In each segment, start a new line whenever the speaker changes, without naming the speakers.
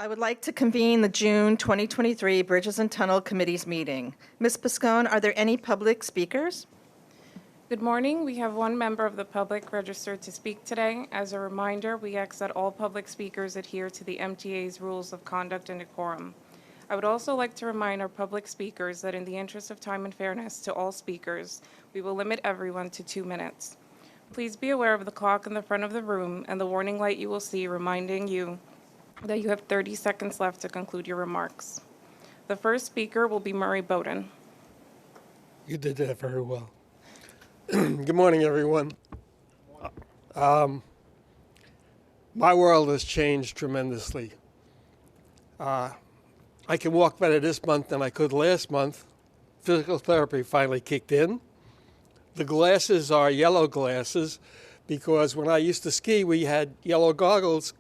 I would like to convene the June 2023 Bridges and Tunnel Committees meeting. Ms. Piscone, are there any public speakers?
Good morning. We have one member of the public registered to speak today. As a reminder, we ask that all public speakers adhere to the MTA's rules of conduct and decorum. I would also like to remind our public speakers that in the interest of time and fairness to all speakers, we will limit everyone to 2 minutes. Please be aware of the clock in the front of the room and the warning light you will see reminding you that you have 30 seconds left to conclude your remarks. The first speaker will be Murray Bowden.
You did that very well. Good morning, everyone. My world has changed tremendously. I can walk better this month than I could last month. Physical therapy finally kicked in. The glasses are yellow glasses because when I used to ski, we had yellow goggles.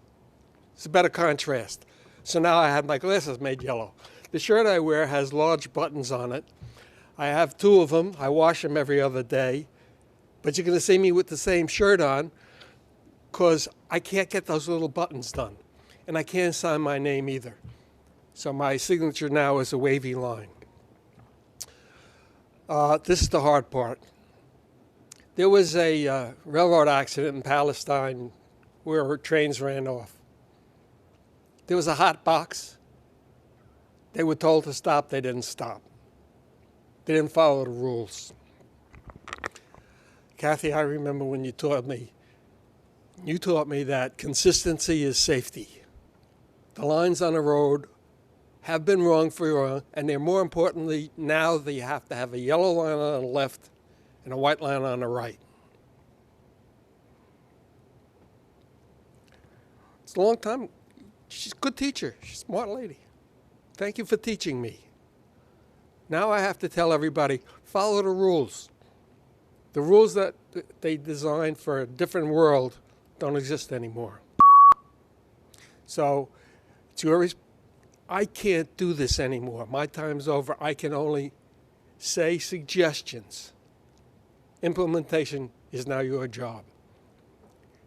It's a better contrast. So now I have my glasses made yellow. The shirt I wear has large buttons on it. I have 2 of them. I wash them every other day. But you're going to see me with the same shirt on because I can't get those little buttons done. And I can't sign my name either. So my signature now is a wavy line. This is the hard part. There was a railroad accident in Palestine where trains ran off. There was a hot box. They were told to stop. They didn't stop. They didn't follow the rules. Kathy, I remember when you taught me that consistency is safety. The lines on the road have been wrong for you, and they're more importantly now that you have to have a yellow line on the left and a white line on the right. It's a long time. She's a good teacher. She's a smart lady. Thank you for teaching me. Now I have to tell everybody, follow the rules. The rules that they designed for a different world don't exist anymore. So I can't do this anymore. My time's over. I can only say suggestions. Implementation is now your job.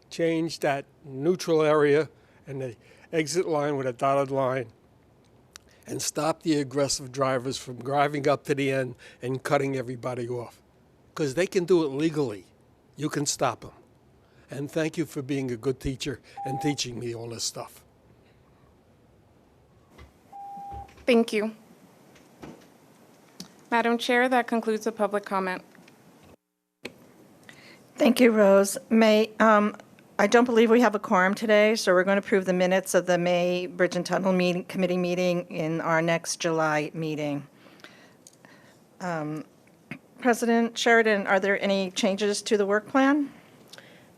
Change that neutral area and the exit line with a dotted line and stop the aggressive drivers from driving up to the end and cutting everybody off. Because they can do it legally. You can stop them. And thank you for being a good teacher and teaching me all this stuff.
Thank you. Madam Chair, that concludes the public comment.
Thank you, Rose. I don't believe we have a quorum today, so we're going to approve the minutes of the May Bridge and Tunnel Committee meeting in our next July meeting. President Sheridan, are there any changes to the work plan?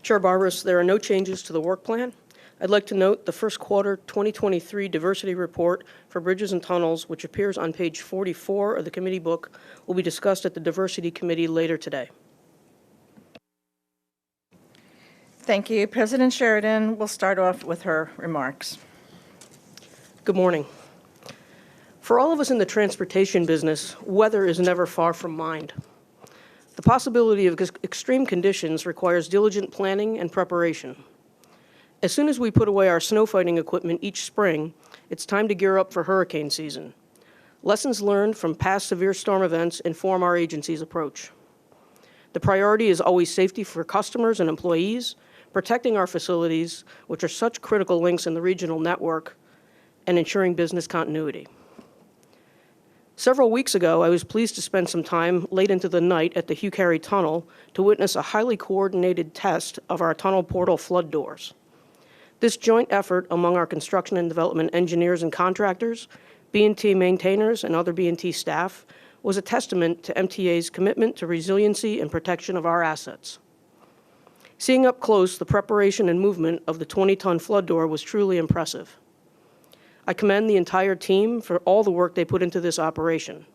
Chair Barbaras, there are no changes to the work plan. I'd like to note the first quarter 2023 diversity report for bridges and tunnels, which appears on page 44 of the committee book, will be discussed at the diversity committee later today.
Thank you. President Sheridan will start off with her remarks.
Good morning. For all of us in the transportation business, weather is never far from mind. The possibility of extreme conditions requires diligent planning and preparation. As soon as we put away our snow fighting equipment each spring, it's time to gear up for hurricane season. Lessons learned from past severe storm events inform our agency's approach. The priority is always safety for customers and employees, protecting our facilities, which are such critical links in the regional network, and ensuring business continuity. Several weeks ago, I was pleased to spend some time late into the night at the Hugh Carey Tunnel to witness a highly coordinated test of our tunnel portal flood doors. This joint effort among our construction and development engineers and contractors, B&T maintainers, and other B&T staff was a testament to MTA's commitment to resiliency and protection of our assets. Seeing up close the preparation and movement of the 20-ton flood door was truly impressive. I commend the entire team for all the work they put into this operation.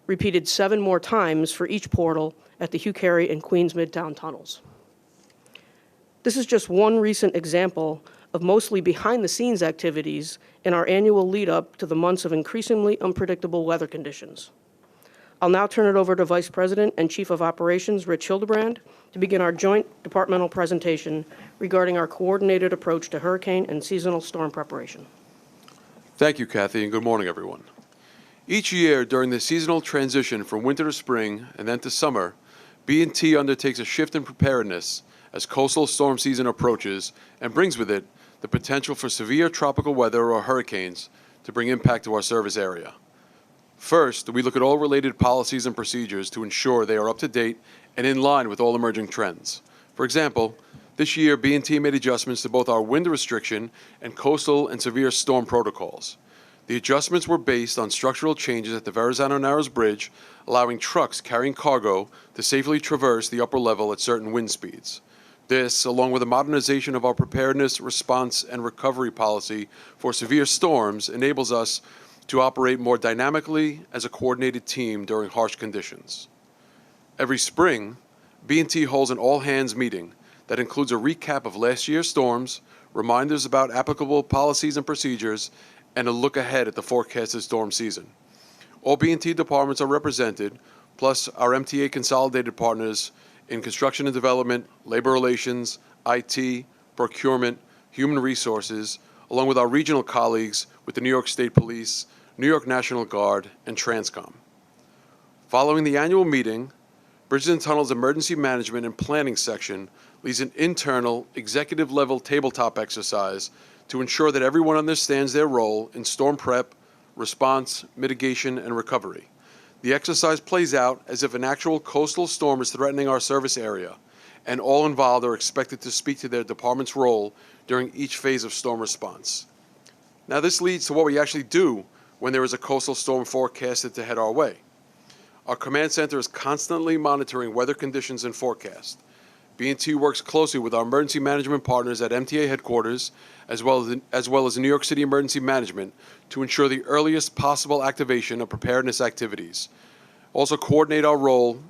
Repeated 7 more times for each portal at the Hugh Carey and Queens Midtown tunnels. This is just one recent example of mostly behind-the-scenes activities in our annual lead-up to the months of increasingly unpredictable weather conditions. I'll now turn it over to Vice President and Chief of Operations, Rich Hildebrand, to begin our joint departmental presentation regarding our coordinated approach to hurricane and seasonal storm preparation.
Thank you, Kathy, and good morning, everyone. Each year during the seasonal transition from winter to spring and then to summer, B&T undertakes a shift in preparedness as coastal storm season approaches and brings with it the potential for severe tropical weather or hurricanes to bring impact to our service area. First, we look at all related policies and procedures to ensure they are up to date and in line with all emerging trends. For example, this year B&T made adjustments to both our wind restriction and coastal and severe storm protocols. The adjustments were based on structural changes at the Verrazano Narrows Bridge, allowing trucks carrying cargo to safely traverse the upper level at certain wind speeds. This, along with a modernization of our preparedness, response, and recovery policy for severe storms, enables us to operate more dynamically as a coordinated team during harsh conditions. Every spring, B&T holds an all-hands meeting that includes a recap of last year's storms, reminders about applicable policies and procedures, and a look ahead at the forecasted storm season. All B&T departments are represented, plus our MTA consolidated partners in construction and development, labor relations, IT, procurement, human resources, along with our regional colleagues with the New York State Police, New York National Guard, and Transcom. Following the annual meeting, Bridges and Tunnels Emergency Management and Planning section leads an internal, executive-level tabletop exercise to ensure that everyone understands their role in storm prep, response, mitigation, and recovery. The exercise plays out as if an actual coastal storm is threatening our service area, and all involved are expected to speak to their department's role during each phase of storm response. Now, this leads to what we actually do when there is a coastal storm forecasted to head our way. Our command center is constantly monitoring weather conditions and forecast. B&T works closely with our emergency management partners at MTA headquarters, as well as New York City Emergency Management, to ensure the earliest possible activation of preparedness activities. Also coordinate our role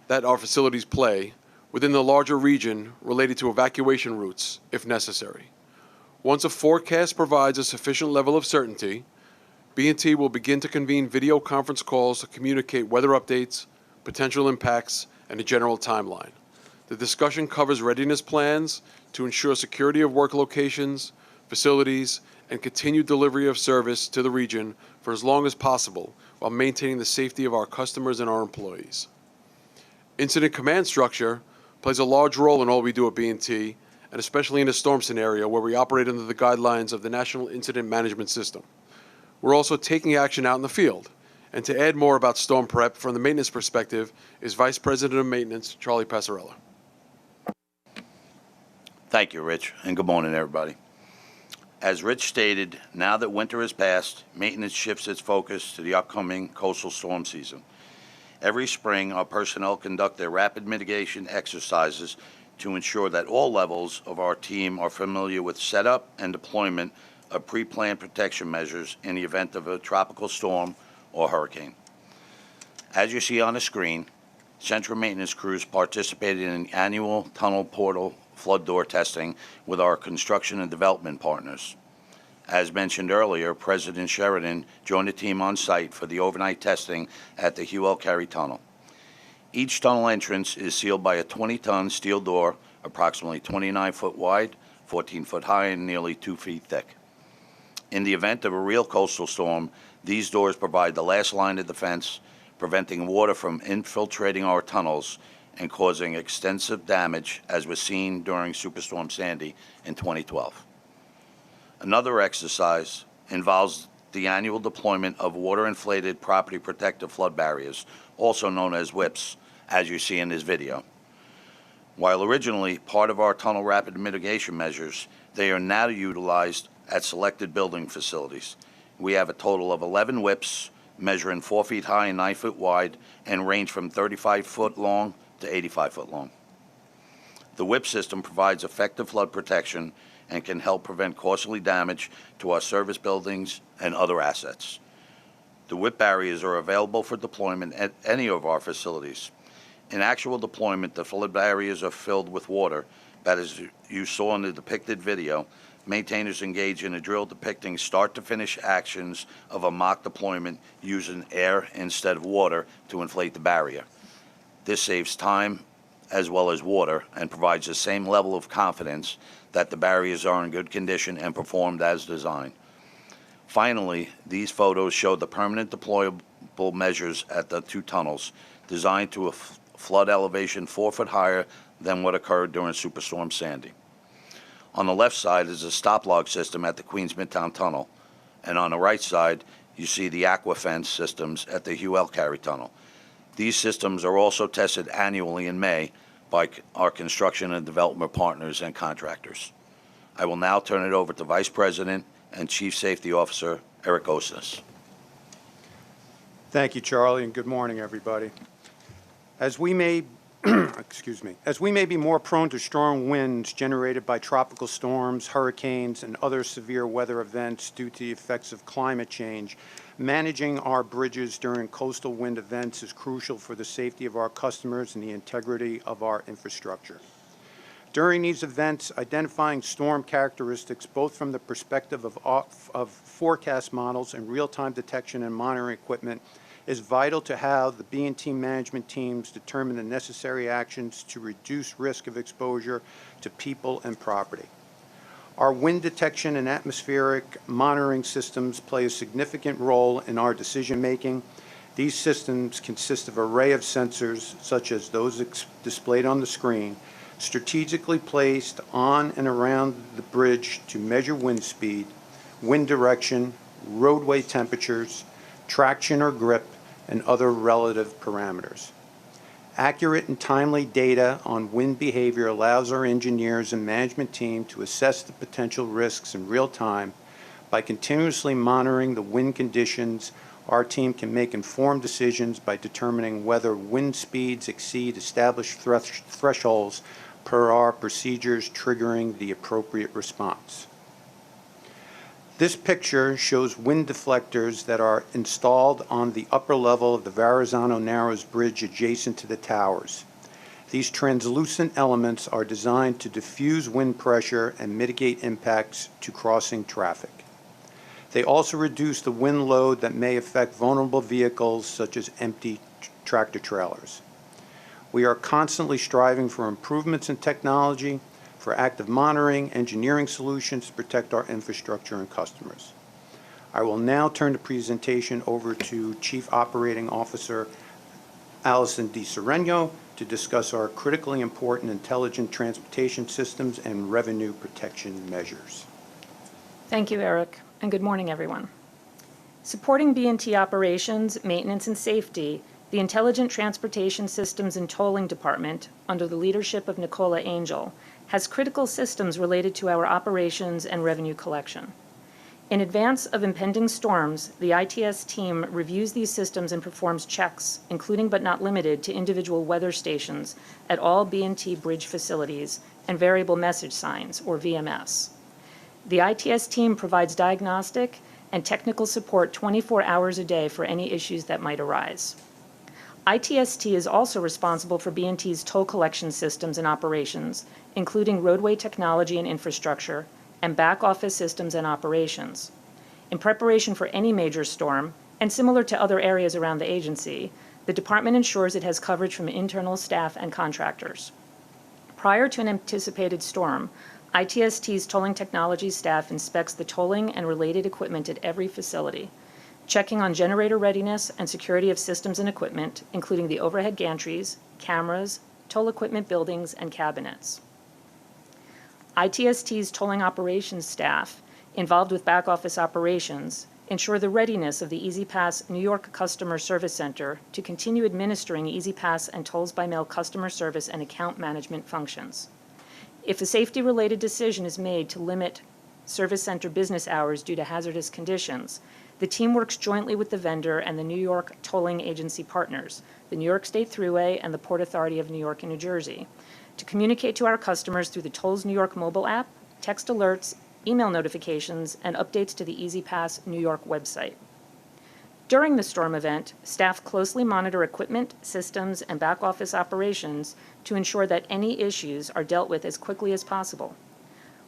that our facilities play within the larger region related to evacuation routes, if necessary. Once a forecast provides a sufficient level of certainty, B&T will begin to convene video conference calls to communicate weather updates, potential impacts, and a general timeline. The discussion covers readiness plans to ensure security of work locations, facilities, and continued delivery of service to the region for as long as possible while maintaining the safety of our customers and our employees. Incident command structure plays a large role in all we do at B&T, and especially in a storm scenario where we operate under the guidelines of the National Incident Management System. We're also taking action out in the field. And to add more about storm prep from the maintenance perspective is Vice President of Maintenance, Charlie Passarella.
Thank you, Rich, and good morning, everybody. As Rich stated, now that winter has passed, maintenance shifts its focus to the upcoming coastal storm season. Every spring, our personnel conduct their rapid mitigation exercises to ensure that all levels of our team are familiar with setup and deployment of pre-planned protection measures in the event of a tropical storm or hurricane. As you see on the screen, Central Maintenance crews participated in the annual tunnel portal flood door testing with our construction and development partners. As mentioned earlier, President Sheridan joined the team on site for the overnight testing at the Hugh L. Carey Tunnel. Each tunnel entrance is sealed by a 20-ton steel door, approximately 29 foot wide, 14 foot high, and nearly 2 feet thick. In the event of a real coastal storm, these doors provide the last line of defense, preventing water from infiltrating our tunnels and causing extensive damage, as was seen during Superstorm Sandy in 2012. Another exercise involves the annual deployment of water-inflated property protective flood barriers, also known as WIPs, as you see in this video. While originally part of our tunnel rapid mitigation measures, they are now utilized at selected building facilities. We have a total of 11 WIPs measuring 4 feet high and 9 foot wide and range from 35 foot long to 85 foot long. The WIP system provides effective flood protection and can help prevent costly damage to our service buildings and other assets. The WIP barriers are available for deployment at any of our facilities. In actual deployment, the flood barriers are filled with water, but as you saw in the depicted video, maintainers engage in a drill depicting start-to-finish actions of a mock deployment using air instead of water to inflate the barrier. This saves time as well as water and provides the same level of confidence that the barriers are in good condition and performed as designed. Finally, these photos show the permanent deployable measures at the two tunnels designed to a flood elevation 4 foot higher than what occurred during Superstorm Sandy. On the left side is a stop log system at the Queens Midtown Tunnel, and on the right side, you see the aqua fence systems at the Hugh L. Carey Tunnel. These systems are also tested annually in May by our construction and development partners and contractors. I will now turn it over to Vice President and Chief Safety Officer Eric Osnes.
Thank you, Charlie, and good morning, everybody. As we may as we may be more prone to strong winds generated by tropical storms, hurricanes, and other severe weather events due to the effects of climate change, managing our bridges during coastal wind events is crucial for the safety of our customers and the integrity of our infrastructure. During these events, identifying storm characteristics, both from the perspective of forecast models and real-time detection and monitoring equipment, is vital to how the B&T management teams determine the necessary actions to reduce risk of exposure to people and property. Our wind detection and atmospheric monitoring systems play a significant role in our decision-making. These systems consist of an array of sensors, such as those displayed on the screen, strategically placed on and around the bridge to measure wind speed, wind direction, roadway temperatures, traction or grip, and other relative parameters. Accurate and timely data on wind behavior allows our engineers and management team to assess the potential risks in real time. By continuously monitoring the wind conditions, our team can make informed decisions by determining whether wind speeds exceed established thresholds per our procedures, triggering the appropriate response. This picture shows wind deflectors that are installed on the upper level of the Verrazano Narrows Bridge adjacent to the towers. These translucent elements are designed to diffuse wind pressure and mitigate impacts to crossing traffic. They also reduce the wind load that may affect vulnerable vehicles such as empty tractor trailers. We are constantly striving for improvements in technology, for active monitoring, engineering solutions to protect our infrastructure and customers. I will now turn the presentation over to Chief Operating Officer Allison DiSereno to discuss our critically important intelligent transportation systems and revenue protection measures.
Thank you, Eric, and good morning, everyone. Supporting B&T operations, maintenance, and safety, the Intelligent Transportation Systems and Tolling Department, under the leadership of Nicola Angel, has critical systems related to our operations and revenue collection. In advance of impending storms, the ITS team reviews these systems and performs checks, including but not limited to individual weather stations at all B&T bridge facilities and variable message signs, or VMS. The ITS team provides diagnostic and technical support 24 hours a day for any issues that might arise. ITST is also responsible for B&T's toll collection systems and operations, including roadway technology and infrastructure, and back-office systems and operations. In preparation for any major storm, and similar to other areas around the agency, the department ensures it has coverage from internal staff and contractors. Prior to an anticipated storm, ITST's tolling technology staff inspects the tolling and related equipment at every facility, checking on generator readiness and security of systems and equipment, including the overhead gantries, cameras, toll equipment buildings, and cabinets. ITST's tolling operations staff, involved with back-office operations, ensure the readiness of the EasyPass New York Customer Service Center to continue administering EasyPass and tolls-by-mail customer service and account management functions. If a safety-related decision is made to limit service center business hours due to hazardous conditions, the team works jointly with the vendor and the New York tolling agency partners, the New York State Thruway and the Port Authority of New York and New Jersey, to communicate to our customers through the Tolls New York mobile app, text alerts, email notifications, and updates to the EasyPass New York website. During the storm event, staff closely monitor equipment, systems, and back-office operations to ensure that any issues are dealt with as quickly as possible.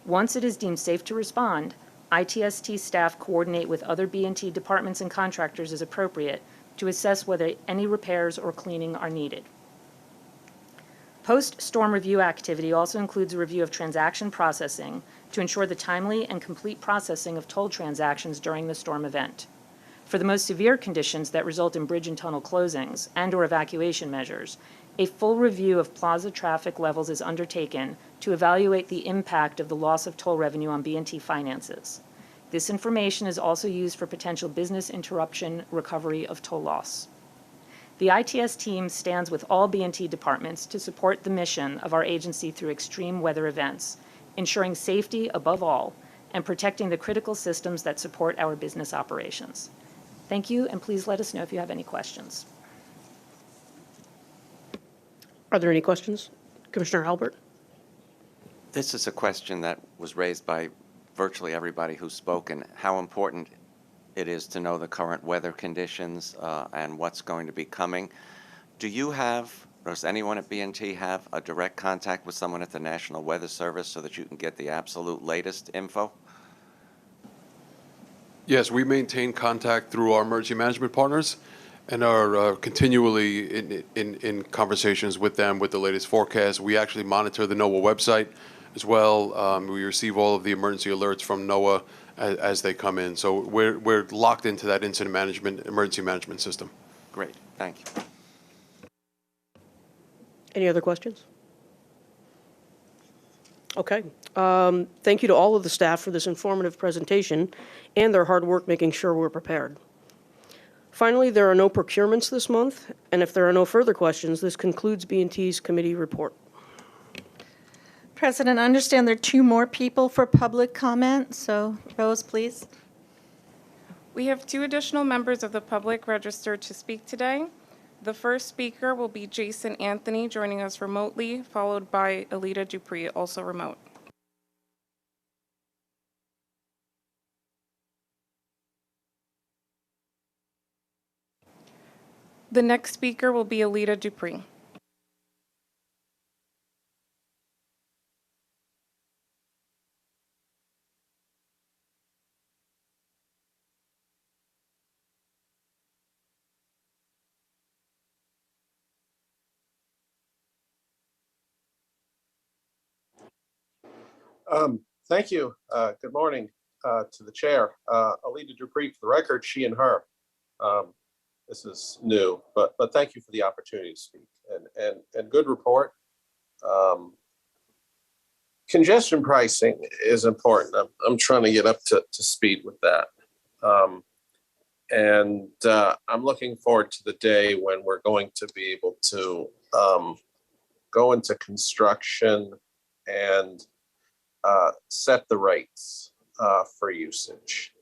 Once it is deemed safe to respond, ITST staff coordinate with other B&T departments and contractors as appropriate to assess whether any repairs or cleaning are needed. Post-storm review activity also includes a review of transaction processing to ensure the timely and complete processing of toll transactions during the storm event. For the most severe conditions that result in bridge and tunnel closings and/or evacuation measures, a full review of plaza traffic levels is undertaken to evaluate the impact of the loss of toll revenue on B&T finances. This information is also used for potential business interruption recovery of toll loss. The ITS team stands with all B&T departments to support the mission of our agency through extreme weather events, ensuring safety above all and protecting the critical systems that support our business operations. Thank you, and please let us know if you have any questions.
Are there any questions? Commissioner Halbert?
This is a question that was raised by virtually everybody who's spoken, how important it is to know the current weather conditions and what's going to be coming. Do you have, or does anyone at B&T have, a direct contact with someone at the National Weather Service so that you can get the absolute latest info?
Yes, we maintain contact through our emergency management partners and are continually in conversations with them with the latest forecast. We actually monitor the NOAA website as well. We receive all of the emergency alerts from NOAA as they come in. So we're locked into that incident management, emergency management system.
Great, thank you.
Any other questions? Okay. Thank you to all of the staff for this informative presentation and their hard work making sure we're prepared. Finally, there are no procurements this month, and if there are no further questions, this concludes B&T's committee report.
President, I understand there are 2 more people for public comment, so Rose, please.
We have 2 additional members of the public registered to speak today. The first speaker will be Jason Anthony, joining us remotely, followed by Alita Dupree, also remote. The next speaker will be Alita Dupree.
Thank you. Good morning to the chair. Alita Dupree, for the record, she and her. This is new, but thank you for the opportunity to speak and good report. Congestion pricing is important. I'm trying to get up to speed with that. I'm looking forward to the day when we're going to be able to go into construction and set the rates for usage.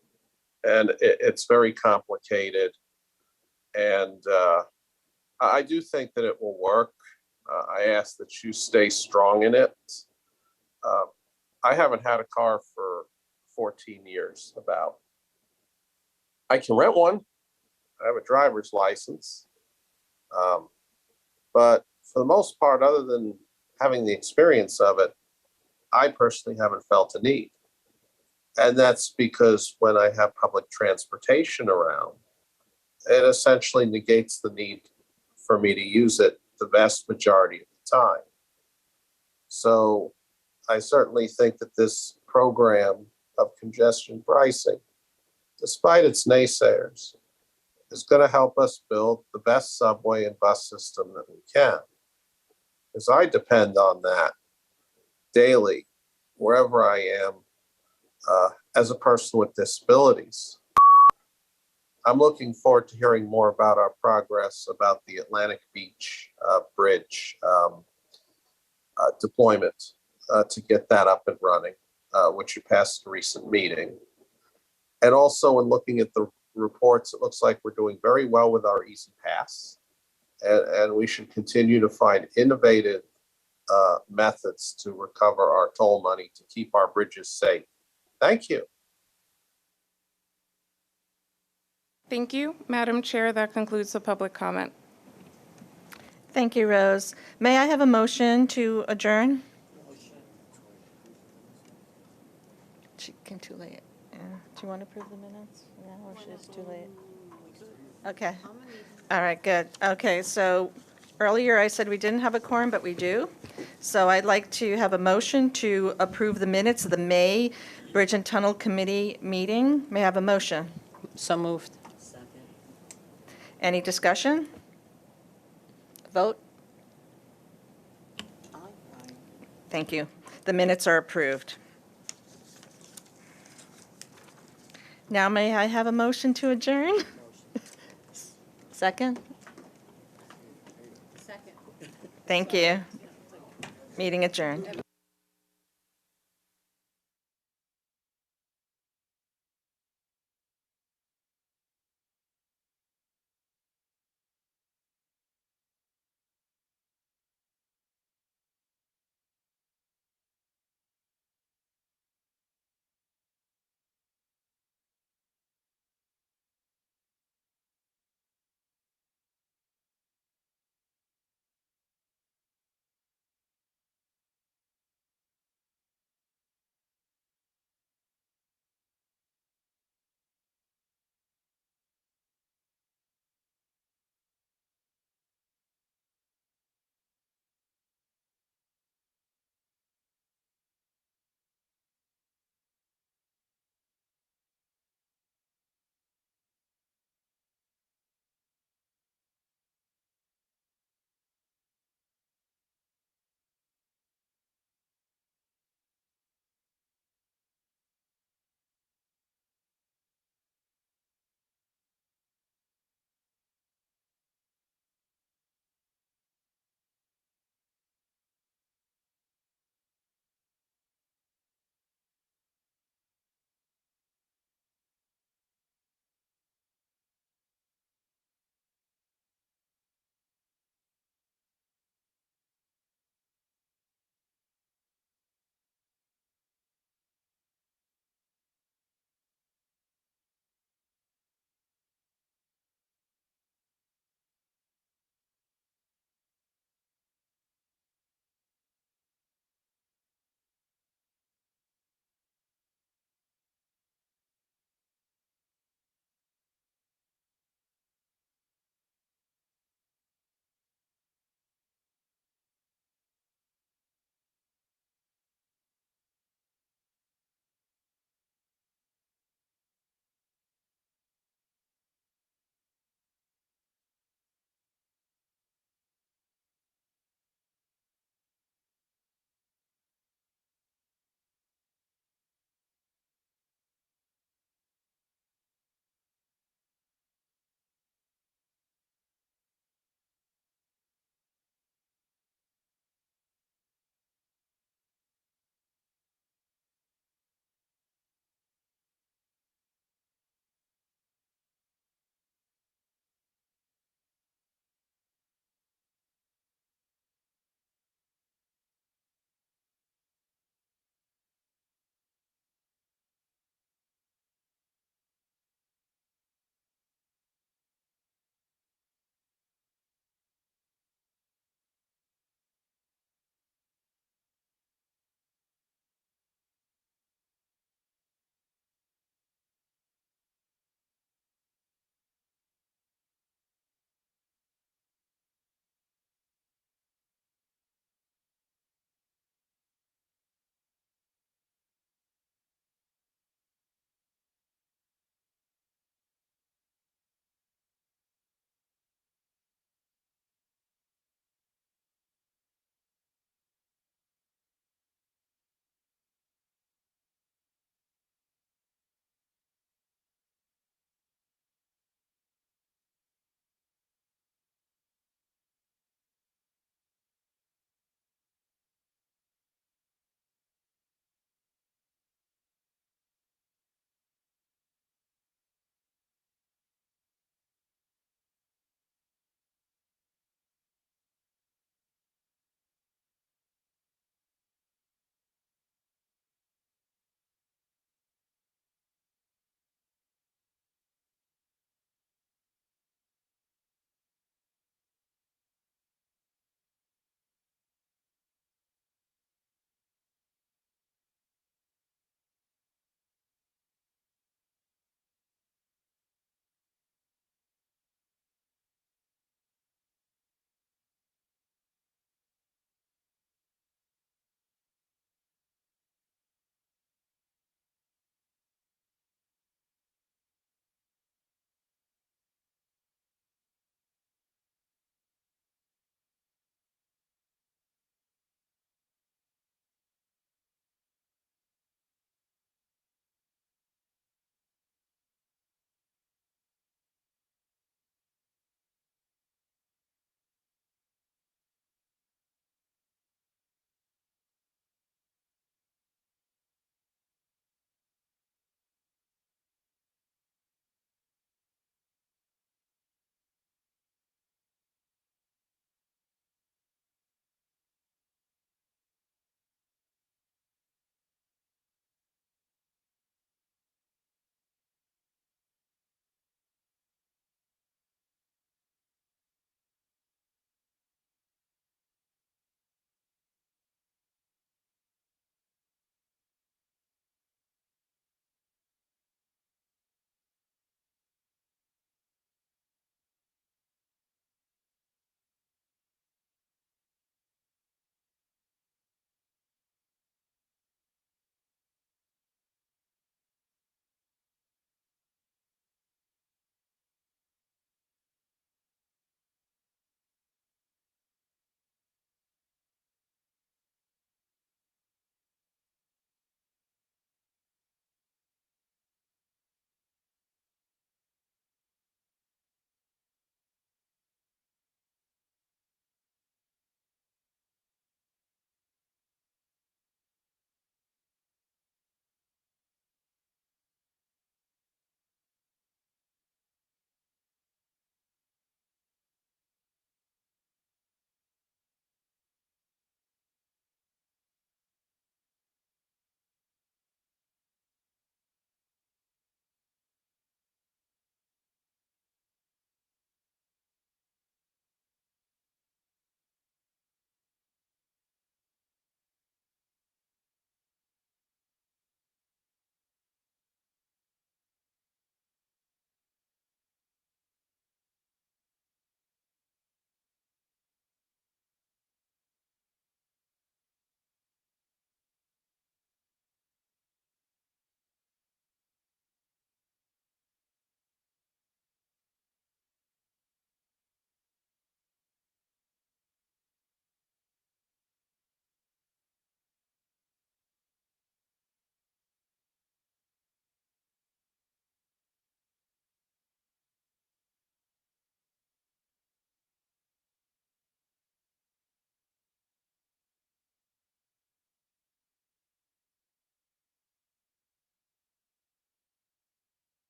And it's very complicated. And I do think that it will work. I ask that you stay strong in it. I haven't had a car for 14 years about. I can rent one. I have a driver's license. But for the most part, other than having the experience of it, I personally haven't felt a need. And that's because when I have public transportation around, it essentially negates the need for me to use it the vast majority of the time. So I certainly think that this program of congestion pricing, despite its naysayers, is going to help us build the best subway and bus system that we can. Because I depend on that daily, wherever I am, as a person with disabilities. I'm looking forward to hearing more about our progress about the Atlantic Beach Bridge deployment to get that up and running, which you passed a recent meeting. And also in looking at the reports, it looks like we're doing very well with our Easy Pass. And we should continue to find innovative methods to recover our toll money to keep our bridges safe. Thank you.
Thank you, Madam Chair. That concludes the public comment.
Thank you, Rose. May I have a motion to adjourn? She came too late. Yeah. Do you want to approve the minutes? No, or she's too late? Okay. All right, good. Okay, so Earlier, I said we didn't have a quorum, but we do. So I'd like to have a motion to approve the minutes of the May Bridge and Tunnel Committee meeting. May I have a motion?
So moved.
Any discussion? Vote? Thank you. The minutes are approved. Now may I have a motion to adjourn? Second? Second. Thank you. Meeting adjourned.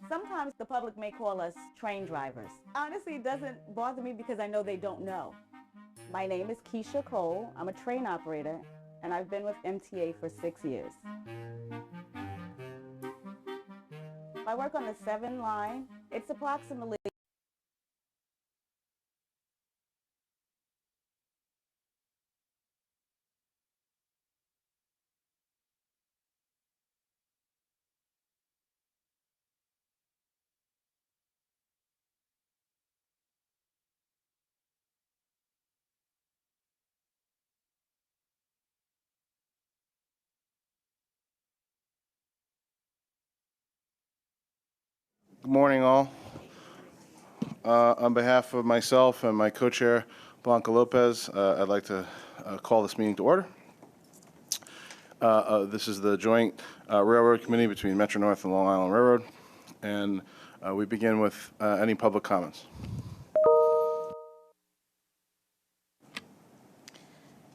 Sometimes the public may call us train drivers. Honestly, it doesn't bother me because I know they don't know. My name is Keisha Cole. I'm a train operator, and I've been with MTA for 6 years. I work on the 7 line. It's approximately
Good morning, all. On behalf of myself and my co-chair, Blanca Lopez, I'd like to call this meeting to order. This is the joint railroad committee between Metro North and Long Island Railroad, and we begin with any public comments.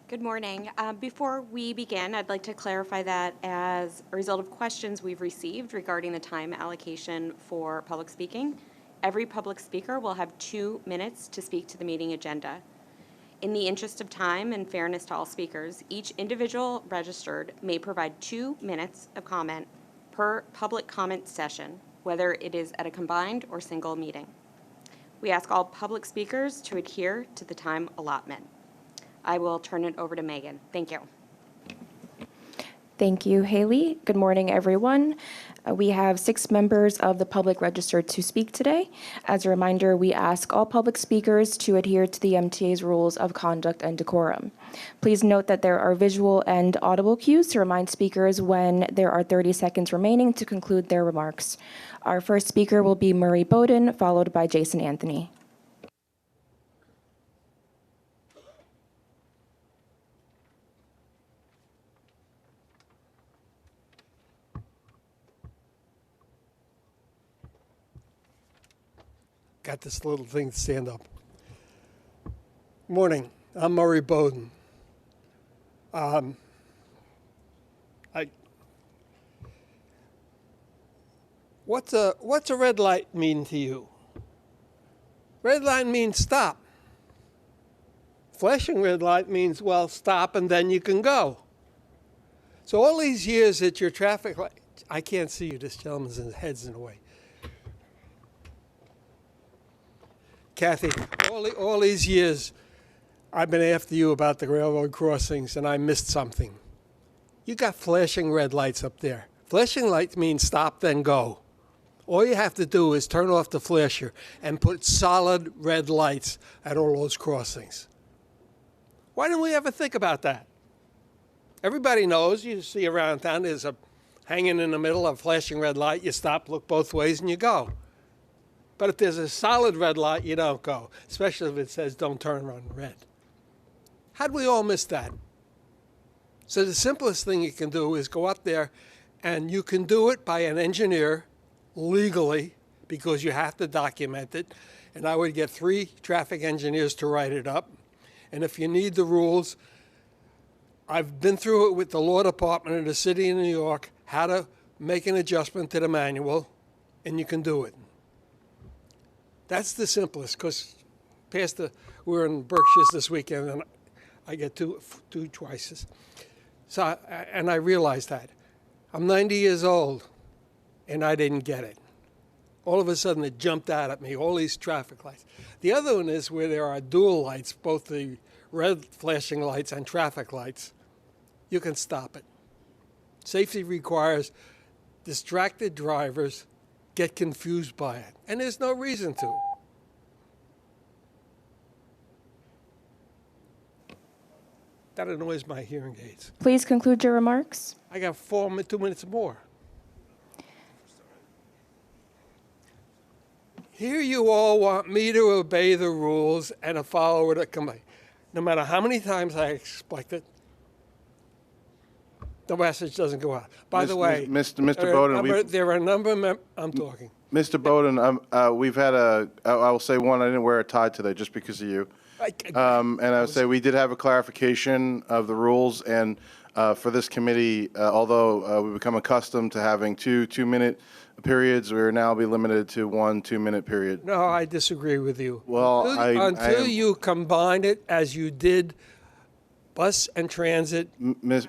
Good morning. Before we begin, I'd like to clarify that as a result of questions we've received regarding the time allocation for public speaking, every public speaker will have 2 minutes to speak to the meeting agenda. In the interest of time and fairness to all speakers, each individual registered may provide 2 minutes of comment per public comment session, whether it is at a combined or single meeting. We ask all public speakers to adhere to the time allotment. I will turn it over to Megan. Thank you.
Thank you, Haley. Good morning, everyone. We have 6 members of the public registered to speak today. As a reminder, we ask all public speakers to adhere to the MTA's rules of conduct and decorum. Please note that there are visual and audible cues to remind speakers when there are 30 seconds remaining to conclude their remarks. Our first speaker will be Murray Bowden, followed by Jason Anthony.
Got this little thing to stand up. Morning, I'm Murray Bowden. What's a red light mean to you? Red light means stop. Flashing red light means, well, stop and then you can go. So all these years that your traffic light, I can't see you, this gentleman's head's in the way. Kathy, all these years, I've been after you about the railroad crossings, and I missed something. You got flashing red lights up there. Flashing lights means stop, then go. All you have to do is turn off the flasher and put solid red lights at all those crossings. Why didn't we ever think about that? Everybody knows, you see around town, there's a hanging in the middle of a flashing red light. You stop, look both ways, and you go. But if there's a solid red light, you don't go, especially if it says don't turn on red. How'd we all miss that? So the simplest thing you can do is go up there, and you can do it by an engineer legally because you have to document it. And I would get 3 traffic engineers to write it up. And if you need the rules, I've been through it with the law department of the city of New York, how to make an adjustment to the manual, and you can do it. That's the simplest, because we're in Berkshire's this weekend, and I get two choices. So, and I realized that. I'm 90 years old, and I didn't get it. All of a sudden, it jumped out at me, all these traffic lights. The other one is where there are dual lights, both the red flashing lights and traffic lights. You can stop it. Safety requires distracted drivers get confused by it, and there's no reason to. That annoys my hearing aids.
Please conclude your remarks.
I got 2 minutes more. Here you all want me to obey the rules and to follow the command. No matter how many times I explain it, the message doesn't go out. By the way,
Mr. Bowden,
there are a number of I'm talking.
Mr. Bowden, we've had I will say one, I didn't wear a tie today just because of you. And I would say we did have a clarification of the rules, and For this committee, although we've become accustomed to having two 2-minute periods, we are now be limited to 1 2-minute period.
No, I disagree with you.
Well,
Until you combine it as you did bus and transit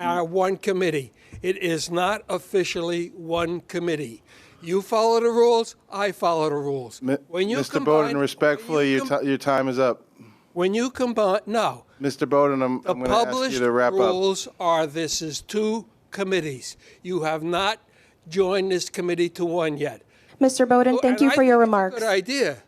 are one committee. It is not officially one committee. You follow the rules, I follow the rules. When you
Mr. Bowden, respectfully, your time is up.
When you combine, no.
Mr. Bowden, I'm
The
going to ask you
published
to wrap up.
rules are this is 2 committees. You have not joined this committee to one yet.
Mr. Bowden, thank you for your remarks.
Good idea.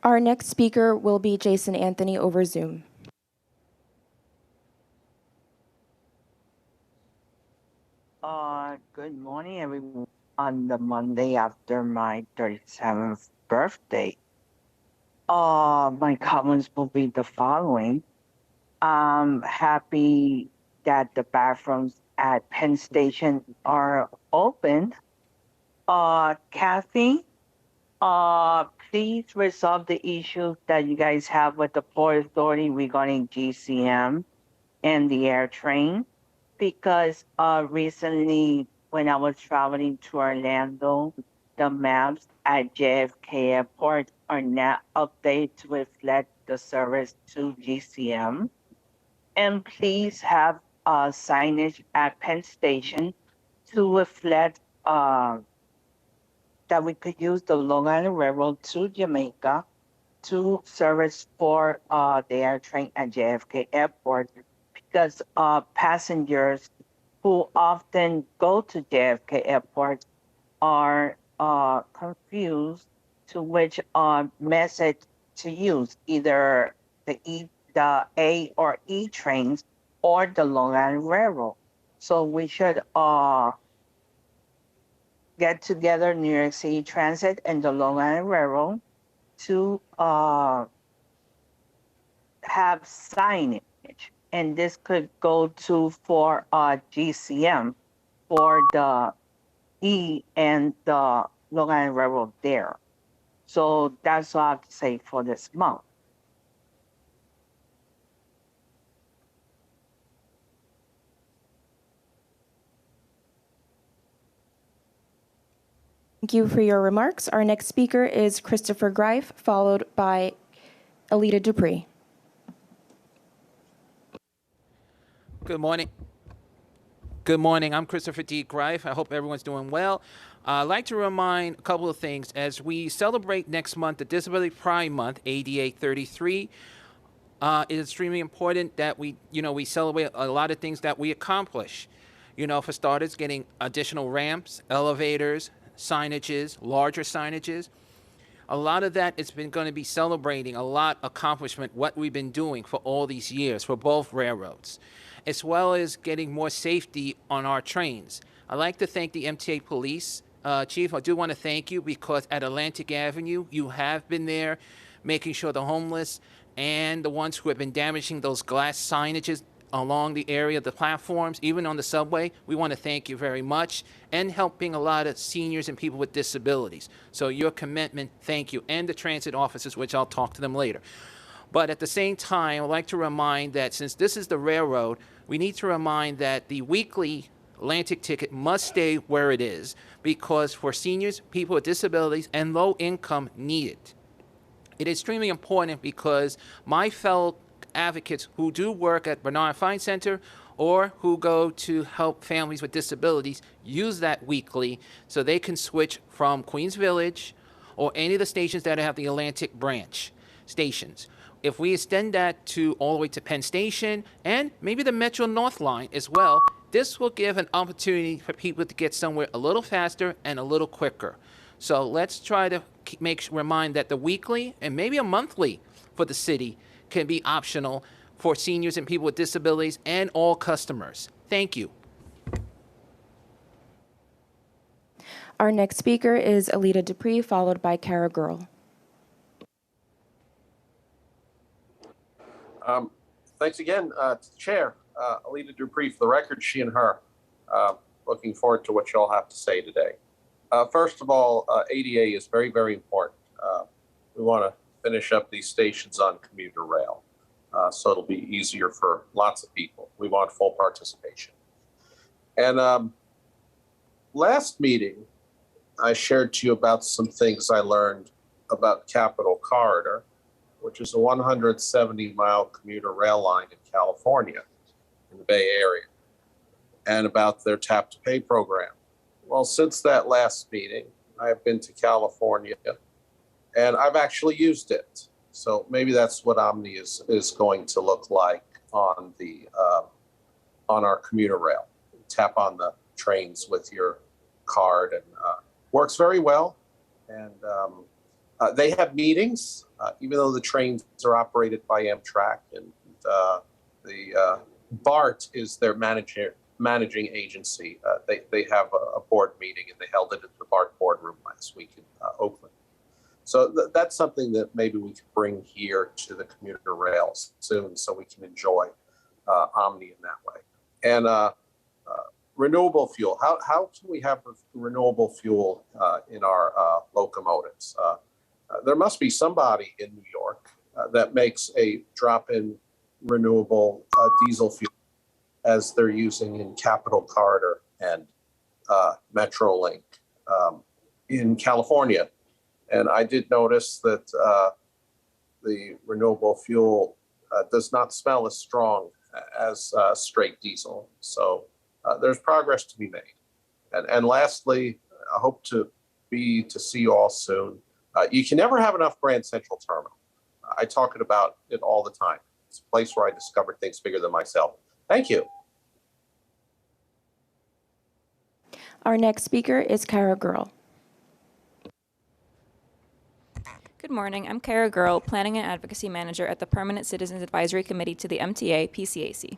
Our next speaker will be Jason Anthony over Zoom.
Good morning, everyone. On the Monday after my 37th birthday, my comments will be the following. I'm happy that the bathrooms at Penn Station are open. Kathy, please resolve the issue that you guys have with the Port Authority regarding GCM and the air train. Because recently, when I was traveling to Orlando, the maps at JFK Airport are now updated to reflect the service to GCM. And please have signage at Penn Station to reflect that we could use the Long Island Railroad to Jamaica to service for the air train at JFK Airport, because passengers who often go to JFK Airport are confused to which message to use, either the A or E trains or the Long Island Railroad. So we should get together New York City Transit and the Long Island Railroad to have signage. And this could go to for GCM for the E and the Long Island Railroad there. So that's all I have to say for this month.
Thank you for your remarks. Our next speaker is Christopher Greif, followed by Alita Dupree.
Good morning. Good morning. I'm Christopher D. Greif. I hope everyone's doing well. I'd like to remind a couple of things. As we celebrate next month, the Disability Pride Month, ADA 33, it is extremely important that we celebrate a lot of things that we accomplish. For starters, getting additional ramps, elevators, signages, larger signages. A lot of that has been going to be celebrating a lot of accomplishment, what we've been doing for all these years for both railroads, as well as getting more safety on our trains. I'd like to thank the MTA Police. Chief, I do want to thank you because at Atlantic Avenue, you have been there making sure the homeless and the ones who have been damaging those glass signages along the area of the platforms, even on the subway, we want to thank you very much, and helping a lot of seniors and people with disabilities. So your commitment, thank you, and the transit officers, which I'll talk to them later. But at the same time, I'd like to remind that since this is the railroad, we need to remind that the weekly Atlantic ticket must stay where it is, because for seniors, people with disabilities, and low income need it. It is extremely important because my fellow advocates who do work at Bernard Fine Center or who go to help families with disabilities use that weekly so they can switch from Queens Village or any of the stations that have the Atlantic branch stations. If we extend that to all the way to Penn Station and maybe the Metro North line as well, this will give an opportunity for people to get somewhere a little faster and a little quicker. So let's try to remind that the weekly and maybe a monthly for the city can be optional for seniors and people with disabilities and all customers. Thank you.
Our next speaker is Alita Dupree, followed by Kara Girl.
Thanks again to the chair, Alita Dupree. For the record, she and her. Looking forward to what y'all have to say today. First of all, ADA is very, very important. We want to finish up these stations on commuter rail, so it'll be easier for lots of people. We want full participation. And last meeting, I shared to you about some things I learned about Capitol Corridor, which is a 170-mile commuter rail line in California, in the Bay Area, and about their tap-to-pay program. Well, since that last meeting, I have been to California, and I've actually used it. So maybe that's what Omni is going to look like on the on our commuter rail. Tap on the trains with your card, and works very well. And they have meetings, even though the trains are operated by Amtrak, and the BART is their managing agency. They have a board meeting, and they held it at the BART boardroom last week in Oakland. So that's something that maybe we could bring here to the commuter rails soon, so we can enjoy Omni in that way. And renewable fuel. How can we have renewable fuel in our locomotives? There must be somebody in New York that makes a drop-in renewable diesel fuel, as they're using in Capitol Corridor and Metrolink in California. And I did notice that the renewable fuel does not smell as strong as straight diesel. So there's progress to be made. And lastly, I hope to see you all soon. You can never have enough Grand Central Terminal. I talk about it all the time. It's a place where I discovered things bigger than myself. Thank you.
Our next speaker is Kara Girl.
Good morning. I'm Kara Girl, Planning and Advocacy Manager at the Permanent Citizens Advisory Committee to the MTA PCAC.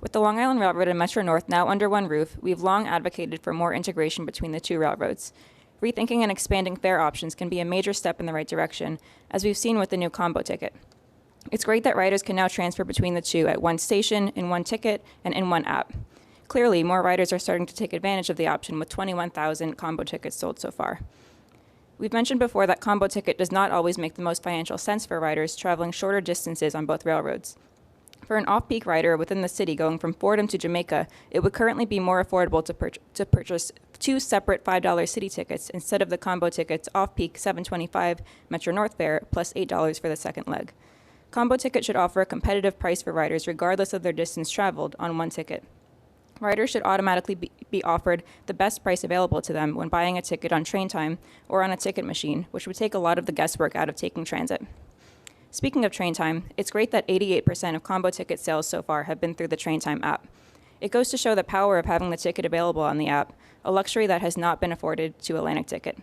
With the Long Island Railroad and Metro North now under one roof, we've long advocated for more integration between the two railroads. Rethinking and expanding fare options can be a major step in the right direction, as we've seen with the new combo ticket. It's great that riders can now transfer between the two at one station, in one ticket, and in one app. Clearly, more riders are starting to take advantage of the option, with 21,000 combo tickets sold so far. We've mentioned before that combo ticket does not always make the most financial sense for riders traveling shorter distances on both railroads. For an off-peak rider within the city going from Fordham to Jamaica, it would currently be more affordable to purchase two separate $5 city tickets instead of the combo ticket's off-peak $7.25 Metro North fare plus $8 for the second leg. Combo ticket should offer a competitive price for riders regardless of their distance traveled on one ticket. Riders should automatically be offered the best price available to them when buying a ticket on train time or on a ticket machine, which would take a lot of the guesswork out of taking transit. Speaking of train time, it's great that 88% of combo ticket sales so far have been through the Train Time app. It goes to show the power of having the ticket available on the app, a luxury that has not been afforded to Atlantic Ticket.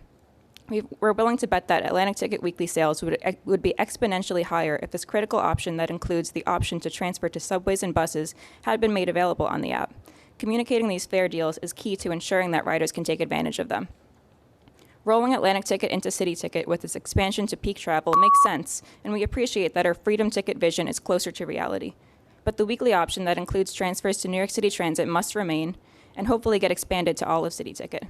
We're willing to bet that Atlantic Ticket weekly sales would be exponentially higher if this critical option that includes the option to transfer to subways and buses had been made available on the app. Communicating these fare deals is key to ensuring that riders can take advantage of them. Rolling Atlantic Ticket into City Ticket with its expansion to peak travel makes sense, and we appreciate that our Freedom Ticket vision is closer to reality. But the weekly option that includes transfers to New York City Transit must remain, and hopefully get expanded to all of City Ticket.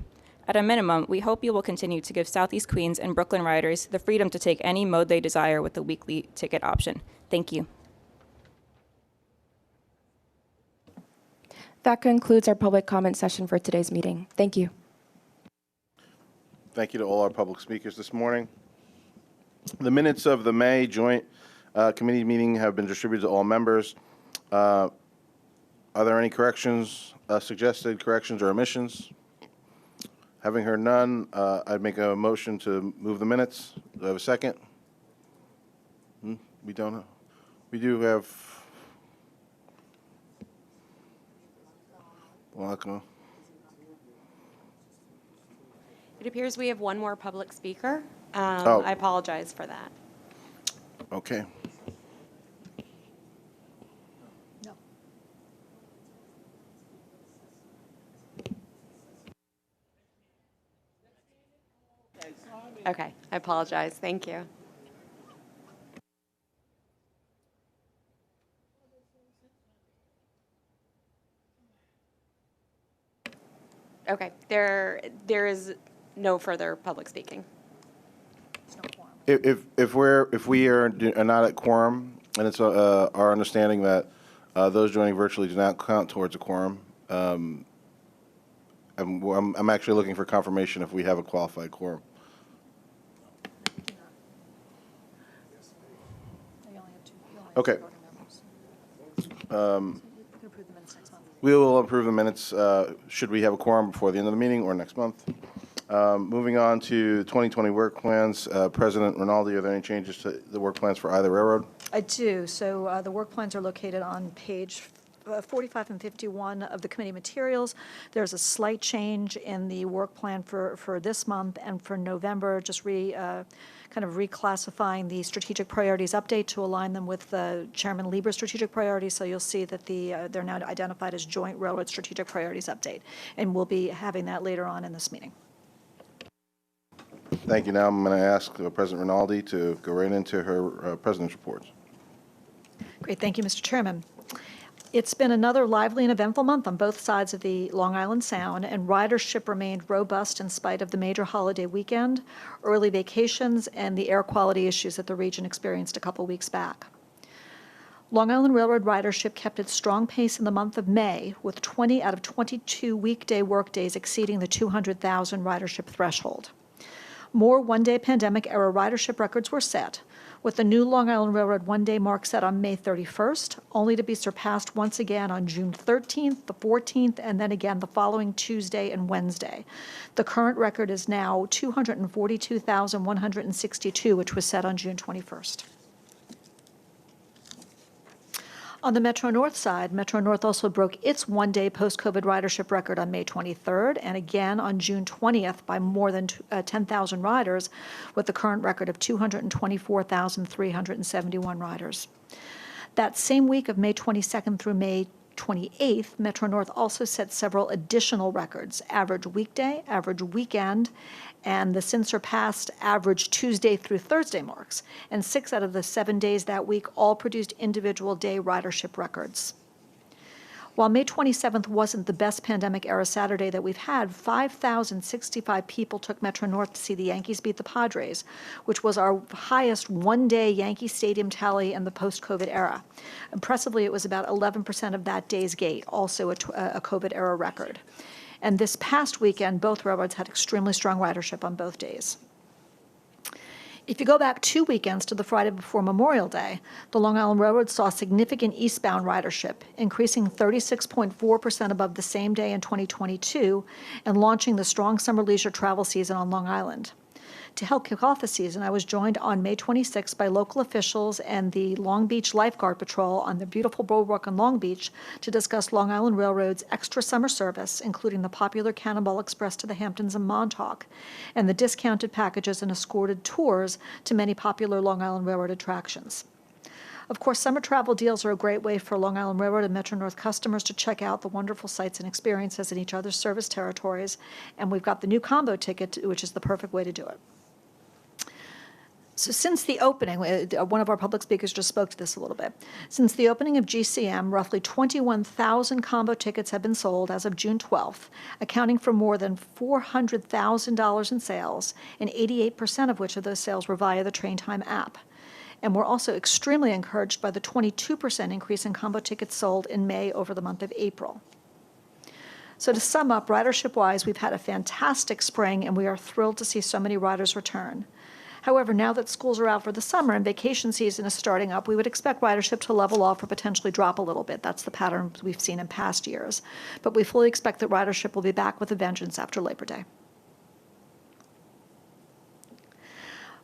At a minimum, we hope you will continue to give Southeast Queens and Brooklyn riders the freedom to take any mode they desire with the weekly ticket option. Thank you.
That concludes our public comment session for today's meeting. Thank you.
Thank you to all our public speakers this morning. The minutes of the May joint committee meeting have been distributed to all members. I Are there any corrections, suggested corrections or omissions? Having heard none, I'd make a motion to move the minutes. Do I have a second? We don't have. We do have. Welcome.
It appears we have one more public speaker.
Oh.
I apologize for that.
Okay.
Okay, I apologize. Thank you. Okay, there is no further public speaking.
If we are not at quorum, and it's our understanding that those joining virtually do not count towards a quorum, I'm actually looking for confirmation if we have a qualified quorum. Okay. We will approve the minutes should we have a quorum before the end of the meeting or next month. Moving on to 2020 work plans. President Rinaldi, are there any changes to the work plans for either railroad?
I do. So the work plans are located on page 45 and 51 of the committee materials. There's a slight change in the work plan for this month and for November, just kind of reclassifying the strategic priorities update to align them with Chairman Lieber's strategic priorities. So you'll see that they're now identified as joint railroad strategic priorities update. And we'll be having that later on in this meeting.
Thank you. Now I'm going to ask President Rinaldi to go right into her president's reports.
Great. Thank you, Mr. Chairman. It's been another lively and eventful month on both sides of the Long Island Sound, and ridership remained robust in spite of the major holiday weekend, early vacations, and the air quality issues that the region experienced a couple weeks back. Long Island Railroad ridership kept its strong pace in the month of May, with 20 out of 22 weekday workdays exceeding the 200,000 ridership threshold. More one-day pandemic-era ridership records were set, with the new Long Island Railroad one-day mark set on May 31st, only to be surpassed once again on June 13th, the 14th, and then again the following Tuesday and Wednesday. The current record is now 242,162, which was set on June 21st. On the Metro North side, Metro North also broke its one-day post-COVID ridership record on May 23rd and again on June 20th by more than 10,000 riders, with the current record of 224,371 riders. That same week of May 22nd through May 28th, Metro North also set several additional records: average weekday, average weekend, and the since surpassed average Tuesday through Thursday marks. And 6 out of the 7 days that week all produced individual day ridership records. While May 27th wasn't the best pandemic-era Saturday that we've had, 5,065 people took Metro North to see the Yankees beat the Padres, which was our highest one-day Yankee Stadium tally in the post-COVID era. Impressively, it was about 11% of that day's gate, also a COVID-era record. And this past weekend, both railroads had extremely strong ridership on both days. If you go back 2 weekends to the Friday before Memorial Day, the Long Island Railroad saw significant eastbound ridership, increasing 36.4% above the same day in 2022 and launching the strong summer leisure travel season on Long Island. To help kick off the season, I was joined on May 26 by local officials and the Long Beach Lifeguard Patrol on the beautiful boardwalk in Long Beach to discuss Long Island Railroad's extra summer service, including the popular Cannonball Express to the Hamptons and Montauk, and the discounted packages and escorted tours to many popular Long Island Railroad attractions. Of course, summer travel deals are a great way for Long Island Railroad and Metro North customers to check out the wonderful sights and experiences in each other's service territories, and we've got the new combo ticket, which is the perfect way to do it. So since the opening, one of our public speakers just spoke to this a little bit. Since the opening of GCM, roughly 21,000 combo tickets have been sold as of June 12th, accounting for more than $400,000 in sales, and 88% of which of those sales were via the Train Time app. And we're also extremely encouraged by the 22% increase in combo tickets sold in May over the month of April. So to sum up, ridership-wise, we've had a fantastic spring, and we are thrilled to see so many riders return. However, now that schools are out for the summer and vacation season is starting up, we would expect ridership to level off or potentially drop a little bit. That's the pattern we've seen in past years. But we fully expect that ridership will be back with a vengeance after Labor Day.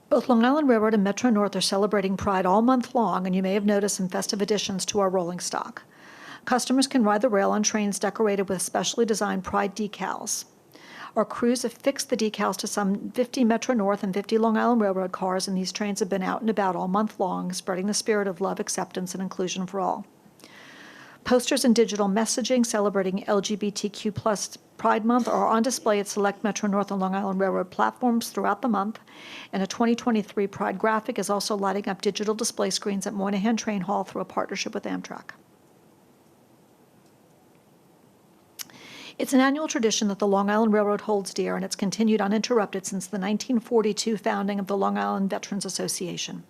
Both Long Island Railroad and Metro North are celebrating Pride all month long, and you may have noticed some festive additions to our rolling stock. Customers can ride the rail on trains decorated with specially designed Pride decals. Our crews have fixed the decals to some 50 Metro North and 50 Long Island Railroad cars, and these trains have been out and about all month long, spreading the spirit of love, acceptance, and inclusion for all. Posters and digital messaging celebrating LGBTQ+ Pride Month are on display at select Metro North and Long Island Railroad platforms throughout the month, and a 2023 Pride graphic is also lighting up digital display screens at Moynihan Train Hall through a partnership with Amtrak. It's an annual tradition that the Long Island Railroad holds dear, and it's continued uninterrupted since the 1942 founding of the Long Island Veterans Association.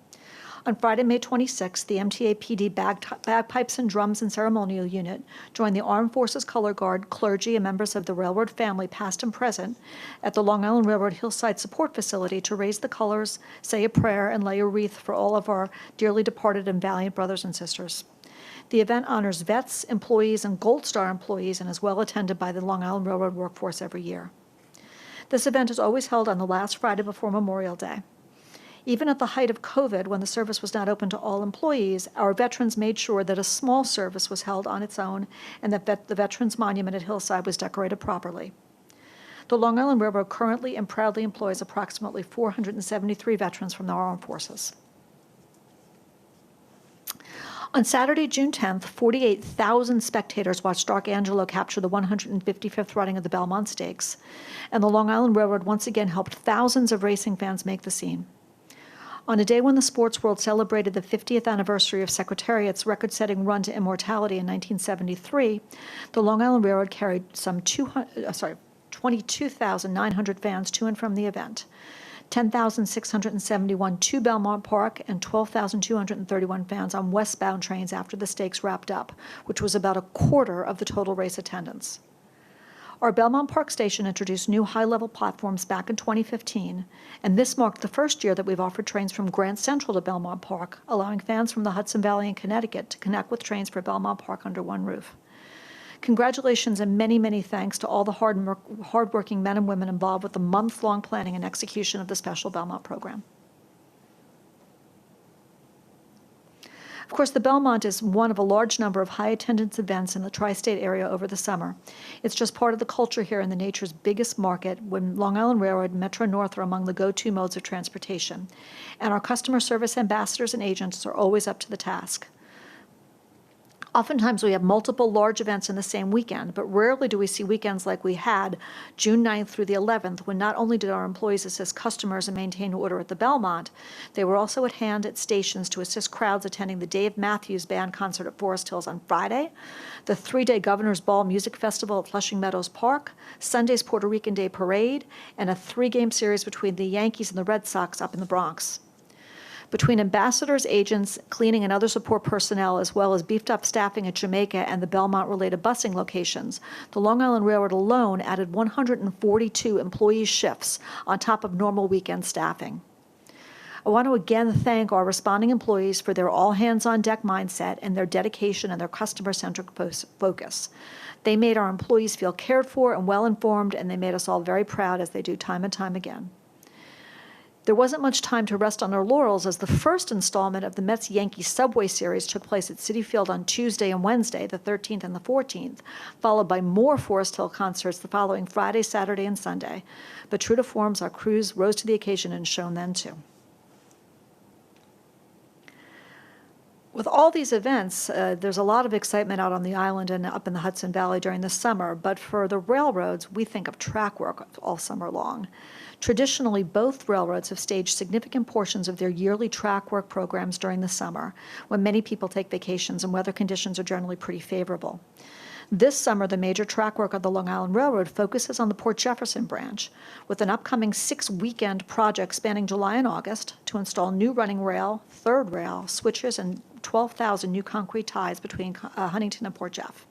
On Friday, May 26th, the MTA PD Bagpipes and Drums and Ceremonial Unit joined the Armed Forces Color Guard, clergy, and members of the railroad family, past and present, at the Long Island Railroad Hillside Support Facility to raise the colors, say a prayer, and lay a wreath for all of our dearly departed and valiant brothers and sisters. The event honors vets, employees, and Gold Star employees and is well attended by the Long Island Railroad workforce every year. This event is always held on the last Friday before Memorial Day. Even at the height of COVID, when the service was not open to all employees, our veterans made sure that a small service was held on its own and that the Veterans Monument at Hillside was decorated properly. The Long Island Railroad currently and proudly employs approximately 473 veterans from the armed forces. On Saturday, June 10th, 48,000 spectators watched Dark Angelo capture the 155th running of the Belmont Stakes, and the Long Island Railroad once again helped thousands of racing fans make the scene. On a day when the sports world celebrated the 50th anniversary of Secretariat's record-setting run to immortality in 1973, the Long Island Railroad carried some 22,900 fans to and from the event, 10,671 to Belmont Park, and 12,231 fans on westbound trains after the stakes wrapped up, which was about a quarter of the total race attendance. Our Belmont Park station introduced new high-level platforms back in 2015, and this marked the first year that we've offered trains from Grand Central to Belmont Park, allowing fans from the Hudson Valley and Connecticut to connect with trains for Belmont Park under one roof. Congratulations and many, many thanks to all the hard-working men and women involved with the month-long planning and execution of the special Belmont program. Of course, the Belmont is one of a large number of high-attendance events in the tri-state area over the summer. It's just part of the culture here in the nature's biggest market, when Long Island Railroad and Metro North are among the go-to modes of transportation. And our customer service ambassadors and agents are always up to the task. Oftentimes, we have multiple large events in the same weekend, but rarely do we see weekends like we had June 9th through the 11th, when not only did our employees assist customers and maintain order at the Belmont, they were also at hand at stations to assist crowds attending the Dave Matthews Band concert at Forest Hills on Friday, the 3-day Governor's Ball Music Festival at Flushing Meadows Park, Sunday's Puerto Rican Day Parade, and a 3-game series between the Yankees and the Red Sox up in the Bronx. Between ambassadors, agents, cleaning, and other support personnel, as well as beefed-up staffing at Jamaica and the Belmont-related busing locations, the Long Island Railroad alone added 142 employee shifts on top of normal weekend staffing. I want to again thank our responding employees for their all-hands-on-deck mindset and their dedication and their customer-centric focus. They made our employees feel cared for and well-informed, and they made us all very proud, as they do time and time again. There wasn't much time to rest on our laurels, as the first installment of the Mets-Yankees Subway Series took place at Citi Field on Tuesday and Wednesday, the 13th and the 14th, followed by more Forest Hill concerts the following Friday, Saturday, and Sunday. But true to forms, our crews rose to the occasion and shone then too. With all these events, there's a lot of excitement out on the island and up in the Hudson Valley during the summer, but for the railroads, we think of track work all summer long. Traditionally, both railroads have staged significant portions of their yearly track work programs during the summer, when many people take vacations and weather conditions are generally pretty favorable. This summer, the major track work of the Long Island Railroad focuses on the Port Jefferson branch, with an upcoming 6-weekend project spanning July and August to install new running rail, third rail, switches, and 12,000 new concrete ties between Huntington and Port Jeff.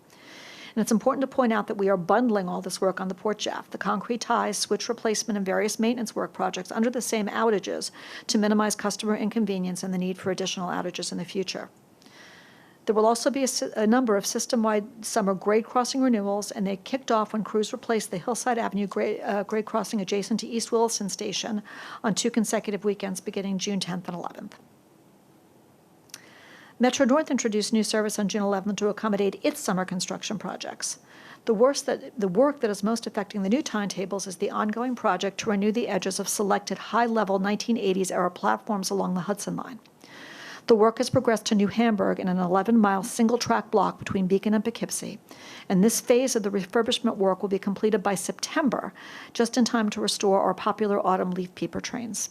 And it's important to point out that we are bundling all this work on the Port Jeff, the concrete ties, switch replacement, and various maintenance work projects under the same outages to minimize customer inconvenience and the need for additional outages in the future. There will also be a number of system-wide summer grade crossing renewals, and they kicked off when crews replaced the Hillside Avenue grade crossing adjacent to East Williston Station on 2 consecutive weekends beginning June 10th and 11th. Metro North introduced new service on June 11th to accommodate its summer construction projects. The work that is most affecting the new timetables is the ongoing project to renew the edges of selected high-level 1980s-era platforms along the Hudson Line. The work has progressed to New Hamburg in an 11-mile single-track block between Beacon and Poughkeepsie, and this phase of the refurbishment work will be completed by September, just in time to restore our popular autumn leaf peeper trains.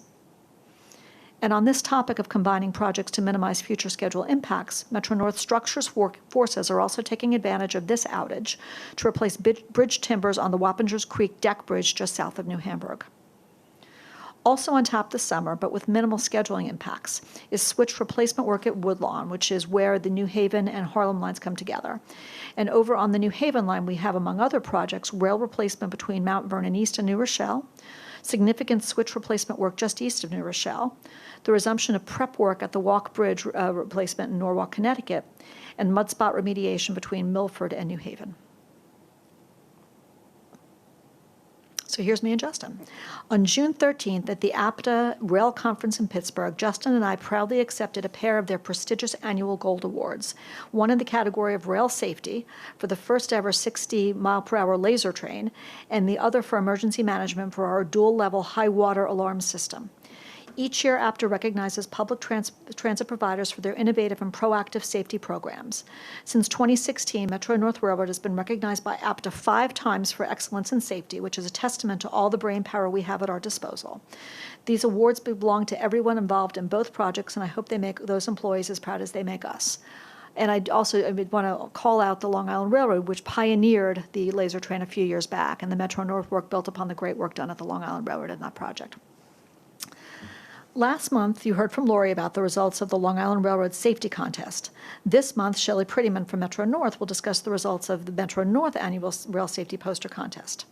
And on this topic of combining projects to minimize future schedule impacts, Metro North Structures forces are also taking advantage of this outage to replace bridge timbers on the Wappingers Creek deck bridge just south of New Hamburg. Also on tap this summer, but with minimal scheduling impacts, is switch replacement work at Woodlawn, which is where the New Haven and Harlem lines come together. And over on the New Haven line, we have, among other projects, rail replacement between Mount Vernon East and New Rochelle, significant switch replacement work just east of New Rochelle, the resumption of prep work at the Walk Bridge replacement in Norwalk, Connecticut, and mudspot remediation between Milford and New Haven. So here's me and Justin. On June 13th at the APTA Rail Conference in Pittsburgh, Justin and I proudly accepted a pair of their prestigious annual Gold Awards, one in the category of rail safety for the first ever 60-mile-per-hour laser train, and the other for emergency management for our dual-level high water alarm system. Each year, APTA recognizes public transit providers for their innovative and proactive safety programs. Since 2016, Metro North Railroad has been recognized by APTA 5 times for excellence in safety, which is a testament to all the brain power we have at our disposal. These awards belong to everyone involved in both projects, and I hope they make those employees as proud as they make us. And I would want to call out the Long Island Railroad, which pioneered the laser train a few years back, and the Metro North work built upon the great work done at the Long Island Railroad in that project. Last month, you heard from Lori about the results of the Long Island Railroad Safety Contest. This month, Shelley Prettyman from Metro North will discuss the results of the Metro North Annual Rail Safety Poster Contest,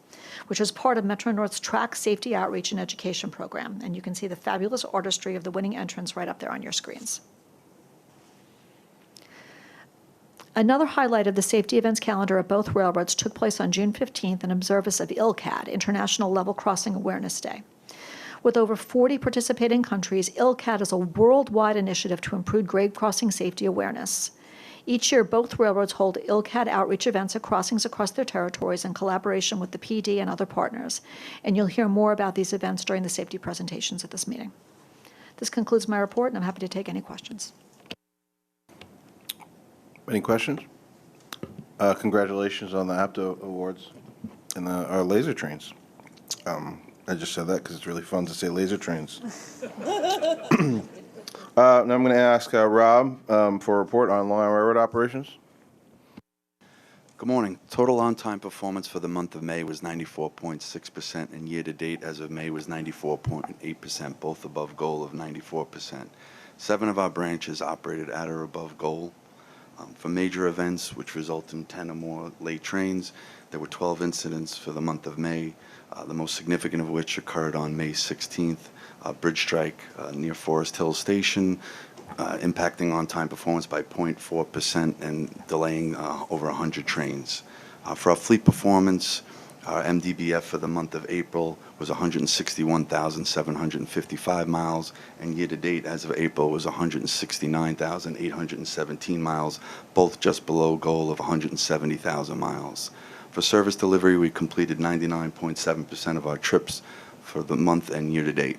which is part of Metro North's Track Safety Outreach and Education Program. And you can see the fabulous artistry of the winning entrants right up there on your screens. Another highlight of the safety events calendar at both railroads took place on June 15th in observance of ILCAD, International Level Crossing Awareness Day. With over 40 participating countries, ILCAD is a worldwide initiative to improve grade crossing safety awareness. Each year, both railroads hold ILCAD outreach events at crossings across their territories in collaboration with the PD and other partners, and you'll hear more about these events during the safety presentations at this meeting. This concludes my report, and I'm happy to take any questions.
Any questions? Congratulations on the APTA awards and our laser trains. I just said that because it's really fun to say laser trains. Now I'm going to ask Rob for a report on Long Island Railroad operations.
Good morning. Total on-time performance for the month of May was 94.6%, and year-to-date as of May was 94.8%, both above goal of 94%. 7 of our branches operated at or above goal. For major events, which result in 10 or more late trains, there were 12 incidents for the month of May, the most significant of which occurred on May 16th, a bridge strike near Forest Hill Station, impacting on-time performance by 0.4% and delaying over 100 trains. For our fleet performance, our MDBF for the month of April was 161,755 miles, and year-to-date as of April was 169,817 miles, both just below goal of 170,000 miles. For service delivery, we completed 99.7% of our trips for the month and year-to-date.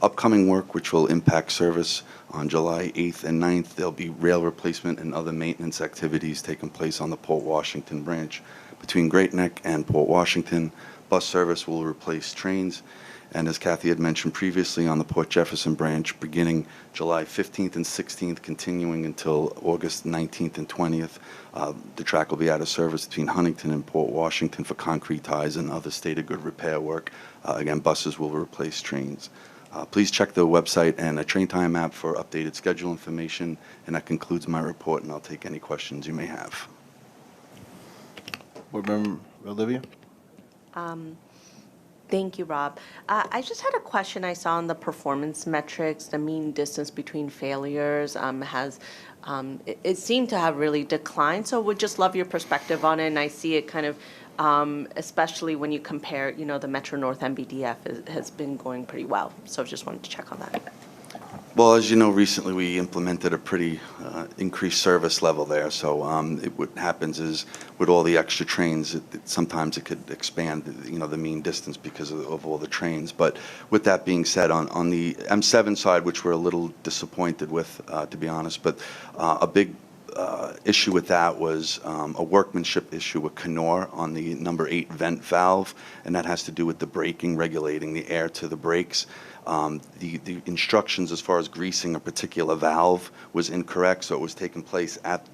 Upcoming work, which will impact service on July 8th and 9th, there'll be rail replacement and other maintenance activities taking place on the Port Washington branch. Between Great Neck and Port Washington, bus service will replace trains, and as Kathy had mentioned previously, on the Port Jefferson branch, beginning July 15th and 16th, continuing until August 19th and 20th, the track will be out of service between Huntington and Port Washington for concrete ties and other stated good repair work. Again, buses will replace trains. Please check the website and a train time app for updated schedule information, and that concludes my report, and I'll take any questions you may have.
Board Member Olivia?
Thank you, Rob. I just had a question. I saw on the performance metrics, the mean distance between failures it seemed to have really declined. So would just love your perspective on it. And I see it kind of, especially when you compare, the Metro North MBDF has been going pretty well. So just wanted to check on that.
Well, as you know, recently we implemented a pretty increased service level there. So what happens is with all the extra trains, sometimes it could expand, the mean distance because of all the trains. But with that being said, on the M7 side, which we're a little disappointed with, to be honest, but a big issue with that was a workmanship issue with Kenor on the number 8 vent valve, and that has to do with the braking, regulating the air to the brakes. The instructions as far as greasing a particular valve was incorrect, so it was taking place at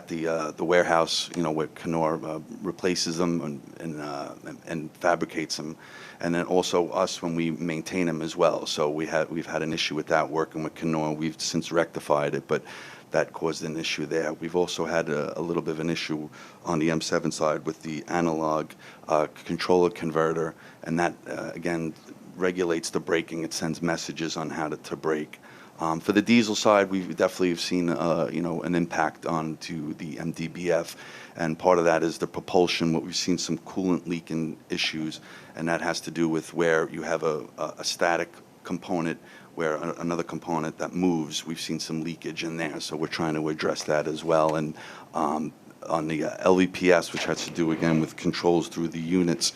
the warehouse, where Kenor replaces them and fabricates them, and then also us when we maintain them as well. So we've had an issue with that working with Kenor. We've since rectified it, but that caused an issue there. We've also had a little bit of an issue on the M7 side with the analog controller converter, and that again regulates the braking. It sends messages on how to brake. For the diesel side, we definitely have seen an impact onto the MDBF, and part of that is the propulsion. What we've seen some coolant leaking issues, and that has to do with where you have a static component where another component that moves. We've seen some leakage in there, so we're trying to address that as well. And on the LVPS, which has to do again with controls through the units,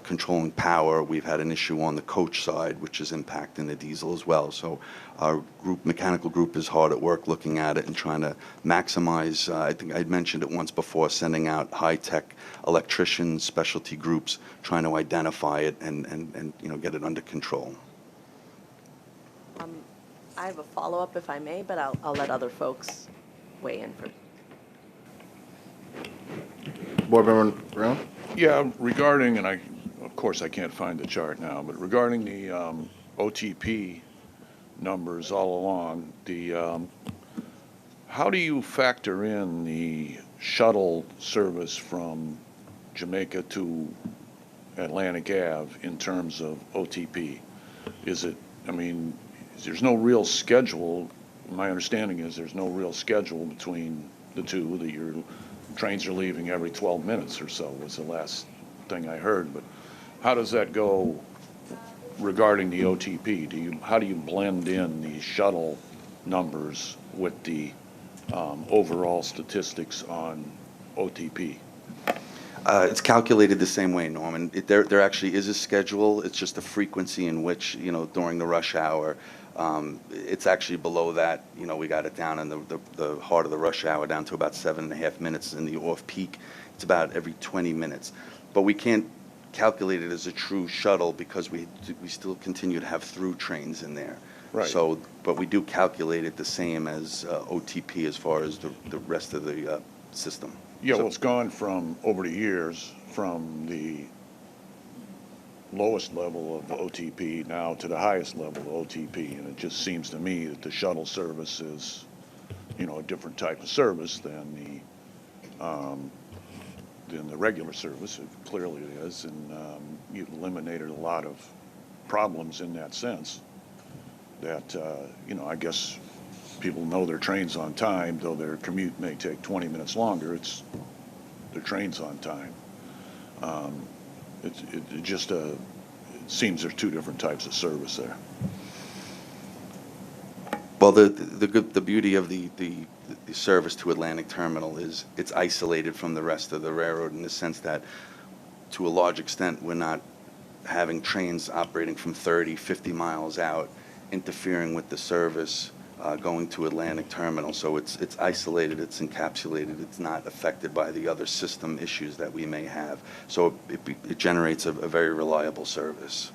controlling power, we've had an issue on the coach side, which is impacting the diesel as well. So our mechanical group is hard at work looking at it and trying to maximize, I think I'd mentioned it once before, sending out high-tech electricians, specialty groups, trying to identify it and get it under control.
I have a follow-up if I may, but I'll let other folks weigh in first.
Board Member Brown?
Yeah, regarding, and of course I can't find the chart now, but regarding the OTP numbers all along, how do you factor in the shuttle service from Jamaica to Atlantic Ave in terms of OTP? There's no real schedule. My understanding is there's no real schedule between the two, that your trains are leaving every 12 minutes or so was the last thing I heard. But how does that go regarding the OTP? How do you blend in the shuttle numbers with the overall statistics on OTP?
It's calculated the same way, Norman. There actually is a schedule. It's just the frequency in which, during the rush hour, it's actually below that. We got it down in the heart of the rush hour down to about 7.5 minutes. In the off-peak, it's about every 20 minutes. But we can't calculate it as a true shuttle because we still continue to have through trains in there.
Right.
So, but we do calculate it the same as OTP as far as the rest of the system.
Yeah, well, it's gone from, over the years, from the lowest level of OTP now to the highest level of OTP, and it just seems to me that the shuttle service is, a different type of service than the regular service. It clearly is, and you've eliminated a lot of problems in that sense. That I guess people know their train's on time, though their commute may take 20 minutes longer. Their train's on time. It seems there's two different types of service there.
Well, the beauty of the service to Atlantic Terminal is it's isolated from the rest of the railroad in the sense that, to a large extent, we're not having trains operating from 30, 50 miles out, interfering with the service going to Atlantic Terminal. So it's isolated, it's encapsulated, it's not affected by the other system issues that we may have. So it generates a very reliable service.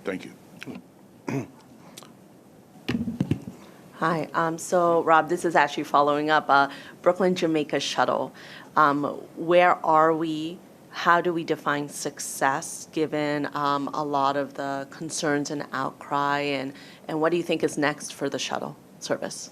Thank you.
Hi. So, Rob, this is actually following up Brooklyn Jamaica shuttle. Where are we? how do we define success, given a lot of the concerns and outcry, and what do you think is next for the shuttle service?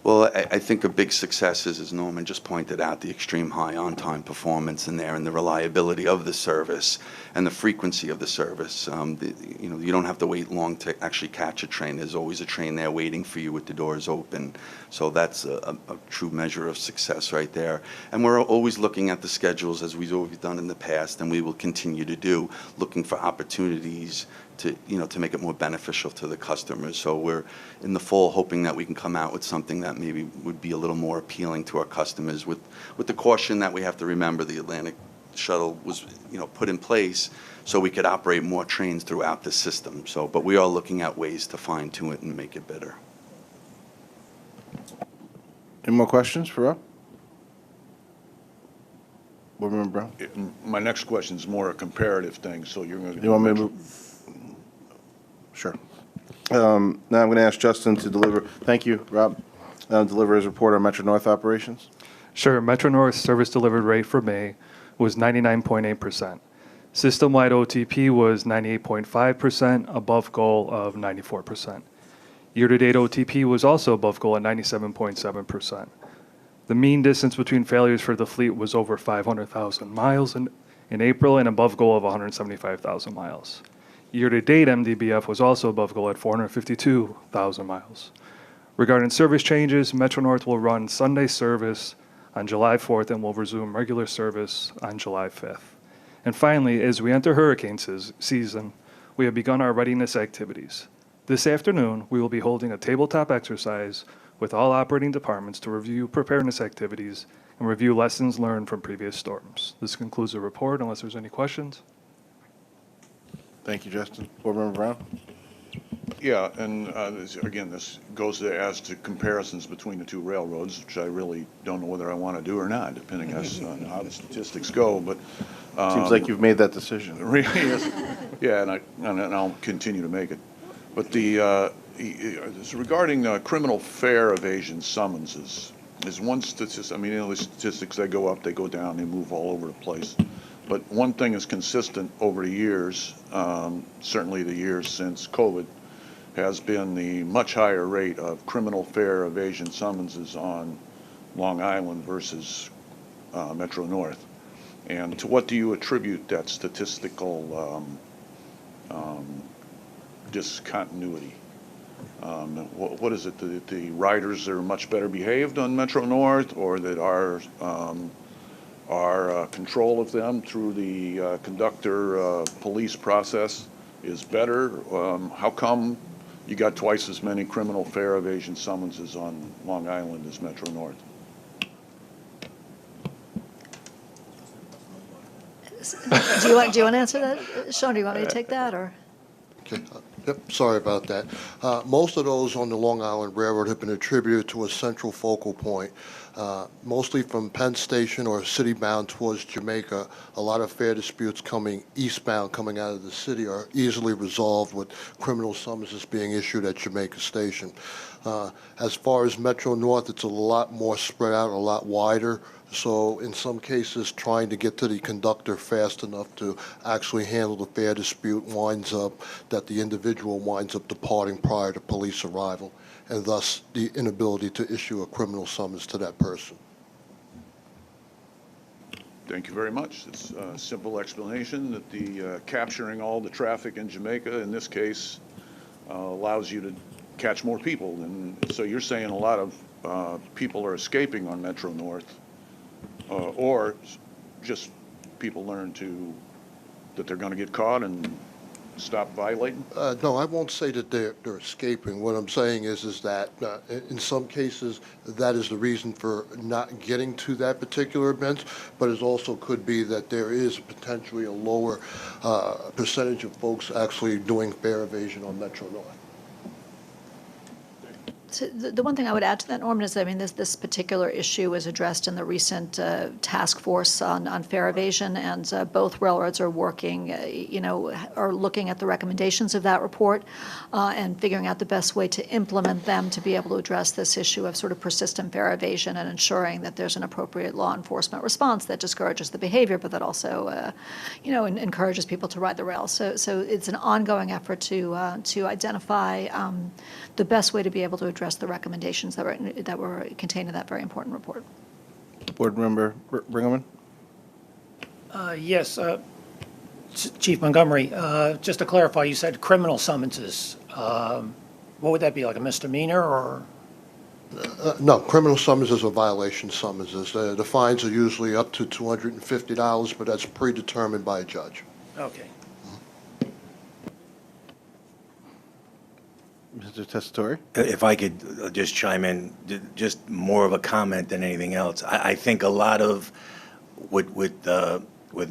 Well, I think a big success is, as Norman just pointed out, the extreme high on-time performance in there and the reliability of the service and the frequency of the service. You don't have to wait long to actually catch a train. There's always a train there waiting for you with the doors open. So that's a true measure of success right there. And we're always looking at the schedules, as we've always done in the past, and we will continue to do, looking for opportunities to make it more beneficial to the customers. So we're in the fall hoping that we can come out with something that maybe would be a little more appealing to our customers, with the caution that we have to remember the Atlantic shuttle was put in place so we could operate more trains throughout the system. So, but we are looking at ways to fine tune it and make it better.
Any more questions for Rob? Board Member Brown?
My next question is more a comparative thing, so you're going to...
You want me to move? Sure. Now I'm going to ask Justin to deliver, thank you, Rob, deliver his report on Metro North operations.
Sure. Metro North service delivered rate for May was 99.8%. System-wide OTP was 98.5%, above goal of 94%. Year-to-date OTP was also above goal at 97.7%. The mean distance between failures for the fleet was over 500,000 miles in April and above goal of 175,000 miles. Year-to-date MDBF was also above goal at 452,000 miles. Regarding service changes, Metro North will run Sunday service on July 4th and will resume regular service on July 5th. And finally, as we enter hurricane season, we have begun our readiness activities. This afternoon, we will be holding a tabletop exercise with all operating departments to review preparedness activities and review lessons learned from previous storms. This concludes the report, unless there's any questions.
Thank you, Justin. Board Member Brown?
Yeah, and again, this goes as to comparisons between the two railroads, which I really don't know whether I want to do or not, depending on how the statistics go. But
seems like you've made that decision.
Really, yes. Yeah, and I'll continue to make it. But regarding criminal fare evasion summonses, is one statistic. I mean, the statistics, they go up, they go down, they move all over the place. But one thing is consistent over the years, certainly the years since COVID, has been the much higher rate of criminal fare evasion summonses on Long Island versus Metro North. And to what do you attribute that statistical discontinuity? What is it, that the riders are much better behaved on Metro North, or that our control of them through the conductor police process is better? How come you got twice as many criminal fare evasion summonses on Long Island as Metro North?
Do you want to answer that? Sean, do you want me to take that, or?
Okay. Yep, sorry about that. Most of those on the Long Island Railroad have been attributed to a central focal point, mostly from Penn Station or city bound towards Jamaica. A lot of fare disputes coming eastbound, coming out of the city, are easily resolved with criminal summonses being issued at Jamaica Station. As far as Metro North, it's a lot more spread out, a lot wider. So in some cases, trying to get to the conductor fast enough to actually handle the fare dispute winds up that the individual winds up departing prior to police arrival, and thus the inability to issue a criminal summons to that person.
Thank you very much. It's a simple explanation that the capturing all the traffic in Jamaica, in this case, allows you to catch more people. And so you're saying a lot of people are escaping on Metro North, or just people learn that they're going to get caught and stop violating?
No, I won't say that they're escaping. What I'm saying is that in some cases that is the reason for not getting to that particular event, but it also could be that there is potentially a lower percentage of folks actually doing fare evasion on Metro North.
So the one thing I would add to that, Norman, is, I mean, this particular issue was addressed in the recent task force on fare evasion, and both railroads are working, are looking at the recommendations of that report and figuring out the best way to implement them to be able to address this issue of sort of persistent fare evasion and ensuring that there's an appropriate law enforcement response that discourages the behavior, but that also, encourages people to ride the rail. So it's an ongoing effort to identify the best way to be able to address the recommendations that were contained in that very important report.
Board Member Brinkman?
Yes, Chief Montgomery, just to clarify, you said criminal summonses. What would that be, like a misdemeanor or?
No, criminal summonses are violation summonses. The fines are usually up to $250, but that's predetermined by a judge.
Okay.
Mr. Tessitore?
If I could just chime in, just more of a comment than anything else. I think a lot of what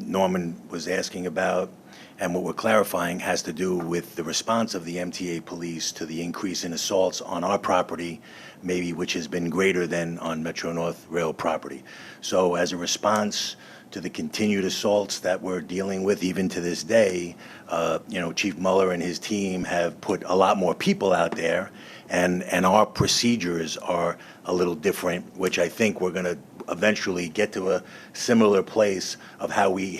Norman was asking about and what we're clarifying has to do with the response of the MTA police to the increase in assaults on our property, maybe which has been greater than on Metro North Rail property. So as a response to the continued assaults that we're dealing with even to this day, Chief Mueller and his team have put a lot more people out there, and our procedures are a little different, which I think we're going to eventually get to a similar place of how we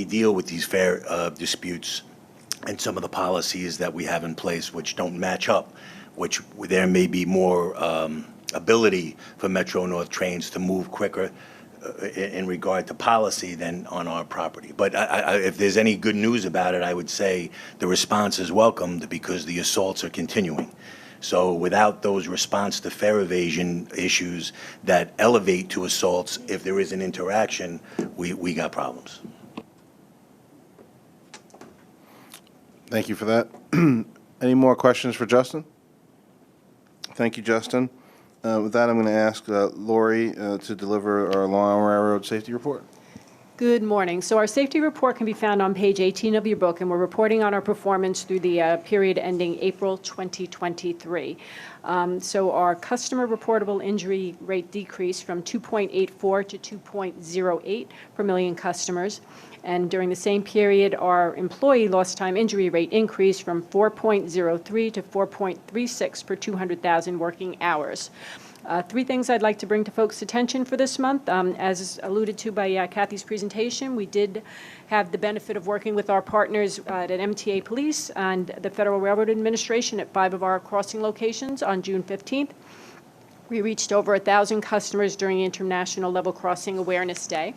deal with these fare disputes and some of the policies that we have in place which don't match up, which there may be more ability for Metro North trains to move quicker in regard to policy than on our property. But if there's any good news about it, I would say the response is welcomed because the assaults are continuing. So without those response to fare evasion issues that elevate to assaults, if there is an interaction, we got problems.
Thank you for that. Any more questions for Justin? Thank you, Justin. With that, I'm going to ask Lori to deliver our Long Island Railroad Safety Report.
Good morning. So our safety report can be found on page 18 of your book, and we're reporting on our performance through the period ending April 2023. So our customer reportable injury rate decreased from 2.84 to 2.08 per million customers. And during the same period, our employee lost time injury rate increased from 4.03 to 4.36 per 200,000 working hours. Three things I'd like to bring to folks' attention for this month. As alluded to by Kathy's presentation, we did have the benefit of working with our partners at MTA Police and the Federal Railroad Administration at 5 of our crossing locations on June 15th. We reached over 1,000 customers during International Level Crossing Awareness Day.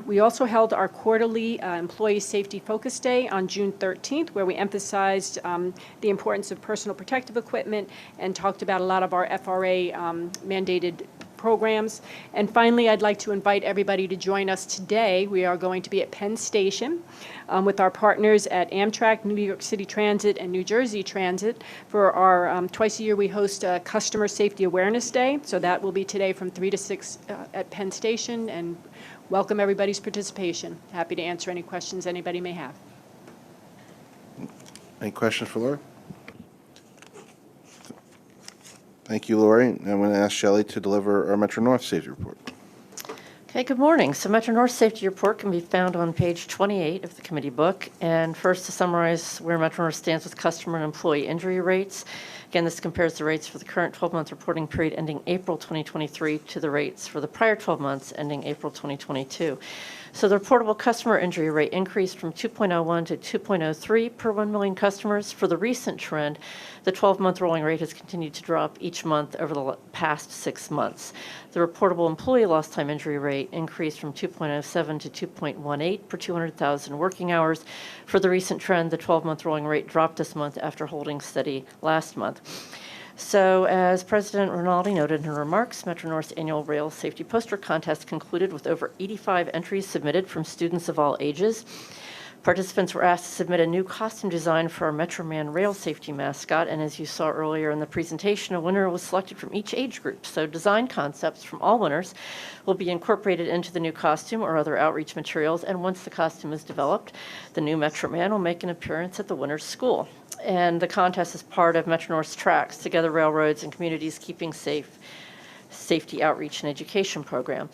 We also held our quarterly Employee Safety Focus Day on June 13th, where we emphasized the importance of personal protective equipment and talked about a lot of our FRA mandated programs. And finally, I'd like to invite everybody to join us today. We are going to be at Penn Station with our partners at Amtrak, New York City Transit, and New Jersey Transit for our twice a year we host a Customer Safety Awareness Day. So that will be today from 3 to 6 at Penn Station, and welcome everybody's participation. Happy to answer any questions anybody may have.
Any questions for Lori? Thank you, Lori. I'm going to ask Shelley to deliver our Metro North Safety Report.
Okay, good morning. So Metro North Safety Report can be found on page 28 of the committee book. And first, to summarize where Metro North stands with customer and employee injury rates. Again, this compares the rates for the current 12-month reporting period ending April 2023 to the rates for the prior 12 months ending April 2022. So the reportable customer injury rate increased from 2.01 to 2.03 per 1 million customers. For the recent trend, the 12-month rolling rate has continued to drop each month over the past 6 months. The reportable employee lost time injury rate increased from 2.07 to 2.18 per 200,000 working hours. For the recent trend, the 12-month rolling rate dropped this month after holding steady last month. So, as President Rinaldi noted in her remarks, Metro North's annual rail safety poster contest concluded with over 85 entries submitted from students of all ages. Participants were asked to submit a new costume design for our Metroman rail safety mascot, and as you saw earlier in the presentation, a winner was selected from each age group. So design concepts from all winners will be incorporated into the new costume or other outreach materials, and once the costume is developed, the new Metroman will make an appearance at the winner's school. And the contest is part of Metro North's Tracks, Together Railroads and Communities Keeping Safe, Safety Outreach and Education Program.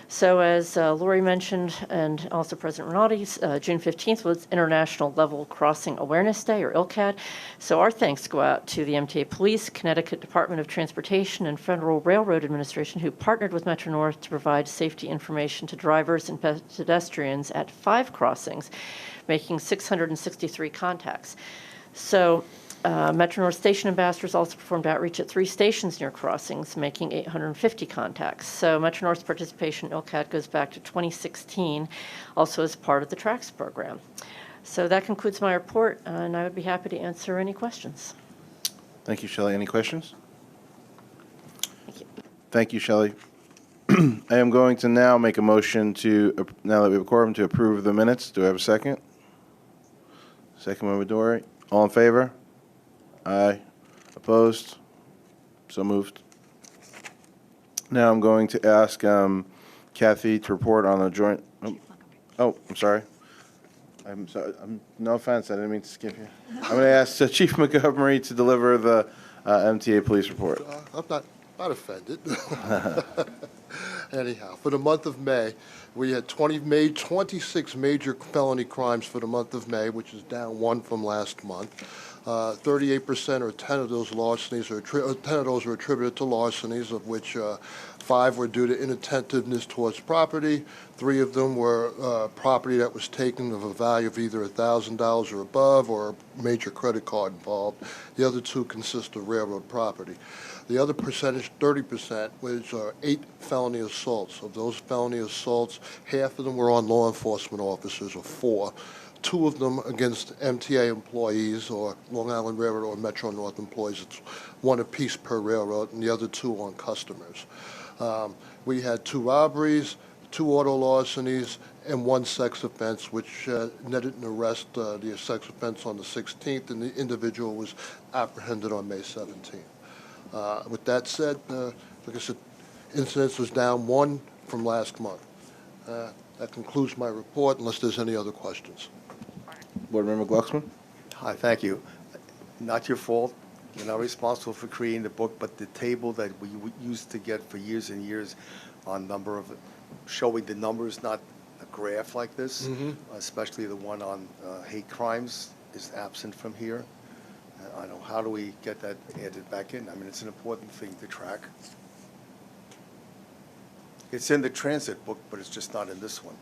So as Lori mentioned, and also President Rinaldi, June 15th was International Level Crossing Awareness Day, or ILCAD. So our thanks go out to the MTA Police, Connecticut Department of Transportation, and Federal Railroad Administration, who partnered with Metro North to provide safety information to drivers and pedestrians at 5 crossings, making 663 contacts. So Metro North Station ambassadors also performed outreach at 3 stations near crossings, making 850 contacts. So Metro North's participation in ILCAD goes back to 2016, also as part of the TRACS program. So that concludes my report, and I would be happy to answer any questions.
Thank you, Shelley. Any questions? Thank you, Shelley. I am going to now make a motion to, now that we have a quorum, to approve the minutes. Do I have a second? Second by Midori. All in favor? Aye. Opposed? So moved. Now I'm going to ask Kathy to report on the joint. Oh, I'm sorry. I'm sorry. No offense. I didn't mean to skip you. I'm going to ask Chief Montgomery to deliver the MTA police report.
I'm not offended. Anyhow, for the month of May, we had 26 major felony crimes for the month of May, which is down 1 from last month. 38% or 10 of those larcenies are 10 of those were attributed to larcenies, of which 5 were due to inattentiveness towards property. 3 of them were property that was taken of a value of either $1,000 or above, or a major credit card involved. The other 2 consist of railroad property. The other percentage, 30%, was 8 felony assaults. Of those felony assaults, half of them were on law enforcement officers, or 4. 2 of them against MTA employees, or Long Island Railroad or Metro North employees. It's 1 apiece per railroad, and the other 2 on customers. We had 2 robberies, 2 auto larcenies, and 1 sex offense, which netted an arrest, the sex offense on the 16th, and the individual was apprehended on May 17th. With that said, like I said, incidence was down 1 from last month. That concludes my report, unless there's any other questions.
Board Member Glucksman?
Hi, thank you. Not your fault. You're not responsible for creating the book, but the table that we used to get for years and years on number of, showing the numbers, not a graph like this, especially the one on hate crimes, is absent from here. I don't know, how do we get that added back in? I mean, it's an important thing to track. It's in the transit book, but it's just not in this one.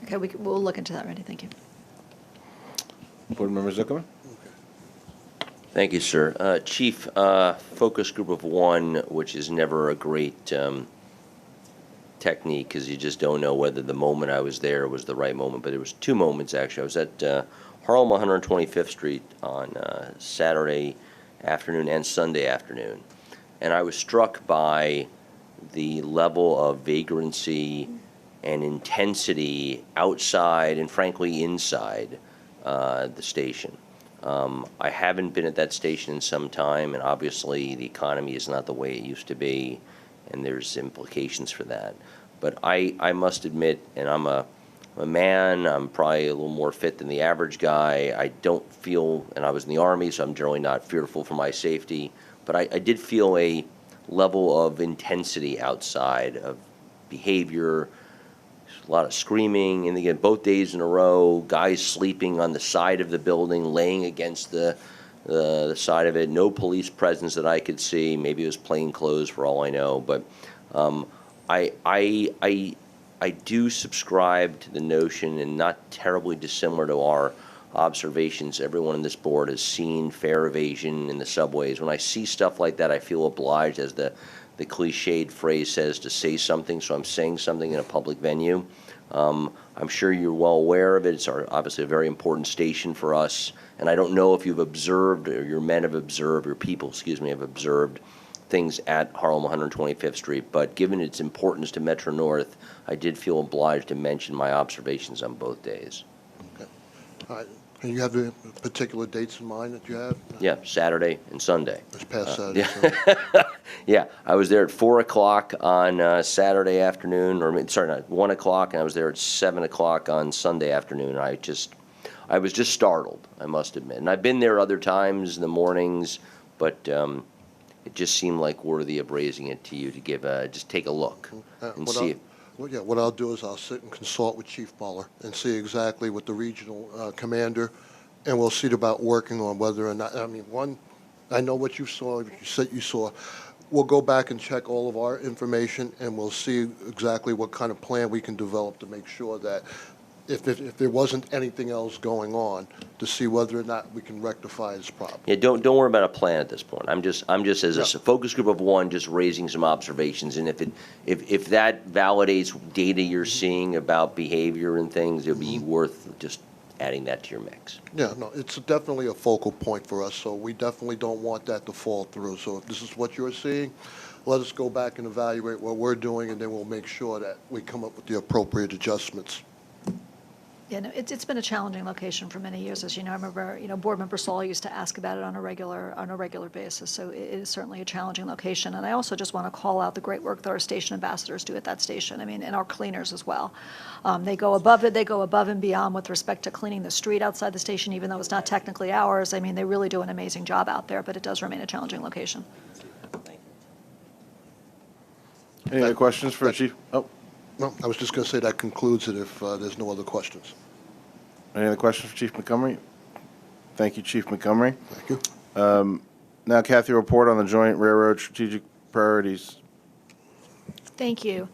Okay, we'll look into that, Randy. Thank you.
Board Member Zuckerman?
Thank you, sir. Chief, focus group of 1, which is never a great technique, because you just don't know whether the moment I was there was the right moment, but there was 2 moments, actually. I was at Harlem 125th Street on Saturday afternoon and Sunday afternoon, and I was struck by the level of vagrancy and intensity outside and, frankly, inside the station. I haven't been at that station in some time, and obviously the economy is not the way it used to be, and there's implications for that. But I must admit, and I'm a man, I'm probably a little more fit than the average guy. I don't feel, and I was in the Army, so I'm generally not fearful for my safety, but I did feel a level of intensity outside of behavior, a lot of screaming, and again, both days in a row, guys sleeping on the side of the building, laying against the side of it, no police presence that I could see. Maybe it was plain clothes for all I know, but I do subscribe to the notion, and not terribly dissimilar to our observations, everyone on this board has seen fare evasion in the subways. When I see stuff like that, I feel obliged, as the cliched phrase says, to say something, so I'm saying something in a public venue. I'm sure you're well aware of it. It's obviously a very important station for us, and I don't know if you've observed, or your men have observed, or people, excuse me, have observed things at Harlem 125th Street, but given its importance to Metro North, I did feel obliged to mention my observations on both days.
Okay. All right. And you have the particular dates in mind that you have?
Yeah, Saturday and Sunday.
This past Saturday.
Yeah. Yeah, I was there at 4 o'clock on Saturday afternoon, or sorry, not 1 o'clock, and I was there at 7 o'clock on Sunday afternoon. I I was just startled, I must admit. And I've been there other times in the mornings, but it just seemed like worthy of raising it to you to give just take a look and see if.
What I'll do is I'll sit and consult with Chief Muller and see exactly what the regional commander, and we'll see about working on whether or not, I mean, one, I know what you saw, you said you saw. We'll go back and check all of our information, and we'll see exactly what kind of plan we can develop to make sure that if there wasn't anything else going on, to see whether or not we can rectify this problem.
Yeah, don't worry about a plan at this point. I'm just as a focus group of one, just raising some observations, and if that validates data you're seeing about behavior and things, it'll be worth just adding that to your mix.
Yeah, no, it's definitely a focal point for us, so we definitely don't want that to fall through. So if this is what you're seeing, let us go back and evaluate what we're doing, and then we'll make sure that we come up with the appropriate adjustments.
Yeah, no, it's been a challenging location for many years, as you know. I remember, Board Member Saul used to ask about it on a regular basis. So it is certainly a challenging location. And I also just want to call out the great work that our station ambassadors do at that station. I mean, and our cleaners as well. They go above and beyond with respect to cleaning the street outside the station, even though it's not technically ours. I mean, they really do an amazing job out there, but it does remain a challenging location.
Any other questions for Chief? Oh.
No, I was just going to say that concludes it if there's no other questions.
Any other questions for Chief Montgomery? Thank you, Chief Montgomery.
Thank you.
Now, Kathy, report on the joint railroad strategic priorities.
Thank you.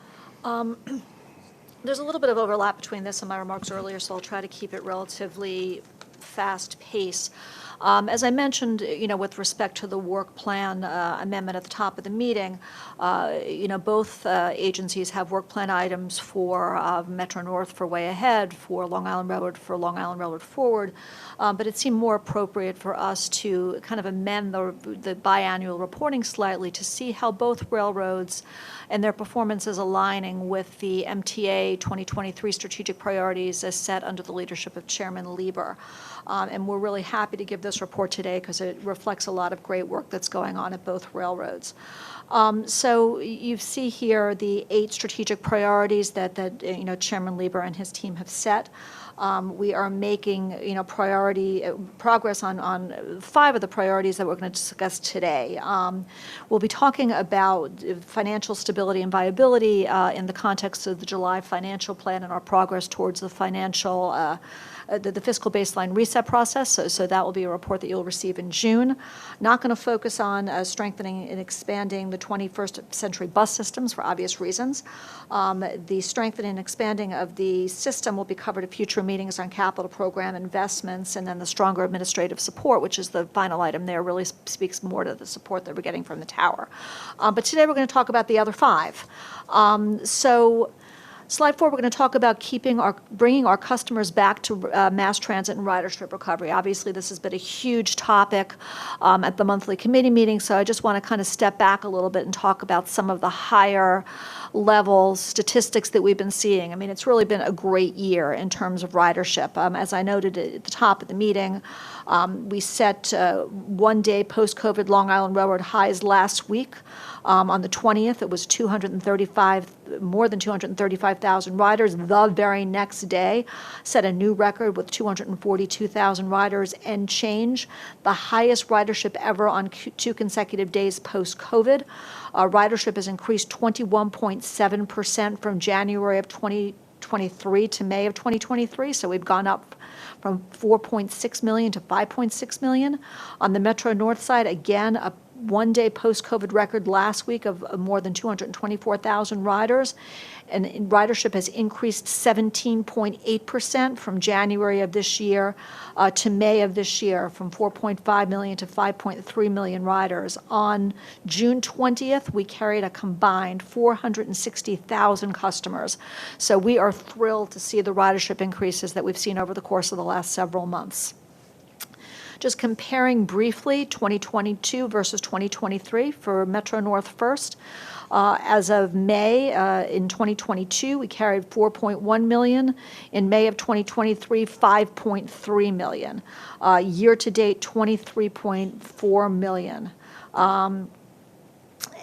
There's a little bit of overlap between this and my remarks earlier, so I'll try to keep it relatively fast pace. As I mentioned, with respect to the work plan amendment at the top of the meeting, both agencies have work plan items for Metro North for Way Ahead, for Long Island Railroad Forward, but it seemed more appropriate for us to kind of amend the biannual reporting slightly to see how both railroads and their performance is aligning with the MTA 2023 strategic priorities as set under the leadership of Chairman Lieber. And we're really happy to give this report today because it reflects a lot of great work that's going on at both railroads. So you see here the 8 strategic priorities that Chairman Lieber and his team have set. We are making progress on 5 of the priorities that we're going to discuss today. We'll be talking about financial stability and viability in the context of the July financial plan and our progress towards the the fiscal baseline reset process. So that will be a report that you'll receive in June. Not going to focus on strengthening and expanding the 21st century bus systems for obvious reasons. The strengthening and expanding of the system will be covered at future meetings on capital program investments, and then the stronger administrative support, which is the final item there, really speaks more to the support that we're getting from the tower. But today we're going to talk about the other 5. Slide 4, we're going to talk about bringing our customers back to mass transit and ridership recovery. Obviously, this has been a huge topic at the monthly committee meeting, so I just want to kind of step back a little bit and talk about some of the higher level statistics that we've been seeing. I mean, it's really been a great year in terms of ridership. As I noted at the top of the meeting, we set one-day post-COVID Long Island Railroad highs last week. On the 20th, it was more than 235,000 riders. The very next day, set a new record with 242,000 riders and change, the highest ridership ever on 2 consecutive days post-COVID. Ridership has increased 21.7% from January of 2023 to May of 2023, so we've gone up from 4.6 million to 5.6 million. On the Metro North side, again, a one-day post-COVID record last week of more than 224,000 riders, and ridership has increased 17.8% from January of this year to May of this year, from 4.5 million to 5.3 million riders. On June 20th, we carried a combined 460,000 customers. So we are thrilled to see the ridership increases that we've seen over the course of the last several months. Just comparing briefly 2022 versus 2023 for Metro North first. As of May in 2022, we carried 4.1 million. In May of 2023, 5.3 million. Year to date, 23.4 million.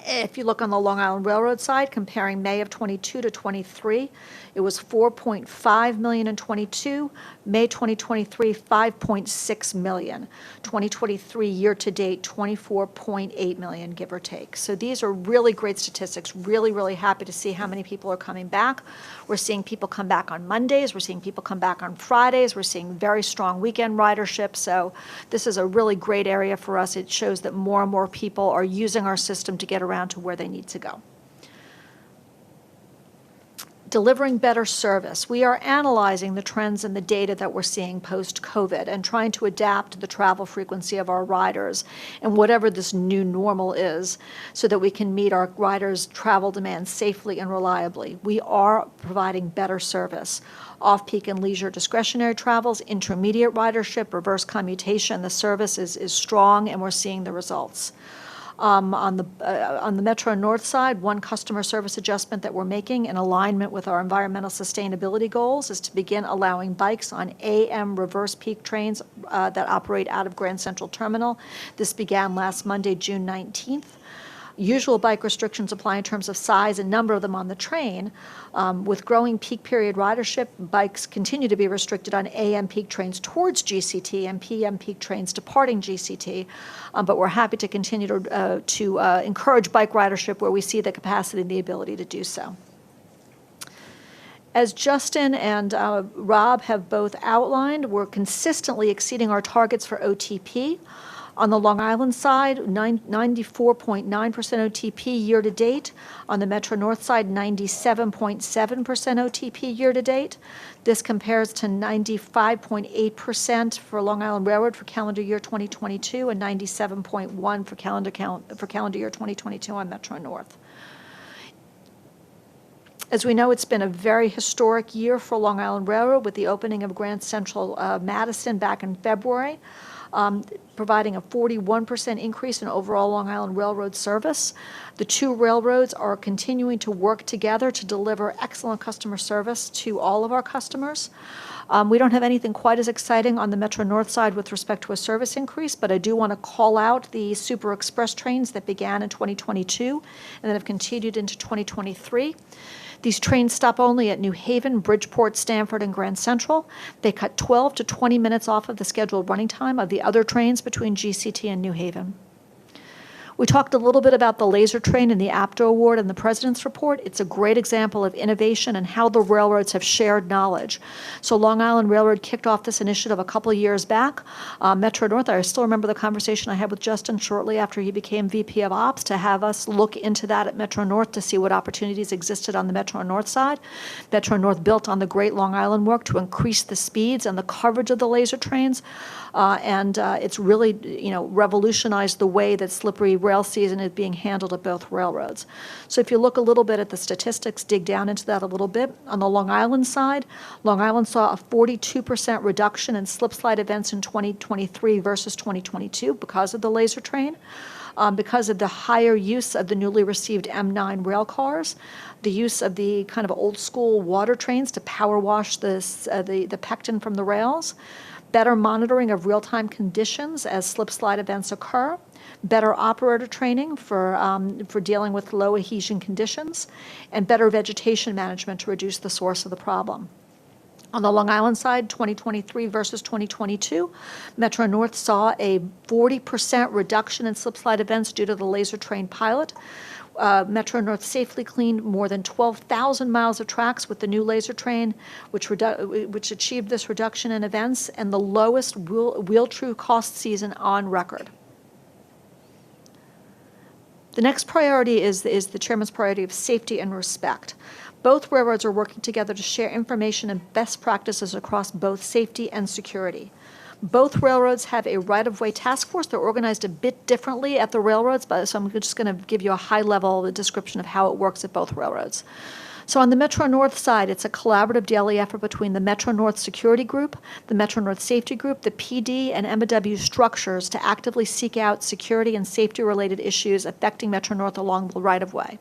If you look on the Long Island Railroad side, comparing May of '22 to '23, it was 4.5 million in '22. May 2023, 5.6 million. 2023 year-to-date, 24.8 million, give or take. So these are really great statistics. Really, really happy to see how many people are coming back. We're seeing people come back on Mondays. We're seeing people come back on Fridays. We're seeing very strong weekend ridership. So this is a really great area for us. It shows that more and more people are using our system to get around to where they need to go. Delivering better service. We are analyzing the trends and the data that we're seeing post-COVID and trying to adapt to the travel frequency of our riders and whatever this new normal is so that we can meet our riders' travel demands safely and reliably. We are providing better service. Off-peak and leisure discretionary travels, intermediate ridership, reverse commutation, the service is strong and we're seeing the results. On the Metro North side, one customer service adjustment that we're making in alignment with our environmental sustainability goals is to begin allowing bikes on AM reverse peak trains that operate out of Grand Central Terminal. This began last Monday, June 19th. Usual bike restrictions apply in terms of size and number of them on the train. With growing peak period ridership, bikes continue to be restricted on AM peak trains towards GCT and PM peak trains departing GCT. But we're happy to continue to encourage bike ridership where we see the capacity and the ability to do so. As Justin and Rob have both outlined, we're consistently exceeding our targets for OTP. On the Long Island side, 94.9% OTP year-to-date. On the Metro North side, 97.7% OTP year-to-date. This compares to 95.8% for Long Island Railroad for calendar year 2022 and 97.1% for calendar year 2022 on Metro North. As we know, it's been a very historic year for Long Island Railroad with the opening of Grand Central Madison back in February. Providing a 41% increase in overall Long Island Railroad service. The two railroads are continuing to work together to deliver excellent customer service to all of our customers. We don't have anything quite as exciting on the Metro North side with respect to a service increase, but I do want to call out the Super Express trains that began in 2022 and that have continued into 2023. These trains stop only at New Haven, Bridgeport, Stamford, and Grand Central. They cut 12 to 20 minutes off of the scheduled running time of the other trains between GCT and New Haven. We talked a little bit about the laser train and the APTA award in the President's report. It's a great example of innovation and how the railroads have shared knowledge. So Long Island Railroad kicked off this initiative a couple of years back. Metro North, I still remember the conversation I had with Justin shortly after he became VP of Ops to have us look into that at Metro North to see what opportunities existed on the Metro North side. Metro North built on the great Long Island work to increase the speeds and the coverage of the laser trains. It's really, revolutionized the way that slippery rail season is being handled at both railroads. So if you look a little bit at the statistics, dig down into that a little bit. On the Long Island side, Long Island saw a 42% reduction in slip slide events in 2023 versus 2022 because of the laser train. Because of the higher use of the newly received M9 rail cars, the use of the kind of old school water trains to power wash the pectin from the rails, better monitoring of real-time conditions as slip-slide events occur, better operator training for dealing with low adhesion conditions, and better vegetation management to reduce the source of the problem. On the Long Island side, 2023 versus 2022, Metro North saw a 40% reduction in slip-slide events due to the laser train pilot. Metro North safely cleaned more than 12,000 miles of tracks with the new laser train, which achieved this reduction in events and the lowest wheel-true cost season on record. The next priority is the Chairman's priority of safety and respect. Both railroads are working together to share information and best practices across both safety and security. Both railroads have a right-of-way task force. They're organized a bit differently at the railroads, so I'm just going to give you a high-level description of how it works at both railroads. So on the Metro North side, it's a collaborative daily effort between the Metro North Security Group, the Metro North Safety Group, the PD, and M&W structures to actively seek out security and safety-related issues affecting Metro North along the right-of-way.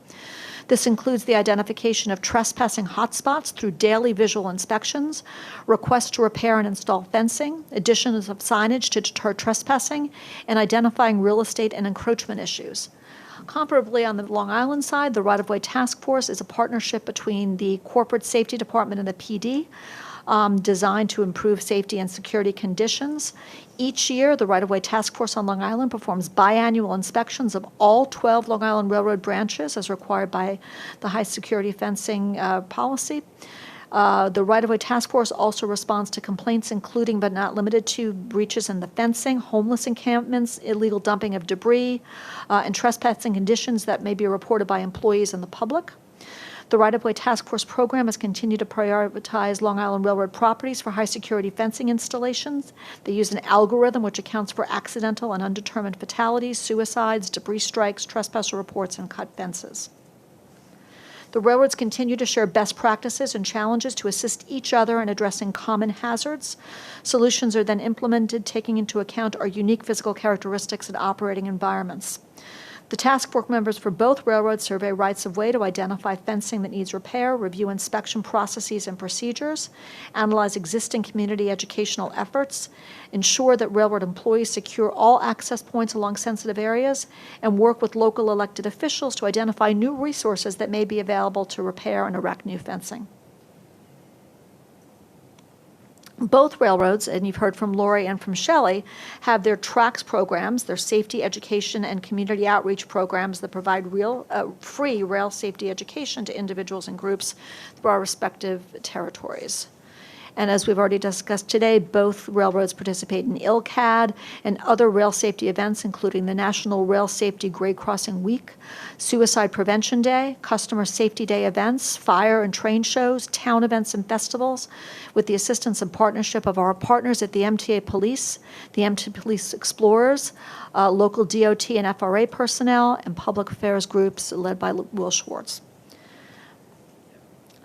This includes the identification of trespassing hotspots through daily visual inspections, requests to repair and install fencing, additions of signage to deter trespassing, and identifying real estate and encroachment issues. Comparably, on the Long Island side, the Right-of-Way Task Force is a partnership between the Corporate Safety Department and the PD, designed to improve safety and security conditions. Each year, the Right-of-Way Task Force on Long Island performs biannual inspections of all 12 Long Island Railroad branches as required by the high security fencing policy. The Right-of-Way Task Force also responds to complaints including but not limited to breaches in the fencing, homeless encampments, illegal dumping of debris, and trespassing conditions that may be reported by employees and the public. The Right-of-Way Task Force program has continued to prioritize Long Island Railroad properties for high-security fencing installations. They use an algorithm which accounts for accidental and undetermined fatalities, suicides, debris strikes, trespasser reports, and cut fences. The railroads continue to share best practices and challenges to assist each other in addressing common hazards. Solutions are then implemented taking into account our unique physical characteristics and operating environments. The task force members for both railroads survey rights-of-way to identify fencing that needs repair, review inspection processes and procedures, analyze existing community educational efforts, ensure that railroad employees secure all access points along sensitive areas, and work with local elected officials to identify new resources that may be available to repair and erect new fencing. Both railroads, and you've heard from Lori and from Shelley, have their TRACS programs, their safety education and community outreach programs that provide free rail safety education to individuals and groups through our respective territories. And as we've already discussed today, both railroads participate in ILCAD and other rail safety events, including the National Rail Safety Grade Crossing Week, Suicide Prevention Day, Customer Safety Day events, fire and train shows, town events and festivals, with the assistance and partnership of our partners at the MTA Police, the MTA Police Explorers, local DOT and FRA personnel, and public affairs groups led by Will Schwartz.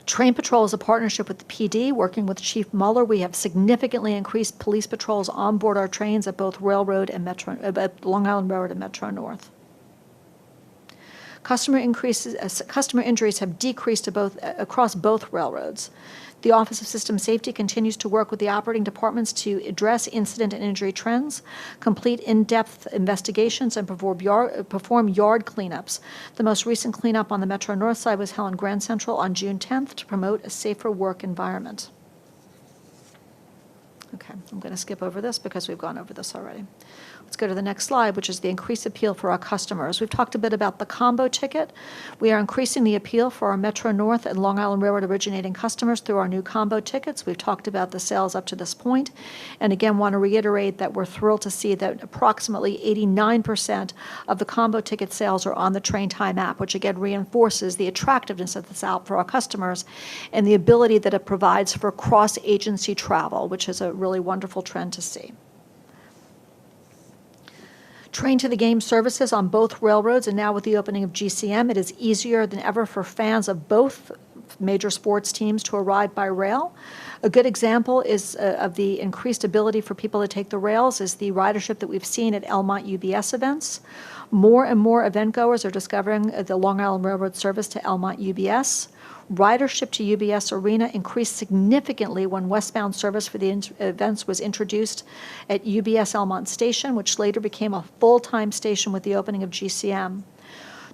Train Patrol is a partnership with the PD. Working with Chief Mueller, we have significantly increased police patrols on board our trains at both Railroad and Long Island Railroad and Metro North. Customer injuries have decreased across both railroads. The Office of System Safety continues to work with the operating departments to address incident and injury trends, complete in-depth investigations, and perform yard cleanups. The most recent cleanup on the Metro North side was held in Grand Central on June 10th to promote a safer work environment. Okay, I'm going to skip over this because we've gone over this already. Let's go to the next slide, which is the increased appeal for our customers. We've talked a bit about the combo ticket. We are increasing the appeal for our Metro North and Long Island Railroad originating customers through our new combo tickets. We've talked about the sales up to this point. And again, want to reiterate that we're thrilled to see that approximately 89% of the combo ticket sales are on the Train Time app, which again reinforces the attractiveness of this app for our customers and the ability that it provides for cross-agency travel, which is a really wonderful trend to see. Train to the Game services on both railroads, and now with the opening of GCM, it is easier than ever for fans of both major sports teams to arrive by rail. A good example is of the increased ability for people to take the rails is the ridership that we've seen at Elmont UBS events. More and more event goers are discovering the Long Island Railroad service to Elmont UBS. Ridership to UBS Arena increased significantly when westbound service for the events was introduced at UBS Elmont Station, which later became a full-time station with the opening of GCM.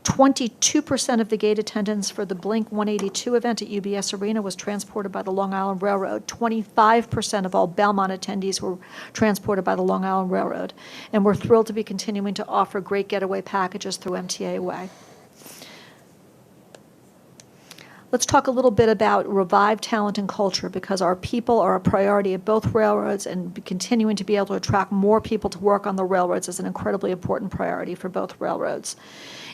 22% of the gate attendance for the Blink 182 event at UBS Arena was transported by the Long Island Railroad. 25% of all Belmont attendees were transported by the Long Island Railroad. And we're thrilled to be continuing to offer great getaway packages through MTA Way. Let's talk a little bit about revived talent and culture, because our people are a priority at both railroads, and continuing to be able to attract more people to work on the railroads is an incredibly important priority for both railroads.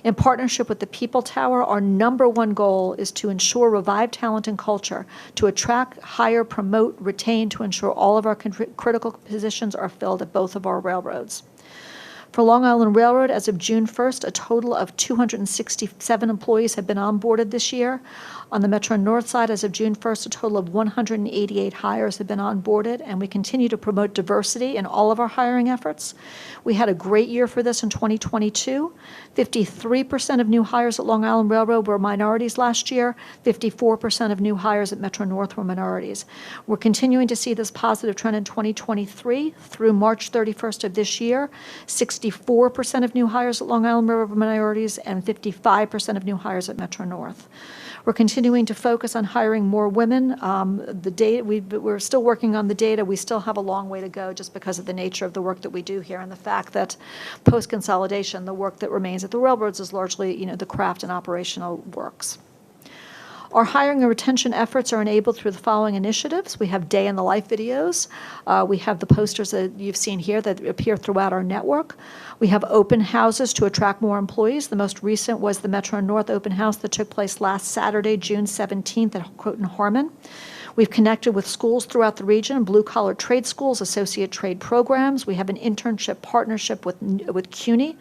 In partnership with the People Tower, our number one goal is to ensure revived talent and culture, to attract, hire, promote, retain, to ensure all of our critical positions are filled at both of our railroads. For Long Island Railroad, as of June 1st, a total of 267 employees have been onboarded this year. On the Metro North side, as of June 1st, a total of 188 hires have been onboarded, and we continue to promote diversity in all of our hiring efforts. We had a great year for this in 2022. 53% of new hires at Long Island Railroad were minorities last year. 54% of new hires at Metro North were minorities. We're continuing to see this positive trend in 2023 through March 31st of this year. 64% of new hires at Long Island Railroad were minorities and 55% of new hires at Metro North. We're continuing to focus on hiring more women. We're still working on the data. We still have a long way to go just because of the nature of the work that we do here and the fact that post-consolidation, the work that remains at the railroads is largely, the craft and operational works. Our hiring and retention efforts are enabled through the following initiatives. We have day in the life videos. We have the posters that you've seen here that appear throughout our network. We have open houses to attract more employees. The most recent was the Metro North open house that took place last Saturday, June 17th at Croton Harmon. We've connected with schools throughout the region, blue-collar trade schools, associate trade programs. We have an internship partnership with CUNY,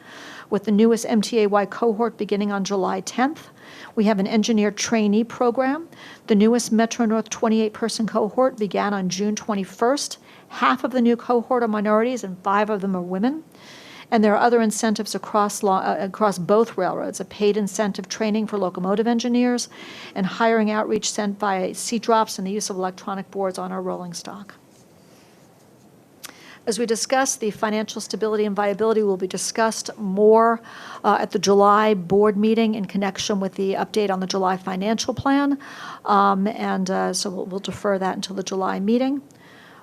with the newest MTA-wide cohort beginning on July 10th. We have an engineer trainee program. The newest Metro North 28-person cohort began on June 21st. Half of the new cohort are minorities and 5 of them are women. And there are other incentives across both railroads, a paid incentive training for locomotive engineers and hiring outreach sent by seat drops and the use of electronic boards on our rolling stock. As we discussed, the financial stability and viability will be discussed more at the July board meeting in connection with the update on the July financial plan. So we'll defer that until the July meeting.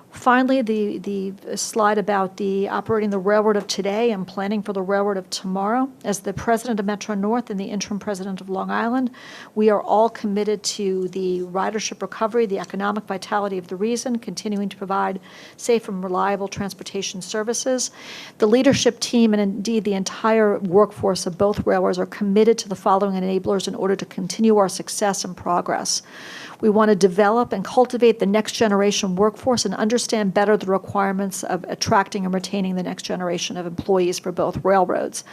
Finally, the slide about the operating the railroad of today and planning for the railroad of tomorrow. As the president of Metro North and the interim president of Long Island, we are all committed to the ridership recovery, the economic vitality of the region, continuing to provide safe and reliable transportation services. The leadership team and indeed the entire workforce of both railroads are committed to the following enablers in order to continue our success and progress. We want to develop and cultivate the next generation workforce and understand better the requirements of attracting and retaining the next generation of employees for both railroads.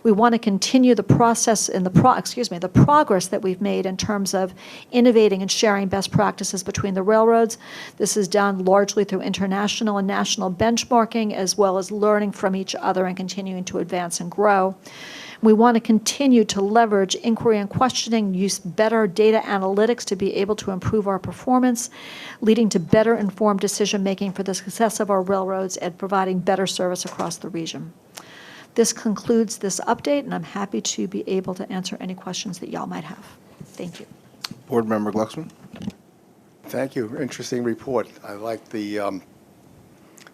We want to continue the process and the progress that we've made in terms of innovating and sharing best practices between the railroads. This is done largely through international and national benchmarking, as well as learning from each other and continuing to advance and grow. We want to continue to leverage inquiry and questioning, use better data analytics to be able to improve our performance, leading to better informed decision-making for the success of our railroads and providing better service across the region. This concludes this update, and I'm happy to be able to answer any questions that y'all might have. Thank you.
Board Member Glucksman.
Thank you. Interesting report. I like the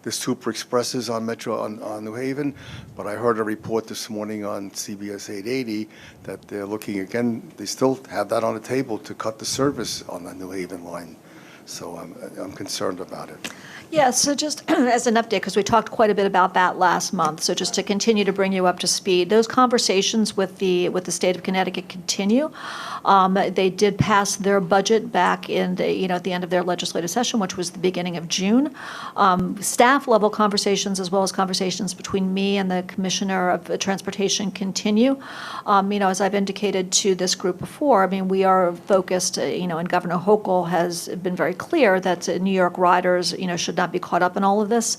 Super Expresses on Metro on New Haven, but I heard a report this morning on CBS 880 that they're looking again. They still have that on the table to cut the service on the New Haven line. So I'm concerned about it.
Yeah, so just as an update, because we talked quite a bit about that last month, so just to continue to bring you up to speed, those conversations with the state of Connecticut continue. They did pass their budget back in at the end of their legislative session, which was the beginning of June. Staff level conversations, as well as conversations between me and the Commissioner of Transportation, continue. As I've indicated to this group before, we are focused, and Governor Hochul has been very clear that New York riders, should not be caught up in all of this,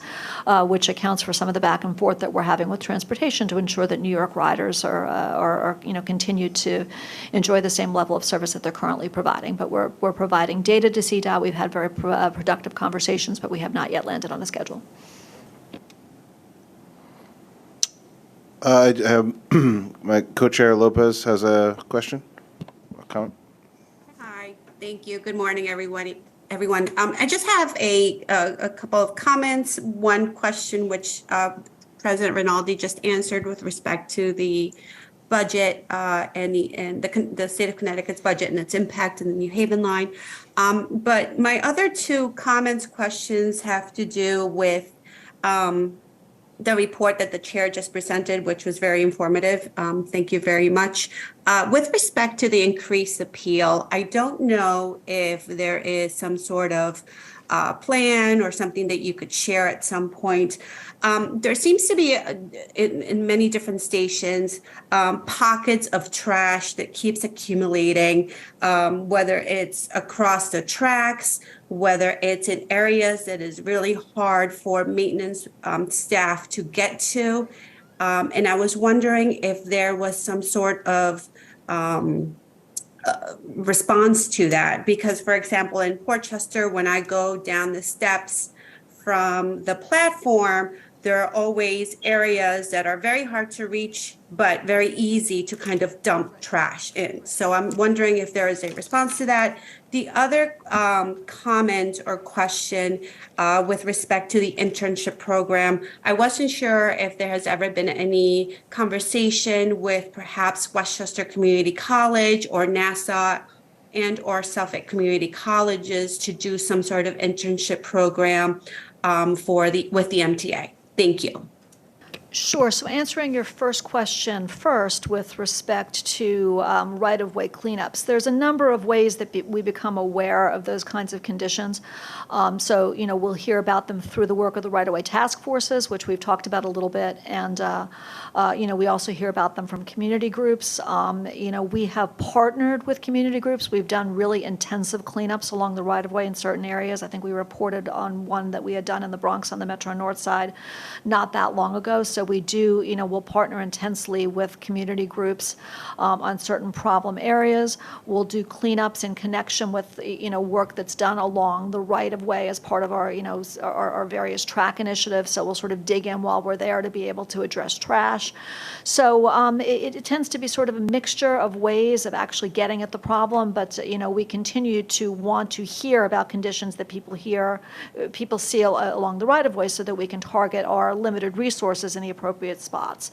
which accounts for some of the back and forth that we're having with transportation to ensure that New York riders are continue to enjoy the same level of service that they're currently providing. But we're providing data to CDOT. We've had very productive conversations, but we have not yet landed on a schedule.
I have my co-chair Lopez has a question, a comment.
Hi, thank you. Good morning, everyone. I just have a couple of comments. One question, which President Rinaldi just answered with respect to the budget and the state of Connecticut's budget and its impact in the New Haven line. But my other two questions have to do with the report that the chair just presented, which was very informative. Thank you very much. With respect to the increased appeal, I don't know if there is some sort of plan or something that you could share at some point. There seems to be, in many different stations, pockets of trash that keeps accumulating, whether it's across the tracks, whether it's in areas that is really hard for maintenance staff to get to. And I was wondering if there was some sort of response to that. Because, for example, in Portchester, when I go down the steps from the platform, there are always areas that are very hard to reach, but very easy to kind of dump trash in. So I'm wondering if there is a response to that. The other comment or question with respect to the internship program, I wasn't sure if there has ever been any conversation with perhaps Westchester Community College or Nassau and or Suffolk Community Colleges to do some sort of internship program with the MTA. Thank you.
Sure. So answering your first question first with respect to right-of-way cleanups, there's a number of ways that we become aware of those kinds of conditions. So, we'll hear about them through the work of the right-of-way task forces, which we've talked about a little bit. And, we also hear about them from community groups. We have partnered with community groups. We've done really intensive cleanups along the right-of-way in certain areas. I think we reported on one that we had done in the Bronx on the Metro North side not that long ago. So we do, we'll partner intensely with community groups on certain problem areas. We'll do cleanups in connection with, work that's done along the right-of-way as part of our, our various track initiatives. So we'll sort of dig in while we're there to be able to address trash. So it tends to be sort of a mixture of ways of actually getting at the problem. But, we continue to want to hear about conditions that people see along the right-of-way so that we can target our limited resources in the appropriate spots.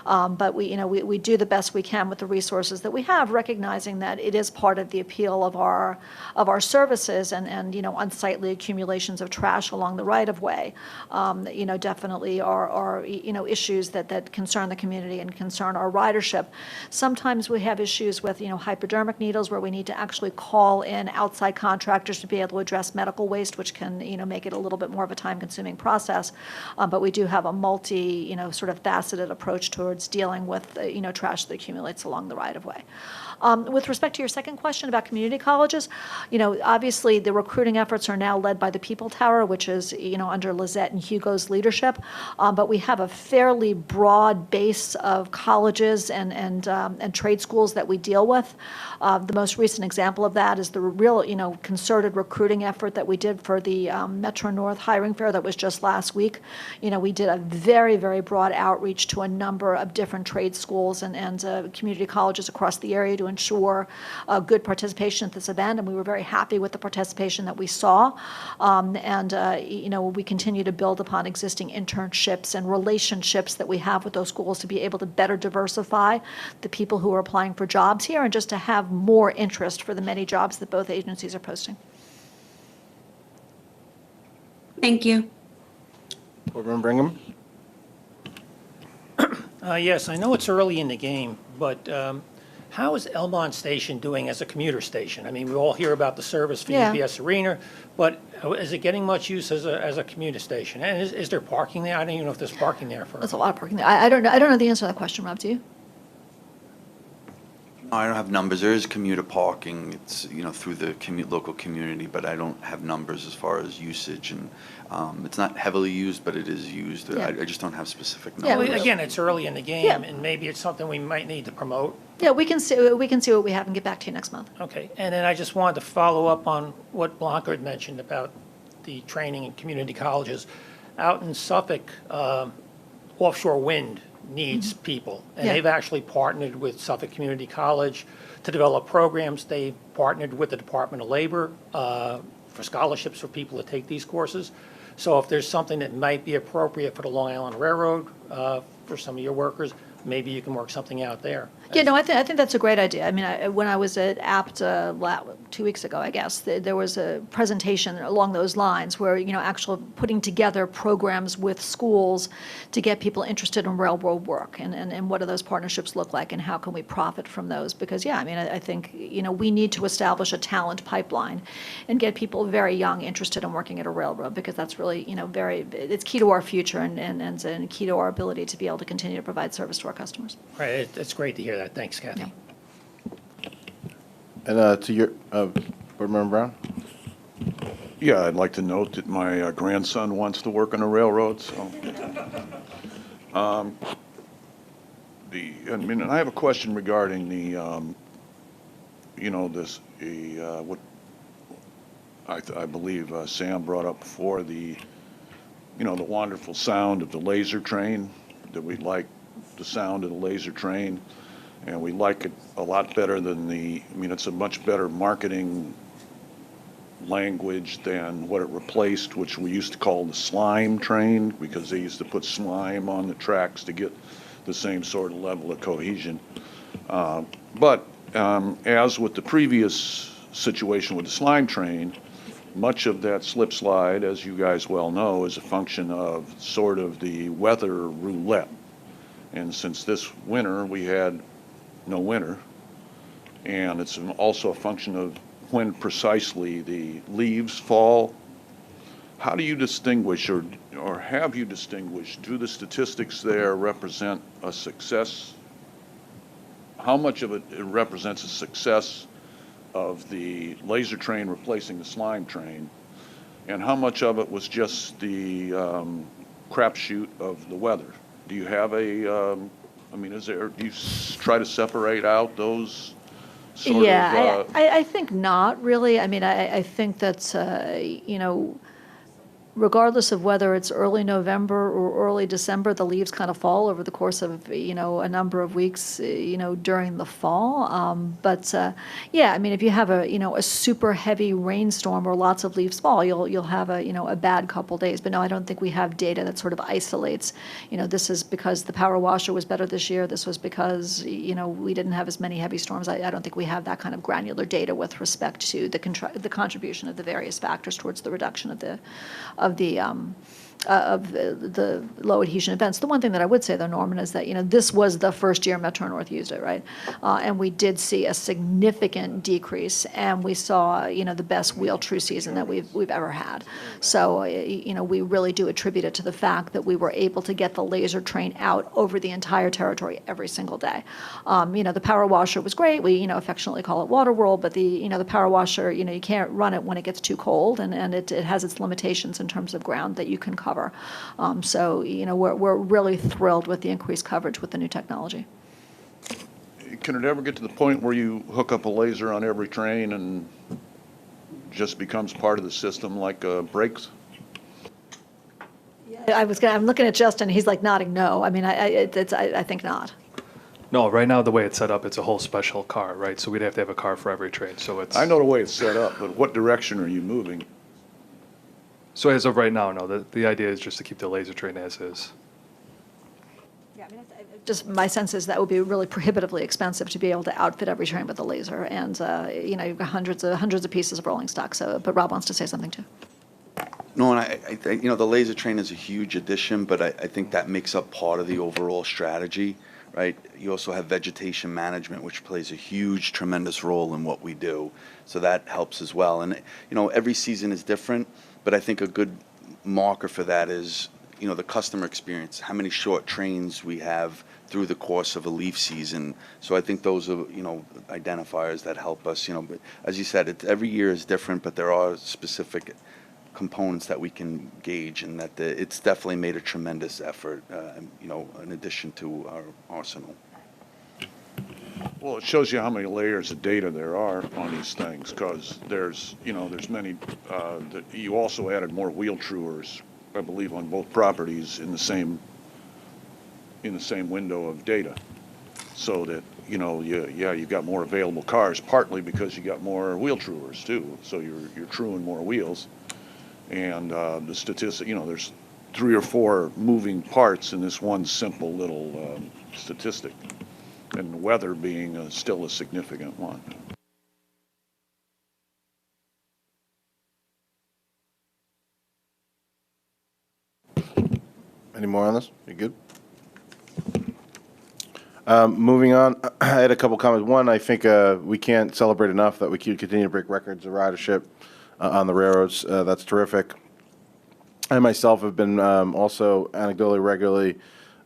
But we do the best we can with the resources that we have, recognizing that it is part of the appeal of our services and unsightly accumulations of trash along the right-of-way. Definitely are issues that concern the community and concern our ridership. Sometimes we have issues with hypodermic needles where we need to actually call in outside contractors to be able to address medical waste, which can make it a little bit more of a time-consuming process. But we do have a sort of faceted approach towards dealing with trash that accumulates along the right-of-way. With respect to your second question about community colleges, obviously the recruiting efforts are now led by the People Tower, which is under Lizette and Hugo's leadership. But we have a fairly broad base of colleges and trade schools that we deal with. The most recent example of that is the real concerted recruiting effort that we did for the Metro North hiring fair that was just last week. We did a very, very broad outreach to a number of different trade schools and community colleges across the area to ensure good participation at this event, and we were very happy with the participation that we saw. We continue to build upon existing internships and relationships that we have with those schools to be able to better diversify the people who are applying for jobs here and just to have more interest for the many jobs that both agencies are posting.
Thank you.
Board Member Brigham?
Yes, I know it's early in the game, but how is Elmont Station doing as a commuter station? I mean, we all hear about the service for
Yeah.
UPS Arena, but is it getting much use as a commuter station? And is there parking there? I don't even know if there's parking there for.
There's a lot of parking there. I don't know the answer to that question, Rob. Do you?
I don't have numbers. There is commuter parking. It's, through the local community, but I don't have numbers as far as usage. And it's not heavily used, but it is used.
Yeah.
I just don't have specific
Yeah,
numbers.
Again, it's early in the game,
Yeah.
and maybe it's something we might need to promote.
Yeah, we can see what we have and get back to you next month.
Okay, and then I just wanted to follow up on what Blanca had mentioned about the training in community colleges. Out in Suffolk, offshore wind needs people, and
Yeah.
they've actually partnered with Suffolk Community College to develop programs. They've partnered with the Department of Labor for scholarships for people to take these courses. So if there's something that might be appropriate for the Long Island Railroad for some of your workers, maybe you can work something out there.
Yeah, no, I think that's a great idea. I mean, when I was at APT 2 weeks ago, I guess, there was a presentation along those lines where, actually putting together programs with schools to get people interested in railroad work and what do those partnerships look like and how can we profit from those? Because, yeah, I mean, I think, we need to establish a talent pipeline and get people very young interested in working at a railroad because that's really, it's key to our future and key to our ability to be able to continue to provide service to our customers.
Right, it's great to hear that. Thanks, Kathy.
And to your, Board Member Brown?
Yeah, I'd like to note that my grandson wants to work on a railroad, so. And I have a question regarding the, what I believe Sam brought up before, the wonderful sound of the laser train, that we like the sound of the laser train, and we like it a lot better than it's a much better marketing language than what it replaced, which we used to call the slime train, because they used to put slime on the tracks to get the same sort of level of cohesion. But as with the previous situation with the slime train, much of that slip slide, as you guys well know, is a function of sort of the weather roulette. And since this winter we had no winter, and it's also a function of when precisely the leaves fall. How do you distinguish, or have you distinguished, do the statistics there represent a success? How much of it represents a success of the laser train replacing the slime train, and how much of it was just the crapshoot of the weather? Do you have do you try to separate out those sort of?
I think not really. I mean, I think that, regardless of whether it's early November or early December, the leaves kind of fall over the course of, a number of weeks, during the fall. Yeah, I mean, if you have a super heavy rainstorm where lots of leaves fall, you'll have a bad couple days. But no, I don't think we have data that sort of isolates, this is because the power washer was better this year. This was because, we didn't have as many heavy storms. I don't think we have that kind of granular data with respect to the contribution of the various factors towards the reduction of the low adhesion events. The one thing that I would say, though, Norman, is that, this was the first year Metro North used it, right? And we did see a significant decrease, and we saw, the best wheel true season that we've ever had. So, we really do attribute it to the fact that we were able to get the laser train out over the entire territory every single day. The power washer was great. We, affectionately call it water world, but the power washer, you can't run it when it gets too cold, and it has its limitations in terms of ground that you can cover. So, we're really thrilled with the increased coverage with the new technology.
Can it ever get to the point where you hook up a laser on every train and just becomes part of the system like brakes?
I'm looking at Justin, he's like nodding no. I mean, I think not.
No, right now, the way it's set up, it's a whole special car, right? So we'd have to have a car for every train, so it's...
I know the way it's set up, but what direction are you moving?
So as of right now, no, the idea is just to keep the laser train as is.
Yeah, I mean, just my sense is that would be really prohibitively expensive to be able to outfit every train with a laser, and you've got hundreds of pieces of rolling stock. So, but Rob wants to say something too.
No, and I think, the laser train is a huge addition, but I think that makes up part of the overall strategy, right? You also have vegetation management, which plays a huge, tremendous role in what we do. So that helps as well. And, every season is different, but I think a good marker for that is, the customer experience, how many short trains we have through the course of a leaf season. So I think those are, identifiers that help us, but as you said, every year is different, but there are specific components that we can gauge, and that it's definitely made a tremendous effort, in addition to our arsenal.
Well, it shows you how many layers of data there are on these things, because there's many, you also added more wheel truers, I believe, on both properties in the same window of data. So that, you've got more available cars, partly because you got more wheel truers too. So you're truing more wheels. And the statistic, there's 3 or 4 moving parts in this one simple little statistic, and weather being still a significant one.
Any more on this? You good? Moving on, I had a couple comments. One, I think we can't celebrate enough that we continue to break records of ridership on the railroads. That's terrific. I myself have been also anecdotally regularly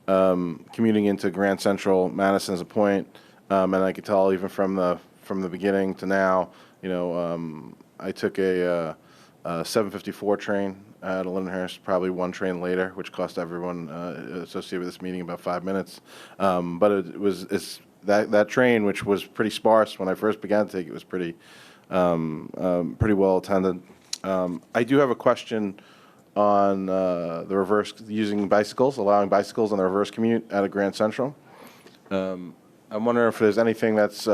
commuting into Grand Central, Madison as a point, and I could tell even from the beginning to now, I took a 7:54 train at Lindenhurst, probably one train later, which cost everyone associated with this meeting about 5 minutes. But it's that train, which was pretty sparse when I first began to take it, was pretty well attended. I do have a question on the reverse, using bicycles, allowing bicycles on the reverse commute out of Grand Central. I'm wondering if there's anything that's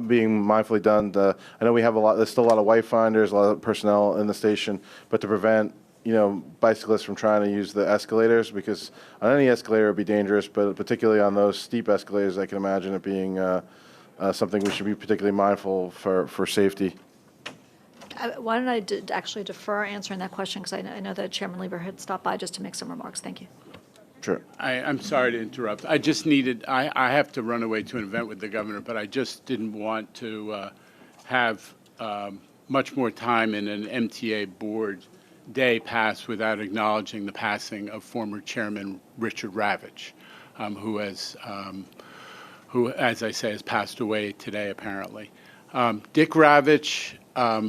being mindfully done. I know we have there's still a lot of white finders, a lot of personnel in the station, but to prevent, bicyclists from trying to use the escalators, because on any escalator it would be dangerous, but particularly on those steep escalators, I can imagine it being something we should be particularly mindful for safety.
Why don't I actually defer answering that question, because I know that Chairman Lieber had stopped by just to make some remarks. Thank you.
Sure.
I'm sorry to interrupt. I just needed, I have to run away to an event with the governor, but I just didn't want to have much more time in an MTA board day pass without acknowledging the passing of former Chairman Richard Ravitch, who, as I say, has passed away today, apparently. Dick Ravitch,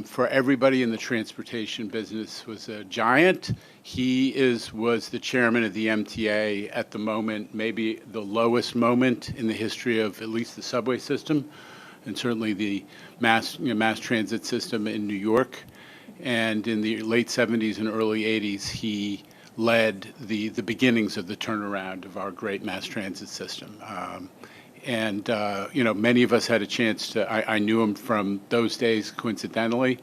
for everybody in the transportation business, was a giant. He was the chairman of the MTA at the moment, maybe the lowest moment in the history of at least the subway system, and certainly the mass transit system in New York. And in the late 70s and early 80s, he led the beginnings of the turnaround of our great mass transit system. Many of us had a chance to, I knew him from those days, coincidentally.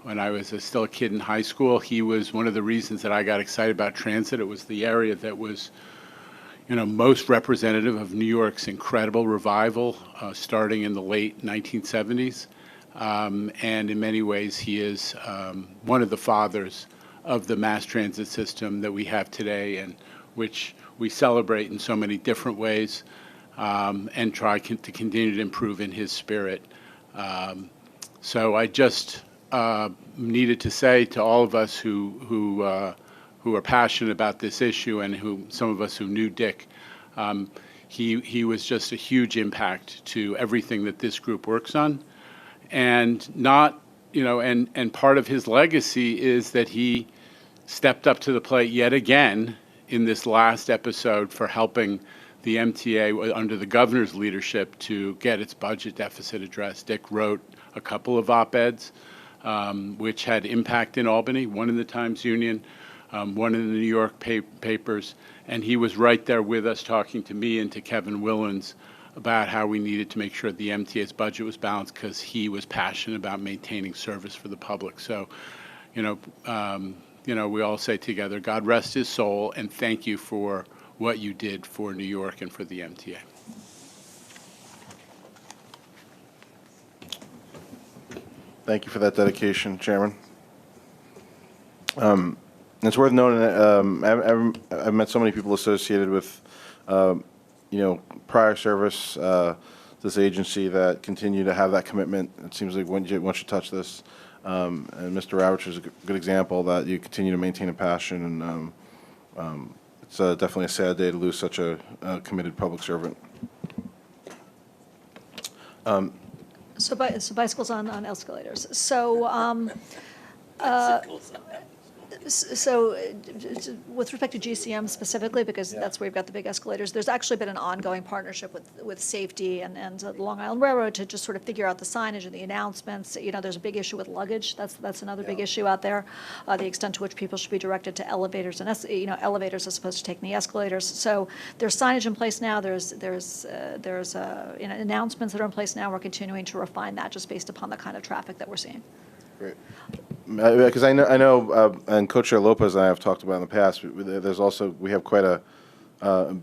When I was still a kid in high school, he was one of the reasons that I got excited about transit. It was the area that was, most representative of New York's incredible revival, starting in the late 1970s. And in many ways, he is one of the fathers of the mass transit system that we have today, and which we celebrate in so many different ways, and try to continue to improve in his spirit. So I just needed to say to all of us who are passionate about this issue, and some of us who knew Dick, he was just a huge impact to everything that this group works on, and and part of his legacy is that he stepped up to the plate yet again in this last episode for helping the MTA under the governor's leadership to get its budget deficit addressed. Dick wrote a couple of op-eds which had impact in Albany, one in the Times-Union, one in the New York papers, and he was right there with us talking to me and to Kevin Willens about how we needed to make sure the MTA's budget was balanced, because he was passionate about maintaining service for the public. So, we all say together, God rest his soul, and thank you for what you did for New York and for the MTA.
Thank you for that dedication, Chairman. It's worth noting that I've met so many people associated with, prior service to this agency that continue to have that commitment. It seems like once you touch this, and Mr. Ravitch is a good example that you continue to maintain a passion, and it's definitely a sad day to lose such a committed public servant.
So bicycles on escalators. So with respect to GCM specifically, because that's where we've got the big escalators, there's actually been an ongoing partnership with safety and the Long Island Railroad to just sort of figure out the signage and the announcements. There's a big issue with luggage. That's another big issue out there. The extent to which people should be directed to elevators and elevators as opposed to taking the escalators. So there's signage in place now. There's announcements that are in place now. We're continuing to refine that just based upon the kind of traffic that we're seeing.
Great. because I know, and Co-Chair Lopez and I have talked about in the past, we have quite a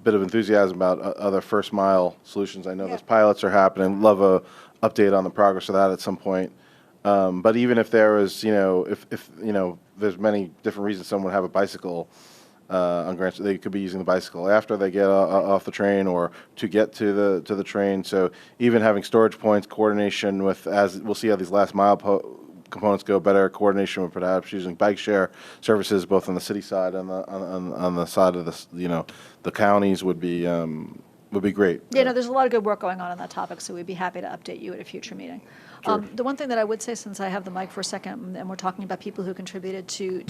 bit of enthusiasm about other first mile solutions. I know those pilots are happening. Love a update on the progress of that at some point. But even if there is, if there's many different reasons someone would have a bicycle on Grant, they could be using the bicycle after they get off the train or to get to the train. So even having storage points, coordination with, as we'll see how these last mile components go, better coordination with perhaps using bike share services both on the city side and on the side of the counties would be great.
Yeah, no, there's a lot of good work going on that topic, so we'd be happy to update you at a future meeting.
Sure.
The one thing that I would say, since I have the mic for a second, and we're talking about people who contributed to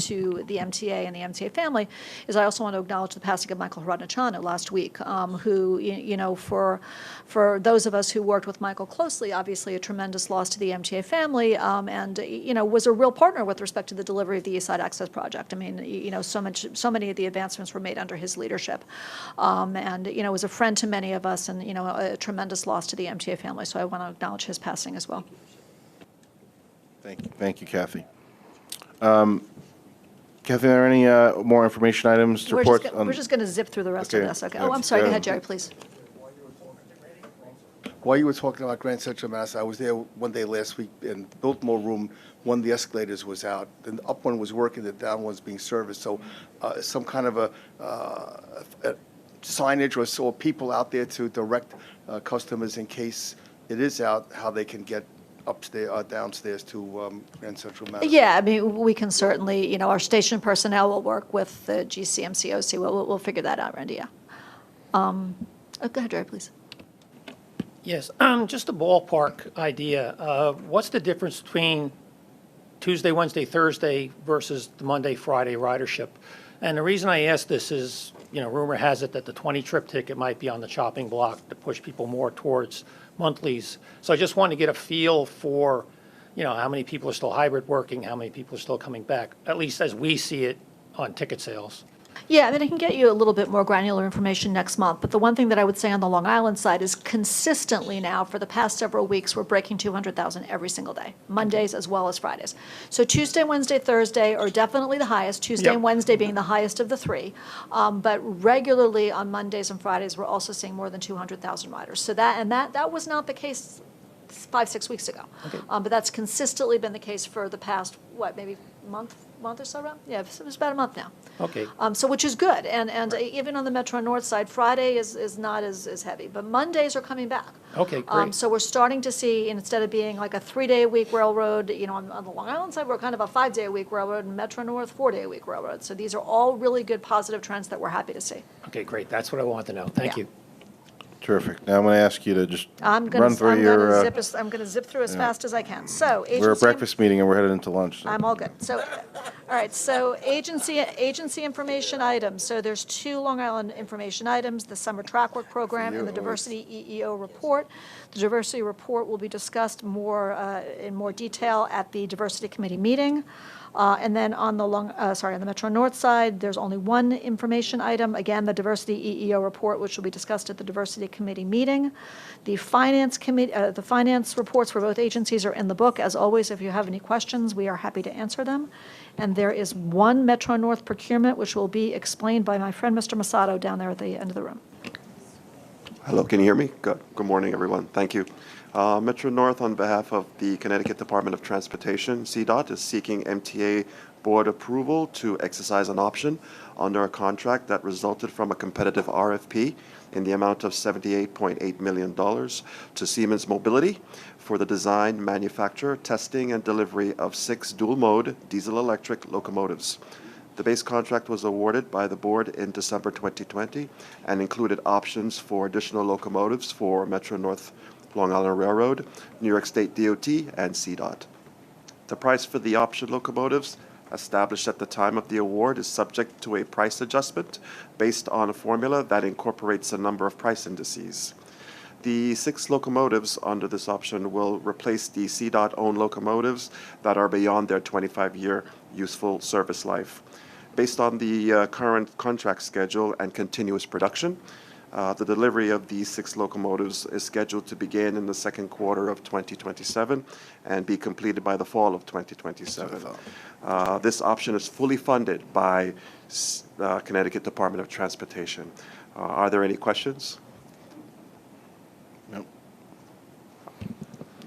the MTA and the MTA family, is I also want to acknowledge the passing of Michael Hradnicanu last week, who, for those of us who worked with Michael closely, obviously a tremendous loss to the MTA family, and, was a real partner with respect to the delivery of the East Side Access Project. I mean, so many of the advancements were made under his leadership, and, was a friend to many of us, and, a tremendous loss to the MTA family. So I want to acknowledge his passing as well.
Thank you, Kathy. Kathy, are there any more information items to report?
We're just going to zip through the rest of
Okay.
this. Okay. Oh, I'm sorry. Go ahead, Jerry, please.
While you were talking about Grand Central Mass, I was there one day last week in Biltmore Room. One of the escalators was out. The up one was working, the down one's being serviced. So some kind of a signage or people out there to direct customers in case it is out, how they can get upstairs, downstairs to Grand Central Mass.
Yeah, I mean, we can certainly, our station personnel will work with the GCMCOC. We'll figure that out, Randy, yeah. Go ahead, Jerry, please.
Yes, just a ballpark idea. What's the difference between Tuesday, Wednesday, Thursday versus the Monday, Friday ridership? And the reason I ask this is, rumor has it that the 20-trip ticket might be on the chopping block to push people more towards monthlies. So I just wanted to get a feel for, how many people are still hybrid working, how many people are still coming back, at least as we see it on ticket sales.
Yeah, I mean, I can get you a little bit more granular information next month, but the one thing that I would say on the Long Island side is consistently now, for the past several weeks, we're breaking 200,000 every single day, Mondays as well as Fridays. So Tuesday, Wednesday, Thursday are definitely the highest, Tuesday and Wednesday being the highest of the three. But regularly on Mondays and Fridays, we're also seeing more than 200,000 riders. So that was not the case 5-6 weeks ago.
Okay.
But that's consistently been the case for the past, maybe month or so around? Yeah, it was about a month now.
Okay.
So which is good, and even on the Metro North side, Friday is not as heavy, but Mondays are coming back.
Okay, great.
So we're starting to see, instead of being like a 3-day-a-week railroad, on the Long Island side, we're kind of a 5-day-a-week railroad, and Metro North 4-day-a-week railroad. So these are all really good positive trends that we're happy to see.
Okay, great. That's what I wanted to know. Thank you.
Terrific. Now I'm going to ask you to just
I'm
run through your.
I'm going to zip through as fast as I can. So
We're a breakfast meeting and we're headed into lunch. So.
I'm all good. So, all right, so agency information items. So there's 2 Long Island information items, the summer track work program and the diversity EEO report. The diversity report will be discussed in more detail at the diversity committee meeting. And then on the Metro North side, there's only one information item. Again, the diversity EEO report, which will be discussed at the diversity committee meeting. The finance reports for both agencies are in the book. As always, if you have any questions, we are happy to answer them. And there is one Metro North procurement, which will be explained by my friend, Mr. Masato, down there at the end of the room.
Hello, can you hear me? Good morning, everyone. Thank you. Metro North, on behalf of the Connecticut Department of Transportation, CDOT, is seeking MTA board approval to exercise an option under a contract that resulted from a competitive RFP in the amount of $78.8 million to Siemens Mobility for the design, manufacture, testing, and delivery of 6 dual-mode diesel-electric locomotives. The base contract was awarded by the board in December 2020 and included options for additional locomotives for Metro North Long Island Railroad, New York State DOT, and CDOT. The price for the option locomotives established at the time of the award is subject to a price adjustment based on a formula that incorporates a number of price indices. The 6 locomotives under this option will replace the CDOT-owned locomotives that are beyond their 25-year useful service life. Based on the current contract schedule and continuous production, The delivery of these 6 locomotives is scheduled to begin in the second quarter of 2027 and be completed by the fall of 2027. This option is fully funded by Connecticut Department of Transportation. Are there any questions?
Nope.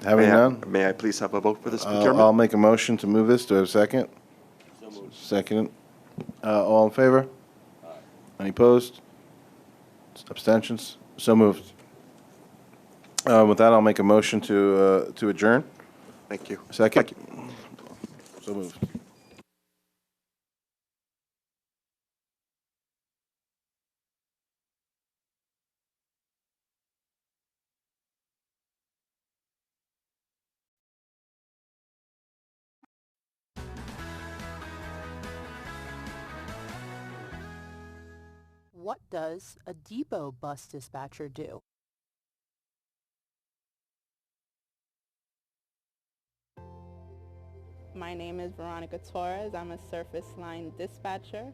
Having none?
May I please have a vote for this procurement?
I'll make a motion to move this. Do I have a second? Second. All in favor? Any opposed? Abstentions? So moved. With that, I'll make a motion to adjourn.
Thank you.
Second? So moved.
What does a depot bus dispatcher do?
My name is Veronica Torres. I'm a surface line dispatcher.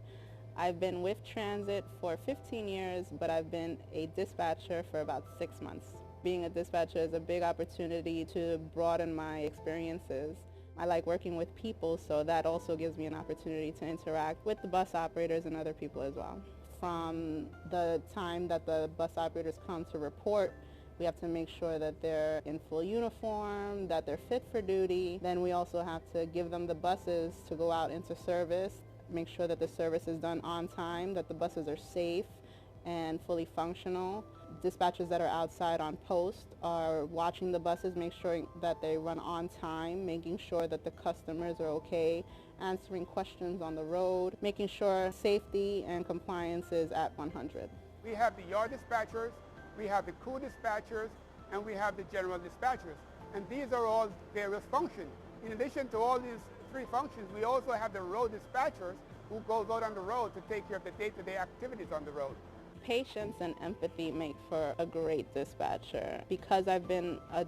I've been with Transit for 15 years, but I've been a dispatcher for about 6 months. Being a dispatcher is a big opportunity to broaden my experiences. I like working with people, so that also gives me an opportunity to interact with the bus operators and other people as well. From the time that the bus operators come to report, we have to make sure that they're in full uniform, that they're fit for duty. Then we also have to give them the buses to go out into service, make sure that the service is done on time, that the buses are safe and fully functional. Dispatchers that are outside on post are watching the buses, make sure that they run on time, making sure that the customers are okay, answering questions on the road, making sure safety and compliance is at 100.
We have the yard dispatchers, we have the crew dispatchers, and we have the general dispatchers. And these are all various functions. In addition to all these 3 functions, we also have the road dispatchers who goes out on the road to take care of the day-to-day activities on the road.
Patience and empathy make for a great dispatcher. Because I've been a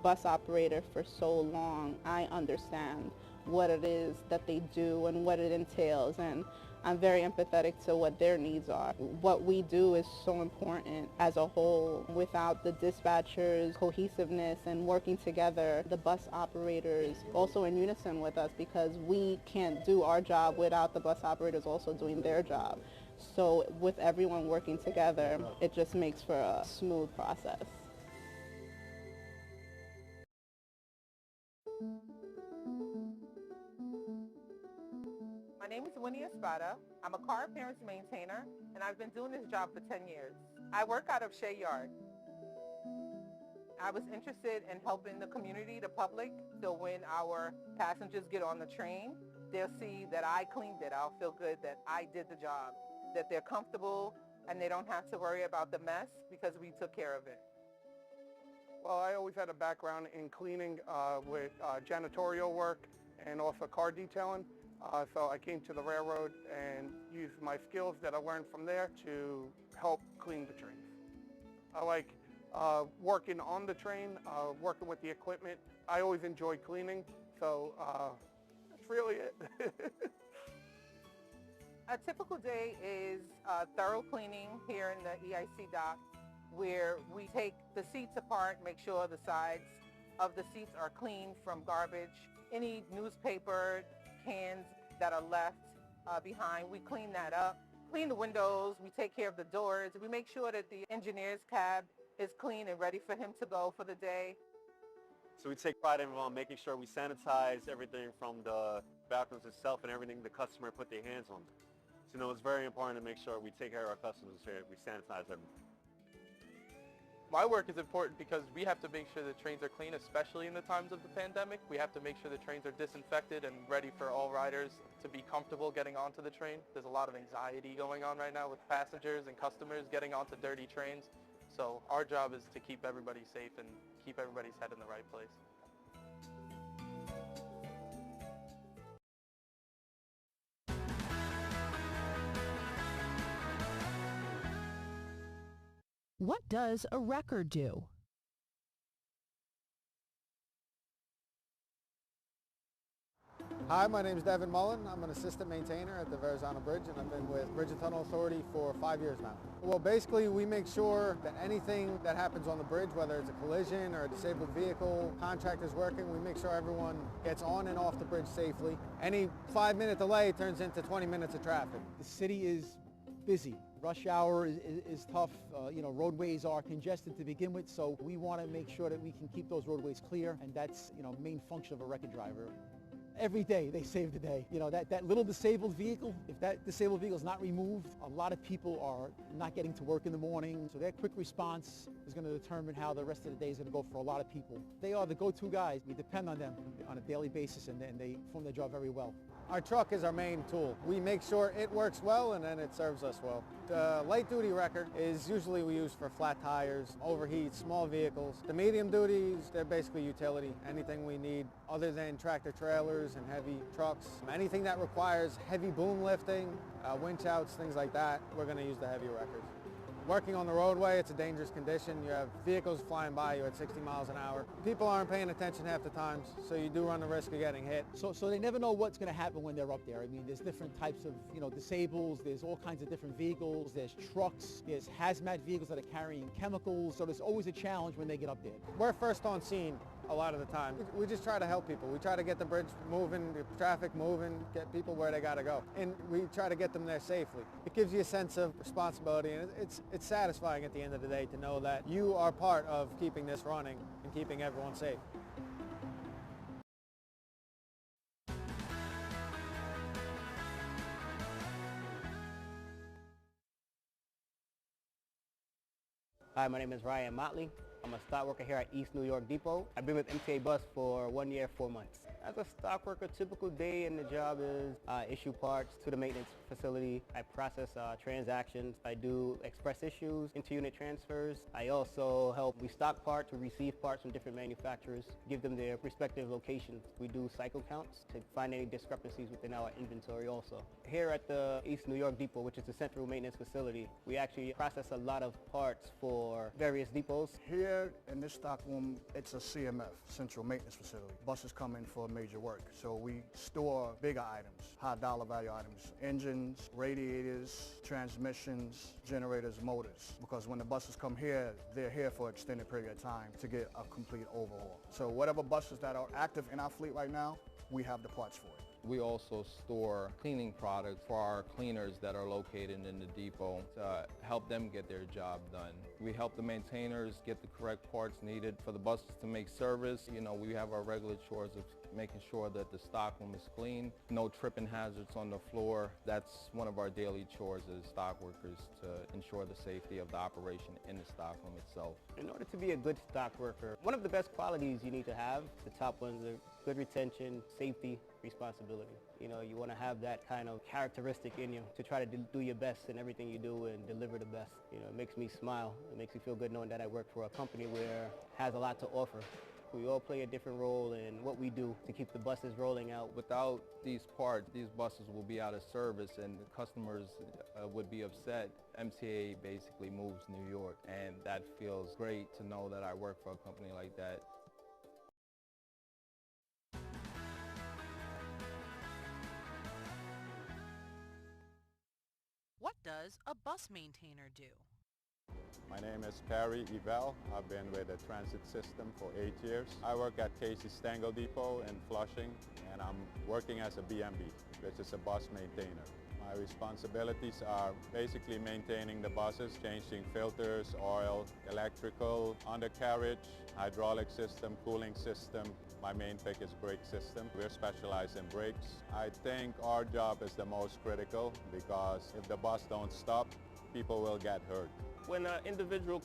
bus operator for so long, I understand what it is that they do and what it entails, and I'm very empathetic to what their needs are. What we do is so important as a whole. Without the dispatchers' cohesiveness and working together, the bus operators also in unison with us, because we can't do our job without the bus operators also doing their job. So with everyone working together, it just makes for a smooth process.
My name is Winnie Espada. I'm a car appearance maintainer, and I've been doing this job for 10 years. I work out of Shea Yard. I was interested in helping the community, the public, so when our passengers get on the train, they'll see that I cleaned it. I'll feel good that I did the job, that they're comfortable, and they don't have to worry about the mess because we took care of it.
Well, I always had a background in cleaning with janitorial work and also car detailing. So I came to the railroad and used my skills that I learned from there to help clean the trains. I like working on the train, working with the equipment. I always enjoy cleaning, so that's really it.
A typical day is thorough cleaning here in the EIC dock, where we take the seats apart, make sure the sides of the seats are clean from garbage. Any newspaper, cans that are left behind, we clean that up. Clean the windows, we take care of the doors. We make sure that the engineer's cab is clean and ready for him to go for the day.
So we take pride in making sure we sanitize everything from the bathrooms itself and everything the customer put their hands on. So, it's very important to make sure we take care of our customers here. We sanitize everything.
My work is important because we have to make sure the trains are clean, especially in the times of the pandemic. We have to make sure the trains are disinfected and ready for all riders to be comfortable getting onto the train. There's a lot of anxiety going on right now with passengers and customers getting onto dirty trains. So our job is to keep everybody safe and keep everybody's head in the right place.
What does a record do?
Hi, my name is Devin Mullen. I'm an assistant maintainer at the Verrazano Bridge, and I've been with Bridge and Tunnel Authority for 5 years now. Well, basically, we make sure that anything that happens on the bridge, whether it's a collision or a disabled vehicle, contractors working, we make sure everyone gets on and off the bridge safely. Any 5-minute delay turns into 20 minutes of traffic.
The city is busy. Rush hour is tough. Roadways are congested to begin with, so we want to make sure that we can keep those roadways clear, and that's, main function of a record driver. Every day they save the day. That little disabled vehicle, if that disabled vehicle is not removed, a lot of people are not getting to work in the morning. So their quick response is going to determine how the rest of the day is going to go for a lot of people. They are the go-to guys. We depend on them on a daily basis, and they perform their job very well.
Our truck is our main tool. We make sure it works well and then it serves us well. The light duty record is usually we use for flat tires, overheat, small vehicles. The medium duties, they're basically utility. Anything we need other than tractor trailers and heavy trucks. Anything that requires heavy boom lifting, winch outs, things like that, we're going to use the heavy records. Working on the roadway, it's a dangerous condition. You have vehicles flying by you at 60 miles an hour. People aren't paying attention half the time, so you do run the risk of getting hit.
So they never know what's going to happen when they're up there. I mean, there's different types of, disables. There's all kinds of different vehicles. There's trucks. There's hazmat vehicles that are carrying chemicals. So there's always a challenge when they get up there.
We're first on scene a lot of the time. We just try to help people. We try to get the bridge moving, the traffic moving, get people where they got to go. And we try to get them there safely. It gives you a sense of responsibility, and it's satisfying at the end of the day to know that you are part of keeping this running and keeping everyone safe.
Hi, my name is Ryan Motley. I'm a stock worker here at East New York Depot. I've been with MTA Bus for 1 year, 4 months. As a stock worker, typical day in the job is issue parts to the maintenance facility. I process transactions. I do express issues, inter-unit transfers. I also help. We stock parts, we receive parts from different manufacturers, give them their respective locations. We do cycle counts to find any discrepancies within our inventory also. Here at the East New York Depot, which is the central maintenance facility, we actually process a lot of parts for various depots.
Here in this stock room, it's a CMF, Central Maintenance Facility. Buses come in for major work, so we store bigger items, high dollar value items, engines, radiators, transmissions, generators, motors. Because when the buses come here, they're here for an extended period of time to get a complete overhaul. So whatever buses that are active in our fleet right now, we have the parts for it.
We also store cleaning products for our cleaners that are located in the depot to help them get their job done. We help the maintainers get the correct parts needed for the buses to make service. We have our regular chores of making sure that the stockroom is clean, no tripping hazards on the floor. That's one of our daily chores as stock workers to ensure the safety of the operation in the stockroom itself.
In order to be a good stock worker, one of the best qualities you need to have, the top ones are good retention, safety, responsibility. You want to have that kind of characteristic in you to try to do your best in everything you do and deliver the best. It makes me smile. It makes me feel good knowing that I work for a company where has a lot to offer. We all play a different role in what we do to keep the buses rolling out.
Without these parts, these buses will be out of service and the customers would be upset. MTA basically moves New York, and that feels great to know that I work for a company like that.
What does a bus maintainer do?
My name is Perry Evel. I've been with the transit system for 8 years. I work at Casey Stengel Depot in Flushing, and I'm working as a BMB, which is a bus maintainer. My responsibilities are basically maintaining the buses, changing filters, oil, electrical, undercarriage, hydraulic system, cooling system. My main pick is brake system. We're specialized in brakes. I think our job is the most critical because if the bus don't stop, people will get hurt.
When an individual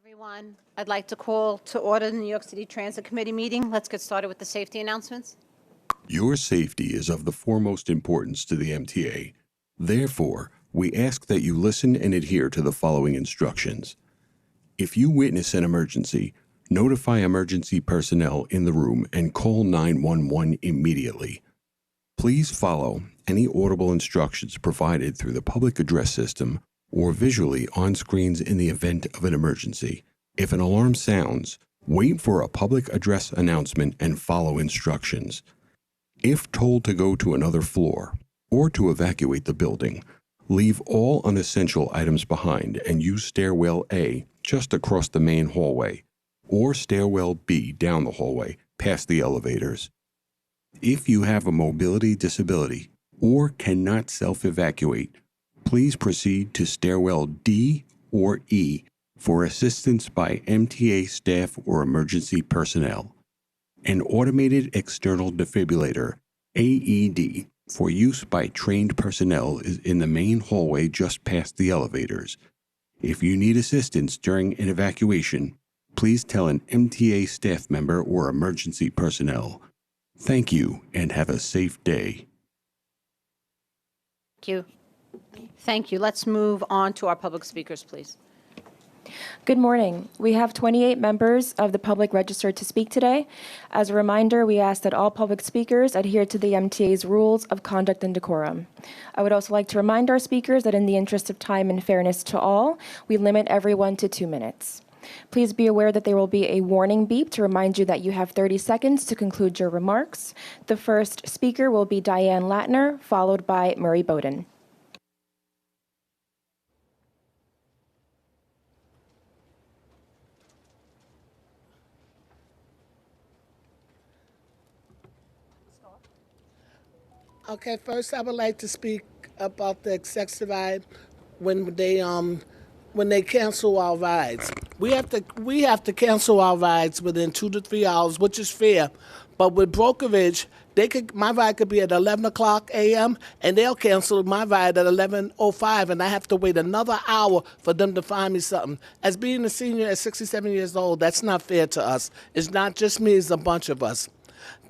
Everyone, I'd like to call to order the New York City Transit Committee meeting. Let's get started with the safety announcements.
Your safety is of the foremost importance to the MTA. Therefore, we ask that you listen and adhere to the following instructions. If you witness an emergency, notify emergency personnel in the room and call 911 immediately. Please follow any audible instructions provided through the public address system or visually on screens in the event of an emergency. If an alarm sounds, wait for a public address announcement and follow instructions. If told to go to another floor or to evacuate the building, leave all unessential items behind and use stairwell A just across the main hallway or stairwell B down the hallway past the elevators. If you have a mobility disability or cannot self-evacuate, please proceed to stairwell D or E for assistance by MTA staff or emergency personnel. An automated external defibrillator, AED, for use by trained personnel is in the main hallway just past the elevators. If you need assistance during an evacuation, please tell an MTA staff member or emergency personnel. Thank you and have a safe day.
Thank you. Thank you. Let's move on to our public speakers, please.
Good morning. We have 28 members of the public registered to speak today. As a reminder, we ask that all public speakers adhere to the MTA's rules of conduct and decorum. I would also like to remind our speakers that in the interest of time and fairness to all, we limit everyone to 2 minutes. Please be aware that there will be a warning beep to remind you that you have 30 seconds to conclude your remarks. The first speaker will be Diane Latner, followed by Murray Bowden.
Okay, first I would like to speak about the excessive ride when they cancel our rides. We have to cancel our rides within 2 to 3 hours, which is fair. But with brokerage, my ride could be at 11 o'clock a.m. and they'll cancel my ride at 11:05, and I have to wait another hour for them to find me something. As being a senior at 67 years old, that's not fair to us. It's not just me; it's a bunch of us.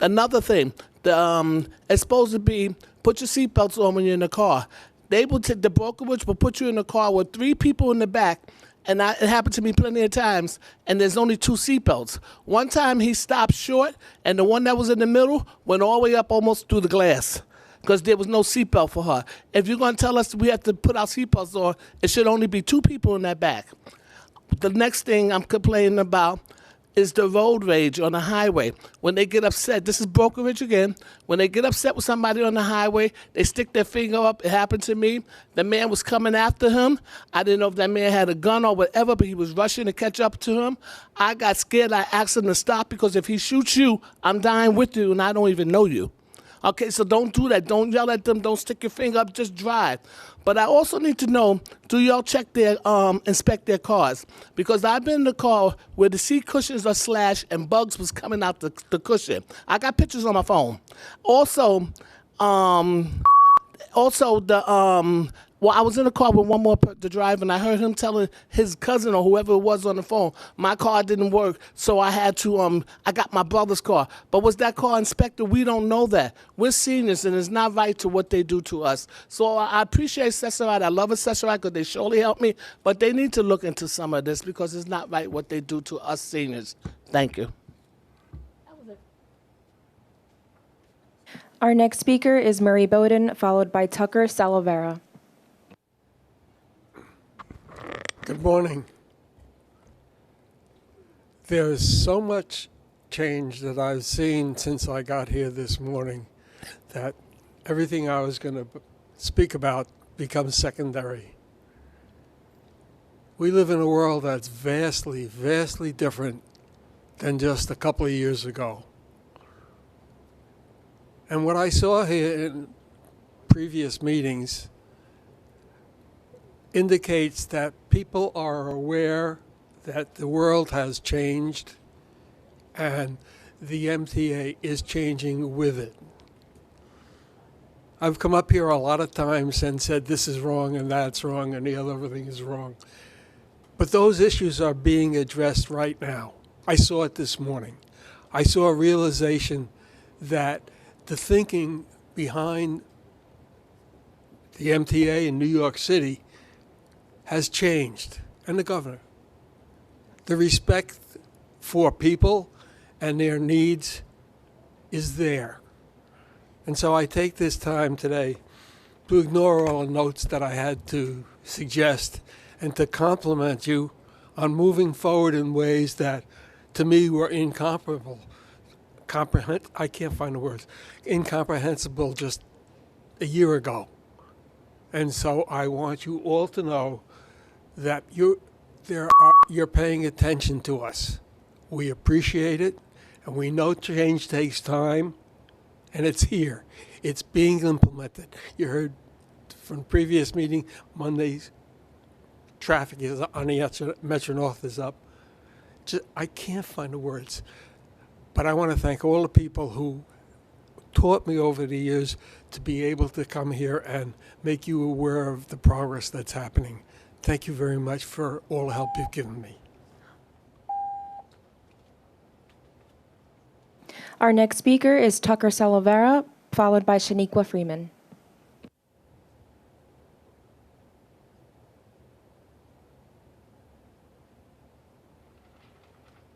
Another thing, it's supposed to be put your seatbelts on when you're in the car. The brokerage will put you in the car with 3 people in the back, and it happened to me plenty of times, and there's only 2 seatbelts. One time he stopped short, and the one that was in the middle went all the way up almost through the glass because there was no seatbelt for her. If you're going to tell us we have to put our seatbelts on, it should only be 2 people in that back. The next thing I'm complaining about is the road rage on the highway. When they get upset, this is brokerage again, when they get upset with somebody on the highway, they stick their finger up. It happened to me. The man was coming after him. I didn't know if that man had a gun or whatever, but he was rushing to catch up to him. I got scared. I asked him to stop because if he shoots you, I'm dying with you and I don't even know you. Okay, so don't do that. Don't yell at them. Don't stick your finger up. Just drive. But I also need to know, do y'all inspect their cars? Because I've been in the car where the seat cushions are slashed and bugs was coming out the cushion. I got pictures on my phone. Also, I was in the car with one more to drive, and I heard him telling his cousin or whoever it was on the phone, my car didn't work, so I had to, I got my brother's car. But was that car inspected? We don't know that. We're seniors, and it's not right to what they do to us. So I appreciate Cesaride. I love Cesaride because they surely help me, but they need to look into some of this because it's not right what they do to us seniors. Thank you.
Our next speaker is Murray Bowden, followed by Tucker Salovera.
Good morning. There is so much change that I've seen since I got here this morning that everything I was going to speak about becomes secondary. We live in a world that's vastly, vastly different than just a couple of years ago. And what I saw here in previous meetings indicates that people are aware that the world has changed and the MTA is changing with it. I've come up here a lot of times and said this is wrong and that's wrong and the other thing is wrong. But those issues are being addressed right now. I saw it this morning. I saw a realization that the thinking behind the MTA in New York City has changed, and the governor. The respect for people and their needs is there. And so I take this time today to ignore all the notes that I had to suggest and to compliment you on moving forward in ways that, to me, were incomparable. I can't find the words. Incomprehensible just a year ago. And so I want you all to know that you're paying attention to us. We appreciate it, and we know change takes time, and it's here. It's being implemented. You heard from the previous meeting, Monday's traffic is on the Metro North is up. I can't find the words, but I want to thank all the people who taught me over the years to be able to come here and make you aware of the progress that's happening. Thank you very much for all the help you've given me.
Our next speaker is Tucker Salavera, followed by Shaniqua Freeman.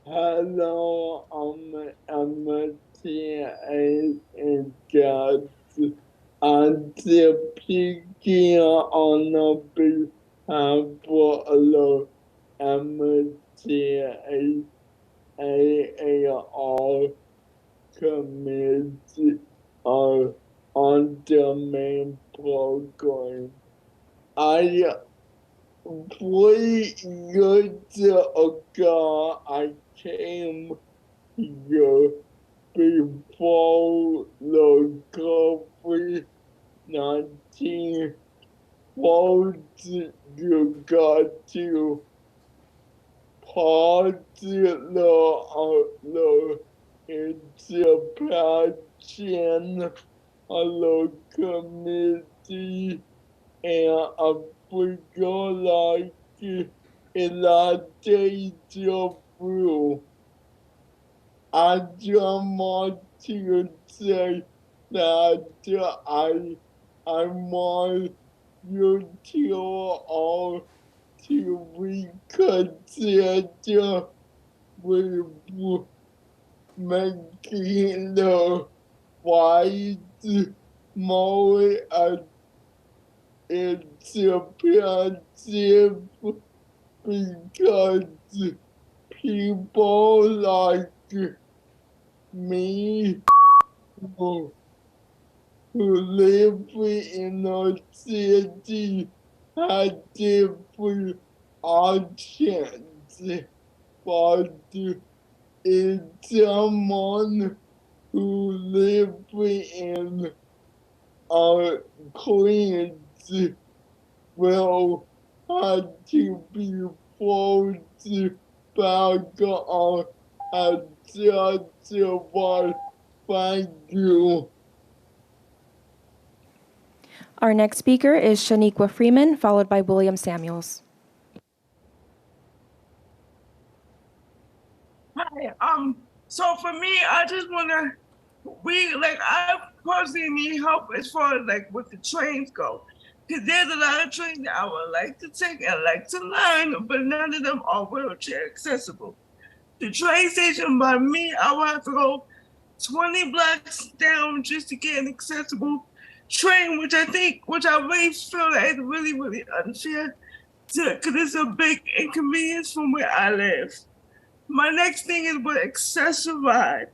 Hello, I'm MTA in God's. I'm speaking on behalf of the MTA AAR committee on the main program. 3 years ago, I came here before the COVID-19 forced you got to pause the expansion of the committee, and I feel like it's a deja vu. I just want to say that I want you to all to reconsider with making the wise more expensive, because people like me who live in the city have different options, but if someone who lives in Queens will have to be forced back on accessible. Thank you.
Our next speaker is Shaniqua Freeman, followed by William Samuels.
Hi. So for me, I just wanna, I personally need help as far as with the trains go. Cause there's a lot of trains that I would like to take and like to learn, but none of them are wheelchair accessible. The train station by me, I would have to go 20 blocks down just to get an accessible train, which I really feel that is really, really unfair, because it's a big inconvenience from where I live. My next thing is with Accessoride.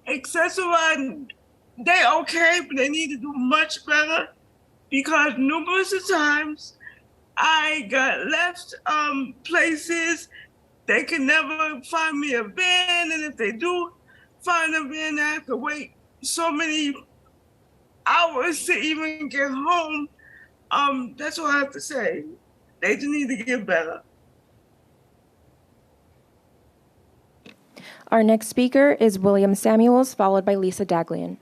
Accessoride, they okay, but they need to do much better, because numerous of times I got left places. They can never find me a van, and if they do find a van, I have to wait so many hours to even get home. That's all I have to say. They just need to get better.
Our next speaker is William Samuels, followed by Lisa Daglian.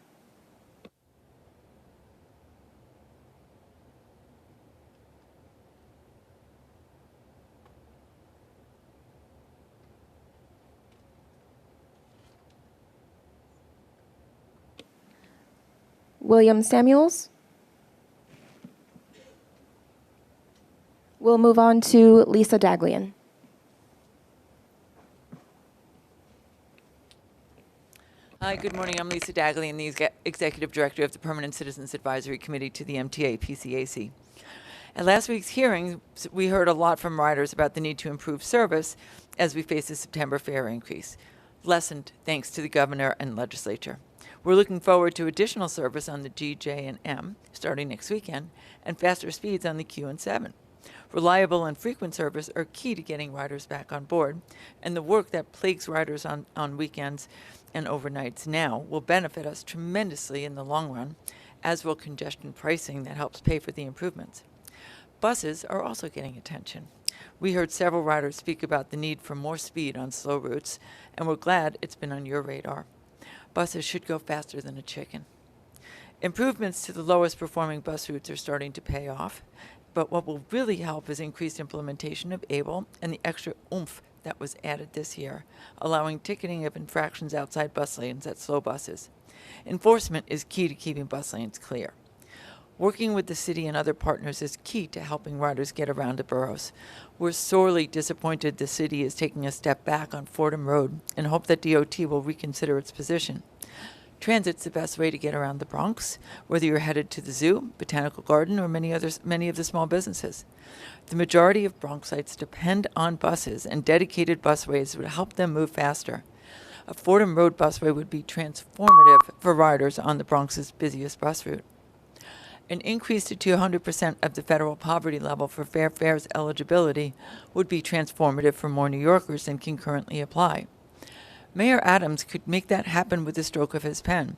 William Samuels. We'll move on to Lisa Daglian.
Hi, good morning. I'm Lisa Daglian, the Executive Director of the Permanent Citizens Advisory Committee to the MTA PCAC. At last week's hearing, we heard a lot from riders about the need to improve service as we face the September fare increase, lessened thanks to the governor and legislature. We're looking forward to additional service on the G, J, and M starting next weekend, and faster speeds on the Q and 7. Reliable and frequent service are key to getting riders back on board, and the work that plagues riders on weekends and overnights now will benefit us tremendously in the long run, as will congestion pricing that helps pay for the improvements. Buses are also getting attention. We heard several riders speak about the need for more speed on slow routes, and we're glad it's been on your radar. Buses should go faster than a chicken. Improvements to the lowest performing bus routes are starting to pay off, but what will really help is increased implementation of ABLE and the extra oomph that was added this year, allowing ticketing of infractions outside bus lanes at slow buses. Enforcement is key to keeping bus lanes clear. Working with the city and other partners is key to helping riders get around the boroughs. We're sorely disappointed the city is taking a step back on Fordham Road and hope that DOT will reconsider its position. Transit's the best way to get around the Bronx, whether you're headed to the zoo, Botanical Garden, or many of the small businesses. The majority of Bronxites depend on buses, and dedicated busways would help them move faster. A Fordham Road busway would be transformative for riders on the Bronx's busiest bus route. An increase to 200% of the federal poverty level for fair fares eligibility would be transformative for more New Yorkers than can currently apply. Mayor Adams could make that happen with the stroke of his pen.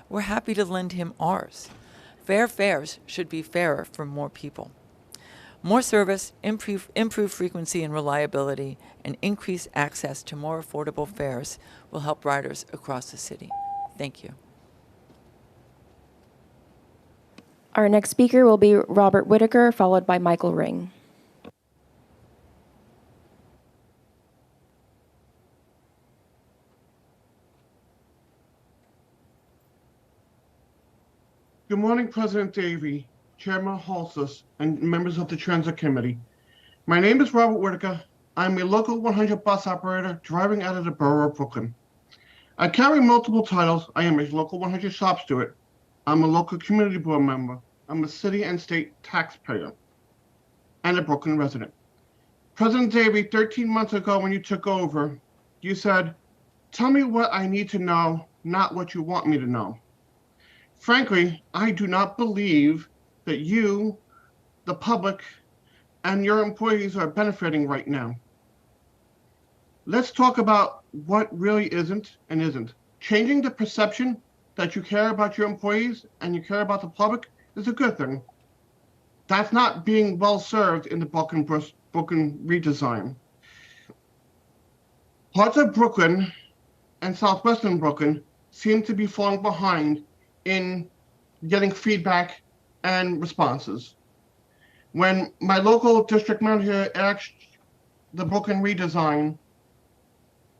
We're happy to lend him ours. Fair fares should be fairer for more people. More service, improve frequency and reliability, and increase access to more affordable fares will help riders across the city. Thank you.
Our next speaker will be Robert Whitaker, followed by Michael Ring.
Good morning, President Davey, Chairman Halsas, and members of the Transit Committee. My name is Robert Whitaker. I'm a local 100 bus operator driving out of the borough of Brooklyn. I carry multiple titles. I am a local 100 shop steward. I'm a local community board member. I'm a city and state taxpayer and a Brooklyn resident. President Davey, 13 months ago when you took over, you said, "Tell me what I need to know, not what you want me to know." Frankly, I do not believe that you, the public, and your employees are benefiting right now. Let's talk about what really isn't and isn't. Changing the perception that you care about your employees and you care about the public is a good thing. That's not being well served in the Brooklyn redesign. Parts of Brooklyn and southwestern Brooklyn seem to be falling behind in getting feedback and responses. When my local district manager asked the Brooklyn redesign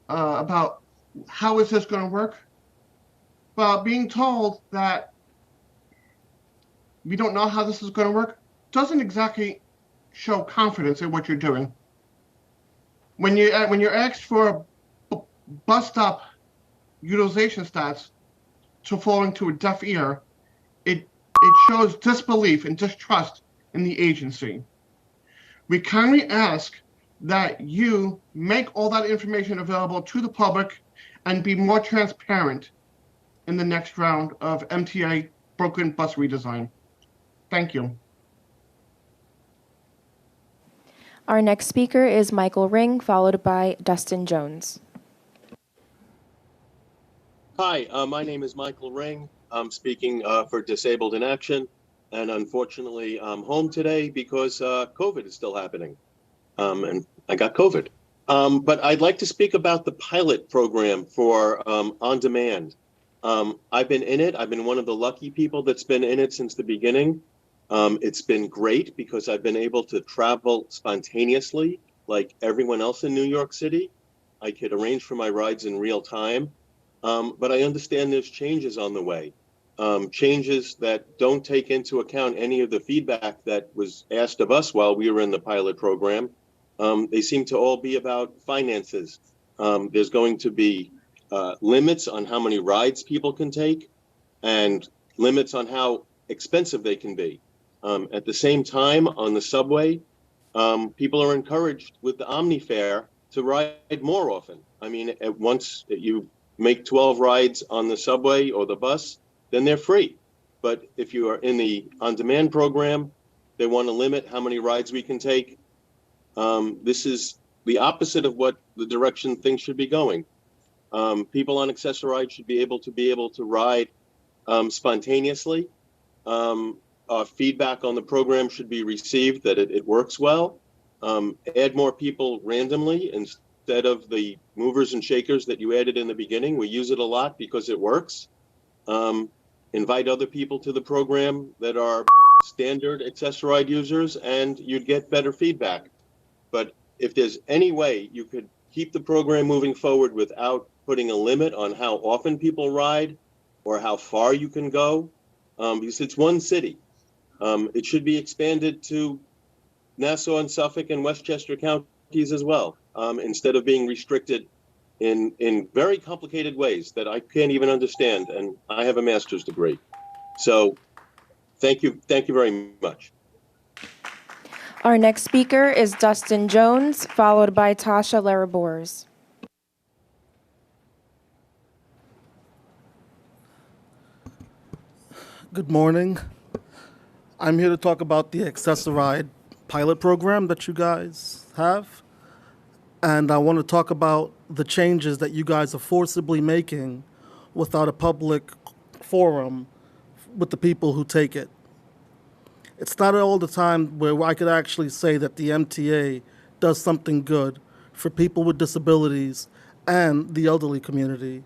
about how is this going to work, well, being told that we don't know how this is going to work doesn't exactly show confidence in what you're doing. When you're asked for bus stop utilization stats to fall into a deaf ear, it shows disbelief and distrust in the agency. We kindly ask that you make all that information available to the public and be more transparent in the next round of MTA Brooklyn bus redesign. Thank you.
Our next speaker is Michael Ring, followed by Dustin Jones.
Hi, my name is Michael Ring. I'm speaking for Disabled in Action, and unfortunately, I'm home today because COVID is still happening, and I got COVID. But I'd like to speak about the pilot program for On Demand. I've been in it. I've been one of the lucky people that's been in it since the beginning. It's been great because I've been able to travel spontaneously like everyone else in New York City. I could arrange for my rides in real time. But I understand there's changes on the way. changes that don't take into account any of the feedback that was asked of us while we were in the pilot program. They seem to all be about finances. There's going to be limits on how many rides people can take and limits on how expensive they can be. At the same time, on the subway, people are encouraged with the Omni fare to ride more often. I mean, at once you make 12 rides on the subway or the bus, then they're free. But if you are in the on-demand program, they want to limit how many rides we can take. This is the opposite of what the direction things should be going. People on Access-a-Ride should be able to ride spontaneously. Feedback on the program should be received that it works well. Add more people randomly instead of the movers and shakers that you added in the beginning. We use it a lot because it works. Invite other people to the program that are standard Access-a-Ride users, and you'd get better feedback. But if there's any way you could keep the program moving forward without putting a limit on how often people ride or how far you can go, because it's one city. It should be expanded to Nassau and Suffolk and Westchester counties as well, instead of being restricted in very complicated ways that I can't even understand, and I have a master's degree. So thank you very much.
Our next speaker is Dustin Jones, followed by Tasha Larabors.
Good morning. I'm here to talk about the Access-a-Ride pilot program that you guys have. And I want to talk about the changes that you guys are forcibly making without a public forum with the people who take it. It's not all the time where I could actually say that the MTA does something good for people with disabilities and the elderly community.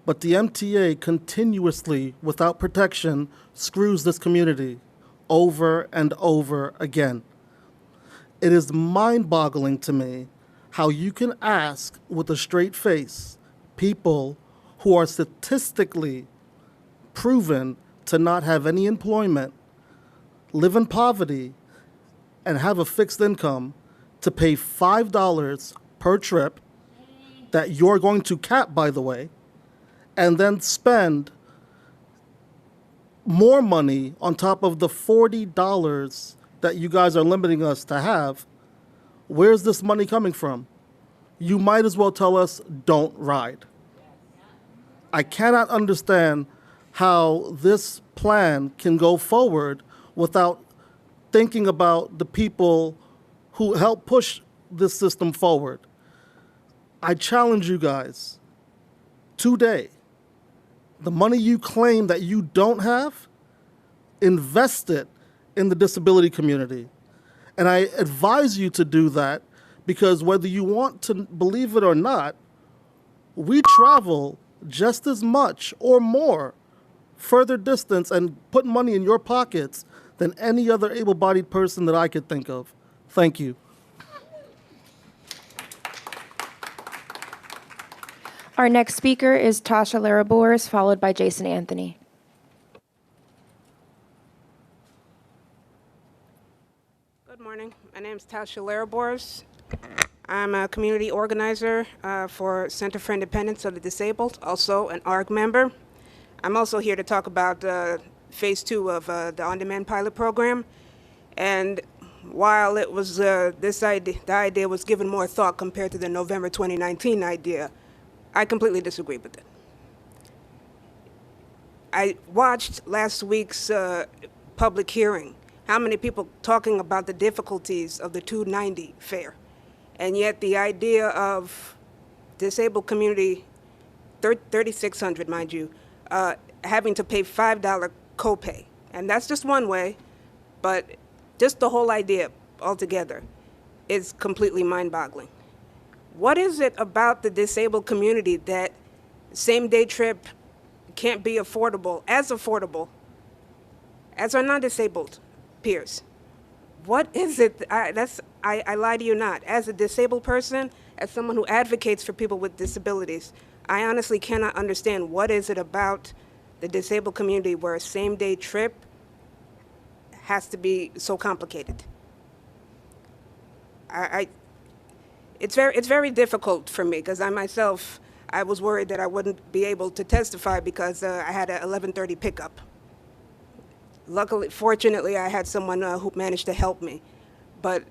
But the MTA continuously, without protection, screws this community over and over again. It is mind-boggling to me how you can ask with a straight face people who are statistically proven to not have any employment, live in poverty, and have a fixed income to pay $5 per trip that you're going to cap, by the way, and then spend more money on top of the $40 that you guys are limiting us to have. Where's this money coming from? You might as well tell us, don't ride. I cannot understand how this plan can go forward without thinking about the people who help push this system forward. I challenge you guys today. The money you claim that you don't have, invest it in the disability community. And I advise you to do that because whether you want to believe it or not, we travel just as much or more further distance and put money in your pockets than any other able-bodied person that I could think of. Thank you.
Our next speaker is Tasha Larabors, followed by Jason Anthony.
Good morning. My name is Tasha Larabors. I'm a community organizer for Center for Independence of the Disabled, also an ARG member. I'm also here to talk about phase 2 of the on-demand pilot program. And while it was the idea was given more thought compared to the November 2019 idea, I completely disagree with it. I watched last week's public hearing. How many people talking about the difficulties of the $2.90 fare? And yet the idea of disabled community, $3,600, mind you, having to pay $5 copay. And that's just one way, but just the whole idea altogether is completely mind-boggling. What is it about the disabled community that same-day trip can't be affordable as our non-disabled peers? What is it? I lie to you not. As a disabled person, as someone who advocates for people with disabilities, I honestly cannot understand what is it about the disabled community where a same-day trip has to be so complicated. It's very difficult for me because I was worried that I wouldn't be able to testify because I had an 11:30 pickup. Luckily, fortunately, I had someone who managed to help me. But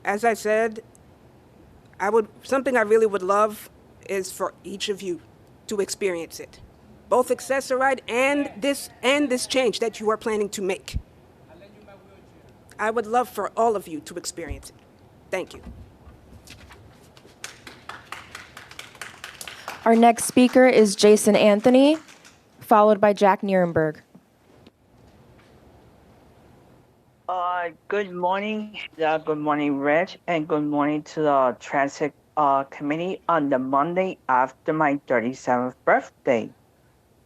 as I said, something I really would love is for each of you to experience it, both Access-a-Ride and this change that you are planning to make. I would love for all of you to experience it. Thank you.
Our next speaker is Jason Anthony, followed by Jack Nierenberg.
Good morning. Good morning, Rich, and good morning to the Transit Committee on the Monday after my 37th birthday.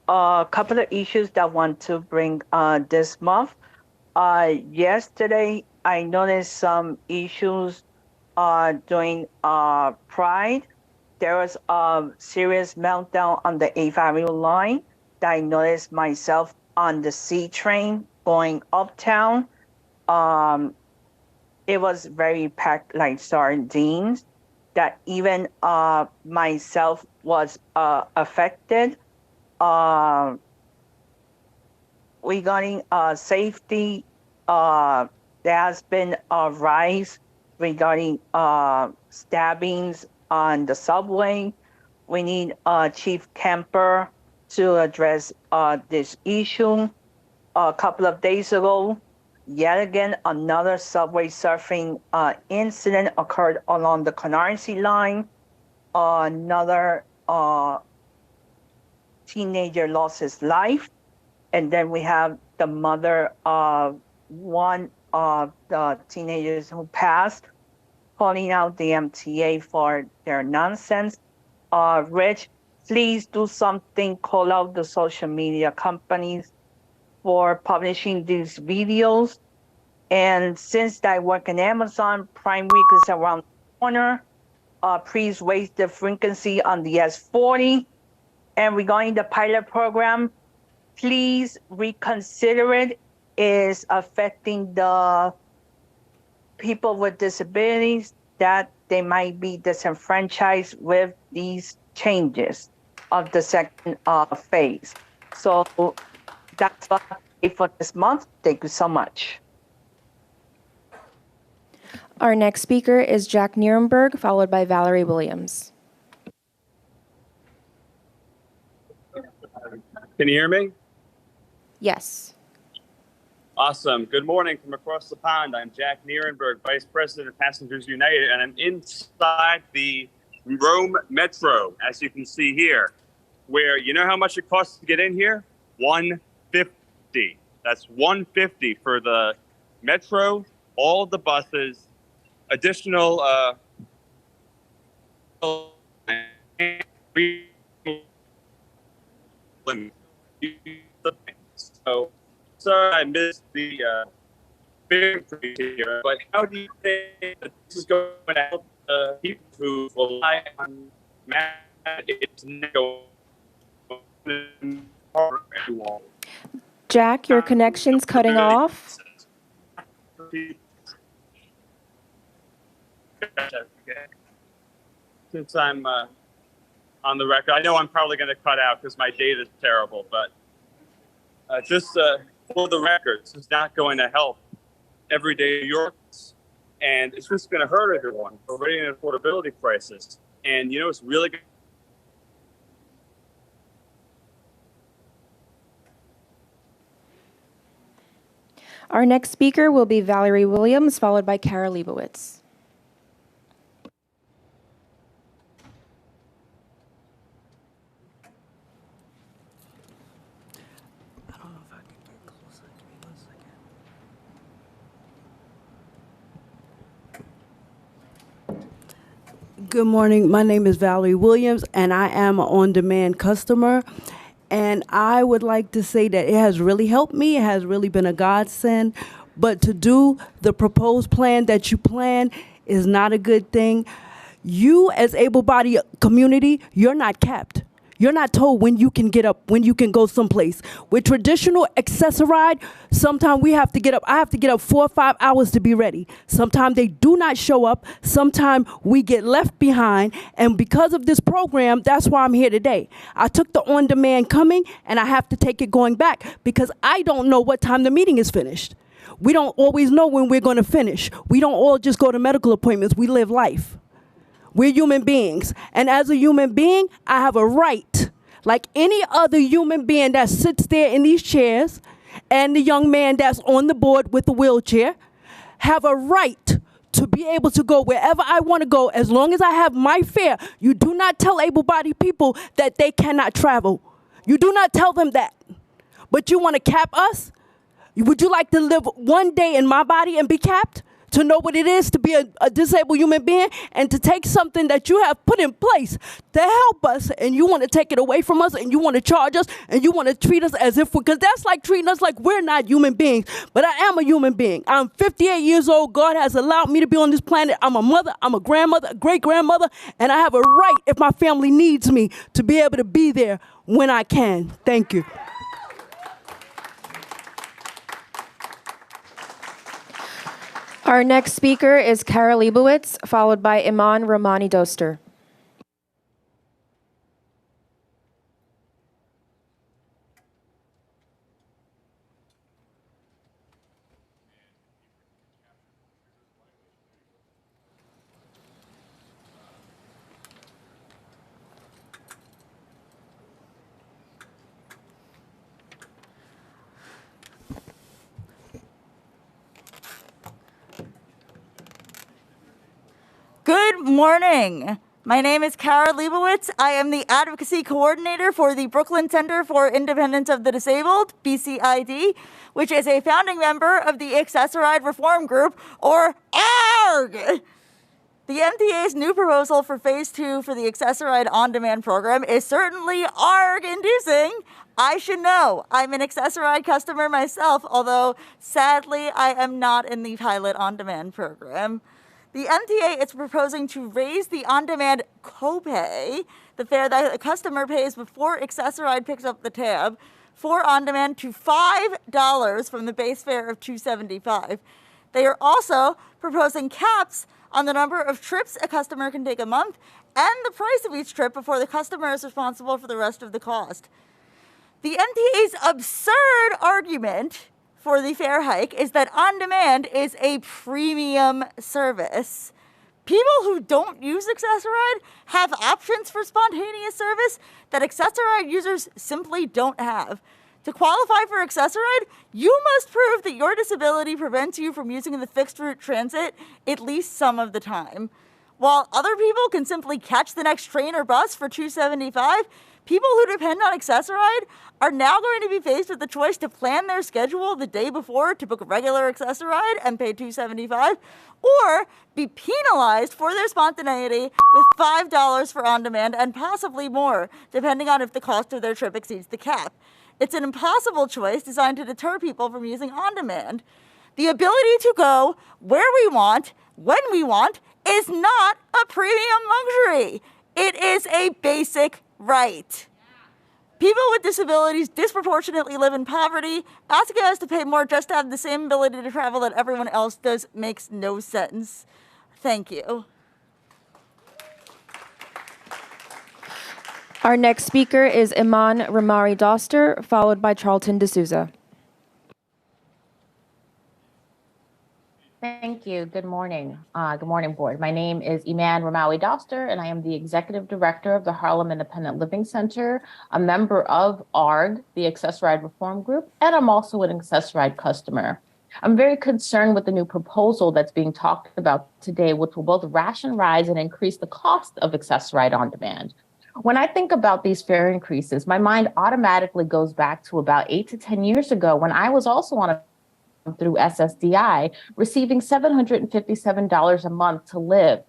A couple of issues that I want to bring this month. Yesterday, I noticed some issues during Pride. There was a serious meltdown on the 8th Avenue line that I noticed myself on the C train going uptown. It was very packed like sardines that even myself was affected. Regarding safety, there has been a rise regarding stabbings on the subway. We need Chief Kemper to address this issue. A couple of days ago, yet again, another subway surfing incident occurred along the Canarsie line. Another teenager lost his life. And then we have the mother of one of the teenagers who passed, calling out the MTA for their nonsense. Rich, please do something, call out the social media companies for publishing these videos. And since I work in Amazon, Prime Week is around the corner. Please raise the frequency on the S40. And regarding the pilot program, please reconsider it. Is affecting the people with disabilities that they might be disenfranchised with these changes of the second phase. So that's all I have for this month. Thank you so much.
Our next speaker is Jack Nierenberg, followed by Valerie Williams.
Can you hear me?
Yes.
Awesome. Good morning from across the pond. I'm Jack Nierenberg, Vice President of Passengers United, and I'm inside the Rome Metro, as you can see here, where you know how much it costs to get in here? $150. That's $150 for the Metro, all of the buses, additional so sorry I missed the big here, but how do you think that this is going to help people who rely on math? It's not going
Jack, your connection's cutting off.
Since I'm on the record, I know I'm probably going to cut out because my data is terrible, but just for the record, this is not going to help everyday New Yorkers, and it's just going to hurt everyone. We're already in an affordability crisis, and you know it's really good.
Our next speaker will be Valerie Williams, followed by Kara Leibowitz.
Good morning. My name is Valerie Williams, and I am an on-demand customer. And I would like to say that it has really helped me. It has really been a godsend. But to do the proposed plan that you plan is not a good thing. You, as able-bodied community, you're not kept. You're not told when you can get up, when you can go someplace. With traditional Access-a-Ride, sometimes we have to get up. I have to get up 4 or 5 hours to be ready. Sometimes they do not show up. Sometimes we get left behind. And because of this program, that's why I'm here today. I took the on-demand coming, and I have to take it going back because I don't know what time the meeting is finished. We don't always know when we're going to finish. We don't all just go to medical appointments. We live life. We're human beings. And as a human being, I have a right, like any other human being that sits there in these chairs and the young man that's on the board with the wheelchair, have a right to be able to go wherever I want to go as long as I have my fare. You do not tell able-bodied people that they cannot travel. You do not tell them that. But you want to cap us? Would you like to live one day in my body and be capped? To know what it is to be a disabled human being and to take something that you have put in place to help us, and you want to take it away from us, and you want to charge us, and you want to treat us as if because that's like treating us like we're not human beings. But I am a human being. I'm 58 years old. God has allowed me to be on this planet. I'm a mother, I'm a grandmother, a great-grandmother, and I have a right, if my family needs me, to be able to be there when I can. Thank you.
Our next speaker is Kara Leibowitz, followed by Iman Romani Doster.
Good morning. My name is Kara Leibowitz. I am the Advocacy Coordinator for the Brooklyn Center for Independence of the Disabled, BCID, which is a founding member of the Access-a-Ride Reform Group, or ARG. The MTA's new proposal for Phase 2 for the Access-a-Ride on-demand program is certainly ARG-inducing. I should know. I'm an Access-a-Ride customer myself, although sadly I am not in the pilot on-demand program. The MTA is proposing to raise the on-demand copay, the fare that a customer pays before Access-a-Ride picks up the tab, for on-demand to $5 from the base fare of $2.75. They are also proposing caps on the number of trips a customer can take a month and the price of each trip before the customer is responsible for the rest of the cost. The MTA's absurd argument for the fare hike is that on-demand is a premium service. People who don't use Access-a-Ride have options for spontaneous service that Access-a-Ride users simply don't have. To qualify for Access-a-Ride, you must prove that your disability prevents you from using the fixed route transit at least some of the time. While other people can simply catch the next train or bus for $2.75, people who depend on Access-a-Ride are now going to be faced with the choice to plan their schedule the day before to book a regular Access-a-Ride and pay $2.75, or be penalized for their spontaneity with $5 for on-demand and possibly more, depending on if the cost of their trip exceeds the cap. It's an impossible choice designed to deter people from using on-demand. The ability to go where we want, when we want, is not a premium luxury. It is a basic right. People with disabilities disproportionately live in poverty. Asking us to pay more just to have the same ability to travel that everyone else does makes no sense. Thank you.
Our next speaker is Iman Romani Doster, followed by Charlton D'Souza.
Thank you. Good morning. Good morning, board. My name is Iman Romani Doster, and I am the Executive Director of the Harlem Independent Living Center, a member of ARG, the Access-a-Ride Reform Group, and I'm also an Access-a-Ride customer. I'm very concerned with the new proposal that's being talked about today, which will both ration rides and increase the cost of Access-a-Ride on demand. When I think about these fare increases, my mind automatically goes back to about 8 to 10 years ago when I was also on a through SSDI, receiving $757 a month to live.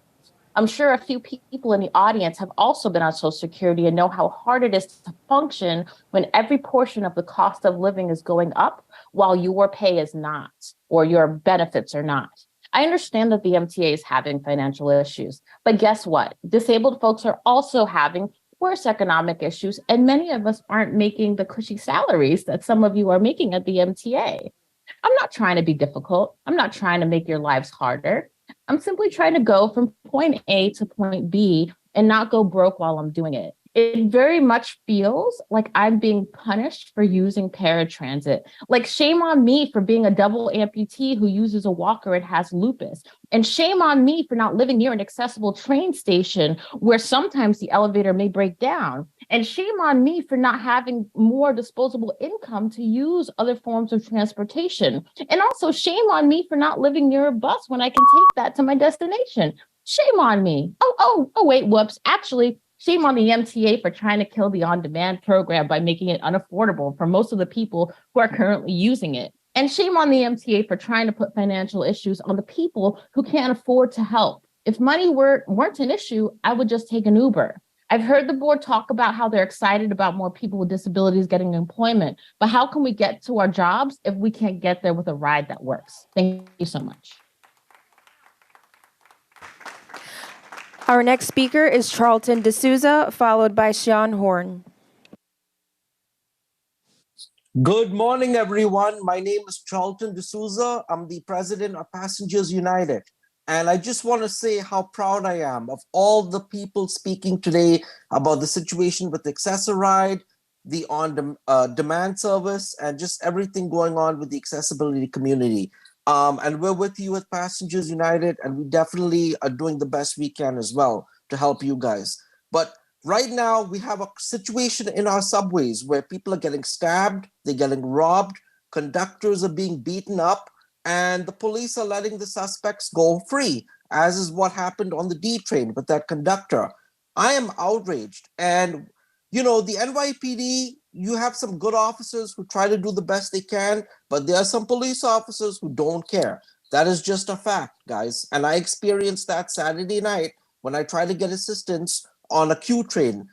I'm sure a few people in the audience have also been on Social Security and know how hard it is to function when every portion of the cost of living is going up while your pay is not, or your benefits are not. I understand that the MTA is having financial issues, but guess what? Disabled folks are also having worse economic issues, and many of us aren't making the cushy salaries that some of you are making at the MTA. I'm not trying to be difficult. I'm not trying to make your lives harder. I'm simply trying to go from point A to point B and not go broke while I'm doing it. It very much feels like I'm being punished for using paratransit. Like, shame on me for being a double amputee who uses a walker and has lupus. And shame on me for not living near an accessible train station where sometimes the elevator may break down. And shame on me for not having more disposable income to use other forms of transportation. And also shame on me for not living near a bus when I can take that to my destination. Shame on me. Wait, whoops. Actually, shame on the MTA for trying to kill the on-demand program by making it unaffordable for most of the people who are currently using it. And shame on the MTA for trying to put financial issues on the people who can't afford to help. If money weren't an issue, I would just take an Uber. I've heard the board talk about how they're excited about more people with disabilities getting employment, but how can we get to our jobs if we can't get there with a ride that works? Thank you so much.
Our next speaker is Charlton D'Souza, followed by Sean Horn.
Good morning, everyone. My name is Charlton D'Souza. I'm the president of Passengers United. And I just want to say how proud I am of all the people speaking today about the situation with the Access-a-Ride, the on-demand service, and just everything going on with the accessibility community. And we're with you with Passengers United, and we definitely are doing the best we can as well to help you guys. But right now, we have a situation in our subways where people are getting stabbed, they're getting robbed, conductors are being beaten up, and the police are letting the suspects go free, as is what happened on the D train with that conductor. I am outraged. And, you know, the NYPD, you have some good officers who try to do the best they can, but there are some police officers who don't care. That is just a fact, guys. And I experienced that Saturday night when I tried to get assistance on a Q train.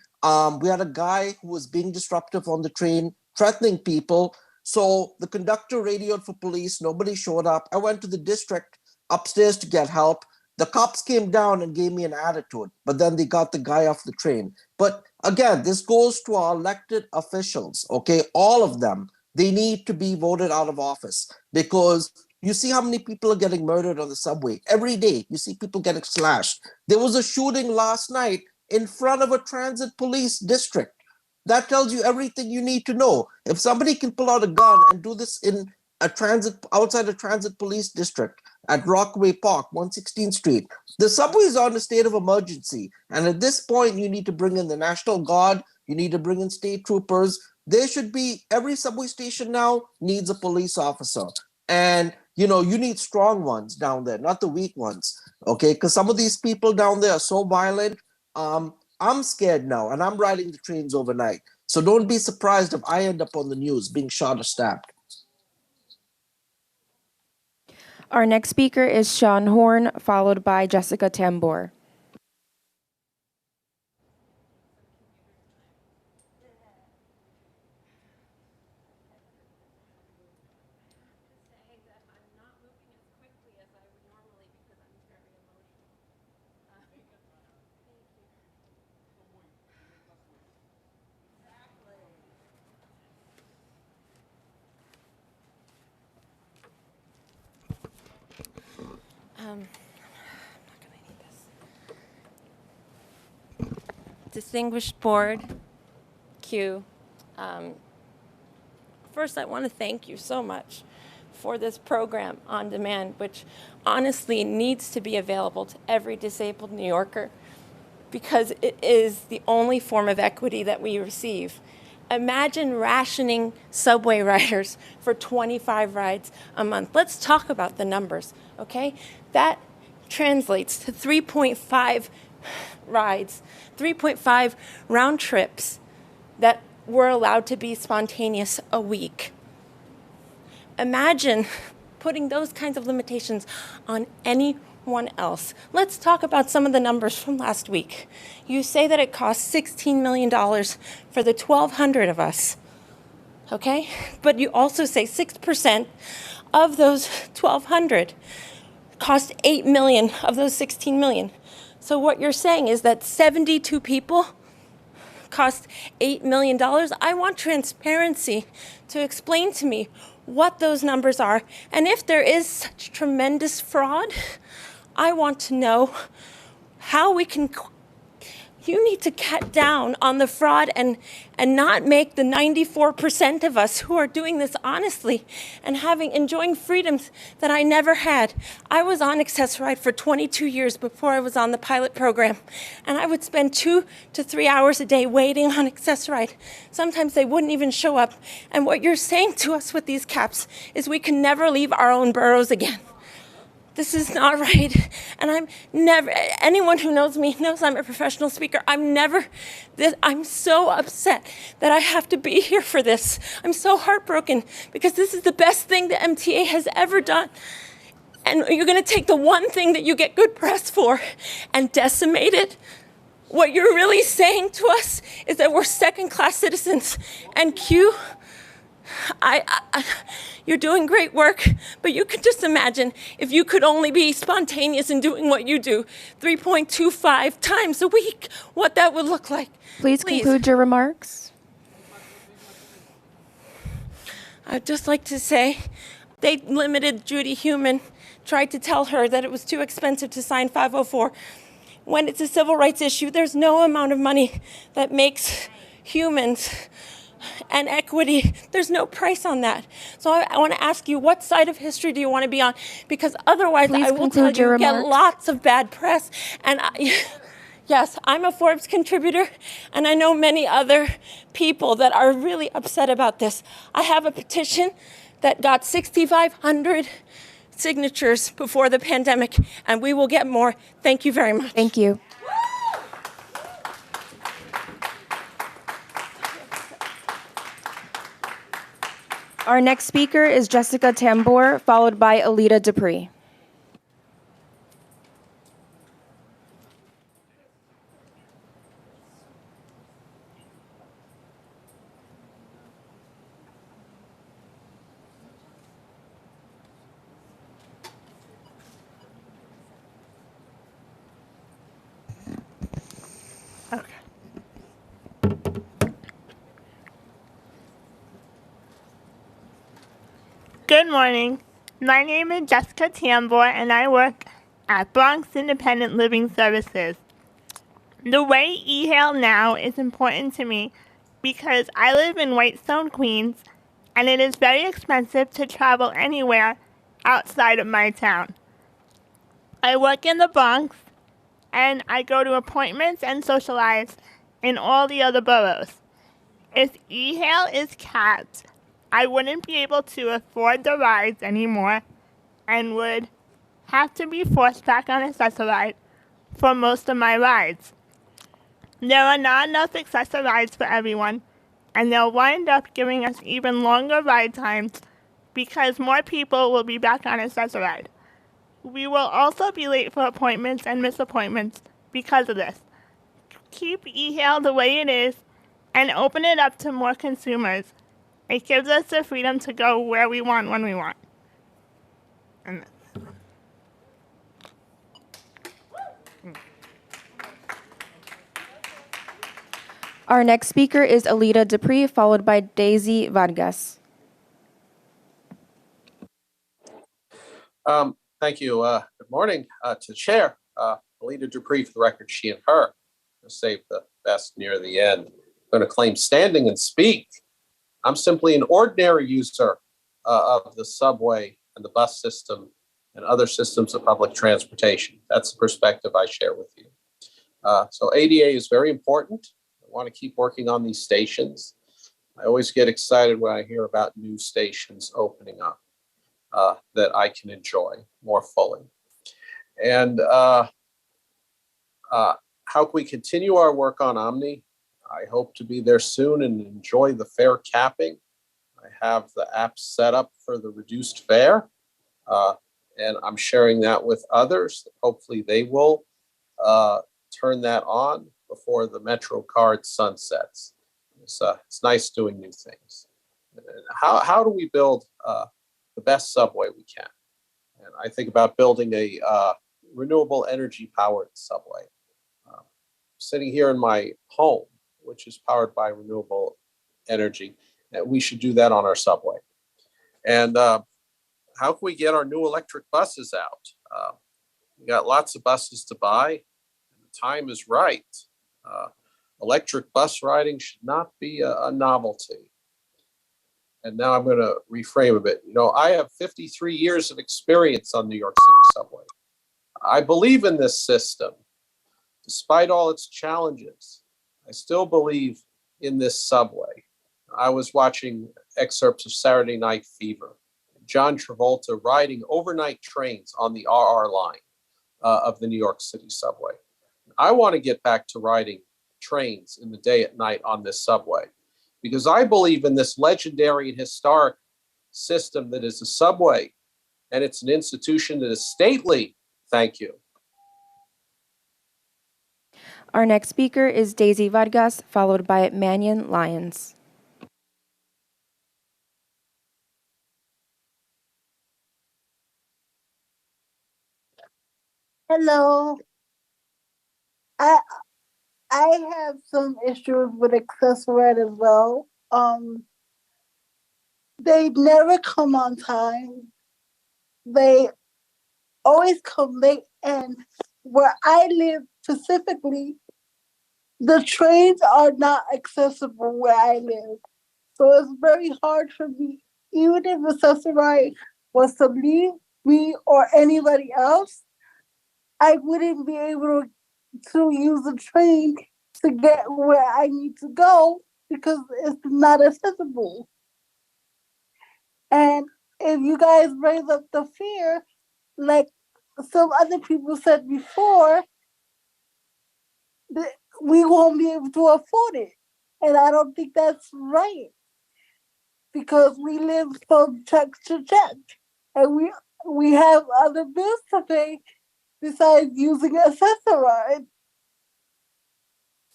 We had a guy who was being disruptive on the train, threatening people. So the conductor radioed for police. Nobody showed up. I went to the district upstairs to get help. The cops came down and gave me an attitude, but then they got the guy off the train. But again, this goes to our elected officials, okay? All of them, they need to be voted out of office because you see how many people are getting murdered on the subway. Every day, you see people getting slashed. There was a shooting last night in front of a transit police district. That tells you everything you need to know. If somebody can pull out a gun and do this in outside a transit police district at Rockaway Park, 116th Street, the subways are in a state of emergency. And at this point, you need to bring in the National Guard. You need to bring in state troopers. There should be, every subway station now needs a police officer. And, you know, you need strong ones down there, not the weak ones, okay? Because some of these people down there are so violent. I'm scared now, and I'm riding the trains overnight. So don't be surprised if I end up on the news being shot or stabbed.
Our next speaker is Sean Horn, followed by Jessica Tambor.
Distinguished board, Q. First, I want to thank you so much for this program on demand, which honestly needs to be available to every disabled New Yorker because it is the only form of equity that we receive. Imagine rationing subway riders for 25 rides a month. Let's talk about the numbers, okay? That translates to 3.5 rides, 3.5 round trips that were allowed to be spontaneous a week. Imagine putting those kinds of limitations on anyone else. Let's talk about some of the numbers from last week. You say that it costs $16 million for the 1,200 of us, okay? But you also say 6% of those 1,200 cost $8 million of those $16 million. So what you're saying is that 72 people cost $8 million. I want transparency to explain to me what those numbers are. And if there is such tremendous fraud, I want to know how we can. You need to cut down on the fraud and not make the 94% of us who are doing this honestly and enjoying freedoms that I never had. I was on Access-a-Ride for 22 years before I was on the pilot program, and I would spend 2 to 3 hours a day waiting on Access-a-Ride. Sometimes they wouldn't even show up. And what you're saying to us with these caps is we can never leave our own boroughs again. This is not right. And I'm never, anyone who knows me knows I'm a professional speaker. I'm so upset that I have to be here for this. I'm so heartbroken because this is the best thing the MTA has ever done. And you're going to take the one thing that you get good press for and decimate it? What you're really saying to us is that we're second-class citizens. And Q, you're doing great work, but you could just imagine if you could only be spontaneous in doing what you do 3.25 times a week, what that would look like.
Please conclude your remarks.
I'd just like to say they limited Judy Heumann, tried to tell her that it was too expensive to sign 504. When it's a civil rights issue, there's no amount of money that makes humans and equity, there's no price on that. So I want to ask you, what side of history do you want to be on? Because otherwise,
Please
I will tell you, get lots of bad press. And yes, I'm a Forbes contributor, and I know many other people that are really upset about this. I have a petition that got 6,500 signatures before the pandemic, and we will get more. Thank you very much.
Thank you. Our next speaker is Jessica Tambor, followed by Alita Dupree.
Good morning. My name is Jessica Tambor, and I work at Bronx Independent Living Services. The way e-hail now is important to me because I live in Whitestone, Queens, and it is very expensive to travel anywhere outside of my town. I work in the Bronx, and I go to appointments and socialize in all the other boroughs. If e-hail is capped, I wouldn't be able to afford the rides anymore and would have to be forced back on Access-a-Ride for most of my rides. There are not enough Access-a-Rides for everyone, and they'll wind up giving us even longer ride times because more people will be back on Access-a-Ride. We will also be late for appointments and miss appointments because of this. Keep e-hail the way it is and open it up to more consumers. It gives us the freedom to go where we want when we want.
Our next speaker is Alita Dupree, followed by Daisy Vargas.
Thank you. Good morning to the chair, Alita Dupree, for the record, she and her. To save the best near the end. I'm going to claim standing and speak. I'm simply an ordinary user of the subway and the bus system and other systems of public transportation. That's the perspective I share with you. So ADA is very important. I want to keep working on these stations. I always get excited when I hear about new stations opening up that I can enjoy more fully. And how can we continue our work on Omni? I hope to be there soon and enjoy the fare capping. I have the app set up for the reduced fare, and I'm sharing that with others. Hopefully they will turn that on before the Metro card sunsets. It's nice doing new things. How do we build the best subway we can? And I think about building a renewable energy powered subway. Sitting here in my home which is powered by renewable energy. And we should do that on our subway. And how can we get our new electric buses out? We got lots of buses to buy. And the time is right. Electric bus riding should not be a novelty. And now I'm going to reframe a bit. You know, I have 53 years of experience on New York City subway. I believe in this system. Despite all its challenges, I still believe in this subway. I was watching excerpts of Saturday Night Fever. John Travolta riding overnight trains on the RR line of the New York City subway. I want to get back to riding trains in the day at night on this subway because I believe in this legendary and historic system that is a subway, and it's an institution that is stately. Thank you.
Our next speaker is Daisy Vargas, followed by Mannion Lyons.
Hello. I I have some issues with accessory as well. They never come on time. They always come late, and where I live specifically, the trains are not accessible where I live. So it's very hard for me, even if accessory was to leave me or anybody else, I wouldn't be able to use the train to get where I need to go because it's not accessible. And if you guys raise up the fare, like some other people said before, we won't be able to afford it. And I don't think that's right because we live from check to check and we have other bills to pay besides using accessories.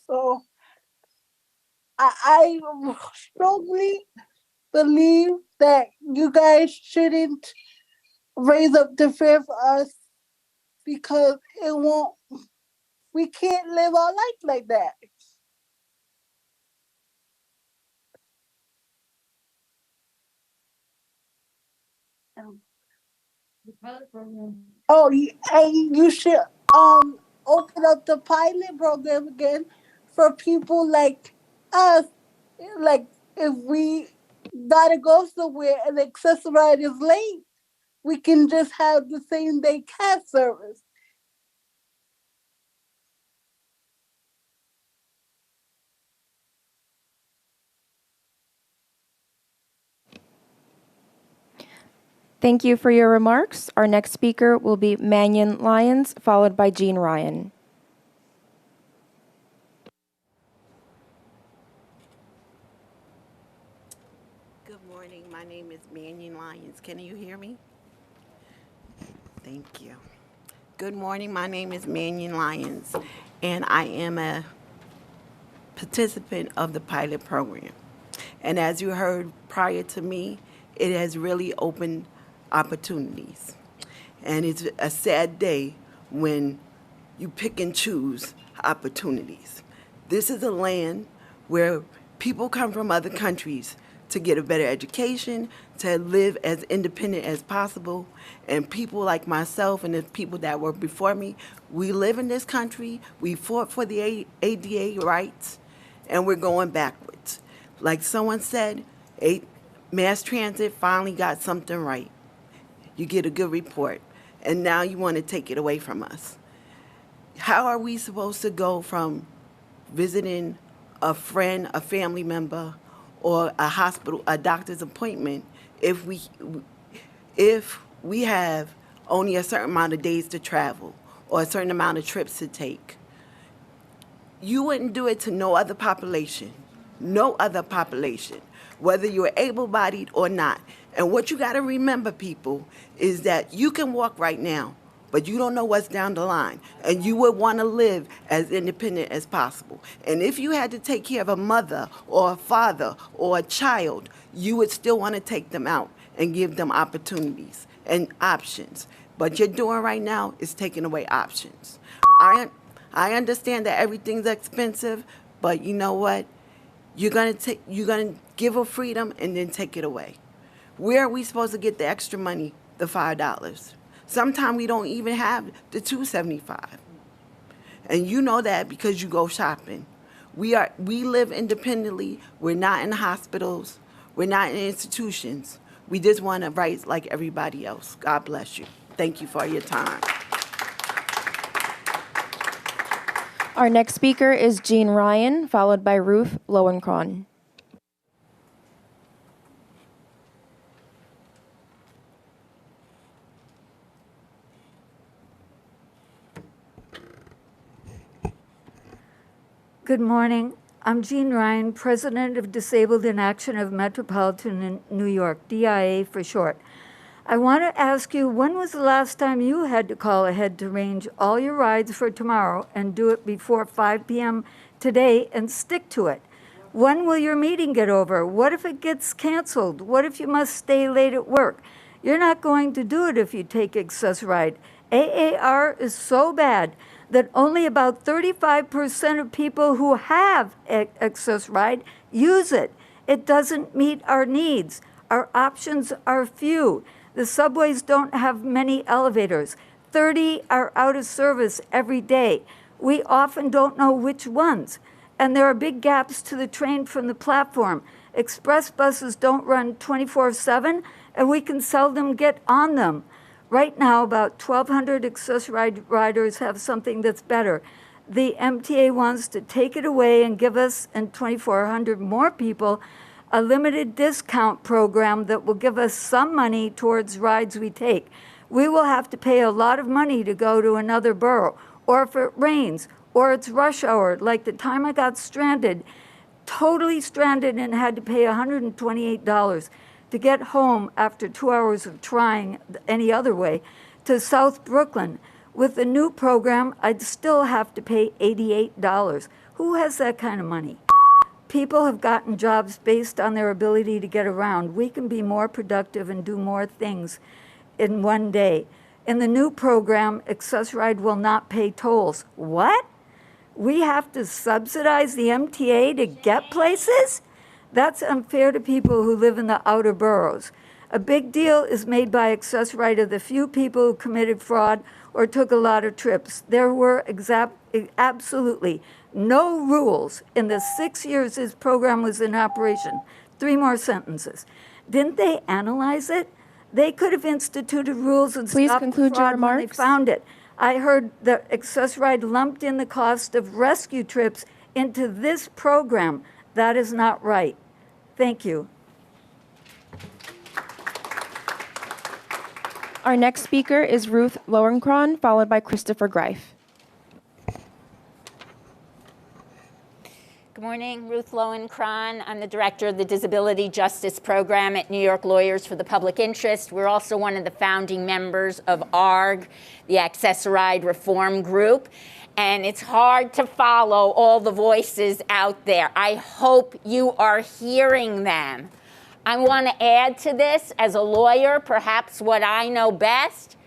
So I strongly believe that you guys shouldn't raise up the fare for us because it won't. We can't live our life like that. Oh, and you should open up the pilot program again for people like us. Like if we gotta go somewhere and the access ride is late, we can just have the same day cab service.
Thank you for your remarks. Our next speaker will be Mannion Lyons, followed by Jean Ryan.
Good morning. My name is Mannion Lyons. Can you hear me? Thank you. Good morning. My name is Mannion Lyons, and I am a participant of the pilot program. And as you heard prior to me, it has really opened opportunities. And it's a sad day when you pick and choose opportunities. This is a land where people come from other countries to get a better education, to live as independent as possible. And people like myself and the people that were before me, we live in this country, we fought for the ADA rights, and we're going backwards. Like someone said, mass transit finally got something right. You get a good report, and now you want to take it away from us. How are we supposed to go from visiting a friend, a family member, or a hospital, a doctor's appointment, if we have only a certain amount of days to travel or a certain amount of trips to take? You wouldn't do it to no other population, whether you're able-bodied or not. And what you got to remember, people, is that you can walk right now, but you don't know what's down the line. And you would want to live as independent as possible. And if you had to take care of a mother or a father or a child, you would still want to take them out and give them opportunities and options. What you're doing right now is taking away options. I understand that everything's expensive, But you know what? You're gonna give her freedom and then take it away. Where are we supposed to get the extra money, the $5? Sometimes we don't even have the $2.75. And you know that because you go shopping. We live independently. We're not in hospitals. We're not in institutions. We just want to rights like everybody else. God bless you. Thank you for your time.
Our next speaker is Jean Ryan, followed by Ruth Lowenkron.
Good morning. I'm Jean Ryan, President of Disabled in Action of Metropolitan New York, DIA for short. I want to ask you, when was the last time you had to call ahead to arrange all your rides for tomorrow and do it before 5 p.m. today and stick to it? When will your meeting get over? What if it gets canceled? What if you must stay late at work? You're not going to do it if you take Access Ride. AAR is so bad that only about 35% of people who have Access Ride use it. It doesn't meet our needs. Our options are few. The subways don't have many elevators. 30 are out of service every day. We often don't know which ones. And there are big gaps to the train from the platform. Express buses don't run 24/7, and we can seldom get on them. Right now, about 1,200 Access Ride riders have something that's better. The MTA wants to take it away and give us and 2,400 more people a limited discount program that will give us some money towards rides we take. We will have to pay a lot of money to go to another borough, or if it rains, or it's rush hour, like the time I got stranded, totally stranded and had to pay $128 to get home after 2 hours of trying any other way to South Brooklyn. With the new program, I'd still have to pay $88. Who has that kind of money? People have gotten jobs based on their ability to get around. We can be more productive and do more things in one day. In the new program, Access Ride will not pay tolls. What? We have to subsidize the MTA to get places? That's unfair to people who live in the outer boroughs. A big deal is made by Access Ride of the few people who committed fraud or took a lot of trips. There were absolutely no rules in the 6 years this program was in operation. 3 more sentences. Didn't they analyze it? They could have instituted rules and
Please
stopped
conclude
fraud
your
when they
remarks.
found it. I heard that Access Ride lumped in the cost of rescue trips into this program. That is not right. Thank you.
Our next speaker is Ruth Lowenkron, followed by Christopher Greif.
Good morning, Ruth Lowenkron. I'm the director of the Disability Justice Program at New York Lawyers for the Public Interest. We're also one of the founding members of ARG, the Access Ride Reform Group. And it's hard to follow all the voices out there. I hope you are hearing them. I want to add to this, as a lawyer, perhaps what I know best.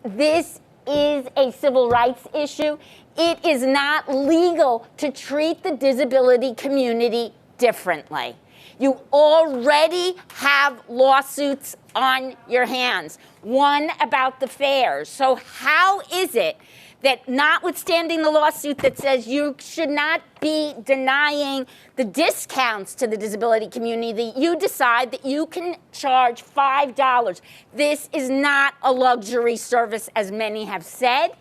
This is a civil rights issue. It is not legal to treat the disability community differently. You already have lawsuits on your hands, one about the fares. So how is it that, notwithstanding the lawsuit that says you should not be denying the discounts to the disability community, you decide that you can charge $5? This is not a luxury service, as many have said,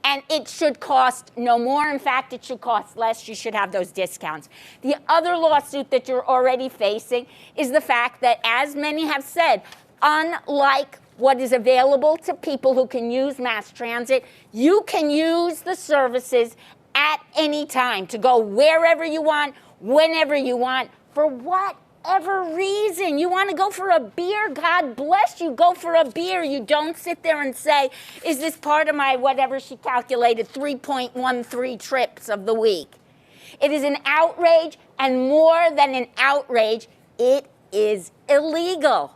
and it should cost no more. In fact, it should cost less. You should have those discounts. The other lawsuit that you're already facing is the fact that, as many have said, unlike what is available to people who can use mass transit, you can use the services at any time to go wherever you want, whenever you want, for whatever reason. You want to go for a beer? God bless you. Go for a beer. You don't sit there and say, is this part of my, whatever she calculated, 3.13 trips of the week? It is an outrage, and more than an outrage, it is illegal.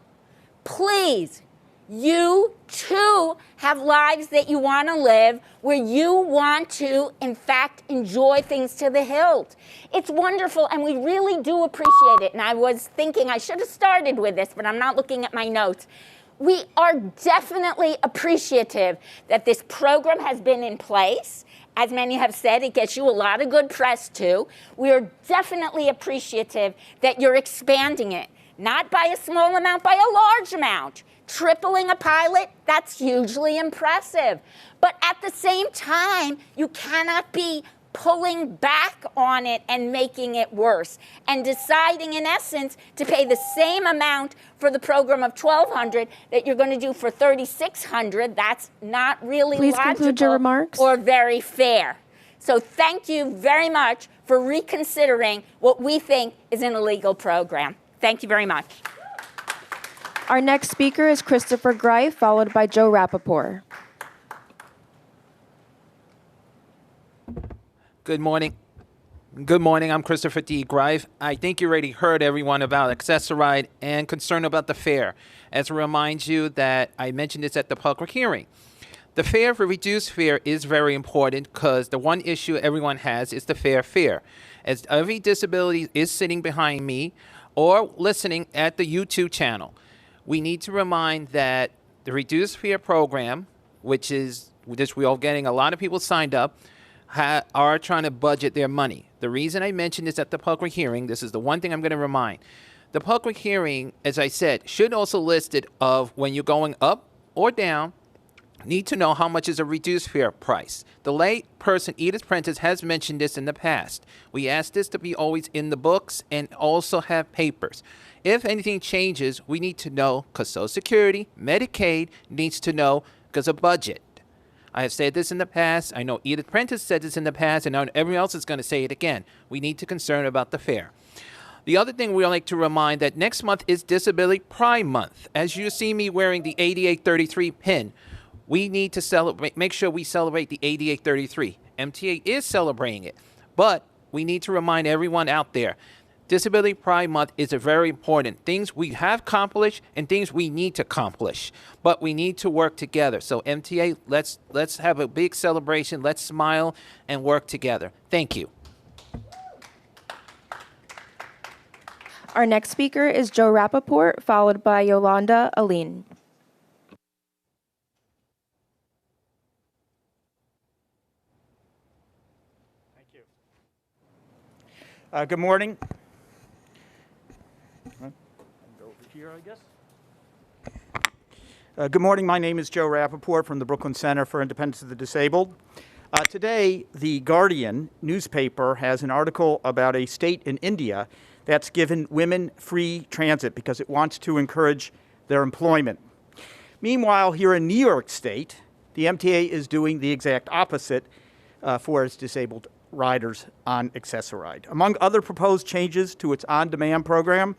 Please, You too have lives that you want to live where you want to, in fact, enjoy things to the hilt. It's wonderful, and we really do appreciate it. And I was thinking I should have started with this, but I'm not looking at my notes. We are definitely appreciative that this program has been in place. As many have said, it gets you a lot of good press too. We are definitely appreciative that you're expanding it, not by a small amount, by a large amount. Tripling a pilot, that's hugely impressive. But at the same time, you cannot be pulling back on it and making it worse and deciding, in essence, to pay the same amount for the program of $1,200 that you're going to do for $3,600. That's not really
Please
logical
conclude your remarks.
or very fair. So thank you very much for reconsidering what we think is an illegal program. Thank you very much.
Our next speaker is Christopher Greif, followed by Joe Rappaport.
Good morning. Good morning. I'm Christopher D. Greif. I think you already heard everyone about Access-a-Ride and concern about the fare. As a remind you that I mentioned this at the public hearing. The fare for reduced fare is very important because the one issue everyone has is the fair fare. As every disability is sitting behind me or listening at the YouTube channel, we need to remind that the reduced fare program, which we're all getting a lot of people signed up, are trying to budget their money. The reason I mentioned this at the public hearing, this is the one thing I'm going to remind. The public hearing, as I said, should also list it of when you're going up or down, need to know how much is a reduced fare price. The late person, Edith Prentice, has mentioned this in the past. We ask this to be always in the books and also have papers. If anything changes, we need to know because Social Security, Medicaid needs to know because of budget. I have said this in the past. I know Edith Prentice said this in the past, and now everyone else is going to say it again. We need to concern about the fare. The other thing we like to remind that next month is Disability Pride Month. As you see me wearing the 8833 pin, we need to celebrate, make sure we celebrate the 8833. MTA is celebrating it, but we need to remind everyone out there, Disability Pride Month is a very important. Things we have accomplished and things we need to accomplish, but we need to work together. So MTA, let's have a big celebration. Let's smile and work together. Thank you.
Our next speaker is Joe Rappaport, followed by Yolanda Aline.
Good morning. Over here, I guess. Good morning. My name is Joe Rappaport from the Brooklyn Center for Independence of the Disabled. Today, the Guardian newspaper has an article about a state in India that's given women free transit because it wants to encourage their employment. Meanwhile, here in New York State, the MTA is doing the exact opposite for its disabled riders on Access-a-Ride. Among other proposed changes to its on-demand program,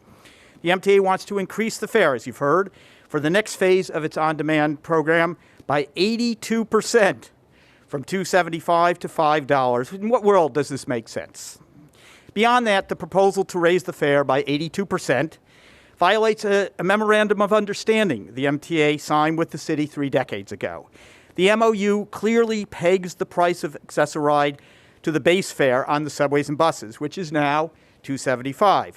the MTA wants to increase the fare, as you've heard, for the next phase of its on-demand program by 82%, from $2.75 to $5. In what world does this make sense? Beyond that, the proposal to raise the fare by 82% violates a memorandum of understanding the MTA signed with the city 3 decades ago. The MOU clearly pegs the price of Access-a-Ride to the base fare on the subways and buses, which is now $2.75.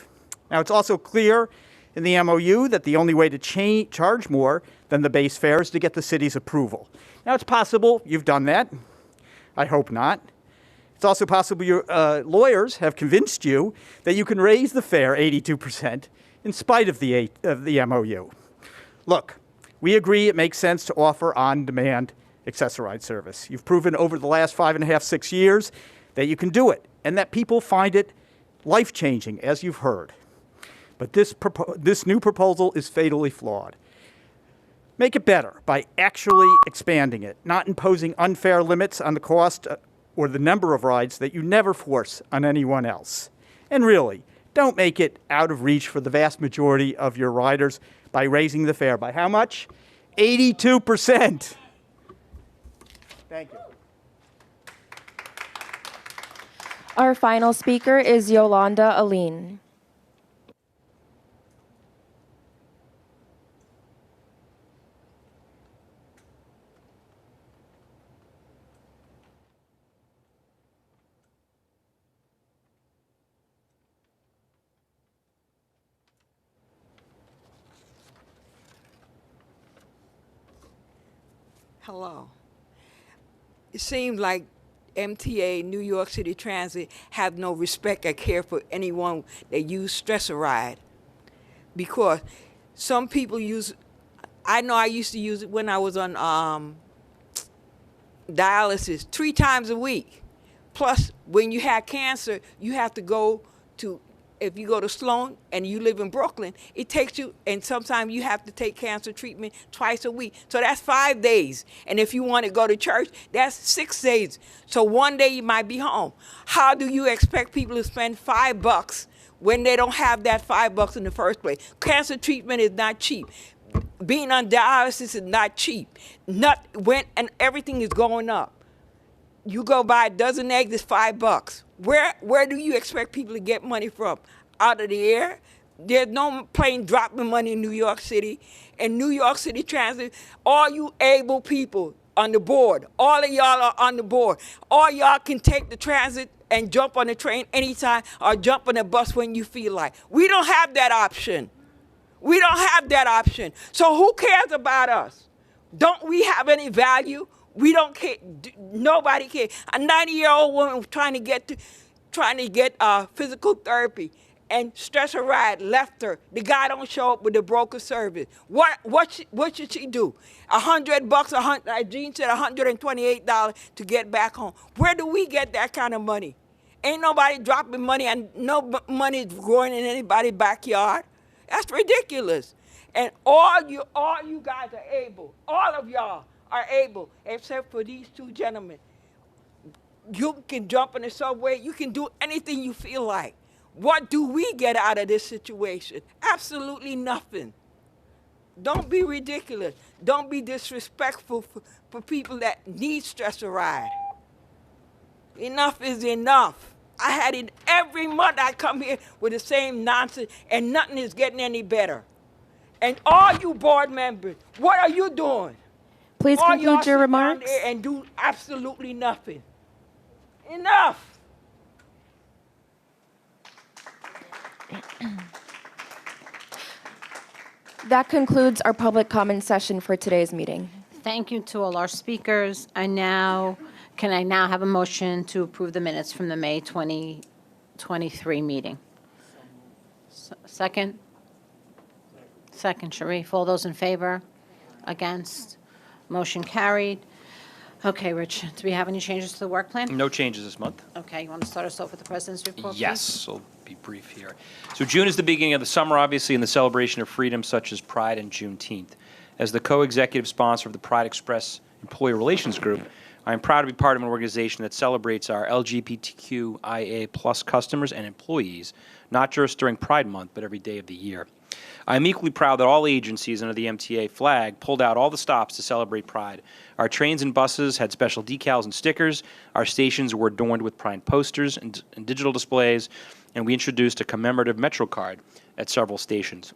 Now, it's also clear in the MOU that the only way to charge more than the base fare is to get the city's approval. Now, it's possible you've done that. I hope not. It's also possible your lawyers have convinced you that you can raise the fare 82% in spite of the MOU. Look, we agree it makes sense to offer on-demand Access-a-Ride service. You've proven over the last 5.5, 6 years that you can do it and that people find it life-changing, as you've heard. But this new proposal is fatally flawed. Make it better by actually expanding it, not imposing unfair limits on the cost or the number of rides that you never force on anyone else. And really, don't make it out of reach for the vast majority of your riders by raising the fare by how much? 82%. Thank you.
Our final speaker is Yolanda Aline.
Hello. It seems like MTA, New York City Transit, have no respect or care for anyone that use stressor ride. Because some people use, I know I used to use it when I was on dialysis 3 times a week. Plus, when you have cancer, you have to go to, if you go to Sloan and you live in Brooklyn, it takes you, and sometimes you have to take cancer treatment twice a week. So that's 5 days. And if you want to go to church, that's 6 days. So one day you might be home. How do you expect people to spend $5 when they don't have that $5 in the first place? Cancer treatment is not cheap. Being on dialysis is not cheap. And everything is going up. You go buy a dozen eggs, it's $5. Where do you expect people to get money from? Out of the air? There's no plane dropping money in New York City. And New York City Transit, all you able people on the board, all of y'all are on the board. All y'all can take the transit and jump on the train anytime or jump on the bus when you feel like. We don't have that option. We don't have that option. So who cares about us? Don't we have any value? We don't care. Nobody cares. A 90-year-old woman trying to get physical therapy, and stressor ride left her. The guy don't show up with the broker service. What should she do? $100. Jean said $128 to get back home. Where do we get that kind of money? Ain't nobody dropping money, and no money is growing in anybody's backyard. That's ridiculous. And all you guys are able. All of y'all are able, except for these 2 gentlemen. You can jump in the subway. You can do anything you feel like. What do we get out of this situation? Absolutely nothing. Don't be ridiculous. Don't be disrespectful for people that need stressor ride. Enough is enough. I had it every month. I come here with the same nonsense, and nothing is getting any better. And all you board members, what are you doing?
Please
all
conclude
y'all
your
sit
remarks.
down there and do absolutely nothing. Enough.
That concludes our public comment session for today's meeting.
Thank you to all our speakers. Can I now have a motion to approve the minutes from the May 2023 meeting? Second? Second, Sharif. All those in favor? Against? Motion carried. Okay, Rich, do we have any changes to the work plan?
No changes this month.
Okay, you want to start us off with the President's report, please?
Yes, I'll be brief here. So June is the beginning of the summer, obviously, and the celebration of freedom such as Pride and Juneteenth. As the co-executive sponsor of the Pride Express Employee Relations Group, I am proud to be part of an organization that celebrates our LGBTQIA+ customers and employees, not just during Pride Month, but every day of the year. I am equally proud that all agencies under the MTA flag pulled out all the stops to celebrate Pride. Our trains and buses had special decals and stickers. Our stations were adorned with Pride posters and digital displays, and we introduced a commemorative Metro card at several stations.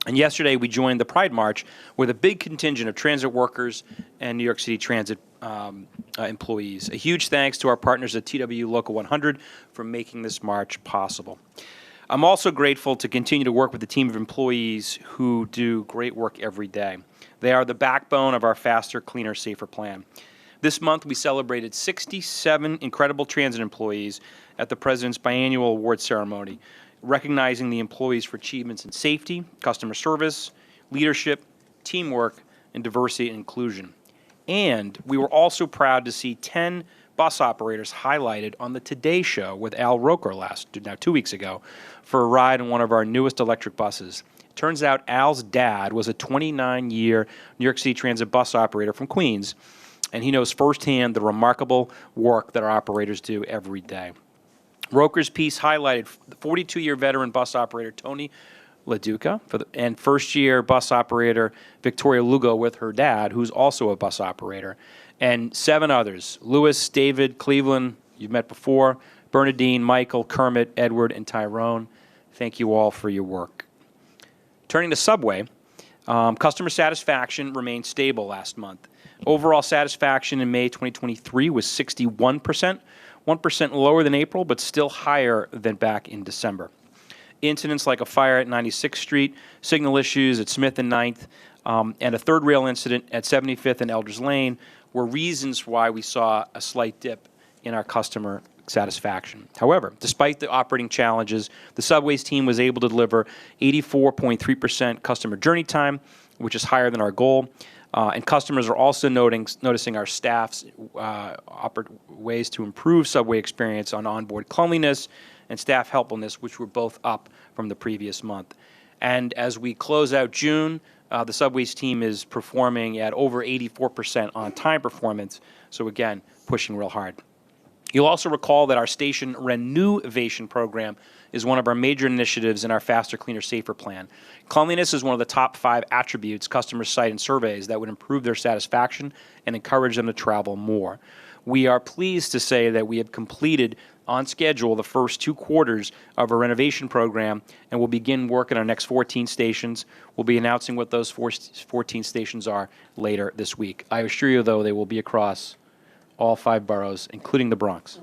And yesterday, we joined the Pride March with a big contingent of transit workers and New York City Transit employees. A huge thanks to our partners at TW Local 100 for making this march possible. I'm also grateful to continue to work with a team of employees who do great work every day. They are the backbone of our faster, cleaner, safer plan. This month, we celebrated 67 incredible transit employees at the President's biannual award ceremony, recognizing the employees for achievements in safety, customer service, leadership, teamwork, and diversity and inclusion. And we were also proud to see 10 bus operators highlighted on the Today Show with Al Roker 2 weeks ago for a ride in one of our newest electric buses. Turns out Al's dad was a 29-year New York City Transit bus operator from Queens, and he knows firsthand the remarkable work that our operators do every day. Roker's piece highlighted 42-year veteran bus operator Tony LaDuca and first-year bus operator Victoria Lugo with her dad, who's also a bus operator, and 7 others, Lewis, David, Cleveland, you've met before, Bernadine, Michael, Kermit, Edward, and Tyrone. Thank you all for your work. Turning to Subway, customer satisfaction remained stable last month. Overall satisfaction in May 2023 was 61%, 1% lower than April, but still higher than back in December. Incidents like a fire at 96th Street, signal issues at Smith and 9th, and a third rail incident at 75th and Elders Lane were reasons why we saw a slight dip in our customer satisfaction. However, despite the operating challenges, the subways team was able to deliver 84.3% customer journey time, which is higher than our goal. And customers are also noticing our staff's ways to improve subway experience on onboard cleanliness and staff helpfulness, which were both up from the previous month. And as we close out June, the subways team is performing at over 84% on-time performance. So again, pushing real hard. You'll also recall that our station renovation program is one of our major initiatives in our Faster, Cleaner, Safer plan. Cleanliness is one of the top 5 attributes customers cite in surveys that would improve their satisfaction and encourage them to travel more. We are pleased to say that we have completed on schedule the first 2 quarters of our renovation program, and we'll begin work on our next 14 stations. We'll be announcing what those 14 stations are later this week. I assure you, though, they will be across all 5 boroughs, including the Bronx.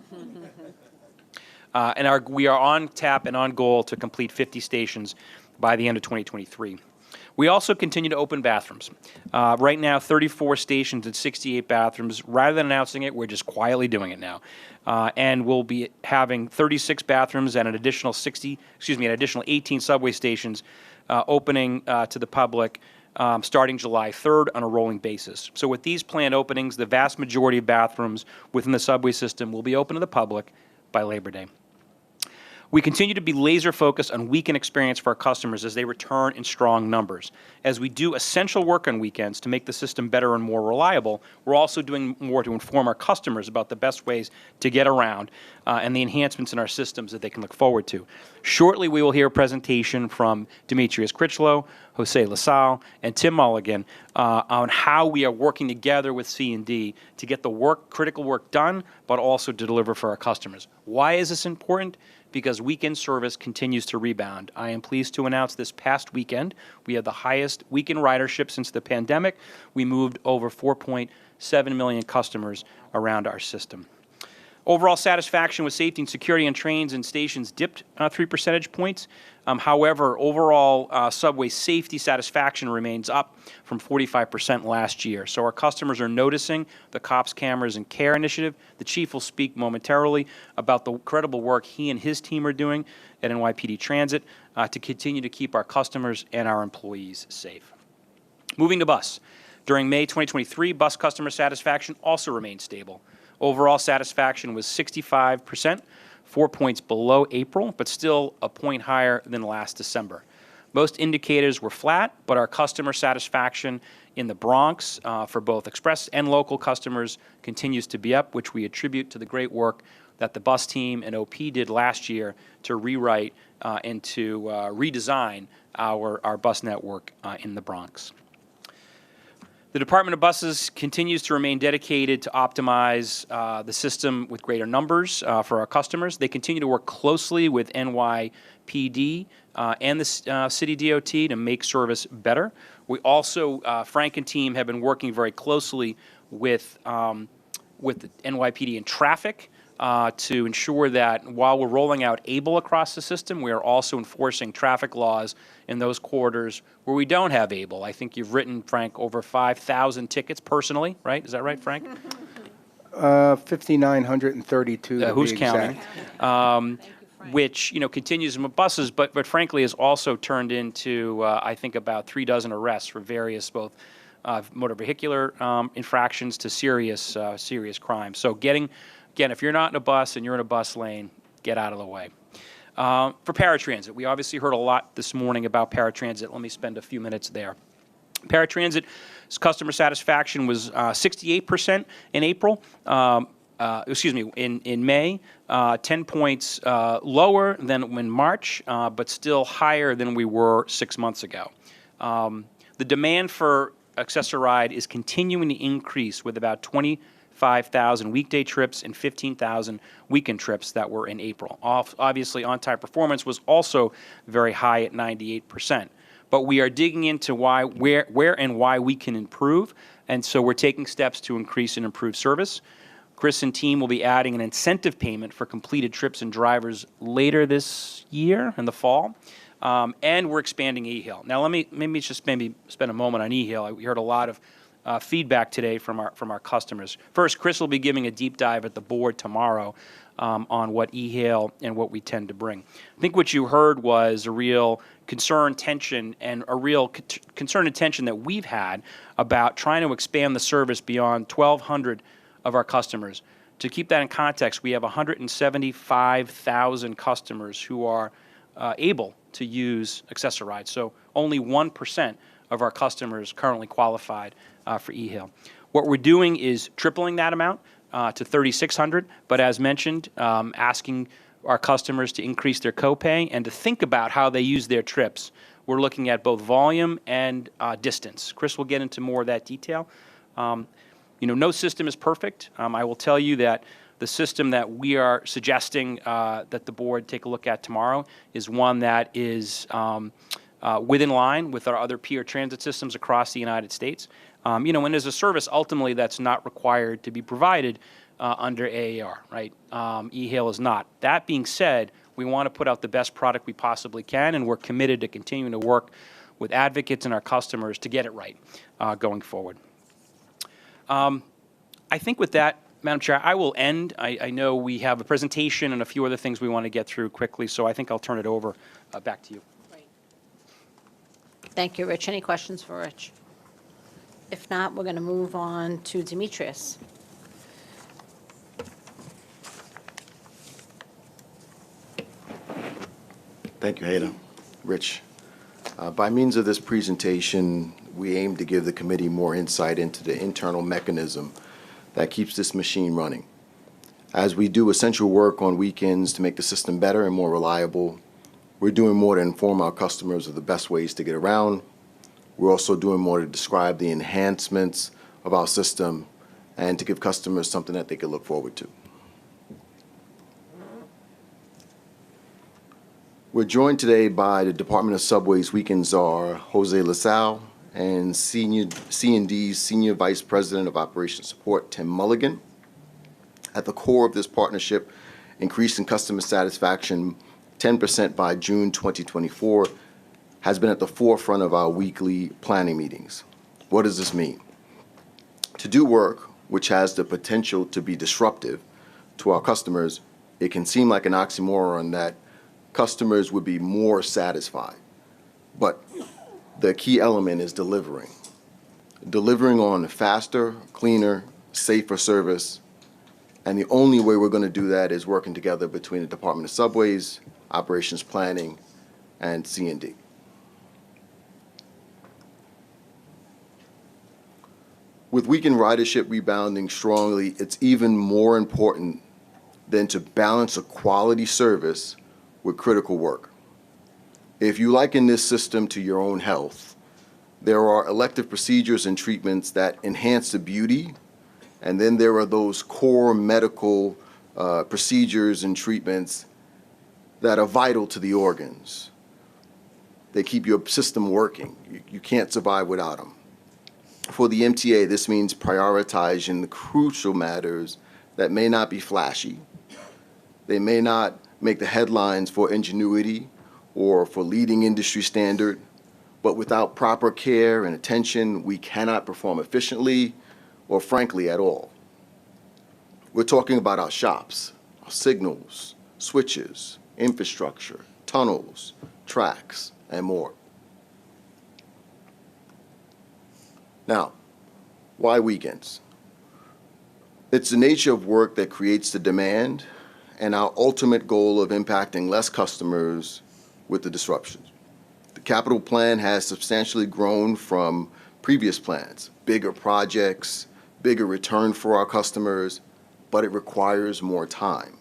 We are on tap and on goal to complete 50 stations by the end of 2023. We also continue to open bathrooms. Right now, 34 stations and 68 bathrooms. Rather than announcing it, we're just quietly doing it now. And we'll be having 36 bathrooms and an additional 18 subway stations opening to the public starting July 3rd on a rolling basis. So with these planned openings, the vast majority of bathrooms within the subway system will be open to the public by Labor Day. We continue to be laser focused on weekend experience for our customers as they return in strong numbers. As we do essential work on weekends to make the system better and more reliable, we're also doing more to inform our customers about the best ways to get around and the enhancements in our systems that they can look forward to. Shortly, we will hear a presentation from Demetrius Critchlow, Jose LaSalle, and Tim Mulligan on how we are working together with C&D to get the critical work done, but also to deliver for our customers. Why is this important? Because weekend service continues to rebound. I am pleased to announce this past weekend, we had the highest weekend ridership since the pandemic. We moved over 4.7 million customers around our system. Overall satisfaction with safety and security on trains and stations dipped 3 percentage points. However, overall subway safety satisfaction remains up from 45% last year. So our customers are noticing the COPS Cameras and Care initiative. The chief will speak momentarily about the incredible work he and his team are doing at NYPD Transit to continue to keep our customers and our employees safe. Moving to bus. During May 2023, bus customer satisfaction also remained stable. Overall satisfaction was 65%, 4 points below April, but still a point higher than last December. Most indicators were flat, but our customer satisfaction in the Bronx for both express and local customers continues to be up, which we attribute to the great work that the bus team and OP did last year to rewrite and to redesign our bus network in the Bronx. The Department of Buses continues to remain dedicated to optimize the system with greater numbers for our customers. They continue to work closely with NYPD and the City DOT to make service better. We also, Frank and team have been working very closely with NYPD and traffic to ensure that while we're rolling out ABLE across the system, we are also enforcing traffic laws in those quarters where we don't have ABLE. I think you've written, Frank, over 5,000 tickets personally, right? Is that right, Frank?
5,932 to
who's
be
counting?
exact.
Which continues in buses, but frankly has also turned into I think about 3 dozen arrests for various both motor vehicular infractions to serious crimes. So again, if you're not in a bus and you're in a bus lane, get out of the way. For paratransit, we obviously heard a lot this morning about paratransit. Let me spend a few minutes there. Paratransit customer satisfaction was 68% in April. In May, 10 points lower than in March, but still higher than we were 6 months ago. The demand for Access-a-Ride is continuing to increase with about 25,000 weekday trips and 15,000 weekend trips that were in April. Obviously, on-time performance was also very high at 98%. But we are digging into where and why we can improve, and so we're taking steps to increase and improve service. Chris and team will be adding an incentive payment for completed trips and drivers later this year in the fall. and we're expanding eHail. Now, let me spend a moment on eHail. We heard a lot of feedback today from our customers. First, Chris will be giving a deep dive at the board tomorrow on what eHail and what we tend to bring. I think what you heard was a real concern, tension, and a real concern and tension that we've had about trying to expand the service beyond 1,200 of our customers. To keep that in context, we have 175,000 customers who are able to use Access-a-Ride. So only 1% of our customers currently qualified for eHail. What we're doing is tripling that amount to 3,600, but as mentioned, asking our customers to increase their copay and to think about how they use their trips. We're looking at both volume and distance. Chris will get into more of that detail. No system is perfect. I will tell you that the system that we are suggesting that the board take a look at tomorrow is one that is within line with our other peer transit systems across the United States. And as a service, ultimately, that's not required to be provided under AAR, right? eHail is not. That being said, we want to put out the best product we possibly can, and we're committed to continuing to work with advocates and our customers to get it right going forward. I think with that, Madam Chair, I will end. I know we have a presentation and a few other things we want to get through quickly, so I think I'll turn it over back to you.
Thank you, Rich. Any questions for Rich? If not, we're going to move on to Demetrius.
Thank you, Hayda. Rich, by means of this presentation, we aim to give the committee more insight into the internal mechanism that keeps this machine running. As we do essential work on weekends to make the system better and more reliable, we're doing more to inform our customers of the best ways to get around. We're also doing more to describe the enhancements of our system and to give customers something that they can look forward to. We're joined today by the Department of Subways Weekend Czar, Jose LaSalle, and C&D's Senior Vice President of Operations Support, Tim Mulligan. At the core of this partnership, increasing customer satisfaction 10% by June 2024 has been at the forefront of our weekly planning meetings. What does this mean? To do work which has the potential to be disruptive to our customers, it can seem like an oxymoron that customers would be more satisfied. But the key element is delivering. Delivering on faster, cleaner, safer service. And the only way we're going to do that is working together between the Department of Subways, Operations Planning, and C&D. With weekend ridership rebounding strongly, it's even more important than to balance a quality service with critical work. If you liken this system to your own health, there are elective procedures and treatments that enhance the beauty, and then there are those core medical procedures and treatments that are vital to the organs. They keep your system working. You can't survive without them. For the MTA, this means prioritizing the crucial matters that may not be flashy. They may not make the headlines for ingenuity or for leading industry standard, but without proper care and attention, we cannot perform efficiently or frankly at all. We're talking about our shops, our signals, switches, infrastructure, tunnels, tracks, and more. Now, why weekends? It's the nature of work that creates the demand and our ultimate goal of impacting less customers with the disruptions. The capital plan has substantially grown from previous plans, bigger projects, bigger return for our customers, but it requires more time.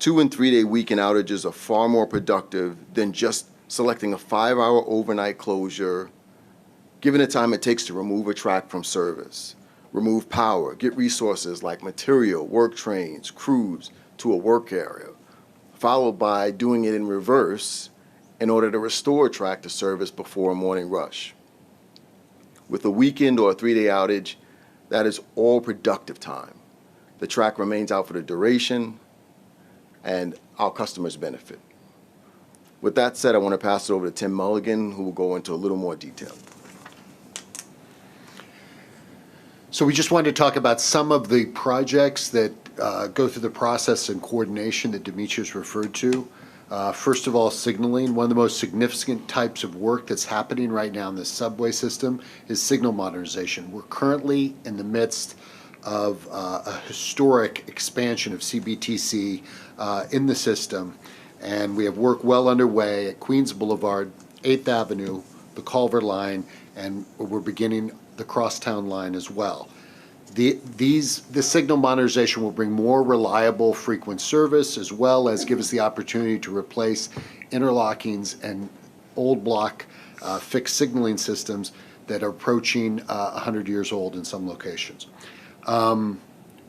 2- and 3-day weekend outages are far more productive than just selecting a 5-hour overnight closure, given the time it takes to remove a track from service, remove power, get resources like material, work trains, crews to a work area, followed by doing it in reverse in order to restore a track to service before a morning rush. With a weekend or a 3-day outage, that is all productive time. The track remains out for the duration, and our customers benefit. With that said, I want to pass it over to Tim Mulligan, who will go into a little more detail.
So we just wanted to talk about some of the projects that go through the process and coordination that Demetrius referred to. First of all, signaling. One of the most significant types of work that's happening right now in the subway system is signal modernization. We're currently in the midst of a historic expansion of CBTC in the system, and we have work well underway at Queens Boulevard, 8th Avenue, the Culver Line, and we're beginning the Crosstown Line as well. The signal modernization will bring more reliable, frequent service, as well as give us the opportunity to replace interlockings and old block fixed signaling systems that are approaching 100 years old in some locations.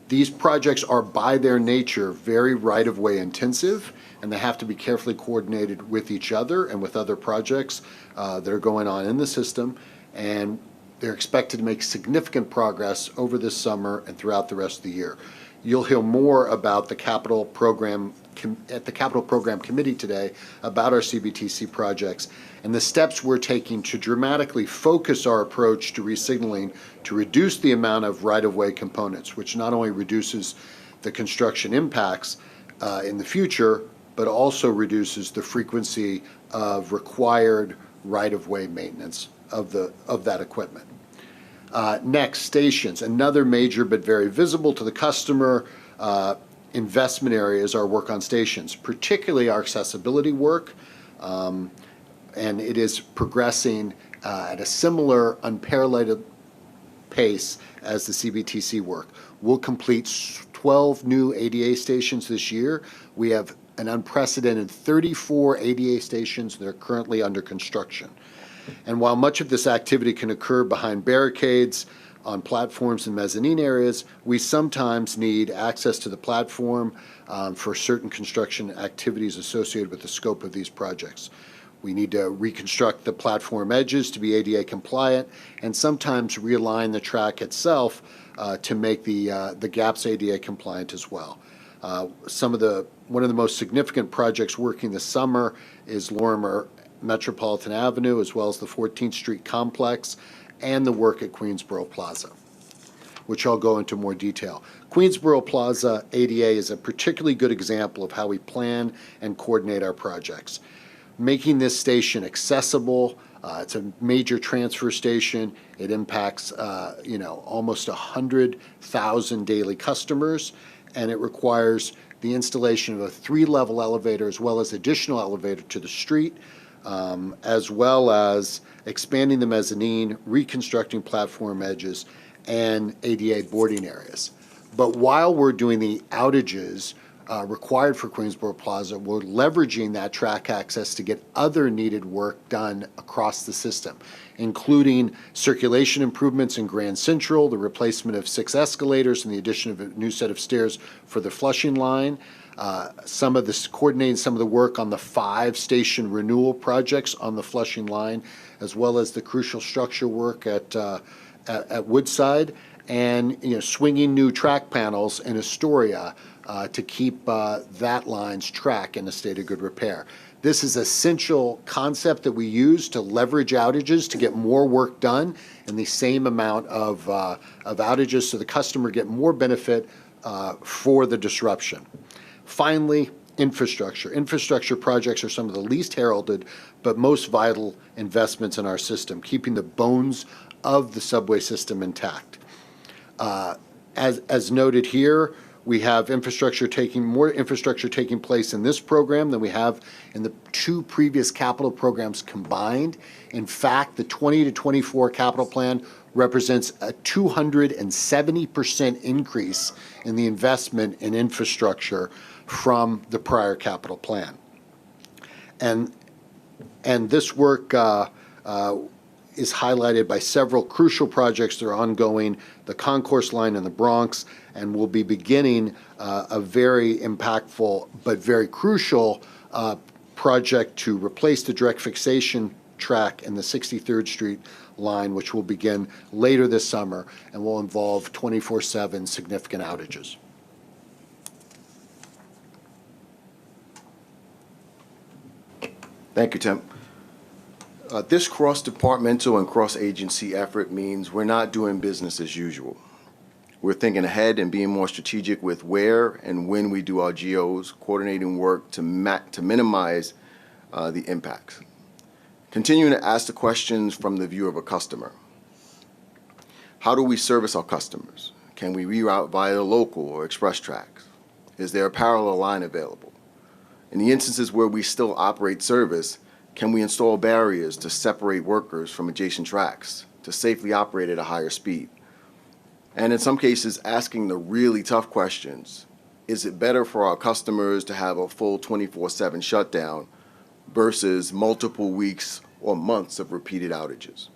These projects are, by their nature, very right-of-way intensive, and they have to be carefully coordinated with each other and with other projects that are going on in the system. And they're expected to make significant progress over this summer and throughout the rest of the year. You'll hear more about the capital program at the Capital Program Committee today about our CBTC projects and the steps we're taking to dramatically focus our approach to resignaling to reduce the amount of right-of-way components, which not only reduces the construction impacts in the future, but also reduces the frequency of required right-of-way maintenance of that equipment. Next, stations. Another major but very visible to the customer investment area is our work on stations, particularly our accessibility work, and it is progressing at a similar unparalleled pace as the CBTC work. We'll complete 12 new ADA stations this year. We have an unprecedented 34 ADA stations that are currently under construction. And while much of this activity can occur behind barricades, on platforms and mezzanine areas, we sometimes need access to the platform for certain construction activities associated with the scope of these projects. We need to reconstruct the platform edges to be ADA compliant and sometimes realign the track itself to make the gaps ADA compliant as well. One of the most significant projects working this summer is Lorimer Metropolitan Avenue, as well as the 14th Street complex and the work at Queensboro Plaza, which I'll go into more detail. Queensboro Plaza ADA is a particularly good example of how we plan and coordinate our projects. Making this station accessible, it's a major transfer station. It impacts, almost 100,000 daily customers, and it requires the installation of a 3-level elevator as well as additional elevator to the street, as well as expanding the mezzanine, reconstructing platform edges, and ADA boarding areas. But while we're doing the outages required for Queensboro Plaza, we're leveraging that track access to get other needed work done across the system, including circulation improvements in Grand Central, the replacement of 6 escalators, and the addition of a new set of stairs for the Flushing line. Coordinating some of the work on the 5 station renewal projects on the Flushing line, as well as the crucial structure work at Woodside, and swinging new track panels in Astoria to keep that line's track in a state of good repair. This is an essential concept that we use to leverage outages to get more work done in the same amount of outages, so the customer get more benefit for the disruption. Finally, infrastructure. Infrastructure projects are some of the least heralded but most vital investments in our system, keeping the bones of the subway system intact. As noted here, we have more infrastructure taking place in this program than we have in the 2 previous capital programs combined. In fact, the 20 to 24 capital plan represents a 270% increase in the investment in infrastructure from the prior capital plan. And this work is highlighted by several crucial projects that are ongoing, the Concourse Line in the Bronx, and we'll be beginning a very impactful but very crucial project to replace the direct fixation track in the 63rd Street line, which will begin later this summer and will involve 24/7 significant outages.
Thank you, Tim. This cross-departmental and cross-agency effort means we're not doing business as usual. We're thinking ahead and being more strategic with where and when we do our GOs, coordinating work to minimize the impacts. Continuing to ask the questions from the view of a customer. How do we service our customers? Can we reroute via local or express tracks? Is there a parallel line available? In the instances where we still operate service, can we install barriers to separate workers from adjacent tracks to safely operate at a higher speed? And in some cases, asking the really tough questions. Is it better for our customers to have a full 24/7 shutdown versus multiple weeks or months of repeated outages?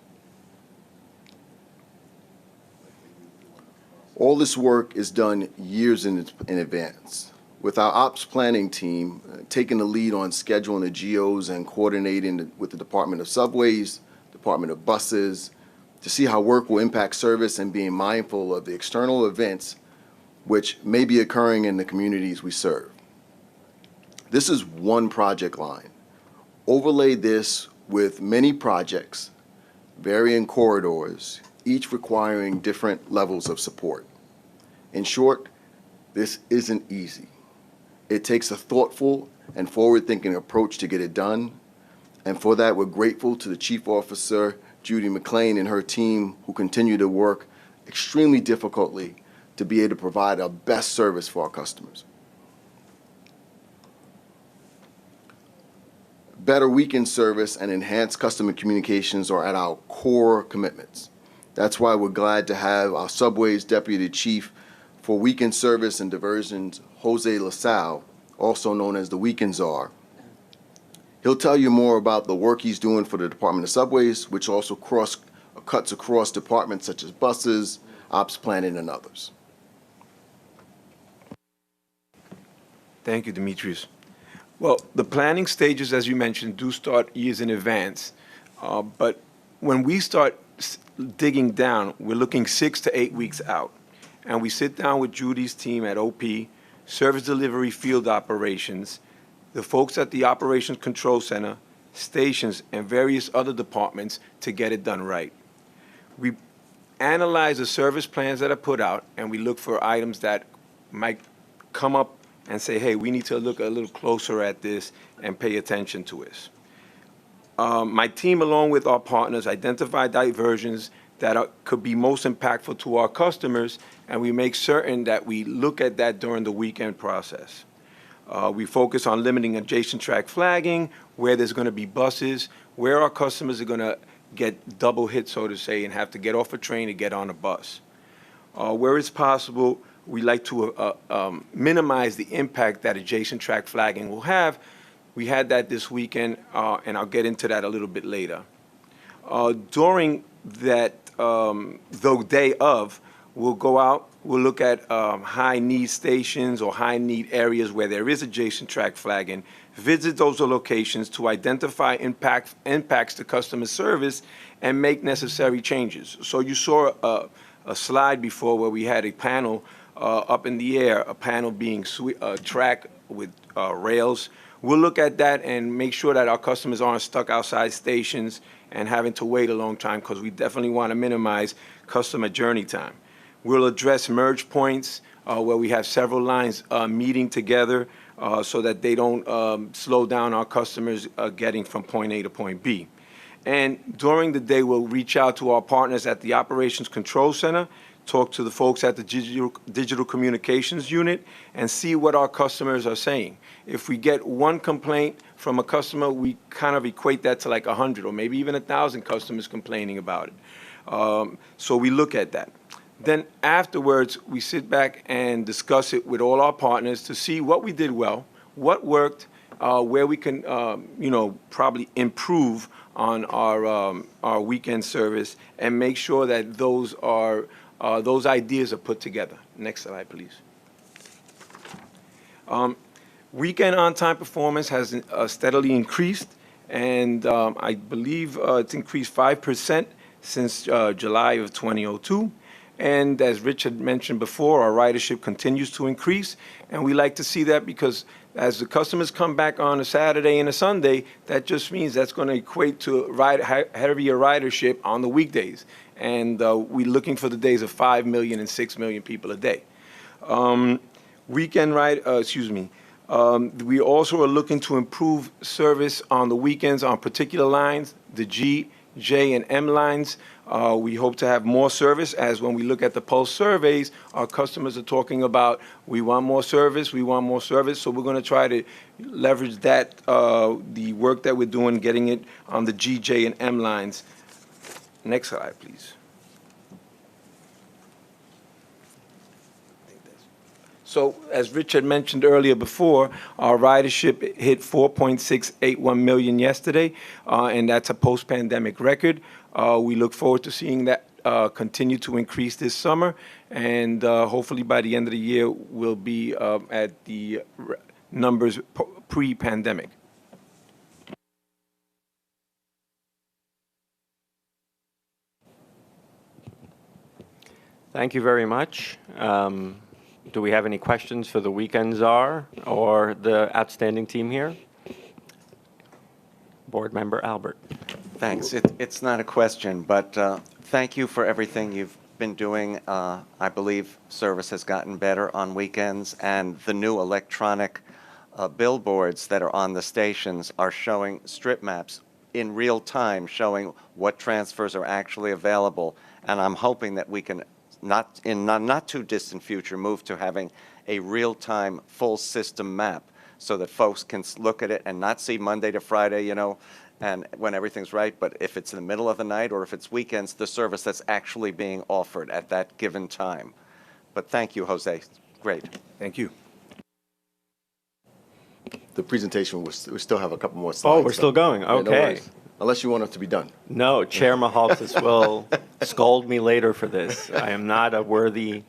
All this work is done years in advance, with our ops planning team taking the lead on scheduling the GOs and coordinating with the Department of Subways, Department of Buses, to see how work will impact service and being mindful of the external events which may be occurring in the communities we serve. This is one project line. Overlay this with many projects, varying corridors, each requiring different levels of support. In short, this isn't easy. It takes a thoughtful and forward-thinking approach to get it done, and for that we're grateful to the Chief Officer, Judy McLean, and her team who continue to work extremely difficultly to be able to provide our best service for our customers. Better weekend service and enhanced customer communications are at our core commitments. That's why we're glad to have our Subways Deputy Chief for Weekend Service and Diversions, Jose LaSalle, also known as the Weekend Czar. He'll tell you more about the work he's doing for the Department of Subways, which also cuts across departments such as buses, ops planning, and others.
Thank you, Demetrius. Well, the planning stages, as you mentioned, do start years in advance. But when we start digging down, we're looking 6 to 8 weeks out. And we sit down with Judy's team at OP, Service Delivery Field Operations, the folks at the Operations Control Center, stations, and various other departments to get it done right. We analyze the service plans that are put out, and we look for items that might come up and say, hey, we need to look a little closer at this and pay attention to this. My team, along with our partners, identify diversions that could be most impactful to our customers, and we make certain that we look at that during the weekend process. We focus on limiting adjacent track flagging, where there's going to be buses, where our customers are going to get double hit, so to say, and have to get off a train and get on a bus. Where it's possible, we like to minimize the impact that adjacent track flagging will have. We had that this weekend, and I'll get into that a little bit later. During that, the day of, we'll go out, we'll look at high-need stations or high-need areas where there is adjacent track flagging, visit those locations to identify impacts to customer service and make necessary changes. So you saw a slide before where we had a panel up in the air, a panel being track with rails. We'll look at that and make sure that our customers aren't stuck outside stations and having to wait a long time, because we definitely want to minimize customer journey time. We'll address merge points where we have several lines meeting together so that they don't slow down our customers getting from point A to point B. And during the day, we'll reach out to our partners at the Operations Control Center, talk to the folks at the Digital Communications Unit, and see what our customers are saying. If we get one complaint from a customer, we kind of equate that to like 100 or maybe even 1,000 customers complaining about it. So we look at that. Then afterwards, we sit back and discuss it with all our partners to see what we did well, what worked, where we can, probably improve on our weekend service, and make sure that those ideas are put together. Next slide, please. Weekend on-time performance has steadily increased, and I believe it's increased 5% since July of 2002. And as Rich had mentioned before, our ridership continues to increase. And we like to see that because as the customers come back on a Saturday and a Sunday, that just means that's going to equate to heavier ridership on the weekdays. And we're looking for the days of 5 million and 6 million people a day. We also are looking to improve service on the weekends on particular lines, the G, J, and M lines. We hope to have more service, as when we look at the Pulse surveys, our customers are talking about, we want more service, so we're going to try to leverage that, the work that we're doing, getting it on the G, J, and M lines. Next slide, please. So, as Richard mentioned earlier before, our ridership hit 4.681 million yesterday, and that's a post-pandemic record. We look forward to seeing that continue to increase this summer, and hopefully by the end of the year, we'll be at the numbers pre-pandemic.
Thank you very much. Do we have any questions for the weekend czar or the outstanding team here? Board Member Albert.
Thanks. It's not a question, but thank you for everything you've been doing. I believe service has gotten better on weekends, and the new electronic billboards that are on the stations are showing strip maps in real time, showing what transfers are actually available. And I'm hoping that we can, not too distant future, move to having a real-time full system map so that folks can look at it and not see Monday to Friday, and when everything's right, but if it's in the middle of the night or if it's weekends, the service that's actually being offered at that given time. But thank you, Jose. Great.
Thank you.
The presentation, we still have a couple more slides.
Oh, we're still going.
Yeah, no
Okay.
worries. Unless you want it to be done.
No, Chair Mahalsis will scold me later for this. I am not a worthy.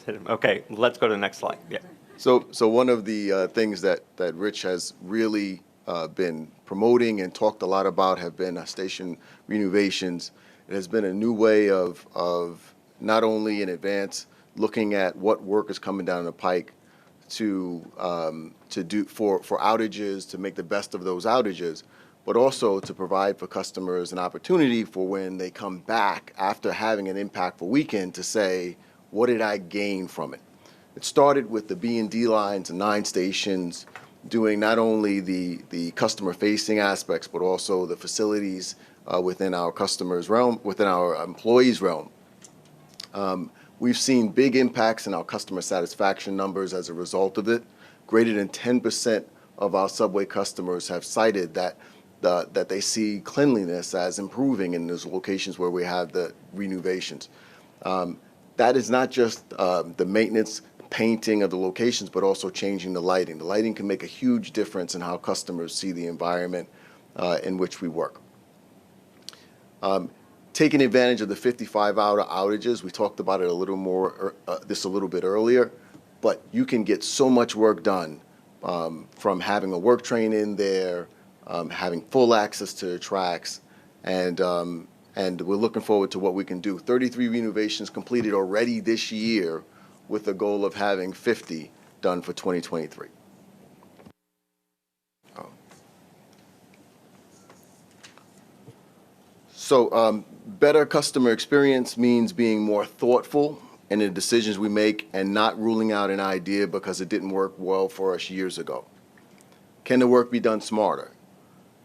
Okay, let's go to the next slide. Yeah.
So one of the things that Rich has really been promoting and talked a lot about have been station renovations. It has been a new way of not only in advance looking at what work is coming down the pike to do for outages, to make the best of those outages, but also to provide for customers an opportunity for when they come back after having an impactful weekend to say, what did I gain from it? It started with the B&D lines and 9 stations, doing not only the customer-facing aspects, but also the facilities within our customers' realm, within our employees' realm. We've seen big impacts in our customer satisfaction numbers as a result of it. Greater than 10% of our subway customers have cited that they see cleanliness as improving in those locations where we have the renovations. That is not just the maintenance, painting of the locations, but also changing the lighting. The lighting can make a huge difference in how customers see the environment in which we work. Taking advantage of the 55-hour outages, we talked about it a little more, this a little bit earlier, but you can get so much work done from having a work train in there, having full access to the tracks, and we're looking forward to what we can do. 33 renovations completed already this year, with the goal of having 50 done for 2023. So better customer experience means being more thoughtful in the decisions we make and not ruling out an idea because it didn't work well for us years ago. Can the work be done smarter?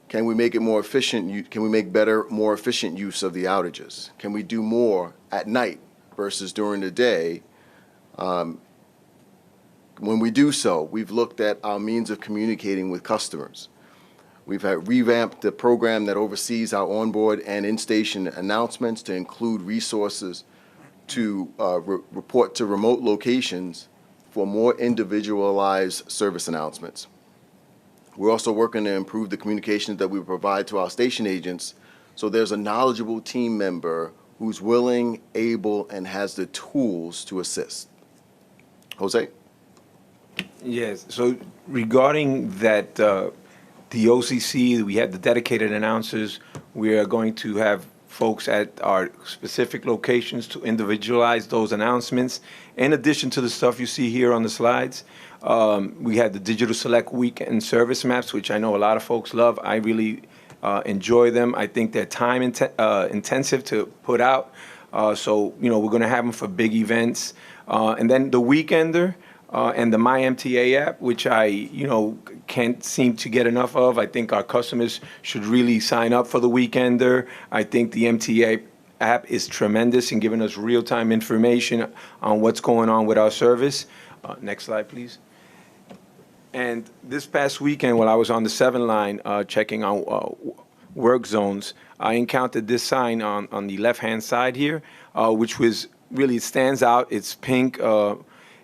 Can we make it more efficient? Can we make better, more efficient use of the outages? Can we do more at night versus during the day? When we do so, we've looked at our means of communicating with customers. We've revamped the program that oversees our onboard and in-station announcements to include resources to report to remote locations for more individualized service announcements. We're also working to improve the communications that we provide to our station agents so there's a knowledgeable team member who's willing, able, and has the tools to assist. Jose?
Yes, so regarding that, the OCC, we have the dedicated announcers. We are going to have folks at our specific locations to individualize those announcements. In addition to the stuff you see here on the slides, we had the Digital Select Weekend Service Maps, which I know a lot of folks love. I really enjoy them. I think they're time intensive to put out. So, we're going to have them for big events. And then the Weekender and the My MTA app, which I, can't seem to get enough of. I think our customers should really sign up for the Weekender. I think the MTA app is tremendous in giving us real-time information on what's going on with our service. Next slide, please. And this past weekend, while I was on the 7 line checking on work zones, I encountered this sign on the left-hand side here, which was really, it stands out. It's pink,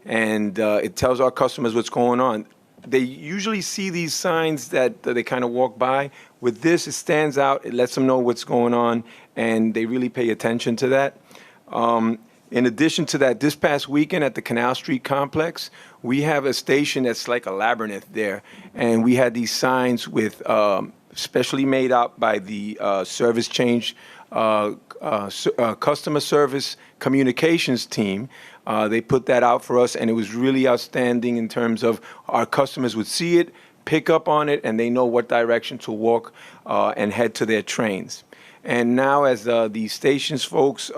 and it tells our customers what's going on. They usually see these signs that they kind of walk by. With this, it stands out. It lets them know what's going on, and they really pay attention to that. In addition to that, this past weekend at the Canal Street complex, we have a station that's like a labyrinth there, and we had these signs with specially made out by the service change customer service communications team. They put that out for us, and it was really outstanding in terms of our customers would see it, pick up on it, and they know what direction to walk and head to their trains. And now as the stations folks,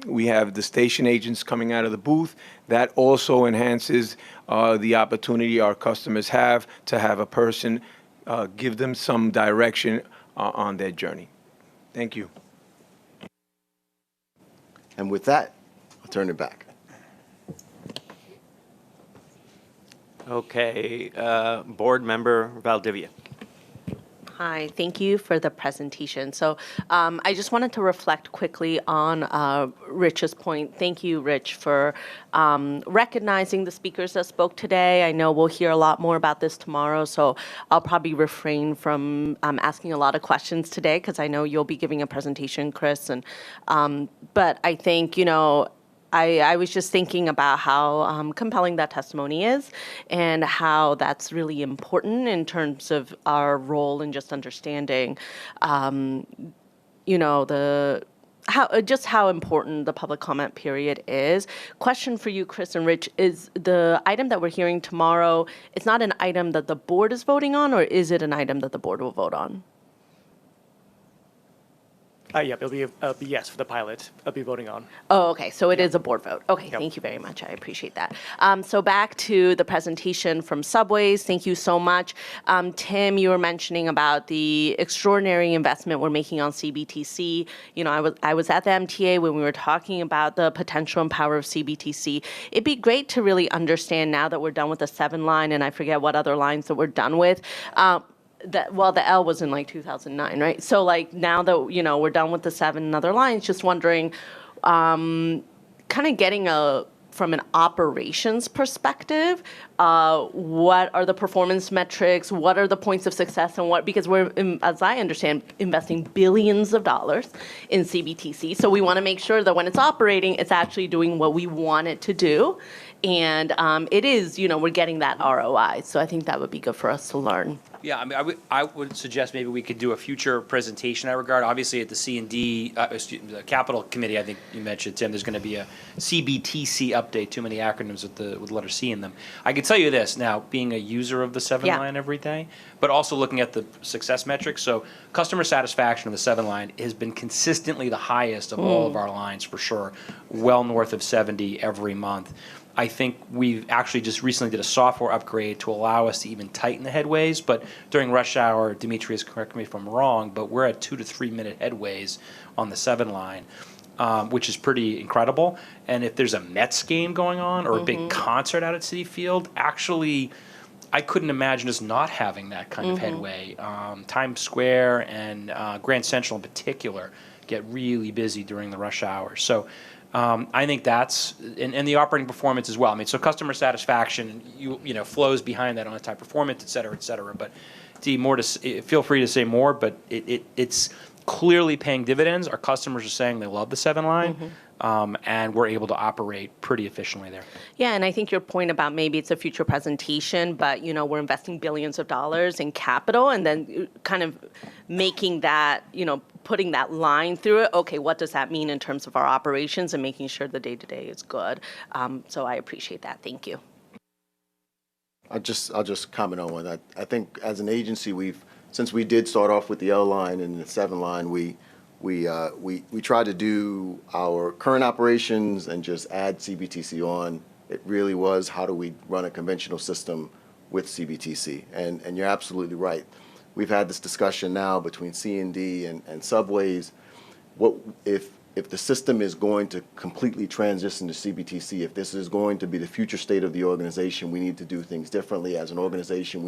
we have the station agents coming out of the booth. That also enhances the opportunity our customers have to have a person give them some direction on their journey. Thank you.
And with that, I'll turn it back.
Okay, Board Member Valdivia.
Hi, thank you for the presentation. So I just wanted to reflect quickly on Rich's point. Thank you, Rich, for recognizing the speakers that spoke today. I know we'll hear a lot more about this tomorrow, so I'll probably refrain from asking a lot of questions today because I know you'll be giving a presentation, Chris. And but I think, I was just thinking about how compelling that testimony is and how that's really important in terms of our role in just understanding, how important the public comment period is. Question for you, Chris and Rich, is the item that we're hearing tomorrow, it's not an item that the board is voting on, or is it an item that the board will vote on?
Yeah, it'll be yes for the pilot. I'll be voting on.
Oh, okay. So it is a board vote. Okay, thank you very much. I appreciate that. So back to the presentation from Subways. Thank you so much. Tim, you were mentioning about the extraordinary investment we're making on CBTC. I was at the MTA when we were talking about the potential and power of CBTC. It'd be great to really understand now that we're done with the 7 line, and I forget what other lines that we're done with. The L was in 2009, right? So now that, we're done with the 7 other lines, just wondering, kind of getting from an operations perspective, what are the performance metrics? What are the points of success, and because we're, as I understand, investing billions of dollars in CBTC. So we want to make sure that when it's operating, it's actually doing what we want it to do. And it is, we're getting that ROI. So I think that would be good for us to learn.
Yeah, I would suggest maybe we could do a future presentation in that regard. Obviously, at the C&D, the Capital Committee, I think you mentioned, Tim, there's going to be a CBTC update. Too many acronyms with the letter C in them. I can tell you this now, being a user of the 7 line every day, but also looking at the success metrics. So customer satisfaction of the 7 line has been consistently the highest of all of our lines for sure, well north of 70 every month. I think we've actually just recently did a software upgrade to allow us to even tighten the headways, but during rush hour, Demetrius, correct me if I'm wrong, but we're at 2 to 3 minute headways on the 7 line, which is pretty incredible. And if there's a Mets game going on or a big concert out at Citi Field, actually, I couldn't imagine us not having that kind of headway. Times Square and Grand Central in particular get really busy during the rush hour. So I think that's, and the operating performance as well. So customer satisfaction, flows behind that on-time performance, et cetera, et cetera. But feel free to say more, but it's clearly paying dividends. Our customers are saying they love the 7 line, and we're able to operate pretty efficiently there.
Yeah, and I think your point about maybe it's a future presentation, but we're investing billions of dollars in capital, and then kind of making that, putting that line through it. Okay, what does that mean in terms of our operations and making sure the day-to-day is good? So I appreciate that. Thank you.
I'll just comment on one. I think as an agency, since we did start off with the L line and the 7 line, we tried to do our current operations and just add CBTC on. It really was, how do we run a conventional system with CBTC? And you're absolutely right. We've had this discussion now between C&D and subways. What if the system is going to completely transition to CBTC, if this is going to be the future state of the organization, we need to do things differently. As an organization,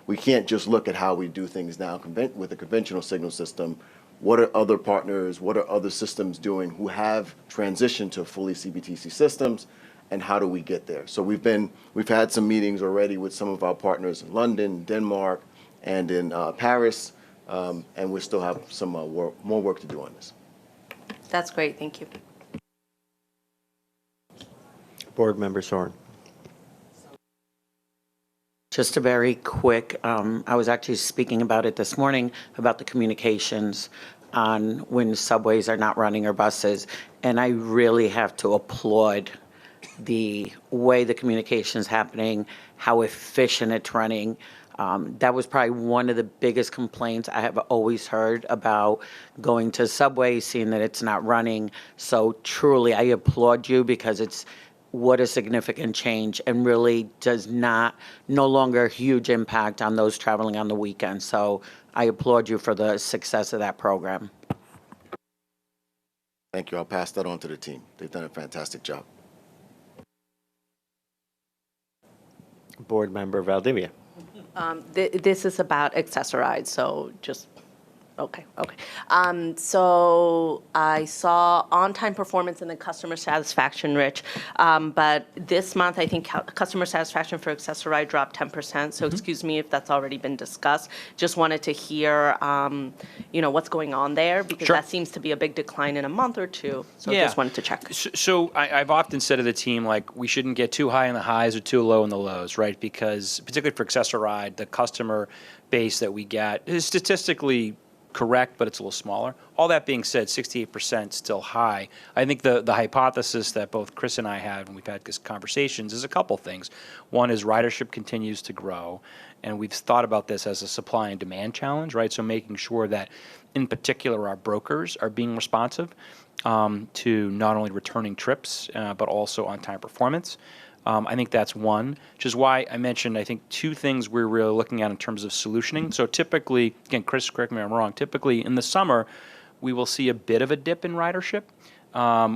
we can't just look at how we do things now with a conventional signal system. What are other partners, what are other systems doing who have transitioned to fully CBTC systems, and how do we get there? So we've had some meetings already with some of our partners in London, Denmark, and in Paris, and we still have some more work to do on this.
That's great. Thank you.
Board Member Soren.
Just a very quick, I was actually speaking about it this morning, about the communications on when subways are not running or buses, and I really have to applaud the way the communication is happening, how efficient it's running. That was probably one of the biggest complaints I have always heard about going to subway, seeing that it's not running. So truly, I applaud you, because it's what a significant change, and really does no longer a huge impact on those traveling on the weekend. So I applaud you for the success of that program.
Thank you. I'll pass that on to the team. They've done a fantastic job.
Board Member Valdivia.
This is about accessorize, so just, okay. So I saw on-time performance and then customer satisfaction, Rich, but this month I think customer satisfaction for accessoride dropped 10%, so excuse me if that's already been discussed. Just wanted to hear, what's going on there, because that seems to be a big decline in a month or two, so just wanted to check.
So I've often said to the team, like, we shouldn't get too high in the highs or too low in the lows, right? Because particularly for accessoride, the customer base that we get is statistically correct, but it's a little smaller. All that being said, 68% still high. I think the hypothesis that both Chris and I have, and we've had these conversations, is a couple things. One is ridership continues to grow, and we've thought about this as a supply and demand challenge, right? So making sure that, in particular, our brokers are being responsive to not only returning trips, but also on-time performance. I think that's one, which is why I mentioned, I think, two things we're really looking at in terms of solutioning. So typically, again, Chris, correct me if I'm wrong, typically in the summer, we will see a bit of a dip in ridership,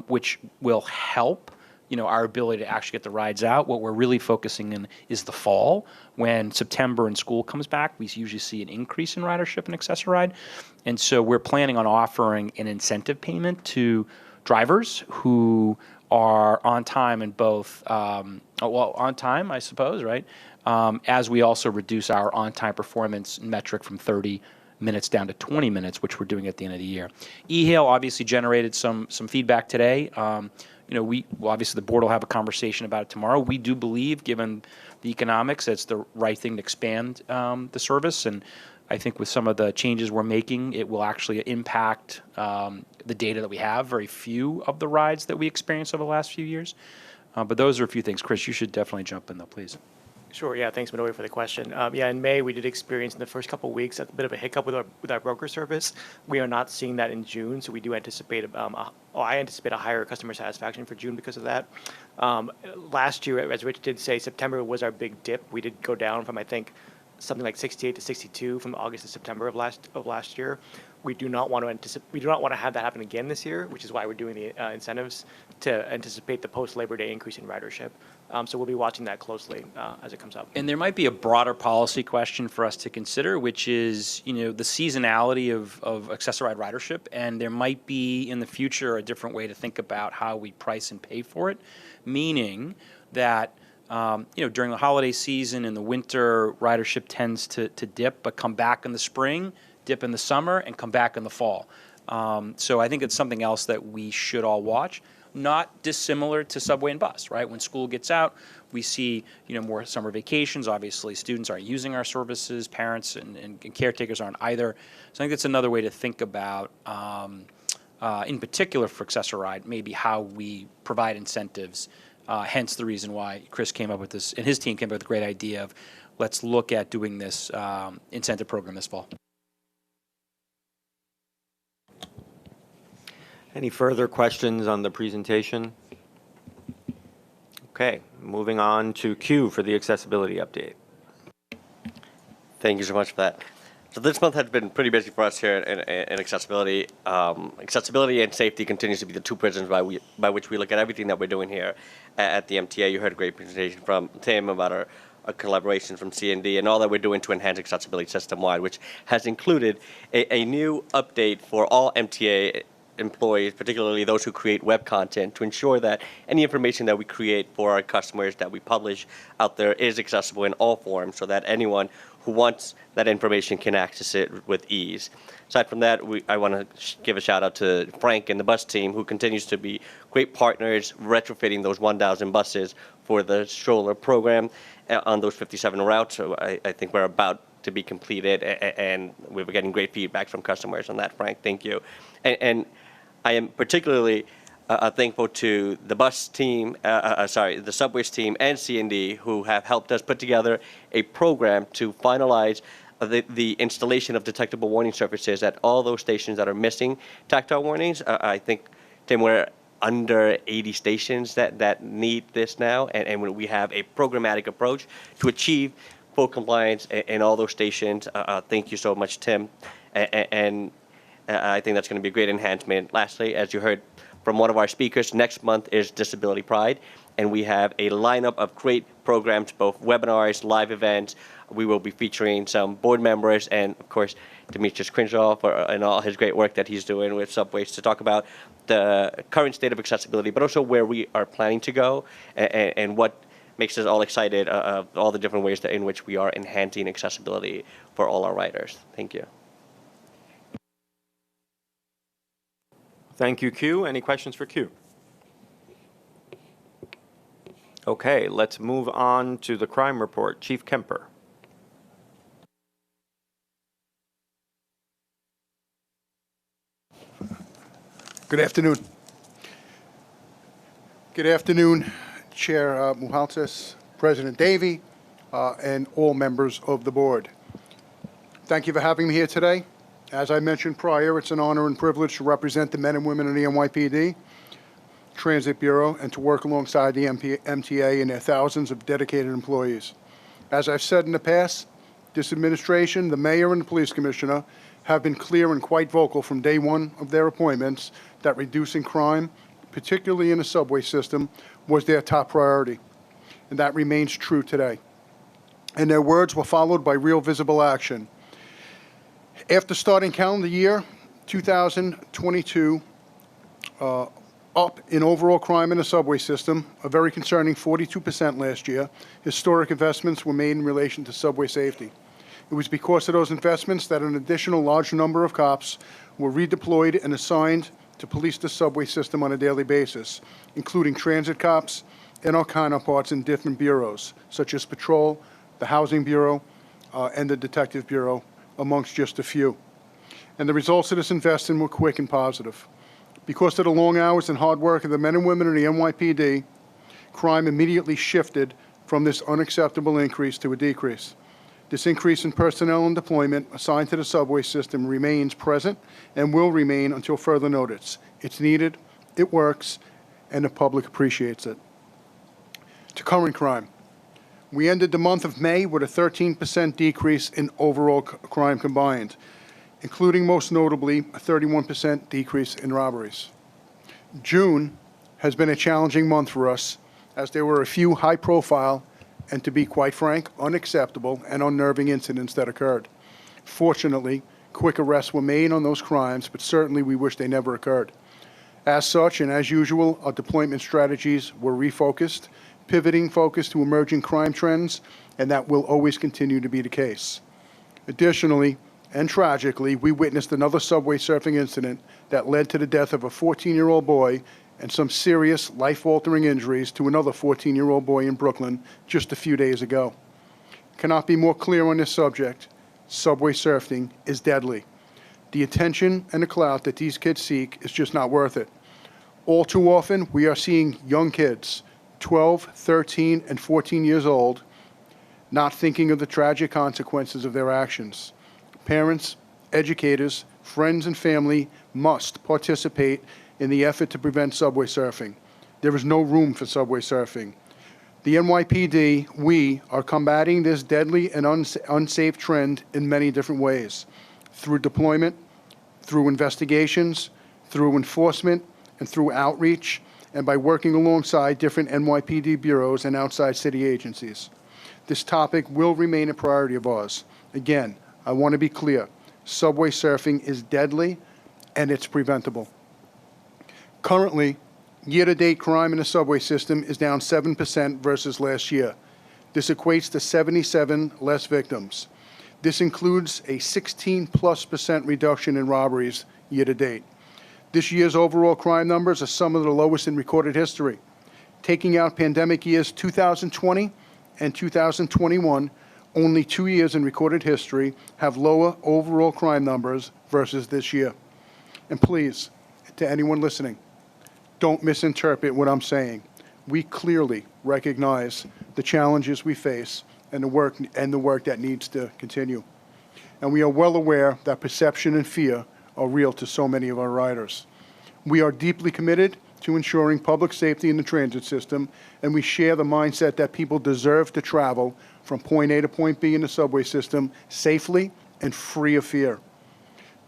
which will help, our ability to actually get the rides out. What we're really focusing in is the fall. When September and school comes back, we usually see an increase in ridership and accessoride. And so we're planning on offering an incentive payment to drivers who are on time in both, on time, I suppose, right? As we also reduce our on-time performance metric from 30 minutes down to 20 minutes, which we're doing at the end of the year. E-Hail obviously generated some feedback today. Obviously the board will have a conversation about it tomorrow. We do believe, given the economics, it's the right thing to expand the service, and I think with some of the changes we're making, it will actually impact the data that we have. Very few of the rides that we experienced over the last few years. But those are a few things. Chris, you should definitely jump in though, please.
Sure. Yeah. Thanks, Midori, for the question. In May, we did experience in the first couple of weeks a bit of a hiccup with our broker service. We are not seeing that in June, so we do anticipate I anticipate a higher customer satisfaction for June because of that. Last year, as Rich did say, September was our big dip. We did go down from, I think, something like 68 to 62 from August to September of last year. We do not want to have that happen again this year, which is why we're doing the incentives to anticipate the post-Labor Day increase in ridership. So we'll be watching that closely as it comes up.
And there might be a broader policy question for us to consider, which is, the seasonality of accessoride ridership, and there might be in the future a different way to think about how we price and pay for it, meaning that during the holiday season in the winter, ridership tends to dip, but come back in the spring, dip in the summer, and come back in the fall. So I think it's something else that we should all watch. not dissimilar to subway and bus, right? When school gets out, we see, more summer vacations. Obviously, students aren't using our services, parents and caretakers aren't either. So I think that's another way to think about, in particular for Access-a-Ride, maybe how we provide incentives. Hence the reason why Chris came up with this, and his team came up with a great idea of, let's look at doing this incentive program this fall.
Any further questions on the presentation? Okay, moving on to Q for the accessibility update.
Thank you so much for that. So this month has been pretty busy for us here in accessibility. Accessibility and safety continues to be the two prisms by which we look at everything that we're doing here at the MTA. You heard a great presentation from Tim about our collaboration from C&D and all that we're doing to enhance accessibility system-wide, which has included a new update for all MTA employees, particularly those who create web content, to ensure that any information that we create for our customers that we publish out there is accessible in all forms so that anyone who wants that information can access it with ease. Aside from that, I want to give a shout out to Frank and the bus team, who continues to be great partners retrofitting those 1,000 buses for the stroller program on those 57 routes. So I think we're about to be completed, and we're getting great feedback from customers on that, Frank. Thank you. And I am particularly thankful to the bus team, the subways team and C&D, who have helped us put together a program to finalize the installation of detectable warning surfaces at all those stations that are missing tactile warnings. I think, Tim, we're under 80 stations that need this now, and we have a programmatic approach to achieve full compliance in all those stations. Thank you so much, Tim. And I think that's going to be a great enhancement. Lastly, as you heard from one of our speakers, next month is Disability Pride, and we have a lineup of great programs, both webinars, live events. We will be featuring some board members and, of course, Demetrius Crenshaw and all his great work that he's doing with subways to talk about the current state of accessibility, but also where we are planning to go and what makes us all excited of all the different ways in which we are enhancing accessibility for all our riders. Thank you.
Thank you, Q. Any questions for Q? Okay, let's move on to the crime report. Chief Kemper.
Good afternoon. Good afternoon, Chair Muhaltas, President Davey, and all members of the board. Thank you for having me here today. As I mentioned prior, it's an honor and privilege to represent the men and women of the NYPD Transit Bureau and to work alongside the MTA and their thousands of dedicated employees. As I've said in the past, this administration, the mayor and the police commissioner have been clear and quite vocal from day one of their appointments that reducing crime, particularly in the subway system, was their top priority. And that remains true today. And their words were followed by real visible action. After starting calendar year 2022 up in overall crime in the subway system, a very concerning 42% last year, historic investments were made in relation to subway safety. It was because of those investments that an additional large number of cops were redeployed and assigned to police the subway system on a daily basis, including transit cops and our counterparts in different bureaus, such as Patrol, the Housing Bureau, and the Detective Bureau, amongst just a few. And the results of this investment were quick and positive. Because of the long hours and hard work of the men and women of the NYPD, crime immediately shifted from this unacceptable increase to a decrease. This increase in personnel and deployment assigned to the subway system remains present and will remain until further notice. It's needed, it works, and the public appreciates it. To current crime. We ended the month of May with a 13% decrease in overall crime combined, including most notably a 31% decrease in robberies. June has been a challenging month for us, as there were a few high-profile and, to be quite frank, unacceptable and unnerving incidents that occurred. Fortunately, quick arrests were made on those crimes, but certainly we wish they never occurred. As such, and as usual, our deployment strategies were refocused, pivoting focus to emerging crime trends, and that will always continue to be the case. Additionally, and tragically, we witnessed another subway surfing incident that led to the death of a 14-year-old boy and some serious life-altering injuries to another 14-year-old boy in Brooklyn just a few days ago. Cannot be more clear on this subject. Subway surfing is deadly. The attention and the clout that these kids seek is just not worth it. All too often, we are seeing young kids, 12, 13, and 14 years old, not thinking of the tragic consequences of their actions. Parents, educators, friends, and family must participate in the effort to prevent subway surfing. There is no room for subway surfing. The NYPD, we are combating this deadly and unsafe trend in many different ways, through deployment, through investigations, through enforcement, and through outreach, and by working alongside different NYPD bureaus and outside city agencies. This topic will remain a priority of ours. Again, I want to be clear. Subway surfing is deadly, and it's preventable. Currently, year-to-date crime in the subway system is down 7% versus last year. This equates to 77 less victims. This includes a 16+% reduction in robberies year-to-date. This year's overall crime numbers are some of the lowest in recorded history. Taking out pandemic years 2020 and 2021, only 2 years in recorded history have lower overall crime numbers versus this year. And please, to anyone listening, don't misinterpret what I'm saying. We clearly recognize the challenges we face and the work that needs to continue. And we are well aware that perception and fear are real to so many of our riders. We are deeply committed to ensuring public safety in the transit system, and we share the mindset that people deserve to travel from point A to point B in the subway system safely and free of fear.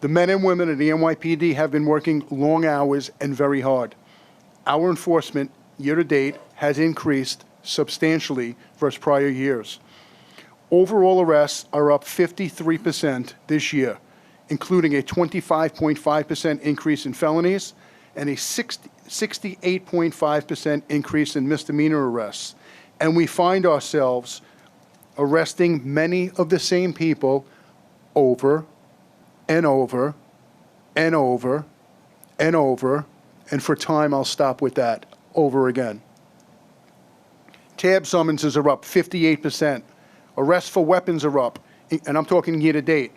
The men and women of the NYPD have been working long hours and very hard. Our enforcement year-to-date has increased substantially versus prior years. Overall arrests are up 53% this year, including a 25.5% increase in felonies and a 68.5% increase in misdemeanor arrests. And we find ourselves arresting many of the same people over and over and over and over, and for time I'll stop with that, over again. Tab summonses are up 58%. Arrests for weapons are up, and I'm talking year-to-date.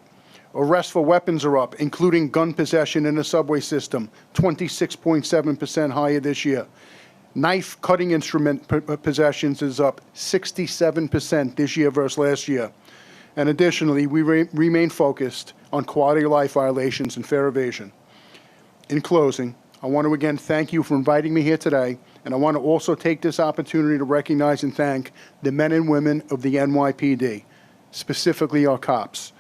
Arrests for weapons are up, including gun possession in the subway system, 26.7% higher this year. Knife cutting instrument possessions is up 67% this year versus last year. And additionally, we remain focused on quality of life violations and fare evasion. In closing, I want to again thank you for inviting me here today, and I want to also take this opportunity to recognize and thank the men and women of the NYPD, specifically our cops,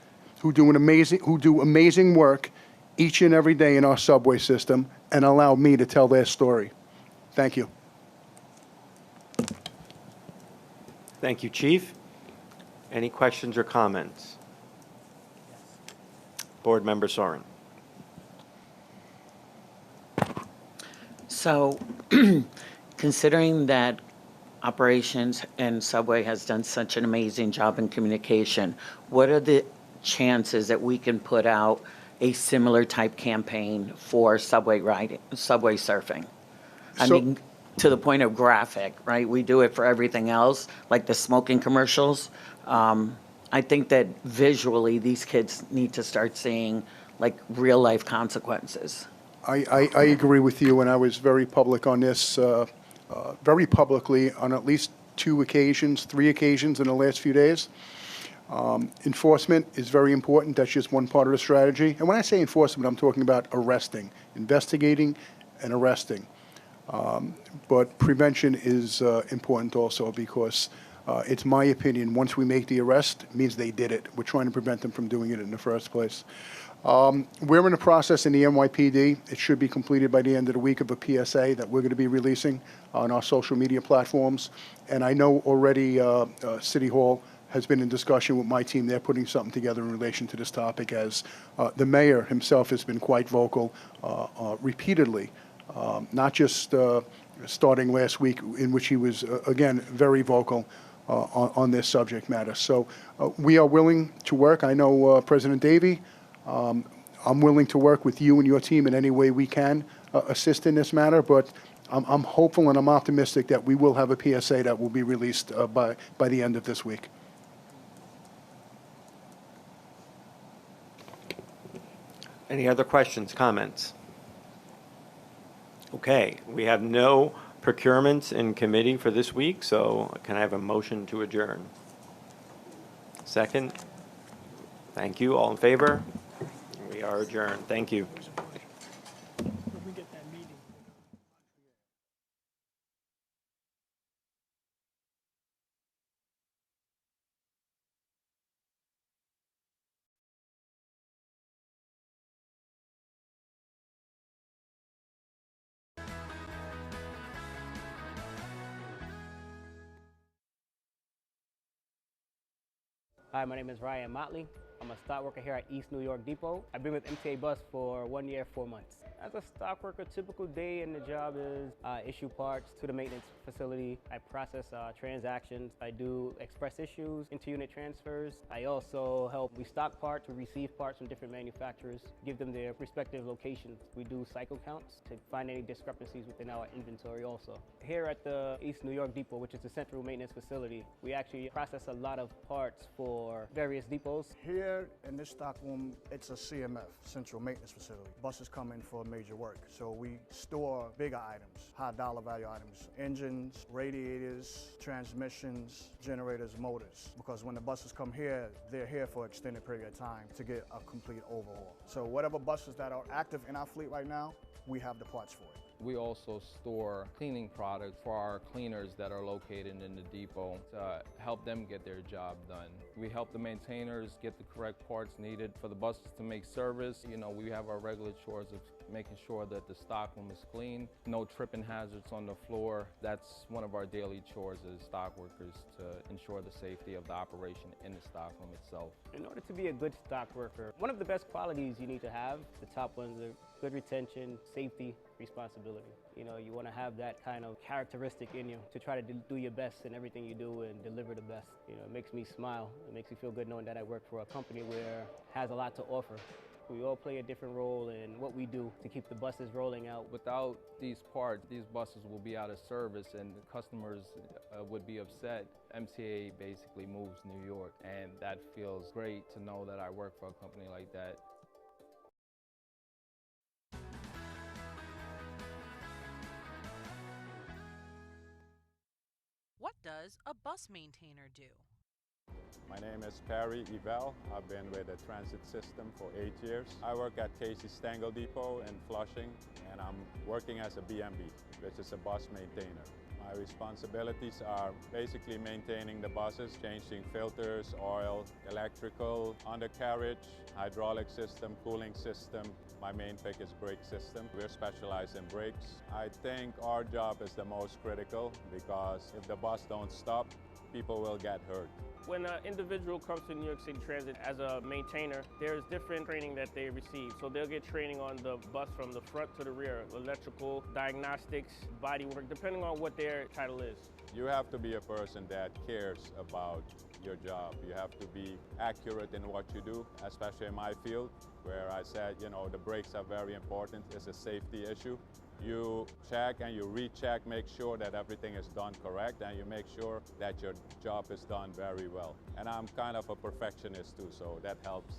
who do amazing work each and every day in our subway system and allow me to tell their story. Thank you.
Thank you, Chief. Any questions or comments? Board Member Soren.
So, considering that operations and Subway has done such an amazing job in communication, what are the chances that we can put out a similar type campaign for subway surfing? I mean, to the point of graphic, right? We do it for everything else, like the smoking commercials. I think that visually these kids need to start seeing like real life consequences.
I agree with you, and I was very public on this, very publicly on at least 3 occasions in the last few days. Enforcement is very important. That's just one part of the strategy. And when I say enforcement, I'm talking about arresting, investigating and arresting. But prevention is important also because it's my opinion, once we make the arrest, it means they did it. We're trying to prevent them from doing it in the first place. We're in the process in the NYPD. It should be completed by the end of the week of a PSA that we're going to be releasing on our social media platforms. And I know already City Hall has been in discussion with my team. They're putting something together in relation to this topic, as the mayor himself has been quite vocal repeatedly, not just starting last week, in which he was, again, very vocal on this subject matter. So we are willing to work. I know President Davey, I'm willing to work with you and your team in any way we can assist in this matter, but I'm hopeful and I'm optimistic that we will have a PSA that will be released by the end of this week.
Any other questions, comments? Okay, we have no procurements in committee for this week, so can I have a motion to adjourn? Second? Thank you. All in favor? We are adjourned. Thank you.
Hi, my name is Ryan Motley. I'm a stock worker here at East New York Depot. I've been with MTA Bus for 1 year, 4 months. As a stock worker, typical day in the job is issue parts to the maintenance facility. I process transactions. I do express issues, inter-unit transfers. I also help restock parts or receive parts from different manufacturers, give them their respective locations. We do cycle counts to find any discrepancies within our inventory also. Here at the East New York Depot, which is the central maintenance facility, we actually process a lot of parts for various depots.
Here in this stock room, it's a CMF, Central Maintenance Facility. Buses come in for major work, so we store bigger items, high dollar value items, engines, radiators, transmissions, generators, motors. Because when the buses come here, they're here for an extended period of time to get a complete overhaul. So whatever buses that are active in our fleet right now, we have the parts for it.
We also store cleaning products for our cleaners that are located in the depot to help them get their job done. We help the maintainers get the correct parts needed for the buses to make service. You know, we have our regular chores of making sure that the stock room is clean, no tripping hazards on the floor. That's one of our daily chores as stock workers, to ensure the safety of the operation in the stock room itself.
In order to be a good stock worker, one of the best qualities you need to have, the top ones are good retention, safety, responsibility. You know, you want to have that kind of characteristic in you to try to do your best in everything you do and deliver the best. You know, it makes me smile. It makes me feel good knowing that I work for a company where has a lot to offer. We all play a different role in what we do to keep the buses rolling out.
Without these parts, these buses will be out of service and the customers would be upset. MTA basically moves New York, and that feels great to know that I work for a company like that.
What does a bus maintainer do?
My name is Perry Evel. I've been with the transit system for 8 years. I work at Casey Stengel Depot in Flushing, and I'm working as a BMB, which is a bus maintainer. My responsibilities are basically maintaining the buses, changing filters, oil, electrical, undercarriage, hydraulic system, cooling system. My main pick is brake system. We're specialized in brakes. I think our job is the most critical because if the bus don't stop, people will get hurt.
When an individual comes to New York City Transit as a maintainer, there's different training that they receive. So they'll get training on the bus from the front to the rear, electrical, diagnostics, body work, depending on what their title is.
You have to be a person that cares about your job. You have to be accurate in what you do, especially in my field, where I said, you know, the brakes are very important. It's a safety issue. You check and you recheck, make sure that everything is done correct, and you make sure that your job is done very well. And I'm kind of a perfectionist too, so that helps.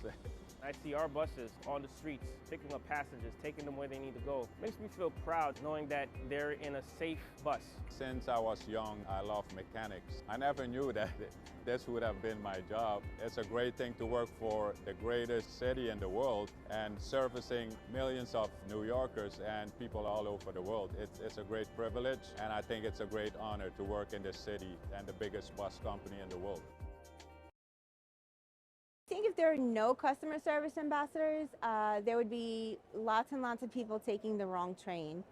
I see our buses on the streets, picking up passengers, taking them where they need to go. Makes me feel proud knowing that they're in a safe bus.
Since I was young, I love mechanics. I never knew that this would have been my job. It's a great thing to work for the greatest city in the world and servicing millions of New Yorkers and people all over the world. It's a great privilege, and I think it's a great honor to work in this city and the biggest bus company in the world.
I think if there are no customer service ambassadors, there would be lots and lots of people taking the wrong train.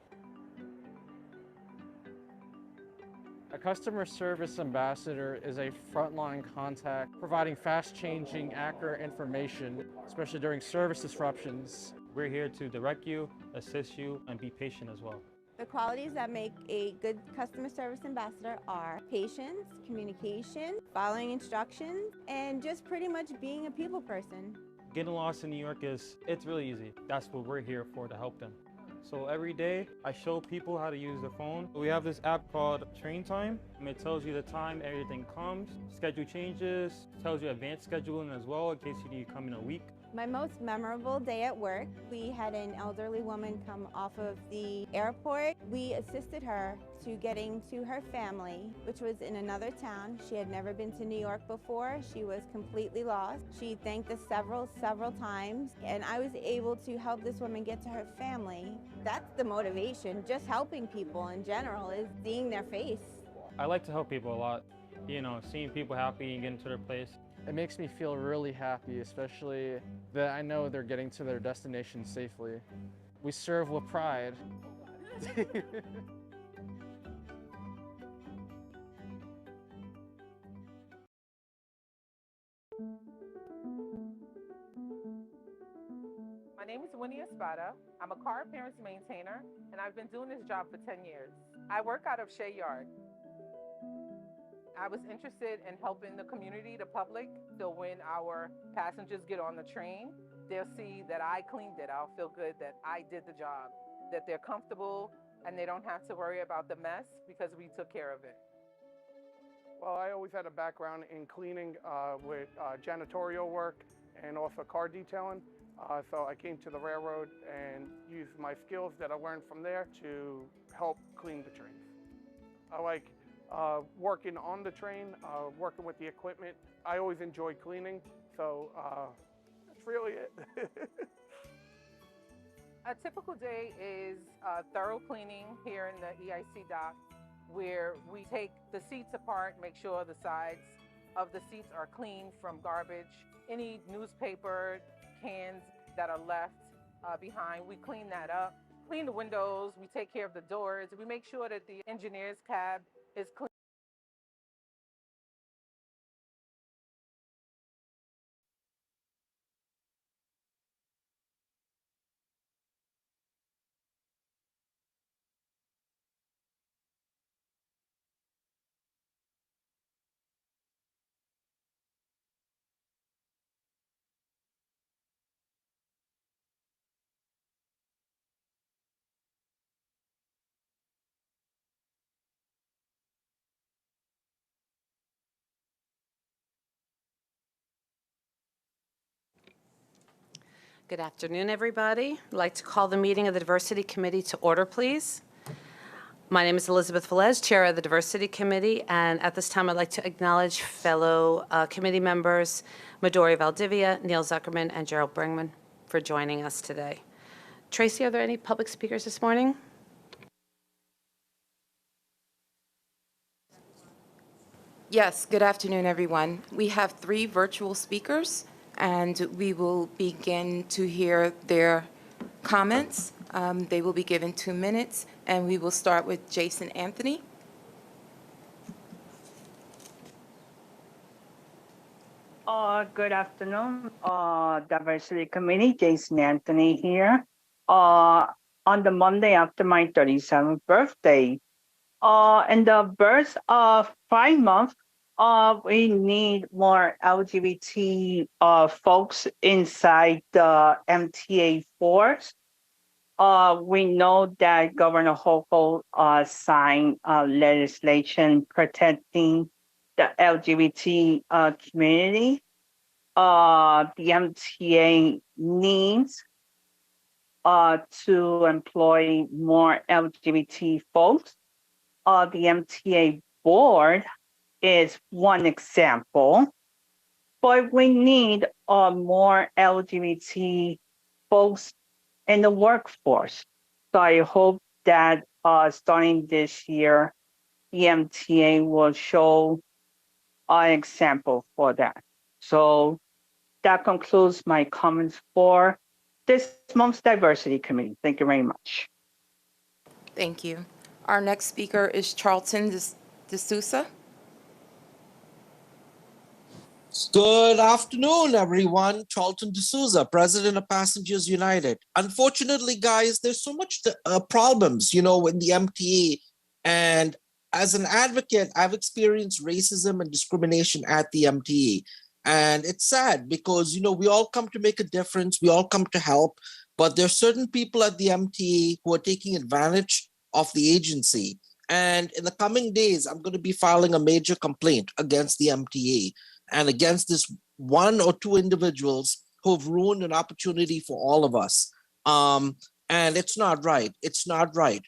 A customer service ambassador is a frontline contact providing fast-changing, accurate information, especially during service disruptions.
We're here to direct you, assist you, and be patient as well.
The qualities that make a good customer service ambassador are patience, communication, following instructions, and just pretty much being a people person.
Getting lost in New York it's really easy. That's what we're here for, to help them. So every day I show people how to use the phone. We have this app called Train Time, and it tells you the time everything comes, schedule changes, tells you advanced scheduling as well in case you need to come in a week.
My most memorable day at work, we had an elderly woman come off of the airport. We assisted her to getting to her family, which was in another town. She had never been to New York before. She was completely lost. She thanked us several times, and I was able to help this woman get to her family. That's the motivation. Just helping people in general is seeing their face.
I like to help people a lot. You know, seeing people happy and getting to their place.
It makes me feel really happy, especially that I know they're getting to their destination safely. We serve with pride.
My name is Winnie Espada. I'm a car appearance maintainer, and I've been doing this job for 10 years. I work out of Shea Yard. I was interested in helping the community, the public, so when our passengers get on the train, they'll see that I cleaned it. I'll feel good that I did the job, that they're comfortable, and they don't have to worry about the mess because we took care of it.
Well, I always had a background in cleaning with janitorial work and also car detailing. So I came to the railroad and used my skills that I learned from there to help clean the trains. I like working on the train, working with the equipment. I always enjoy cleaning, so that's really it.
A typical day is thorough cleaning here in the EIC dock, where we take the seats apart, make sure the sides of the seats are clean from garbage. Any newspaper, cans that are left behind, we clean that up. Clean the windows, we take care of the doors, we make sure that the engineer's cab is clean.
Good afternoon, everybody. I'd like to call the meeting of the Diversity Committee to order, please. My name is Elizabeth Velez, Chair of the Diversity Committee, and at this time I'd like to acknowledge fellow committee members Midori Valdivia, Neil Zuckerman, and Gerald Bringman for joining us today. Tracy, are there any public speakers this morning?
Yes, good afternoon, everyone. We have 3 virtual speakers, and we will begin to hear their comments. They will be given 2 minutes, and we will start with Jason Anthony.
Good afternoon, Diversity Committee. Jason Anthony here. On the Monday after my 37th birthday, in the birth of Pride Month, we need more LGBT folks inside the MTA force. We know that Governor Hochul signed legislation protecting the LGBT community. The MTA needs to employ more LGBT folks. The MTA board is one example, but we need more LGBT folks in the workforce. So I hope that starting this year, the MTA will show an example for that. So that concludes my comments for this month's Diversity Committee. Thank you very much.
Thank you. Our next speaker is Charlton D'Souza.
Good afternoon, everyone. Charlton D'Souza, President of Passengers United. Unfortunately, guys, there's so much problems, you know, in the MTA. And as an advocate, I've experienced racism and discrimination at the MTA. And it's sad because, you know, we all come to make a difference. We all come to help. but there are certain people at the MTA who are taking advantage of the agency. And in the coming days, I'm going to be filing a major complaint against the MTA and against this one or two individuals who have ruined an opportunity for all of us. And it's not right. It's not right.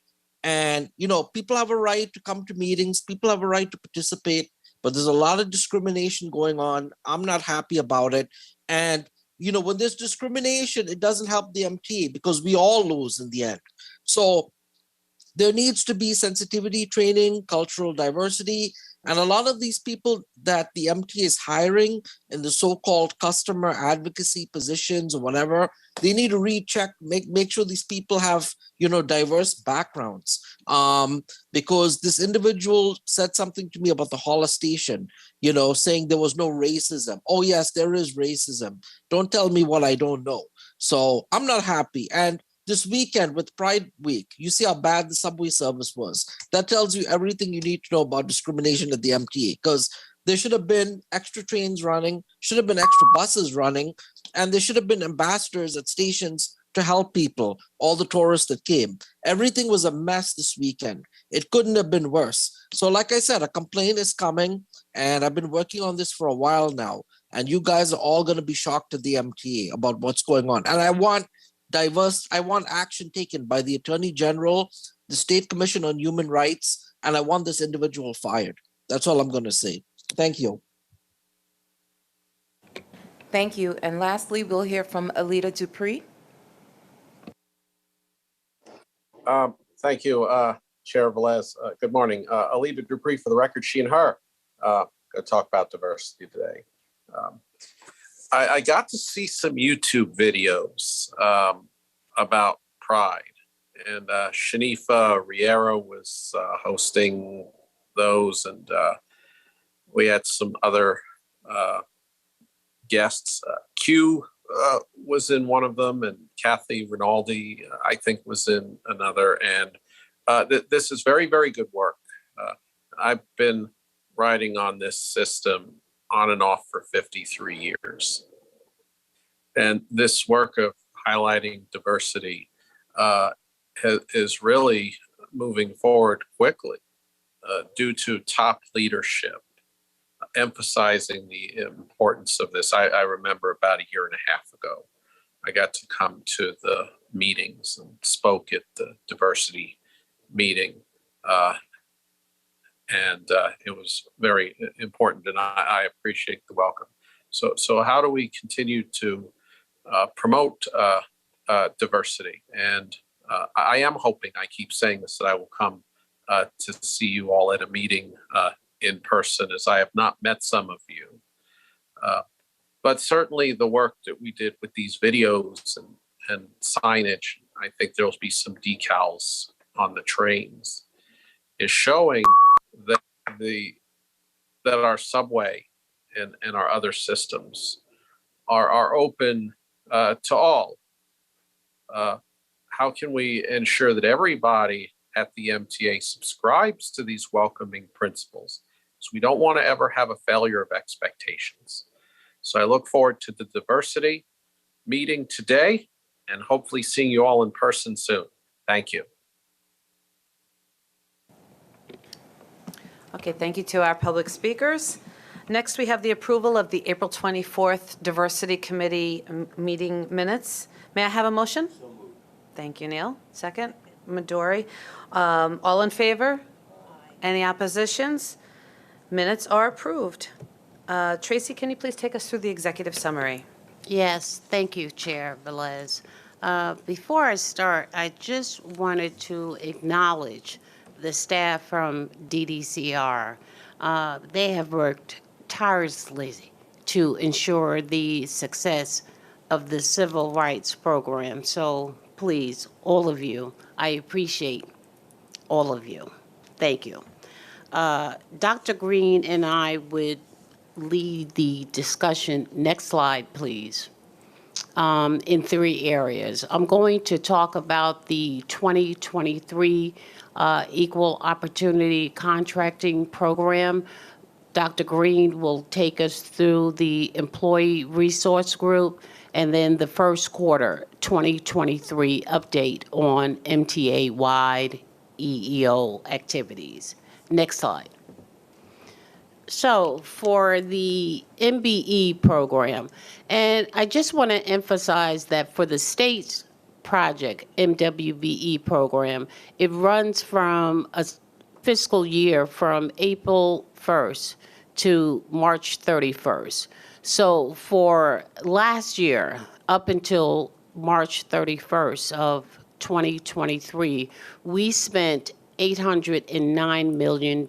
And, you know, people have a right to come to meetings, people have a right to participate, but there's a lot of discrimination going on. I'm not happy about it. And, you know, when there's discrimination, it doesn't help the MTA because we all lose in the end. So there needs to be sensitivity training, cultural diversity, and a lot of these people that the MTA is hiring in the so-called customer advocacy positions or whatever, they need to recheck, make sure these people have, you know, diverse backgrounds. Because this individual said something to me about the Holla station, you know, saying there was no racism. Oh yes, there is racism. Don't tell me what I don't know. So I'm not happy. And this weekend with Pride Week, you see how bad the subway service was. That tells you everything you need to know about discrimination at the MTA, because there should have been extra trains running, should have been extra buses running, and there should have been ambassadors at stations to help people, all the tourists that came. Everything was a mess this weekend. It couldn't have been worse. So like I said, a complaint is coming, and I've been working on this for a while now, and you guys are all going to be shocked at the MTA about what's going on. And I want action taken by the Attorney General, the State Commission on Human Rights, and I want this individual fired. That's all I'm going to say. Thank you.
Thank you. And lastly, we'll hear from Alita Dupree.
Thank you, Chair Velez. Good morning. Alita Dupree, for the record, she and her. Going to talk about diversity today. I got to see some YouTube videos about Pride, and Shanifa Riera was hosting those, and we had some other guests. Q was in one of them, and Kathy Rinaldi, I think, was in another. And this is very, very good work. I've been riding on this system on and off for 53 years. And this work of highlighting diversity is really moving forward quickly due to top leadership emphasizing the importance of this. I remember about a year and a half ago, I got to come to the meetings and spoke at the diversity meeting. And it was very important, and I appreciate the welcome. So how do we continue to promote diversity? And I am hoping, I keep saying this, that I will come to see you all at a meeting in person, as I have not met some of you. But certainly the work that we did with these videos and signage, I think there'll be some decals on the trains, is showing that our subway and our other systems are open to all. How can we ensure that everybody at the MTA subscribes to these welcoming principles? So we don't want to ever have a failure of expectations. So I look forward to the diversity meeting today and hopefully seeing you all in person soon. Thank you.
Okay, thank you to our public speakers. Next, we have the approval of the April 24th Diversity Committee meeting minutes. May I have a motion? So moved. Thank you, Neil. Second, Midori. All in favor? Aye. Any oppositions? Minutes are approved. Tracy, can you please take us through the executive summary?
Yes, thank you, Chair Velez. Before I start, I just wanted to acknowledge the staff from DDCR. They have worked tirelessly to ensure the success of the civil rights program. So please, all of you, I appreciate all of you. Thank you. Dr. Green and I would lead the discussion. Next slide, please. In three areas. I'm going to talk about the 2023 Equal Opportunity Contracting Program. Dr. Green will take us through the Employee Resource Group, and then the first quarter 2023 update on MTA-wide EEO activities. Next slide. So for the MBE program, and I just want to emphasize that for the state's project, MWBE program, it runs from a fiscal year from April 1st to March 31st. So for last year, up until March 31st of 2023, we spent $809 million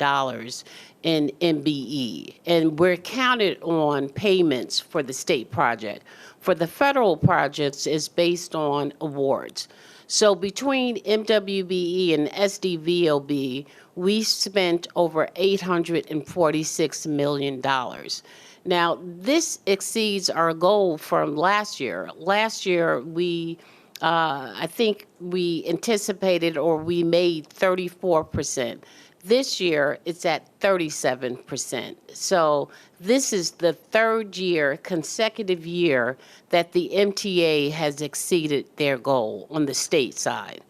in MBE, and we're counted on payments for the state project. For the federal projects, it's based on awards. So between MWBE and SDVOB, we spent over $846 million. Now, this exceeds our goal from last year. Last year, I think we anticipated or we made 34%. This year, it's at 37%. So this is the third consecutive year that the MTA has exceeded their goal on the state side.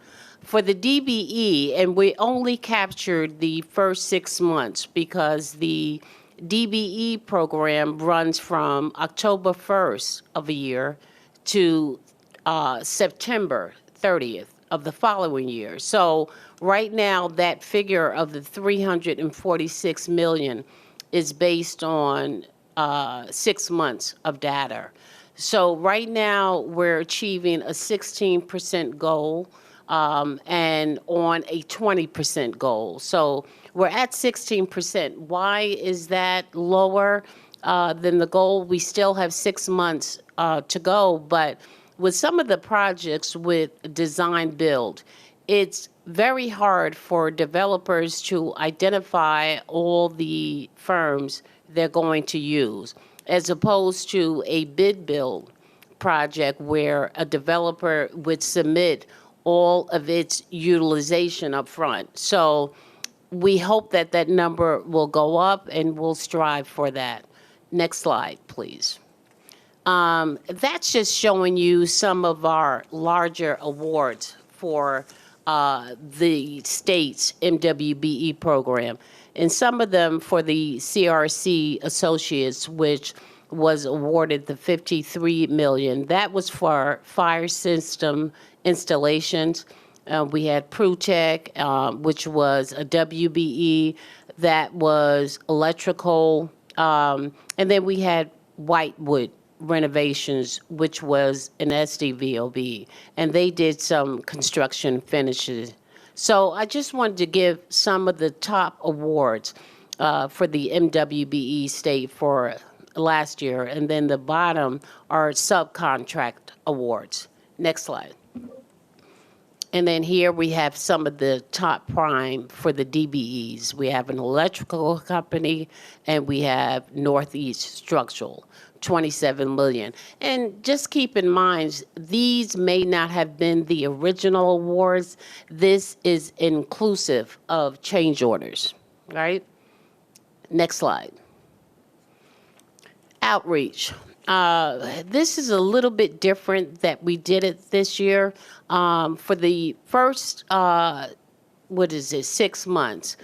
For the DBE, and we only captured the first 6 months because the DBE program runs from October 1st of a year to September 30th of the following year. So right now, that figure of the $346 million is based on 6 months of data. So right now, we're achieving a 16% goal and on a 20% goal. So we're at 16%. Why is that lower than the goal? We still have 6 months to go, but with some of the projects with design build, it's very hard for developers to identify all the firms they're going to use, as opposed to a bid build project where a developer would submit all of its utilization up front. So we hope that that number will go up, and we'll strive for that. Next slide, please. That's just showing you some of our larger awards for the state's MWBE program, and some of them for the CRC Associates, which was awarded the $53 million. That was for fire system installations. We had Prutech, which was a WBE, that was electrical, and then we had Whitewood renovations, which was an SDVOB, and they did some construction finishes. So I just wanted to give some of the top awards for the MWBE state for last year, and then the bottom are subcontract awards. Next slide. And then here we have some of the top prime for the DBEs. We have an electrical company, and we have Northeast Structural, $27 million. And just keep in mind, these may not have been the original awards. This is inclusive of change orders, right? Next slide. Outreach. This is a little bit different that we did it this year. For the first, 6 months,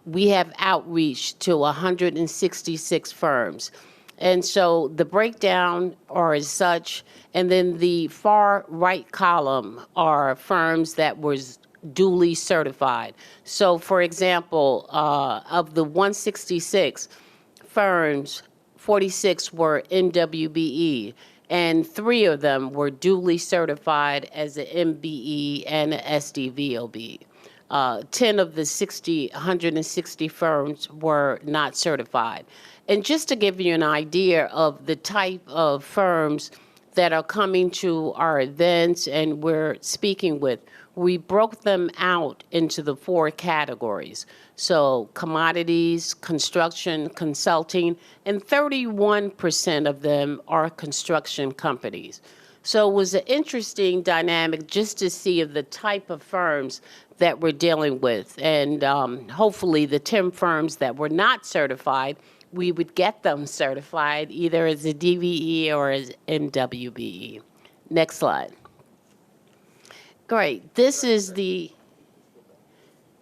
we have outreach to 166 firms. And so the breakdown are as such, and then the far right column are firms that was duly certified. So for example, of the 166 firms, 46 were NWBE, and 3 of them were duly certified as an MBE and an SDVOB. 10 of the 160 firms were not certified. And just to give you an idea of the type of firms that are coming to our events and we're speaking with, we broke them out into the 4 categories. So commodities, construction, consulting, and 31% of them are construction companies. So it was an interesting dynamic just to see of the type of firms that we're dealing with. And hopefully the 10 firms that were not certified we would get them certified either as a DVE or as MWBE. Next slide. Great. This is the,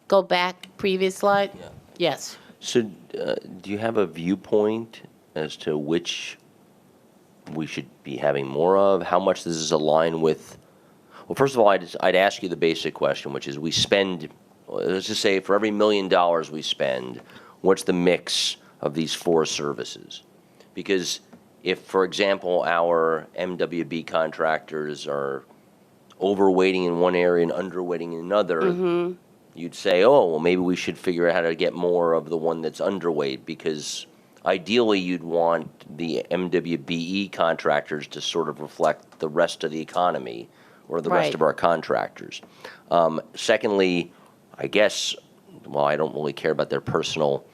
go back, previous slide? Yes.
So, do you have a viewpoint as to which we should be having more of? How much does this align with? Well, first of all, I'd ask you the basic question, which is we spend, let's just say for every $1 million we spend, what's the mix of these 4 services? Because if, for example, our MWB contractors are overweighting in one area and underweighting in another, you'd say, oh, well, maybe we should figure out how to get more of the one that's underweight, because ideally you'd want the MWBE contractors to sort of reflect the rest of the economy or the rest of our contractors. Secondly, I guess, well, I don't really care about their personal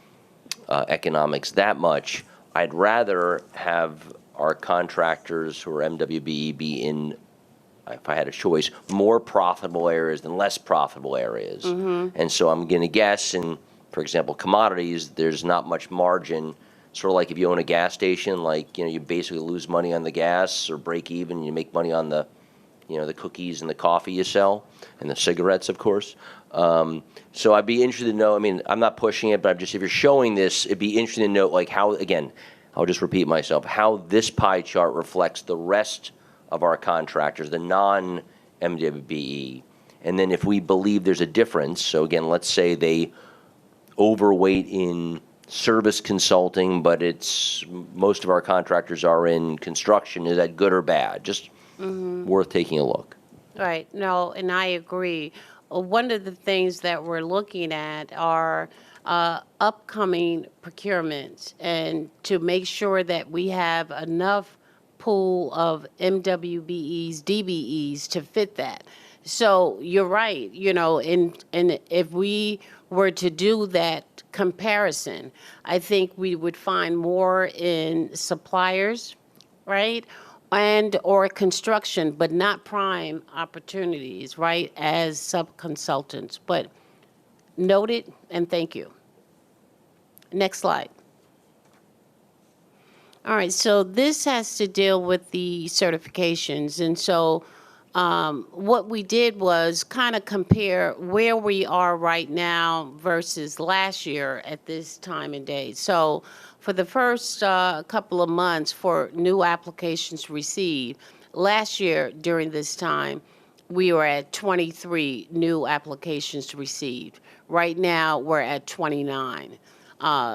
economics that much. I'd rather have our contractors who are MWBE be in, if I had a choice, more profitable areas than less profitable areas. And so I'm going to guess in, for example, commodities, there's not much margin. Sort of like if you own a gas station, like, you know, you basically lose money on the gas or break even, you make money on the, you know, the cookies and the coffee you sell, and the cigarettes, of course. So I'd be interested to know, I mean, I'm not pushing it, but I'm just, if you're showing this, it'd be interesting to know, like, how, again, I'll just repeat myself, how this pie chart reflects the rest of our contractors, the non-MWBE. And then if we believe there's a difference, so again, let's say they overweight in service consulting, but it's, most of our contractors are in construction, is that good or bad? Just worth taking a look.
Right. No, and I agree. One of the things that we're looking at are upcoming procurements, and to make sure that we have enough pool of MWBEs, DBEs to fit that. So you're right, you know, and if we were to do that comparison, I think we would find more in suppliers, right? And or construction, but not prime opportunities, right, as sub-consultants. But noted, and thank you. Next slide. All right, so this has to deal with the certifications. And so what we did was kind of compare where we are right now versus last year at this time and day. So for the first couple of months for new applications received, last year during this time, we were at 23 new applications received. Right now, we're at 29.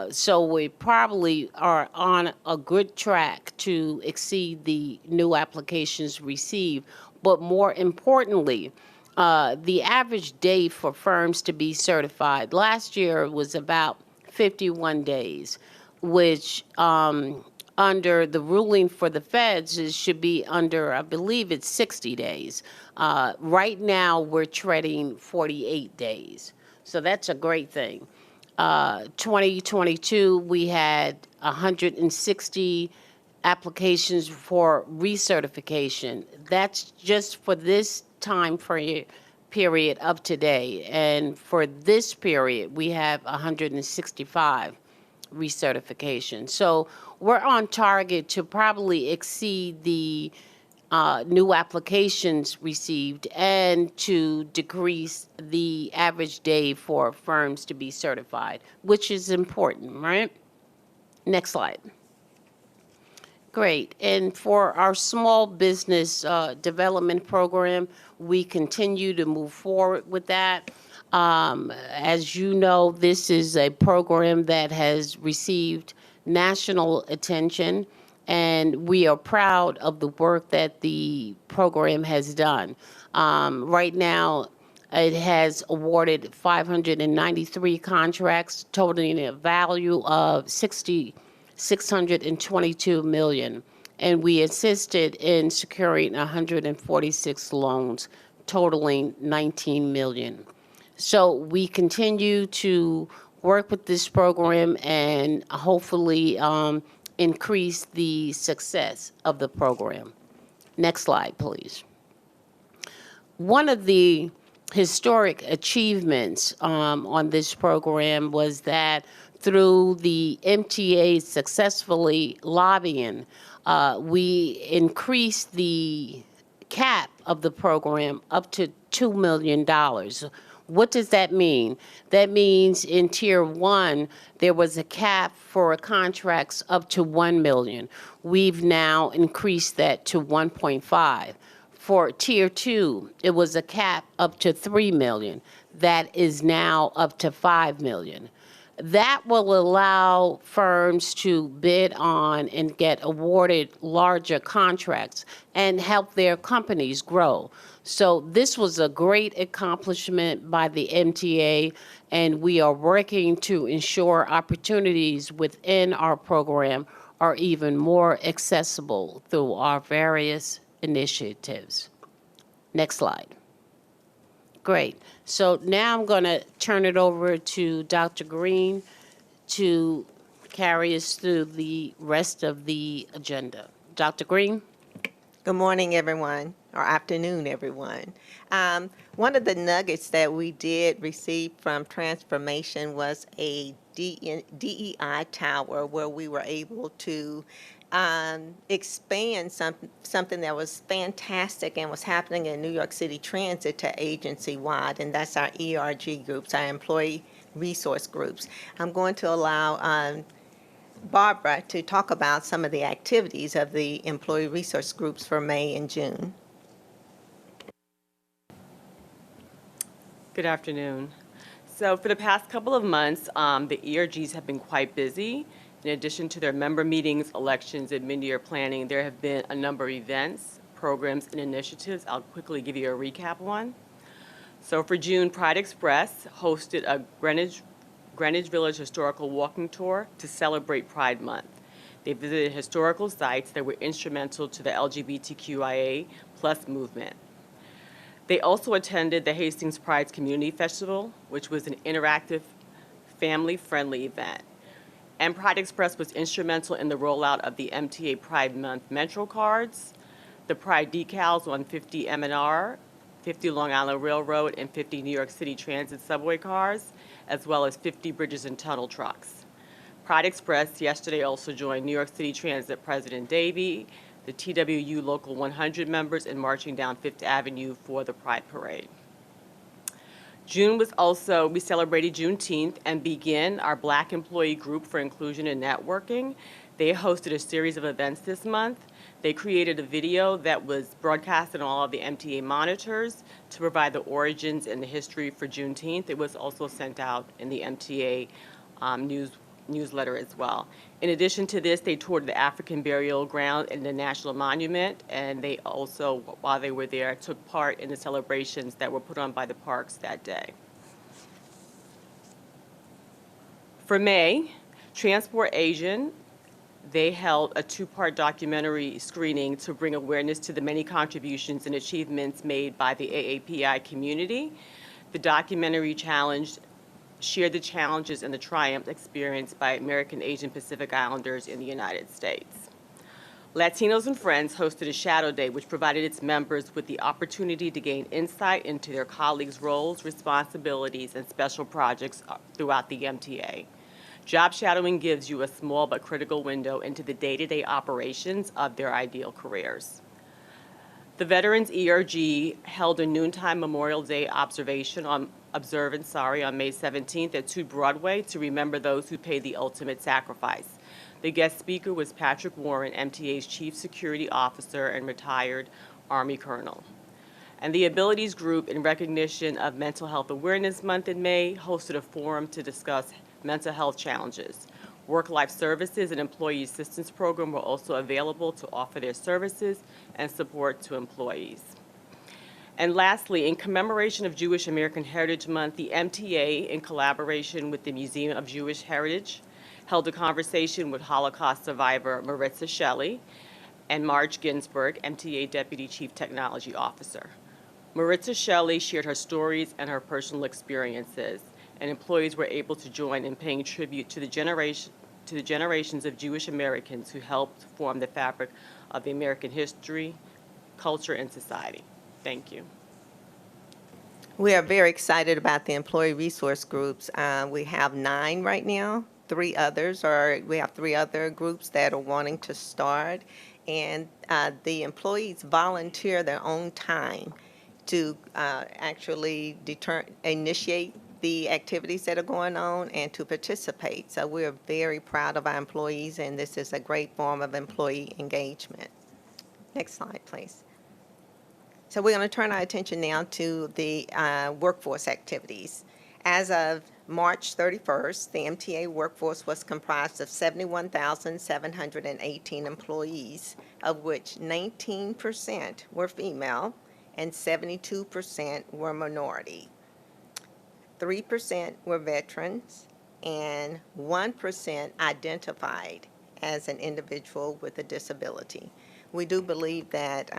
So we probably are on a good track to exceed the new applications received. But more importantly, the average day for firms to be certified last year was about 51 days, which under the ruling for the feds, it should be under, I believe it's 60 days. Right now, we're treading 48 days. So that's a great thing. 2022, we had 160 applications for recertification. That's just for this time period up to date. And for this period, we have 165 recertifications. So we're on target to probably exceed the new applications received and to decrease the average day for firms to be certified, which is important, right? Next slide. Great. And for our small business development program, we continue to move forward with that. As you know, this is a program that has received national attention, and we are proud of the work that the program has done. Right now, it has awarded 593 contracts totaling a value of $622 million, and we assisted in securing 146 loans totaling $19 million. So we continue to work with this program and hopefully increase the success of the program. Next slide, please. One of the historic achievements on this program was that through the MTA successfully lobbying, we increased the cap of the program up to $2 million. What does that mean? That means in Tier 1, there was a cap for contracts up to $1 million. We've now increased that to 1.5. For Tier 2, it was a cap up to $3 million. That is now up to $5 million. That will allow firms to bid on and get awarded larger contracts and help their companies grow. So this was a great accomplishment by the MTA, and we are working to ensure opportunities within our program are even more accessible through our various initiatives. Next slide. Great. So now I'm going to turn it over to Dr. Green to carry us through the rest of the agenda. Dr. Green?
Good morning, everyone, or afternoon, everyone. One of the nuggets that we did receive from Transformation was a DEI tower where we were able to expand something that was fantastic and was happening in New York City Transit to agency-wide, and that's our ERG groups, our employee resource groups. I'm going to allow Barbara to talk about some of the activities of the employee resource groups for May and June.
Good afternoon. So for the past couple of months, the ERGs have been quite busy. In addition to their member meetings, elections, and mid-year planning, there have been a number of events, programs, and initiatives. I'll quickly give you a recap on. So for June, Pride Express hosted a Greenwich Village historical walking tour to celebrate Pride Month. They visited historical sites that were instrumental to the LGBTQIA+ movement. They also attended the Hastings Pride's Community Festival, which was an interactive, family-friendly event. And Pride Express was instrumental in the rollout of the MTA Pride Month Metro cards, the Pride decals on 50 M&R, 50 Long Island Railroad, and 50 New York City Transit subway cars, as well as 50 bridges and tunnel trucks. Pride Express yesterday also joined New York City Transit President Davey, the TWU Local 100 members, in marching down Fifth Avenue for the Pride Parade. June was also, we celebrated Juneteenth and Begin, our Black employee group for inclusion and networking. They hosted a series of events this month. They created a video that was broadcast on all of the MTA monitors to provide the origins and the history for Juneteenth. It was also sent out in the MTA newsletter as well. In addition to this, they toured the African Burial Ground and the National Monument, and they also, while they were there, took part in the celebrations that were put on by the parks that day. For May, Transport Asian, they held a two-part documentary screening to bring awareness to the many contributions and achievements made by the AAPI community. The documentary shared the challenges and the triumphs experienced by American Asian Pacific Islanders in the United States. Latinos and Friends hosted a Shadow Day, which provided its members with the opportunity to gain insight into their colleagues' roles, responsibilities, and special projects throughout the MTA. Job shadowing gives you a small but critical window into the day-to-day operations of their ideal careers. The Veterans ERG held a noontime Memorial Day observance on May 17th at 2 Broadway to remember those who paid the ultimate sacrifice. The guest speaker was Patrick Warren, MTA's Chief Security Officer and retired Army Colonel. And the Abilities Group, in recognition of Mental Health Awareness Month in May, hosted a forum to discuss mental health challenges. Work-life services and employee assistance program were also available to offer their services and support to employees. And lastly, in commemoration of Jewish American Heritage Month, the MTA, in collaboration with the Museum of Jewish Heritage, held a conversation with Holocaust survivor Maritza Shelley and Marge Ginsburg, MTA Deputy Chief Technology Officer. Maritza Shelley shared her stories and her personal experiences, and employees were able to join in paying tribute to the generations of Jewish Americans who helped form the fabric of the American history, culture, and society. Thank you.
We are very excited about the employee resource groups. We have 9 right now, three others, or we have three other groups that are wanting to start. And the employees volunteer their own time to actually initiate the activities that are going on and to participate. So we're very proud of our employees, and this is a great form of employee engagement. Next slide, please. So we're going to turn our attention now to the workforce activities. As of March 31st, the MTA workforce was comprised of 71,718 employees, of which 19% were female and 72% were minority. 3% were veterans, and 1% identified as an individual with a disability. We do believe that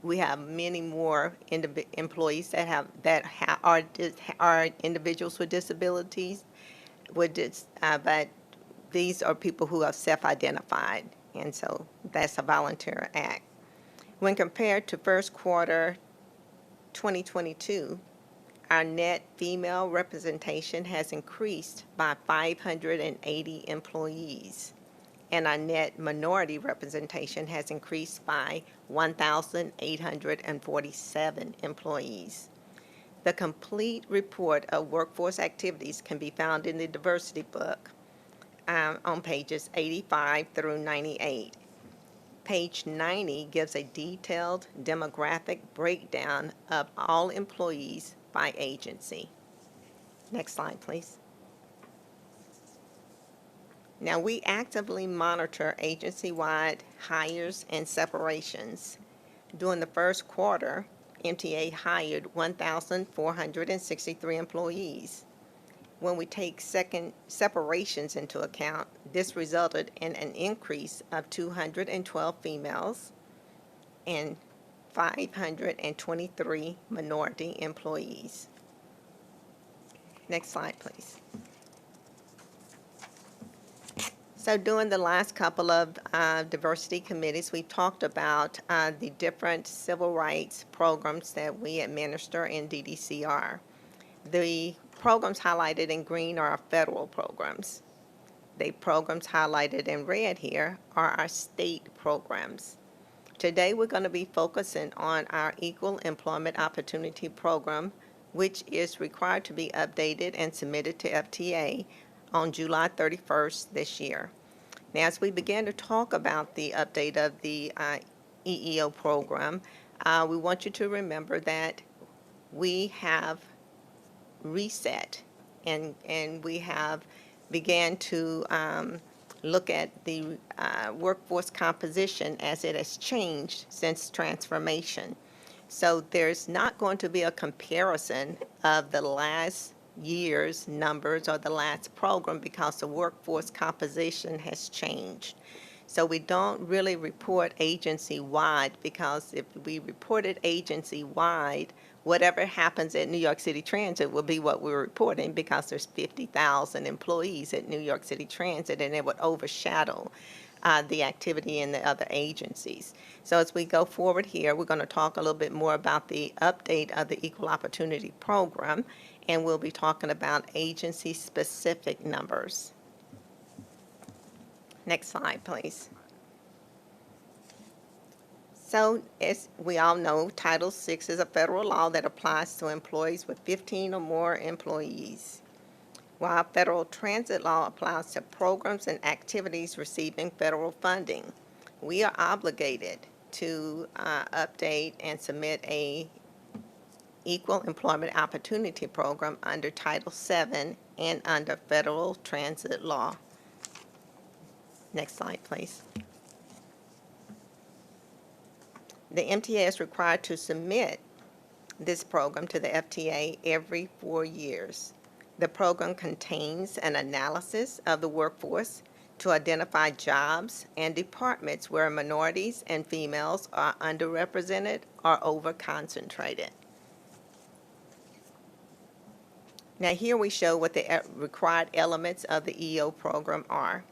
we have many more employees that are individuals with disabilities, but these are people who are self-identified, and so that's a volunteer act. When compared to first quarter 2022, our net female representation has increased by 580 employees, and our net minority representation has increased by 1,847 employees. The complete report of workforce activities can be found in the diversity book on pages 85 through 98. Page 90 gives a detailed demographic breakdown of all employees by agency. Next slide, please. Now, we actively monitor agency-wide hires and separations. During the first quarter, MTA hired 1,463 employees. When we take second separations into account, this resulted in an increase of 212 females and 523 minority employees. Next slide, please. So during the last couple of diversity committees, we talked about the different civil rights programs that we administer in DDCR. The programs highlighted in green are our federal programs. The programs highlighted in red here are our state programs. Today, we're going to be focusing on our Equal Employment Opportunity Program, which is required to be updated and submitted to FTA on July 31st this year. Now, as we begin to talk about the update of the EEO program, we want you to remember that we have reset and we have began to look at the workforce composition as it has changed since transformation. So there's not going to be a comparison of the last year's numbers or the last program because the workforce composition has changed. So we don't really report agency-wide, because if we reported agency-wide, whatever happens at New York City Transit will be what we're reporting, because there's 50,000 employees at New York City Transit, and it would overshadow the activity in the other agencies. So as we go forward here, we're going to talk a little bit more about the update of the Equal Opportunity Program, and we'll be talking about agency-specific numbers. Next slide, please. So as we all know, Title VI is a federal law that applies to employees with 15 or more employees, while federal transit law applies to programs and activities receiving federal funding. We are obligated to update and submit a Equal Employment Opportunity Program under Title VII and under federal transit law. Next slide, please. The MTA is required to submit this program to the FTA every 4 years. The program contains an analysis of the workforce to identify jobs and departments where minorities and females are underrepresented or over-concentrated. Now here we show what the required elements of the EO program are,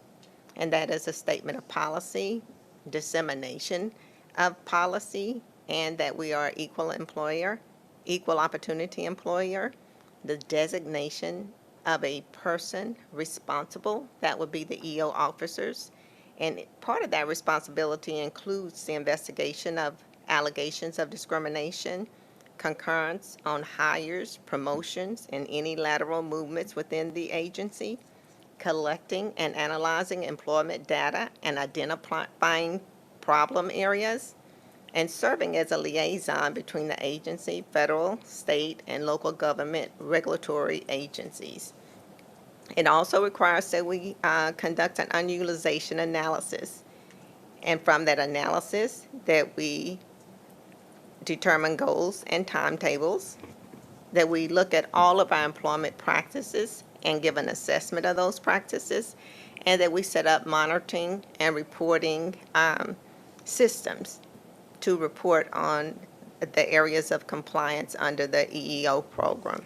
and that is a statement of policy, dissemination of policy, and that we are equal employer, equal opportunity employer, the designation of a person responsible. That would be the EO officers. And part of that responsibility includes the investigation of allegations of discrimination, concurrence on hires, promotions, and any lateral movements within the agency, collecting and analyzing employment data and identifying problem areas, and serving as a liaison between the agency, federal, state, and local government regulatory agencies. It also requires that we conduct an unutilization analysis. And from that analysis, that we determine goals and timetables, that we look at all of our employment practices and give an assessment of those practices, and that we set up monitoring and reporting systems to report on the areas of compliance under the EEO program.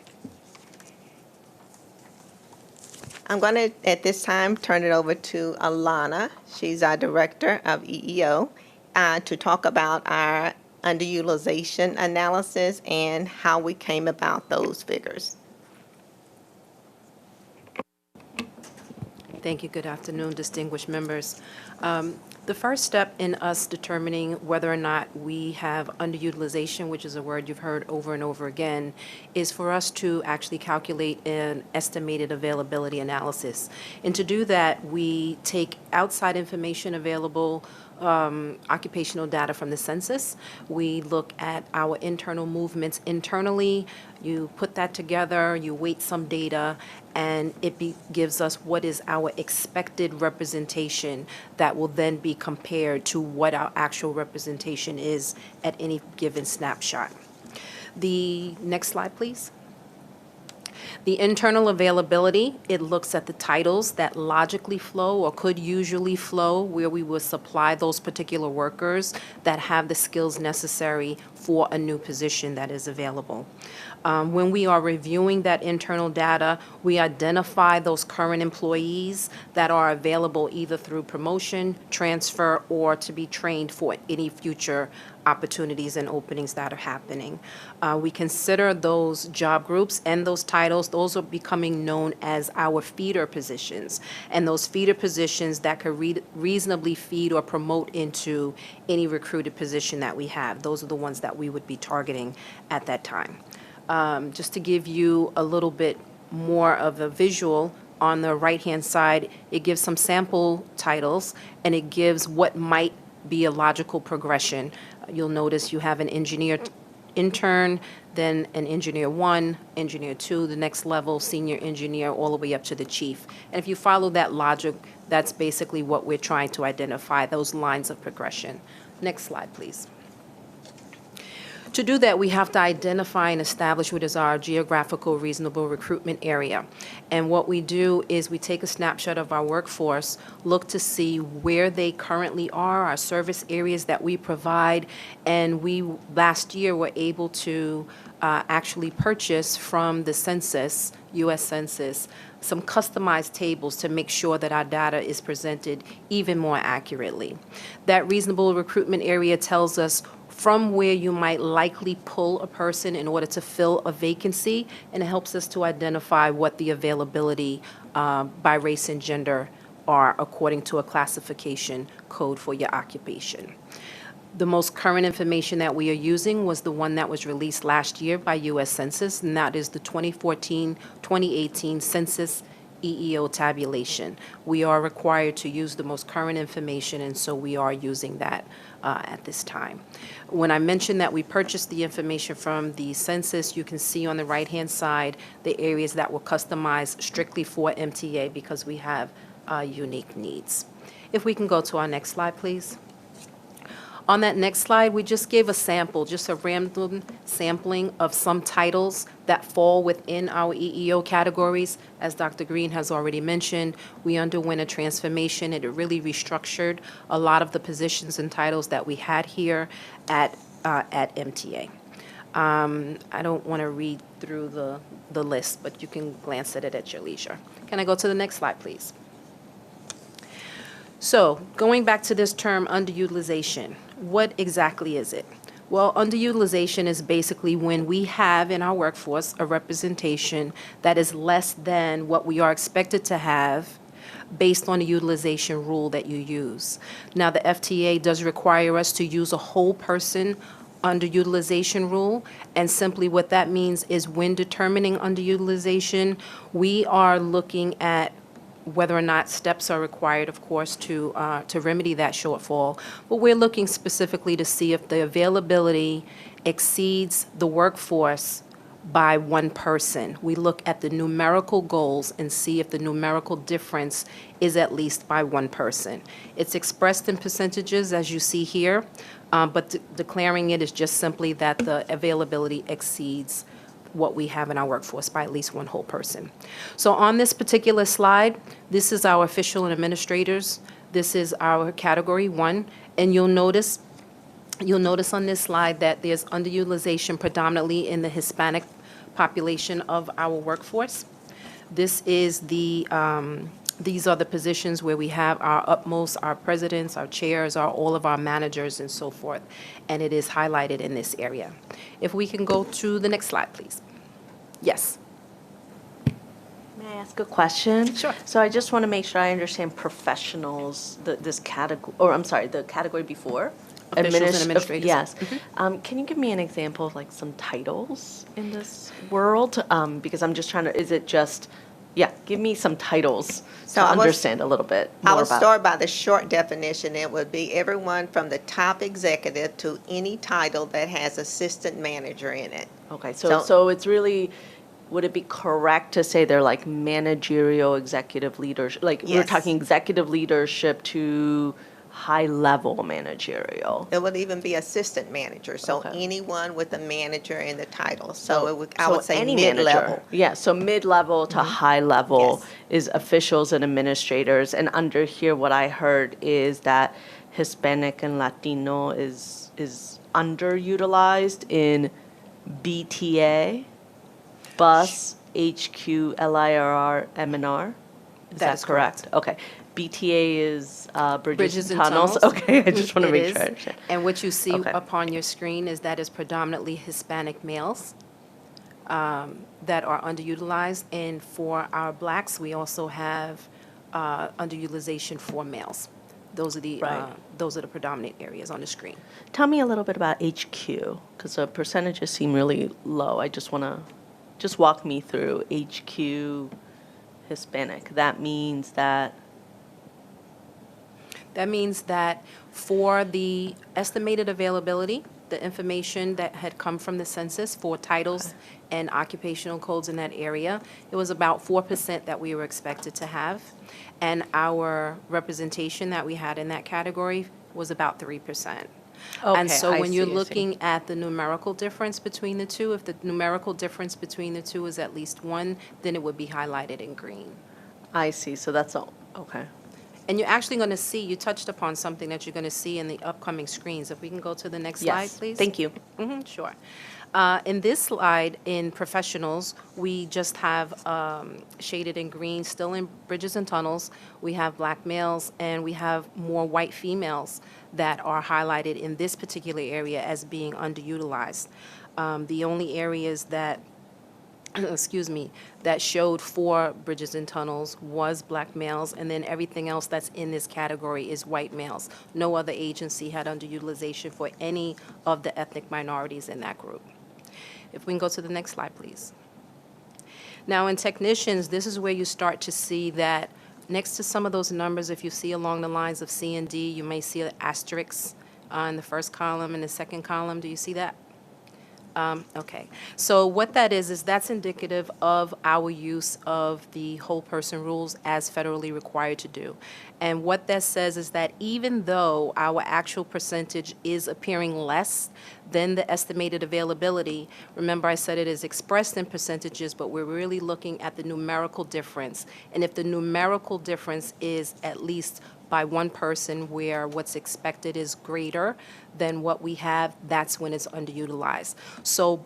I'm going to, at this time, turn it over to Alana. She's our Director of EEO, to talk about our underutilization analysis and how we came about those figures.
Thank you. Good afternoon, distinguished members. The first step in us determining whether or not we have underutilization, which is a word you've heard over and over again, is for us to actually calculate an estimated availability analysis. And to do that, we take outside information available, occupational data from the census. We look at our internal movements internally. You put that together, you weight some data, and it gives us what is our expected representation that will then be compared to what our actual representation is at any given snapshot. The next slide, please. The internal availability, it looks at the titles that logically flow or could usually flow where we will supply those particular workers that have the skills necessary for a new position that is available. When we are reviewing that internal data, we identify those current employees that are available either through promotion, transfer, or to be trained for any future opportunities and openings that are happening. We consider those job groups and those titles, those are becoming known as our feeder positions. And those feeder positions that could reasonably feed or promote into any recruited position that we have. Those are the ones that we would be targeting at that time. Just to give you a little bit more of a visual, on the right-hand side, it gives some sample titles, and it gives what might be a logical progression. You'll notice you have an engineer intern, then an engineer 1, engineer 2, the next level, senior engineer, all the way up to the chief. And if you follow that logic, that's basically what we're trying to identify, those lines of progression. Next slide, please. To do that, we have to identify and establish what is our geographical reasonable recruitment area. And what we do is we take a snapshot of our workforce, look to see where they currently are, our service areas that we provide, and we last year were able to actually purchase from the census, U.S. Census, some customized tables to make sure that our data is presented even more accurately. That reasonable recruitment area tells us from where you might likely pull a person in order to fill a vacancy, and it helps us to identify what the availability by race and gender are according to a classification code for your occupation. The most current information that we are using was the one that was released last year by U.S. Census, and that is the 2014-2018 Census EEO tabulation. We are required to use the most current information, and so we are using that at this time. When I mentioned that we purchased the information from the census, you can see on the right-hand side the areas that were customized strictly for MTA because we have unique needs. If we can go to our next slide, please. On that next slide, we just gave a sample, just a random sampling of some titles that fall within our EEO categories. As Dr. Green has already mentioned, we underwent a transformation. It really restructured a lot of the positions and titles that we had here at MTA. I don't want to read through the list, but you can glance at it at your leisure. Can I go to the next slide, please? So going back to this term underutilization, what exactly is it? Well, underutilization is basically when we have in our workforce a representation that is less than what we are expected to have based on the utilization rule that you use. Now, the FTA does require us to use a whole person underutilization rule, and simply what that means is when determining underutilization, we are looking at whether or not steps are required, of course, to remedy that shortfall. But we're looking specifically to see if the availability exceeds the workforce by one person. We look at the numerical goals and see if the numerical difference is at least by one person. It's expressed in percentages, as you see here, but declaring it is just simply that the availability exceeds what we have in our workforce by at least one whole person. So on this particular slide, this is our official and administrators. This is our category 1, and you'll notice on this slide that there's underutilization predominantly in the Hispanic population of our workforce. This is these are the positions where we have our utmost, our presidents, our chairs, all of our managers and so forth, and it is highlighted in this area. If we can go to the next slide, please. Yes.
May I ask a question?
Sure.
So I just want to make sure I understand professionals, this category, or I'm sorry, the category before.
Officials and administrators.
Yes. Can you give me an example of like some titles in this world? Because I'm just trying to, is it just, give me some titles
So
to
I will-
understand a little bit
I
more
will
about.
start by the short definition. It would be everyone from the top executive to any title that has assistant manager in it.
Okay, so it's really, would it be correct to say they're like managerial executive leadership? Like we're
Yes.
talking executive leadership to high-level managerial?
It would even be assistant manager, so
Okay.
anyone with a manager in the title. So it would, I would say
any
mid-level.
manager. Yeah, so mid-level to high-level is officials and administrators. And under here, what I heard is that Hispanic and Latino is underutilized in BTA, bus, HQ, LIRR, M&R. Is
That
that
is
correct? Okay. BTA is bridges and
and
tunnels. Okay, I just want to
It
make
is.
sure I understand.
And what you see
Okay.
upon your screen is that is predominantly Hispanic males that are underutilized. And for our blacks, we also have underutilization for males. Those are the predominant areas on the screen.
Tell me a little bit about HQ, because the percentages seem really low. I just want to, just walk me through HQ Hispanic. That means that
for the estimated availability, the information that had come from the census for titles and occupational codes in that area, it was about 4% that we were expected to have. And our representation that we had in that category was about 3%. And
Okay,
so
I
when you're
see, I see.
looking at the numerical difference between the two, if the numerical difference between the two is at least 1, then it would be highlighted in green.
I see, so that's all, okay.
And you're actually going to see, you touched upon something that you're going to see in the upcoming screens. If we can go to the next slide,
Yes,
please.
thank you.
Sure. In this slide, in professionals, we just have shaded in green, still in bridges and tunnels. We have black males, and we have more white females that are highlighted in this particular area as being underutilized. The only areas that that showed for bridges and tunnels was black males, and then everything else that's in this category is white males. No other agency had underutilization for any of the ethnic minorities in that group. If we can go to the next slide, please. Now, in technicians, this is where you start to see that next to some of those numbers, if you see along the lines of C and D, you may see an asterisk in the first column and the second column. Do you see that? Okay, so what that is that's indicative of our use of the whole person rules as federally required to do. And what that says is that even though our actual percentage is appearing less than the estimated availability, remember I said it is expressed in percentages, but we're really looking at the numerical difference. And if the numerical difference is at least by one person where what's expected is greater than what we have, that's when it's underutilized. So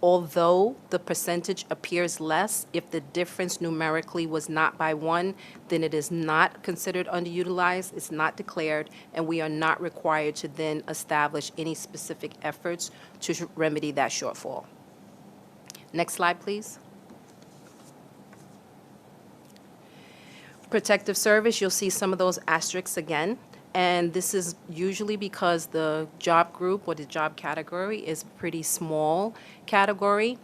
although the percentage appears less, if the difference numerically was not by 1, then it is not considered underutilized, it's not declared, and we are not required to then establish any specific efforts to remedy that shortfall. Next slide, please. Protective service, you'll see some of those asterisks again. And this is usually because the job group or the job category is a pretty small category.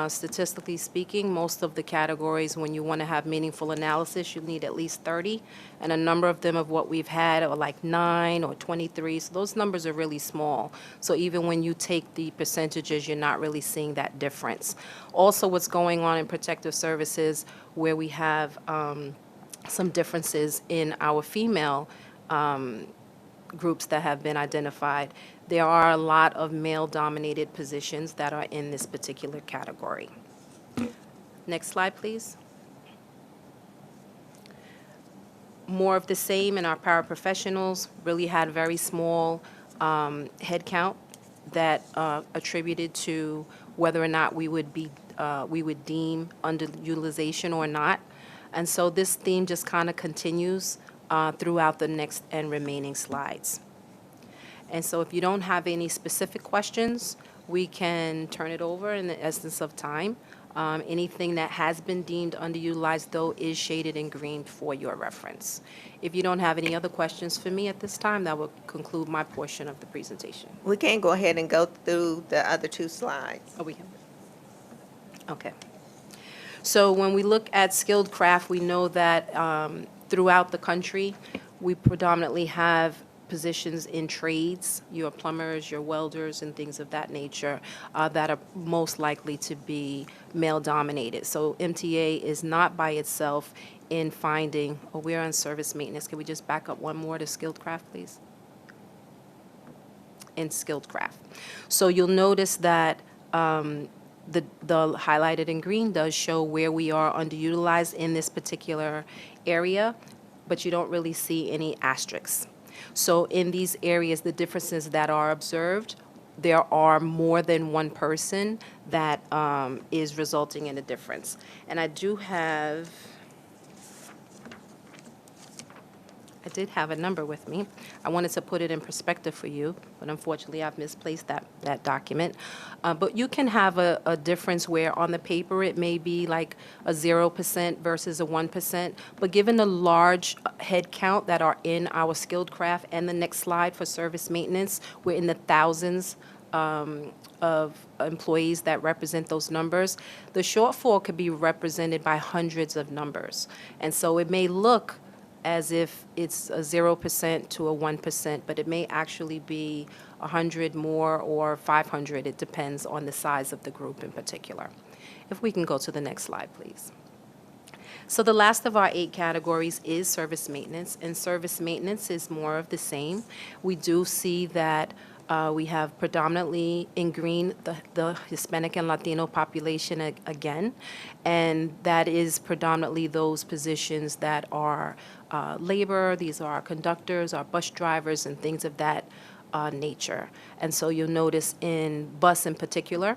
Statistically speaking, most of the categories, when you want to have meaningful analysis, you need at least 30. And a number of them of what we've had are like 9 or 23. So those numbers are really small. So even when you take the percentages, you're not really seeing that difference. Also, what's going on in protective services where we have some differences in our female groups that have been identified. There are a lot of male-dominated positions that are in this particular category. Next slide, please. More of the same in our paraprofessionals, really had very small head count that attributed to whether or not we would deem underutilization or not. And so this theme just kind of continues throughout the next and remaining slides. And so if you don't have any specific questions, we can turn it over in the essence of time. Anything that has been deemed underutilized, though, is shaded in green for your reference. If you don't have any other questions for me at this time, that will conclude my portion of the presentation.
We can go ahead and go through the other 2 slides.
Oh, we can. Okay. So when we look at skilled craft, we know that throughout the country, we predominantly have positions in trades, your plumbers, your welders, and things of that nature that are most likely to be male-dominated. So MTA is not by itself in finding, oh, we're on service maintenance. Can we just back up one more to skilled craft, please? In skilled craft. So you'll notice that the highlighted in green does show where we are underutilized in this particular area, but you don't really see any asterisks. So in these areas, the differences that are observed, there are more than one person that is resulting in a difference. And I did have a number with me. I wanted to put it in perspective for you, but unfortunately I've misplaced that document. But you can have a difference where on the paper it may be like a 0% versus a 1%, but given the large head count that are in our skilled craft and the next slide for service maintenance, we're in the thousands of employees that represent those numbers. The shortfall could be represented by hundreds of numbers. And so it may look as if it's a 0% to a 1%, but it may actually be 100 more or 500. It depends on the size of the group in particular. If we can go to the next slide, please. So the last of our 8 categories is service maintenance, and service maintenance is more of the same. We do see that we have predominantly in green the Hispanic and Latino population again, and that is predominantly those positions that are labor. These are our conductors, our bus drivers, and things of that nature. And so you'll notice in bus in particular,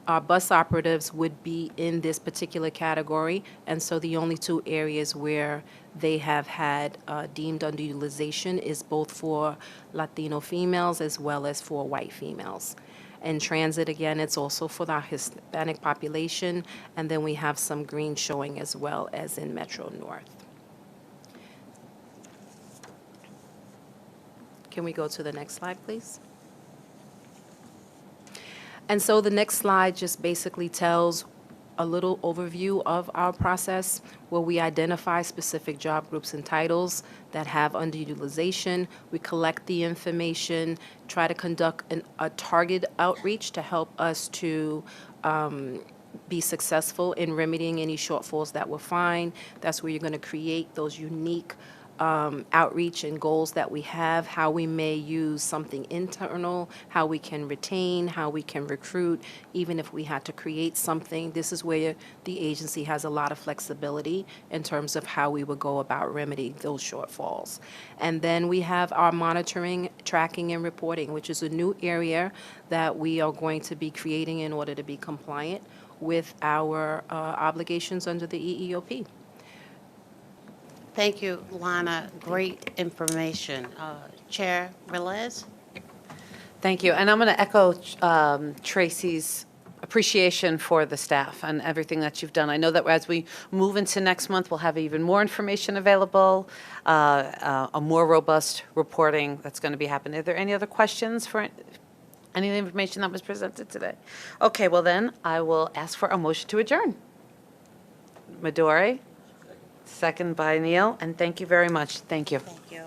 our bus operatives would be in this particular category, and so the only 2 areas where they have had deemed underutilization is both for Latino females as well as for white females. In transit, again, it's also for the Hispanic population, and then we have some green showing as well as in Metro North. Can we go to the next slide, please? And so the next slide just basically tells a little overview of our process where we identify specific job groups and titles that have underutilization. We collect the information, try to conduct a target outreach to help us to be successful in remedying any shortfalls that we'll find. That's where you're going to create those unique outreach and goals that we have, how we may use something internal, how we can retain, how we can recruit, even if we had to create something. This is where the agency has a lot of flexibility in terms of how we would go about remedying those shortfalls. And then we have our monitoring, tracking, and reporting, which is a new area that we are going to be creating in order to be compliant with our obligations under the EEOP.
Thank you, Lana. Great information. Chair Velez?
Thank you. And I'm going to echo Tracy's appreciation for the staff and everything that you've done. I know that as we move into next month, we'll have even more information available, a more robust reporting that's going to be happening. Are there any other questions for any of the information that was presented today? Okay, well then, I will ask for a motion to adjourn. Midori? Second by Neil, and thank you very much. Thank you.
Thank you.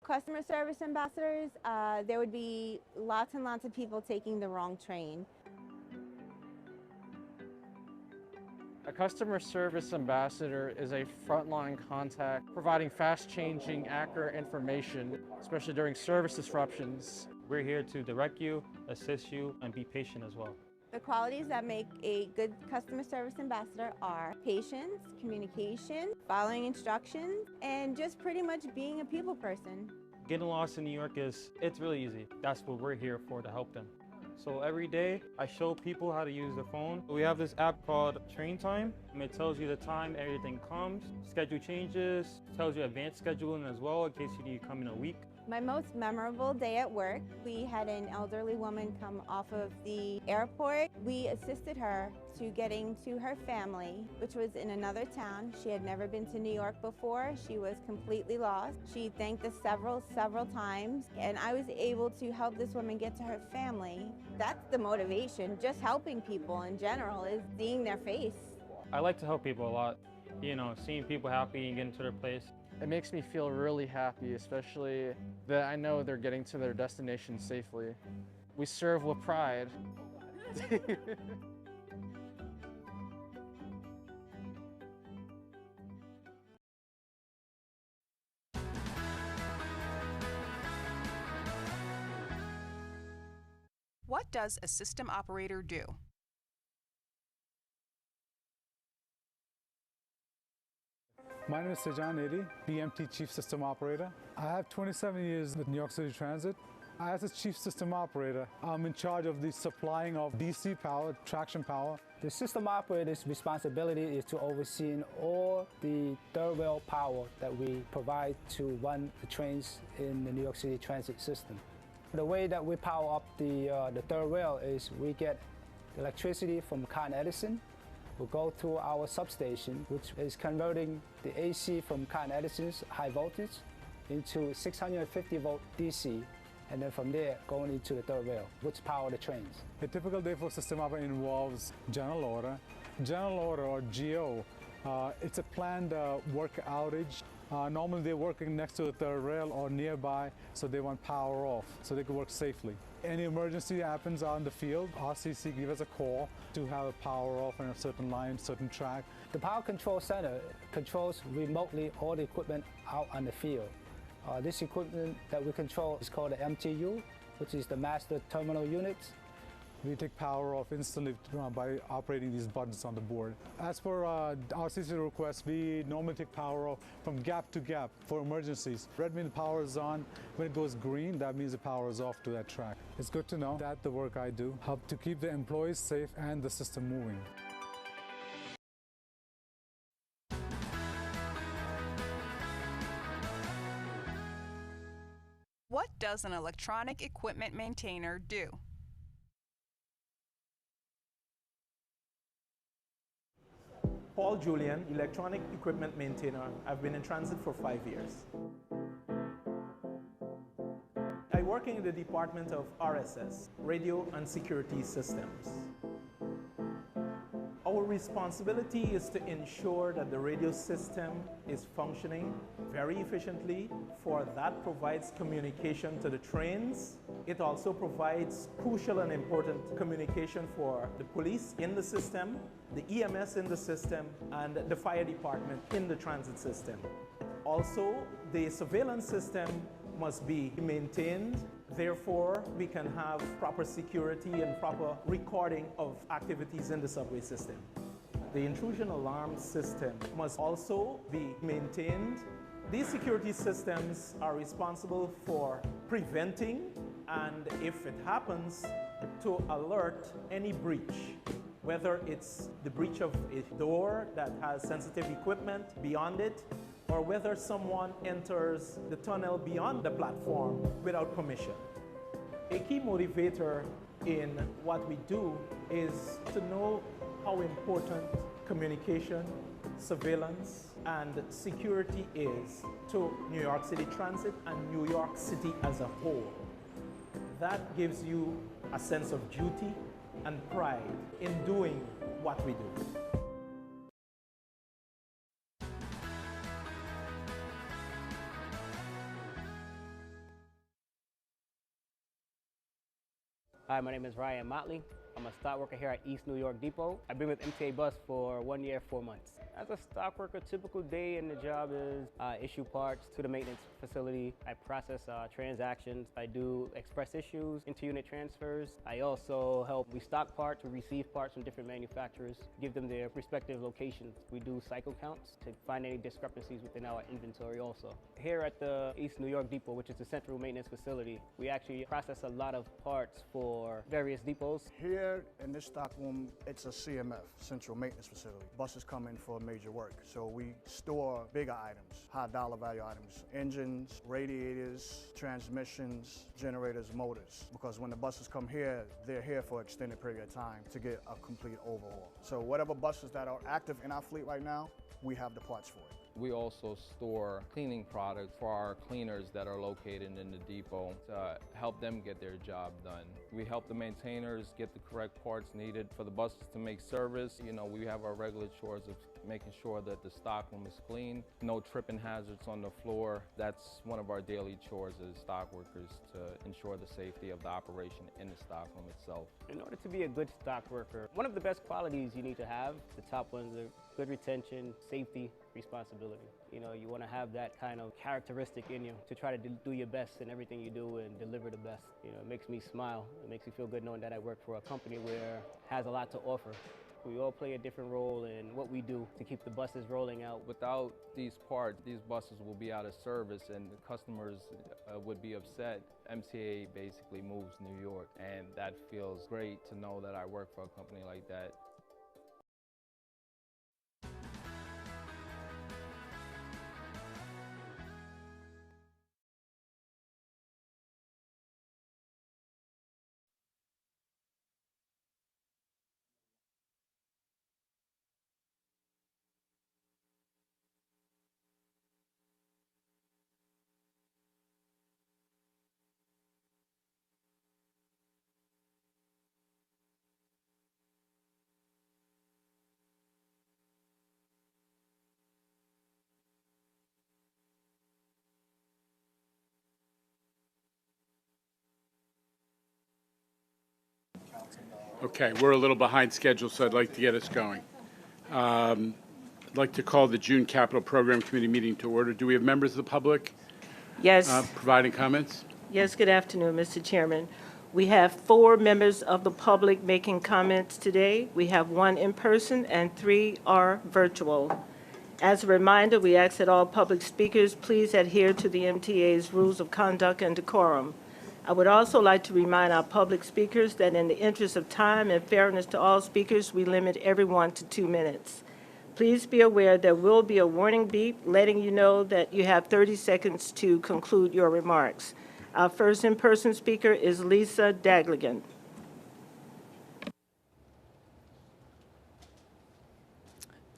Customer service ambassadors, there would be lots and lots of people taking the wrong train.
A customer service ambassador is a frontline contact providing fast-changing, accurate information, especially during service disruptions.
We're here to direct you, assist you, and be patient as well.
The qualities that make a good customer service ambassador are patience, communication, following instructions, and just pretty much being a people person.
Getting lost in New York it's really easy. That's what we're here for, to help them. So every day, I show people how to use the phone. We have this app called Train Time, and it tells you the time everything comes, schedule changes, tells you advanced scheduling as well in case you need to come in a week.
My most memorable day at work, we had an elderly woman come off of the airport. We assisted her to getting to her family, which was in another town. She had never been to New York before. She was completely lost. She thanked us several times, and I was able to help this woman get to her family. That's the motivation. Just helping people in general is seeing their face.
I like to help people a lot. You know, seeing people happy and getting to their place.
It makes me feel really happy, especially that I know they're getting to their destination safely. We serve with pride.
What does a system operator do?
My name is Sejan Edi, BMT Chief System Operator. I have 27 years with New York City Transit. As a Chief System Operator, I'm in charge of the supplying of DC power, traction power.
The system operator's responsibility is to oversee all the third rail power that we provide to run the trains in the New York City Transit system. The way that we power up the third rail is we get electricity from Con Edison. We'll go through our substation, which is converting the AC from Con Edison's high voltage into 650 volt DC, and then from there going into the third rail, which power the trains.
A typical day for system operator involves general order. General order, or GO, it's a planned work outage. Normally they're working next to the third rail or nearby, so they want power off so they can work safely. Any emergency happens out in the field, RCC give us a call to have a power off on a certain line, certain track.
The Power Control Center controls remotely all the equipment out on the field. This equipment that we control is called the MTU, which is the Master Terminal Units.
We take power off instantly by operating these buttons on the board. As for RCC requests, we normally take power off from gap to gap for emergencies. Red means the power is on. When it goes green, that means the power is off to that track. It's good to know that the work I do helps to keep the employees safe and the system moving.
What does an electronic equipment maintainer do?
Paul Julian, electronic equipment maintainer. I've been in transit for 5 years. I work in the department of RSS, Radio and Security Systems. Our responsibility is to ensure that the radio system is functioning very efficiently, for that provides communication to the trains. It also provides crucial and important communication for the police in the system, the EMS in the system, and the fire department in the transit system. Also, the surveillance system must be maintained. Therefore, we can have proper security and proper recording of activities in the subway system. The intrusion alarm system must also be maintained. These security systems are responsible for preventing, and if it happens, to alert any breach, whether it's the breach of a door that has sensitive equipment beyond it, or whether someone enters the tunnel beyond the platform without permission. A key motivator in what we do is to know how important communication, surveillance, and security is to New York City Transit and New York City as a whole. That gives you a sense of duty and pride in doing what we do.
Hi, my name is Ryan Motley. I'm a stock worker here at East New York Depot. I've been with MTA Bus for 1 year, 4 months. As a stock worker, typical day in the job is issue parts to the maintenance facility. I process transactions. I do express issues, inter-unit transfers. I also help. We stock parts, we receive parts from different manufacturers, give them their respective locations. We do cycle counts to find any discrepancies within our inventory also. Here at the East New York Depot, which is the central maintenance facility, we actually process a lot of parts for various depots.
Here in this stock room, it's a CMF, Central Maintenance Facility. Buses come in for major work, so we store bigger items, high dollar value items, engines, radiators, transmissions, generators, motors. Because when the buses come here, they're here for an extended period of time to get a complete overhaul. So whatever buses that are active in our fleet right now, we have the parts for it.
We also store cleaning products for our cleaners that are located in the depot to help them get their job done. We help the maintainers get the correct parts needed for the buses to make service. You know, we have our regular chores of making sure that the stockroom is clean, no tripping hazards on the floor. That's one of our daily chores as stock workers, to ensure the safety of the operation in the stockroom itself.
In order to be a good stock worker, one of the best qualities you need to have, the top ones are good retention, safety, responsibility. You know, you want to have that kind of characteristic in you to try to do your best in everything you do and deliver the best. You know, it makes me smile. It makes me feel good knowing that I work for a company where it has a lot to offer. We all play a different role in what we do to keep the buses rolling out.
Without these parts, these buses will be out of service and the customers would be upset. MTA basically moves New York, and that feels great to know that I work for a company like that.
Okay, we're a little behind schedule, so I'd like to get us going. I'd like to call the June Capital Program Committee meeting to order. Do we have members of the public
Yes.
providing comments?
Yes, good afternoon, Mr. Chairman. We have 4 members of the public making comments today. We have 1 in person and 3 are virtual. As a reminder, we ask that all public speakers please adhere to the MTA's rules of conduct and decorum. I would also like to remind our public speakers that in the interest of time and fairness to all speakers, we limit everyone to 2 minutes. Please be aware there will be a warning beep letting you know that you have 30 seconds to conclude your remarks. Our first in-person speaker is Lisa Dagligan.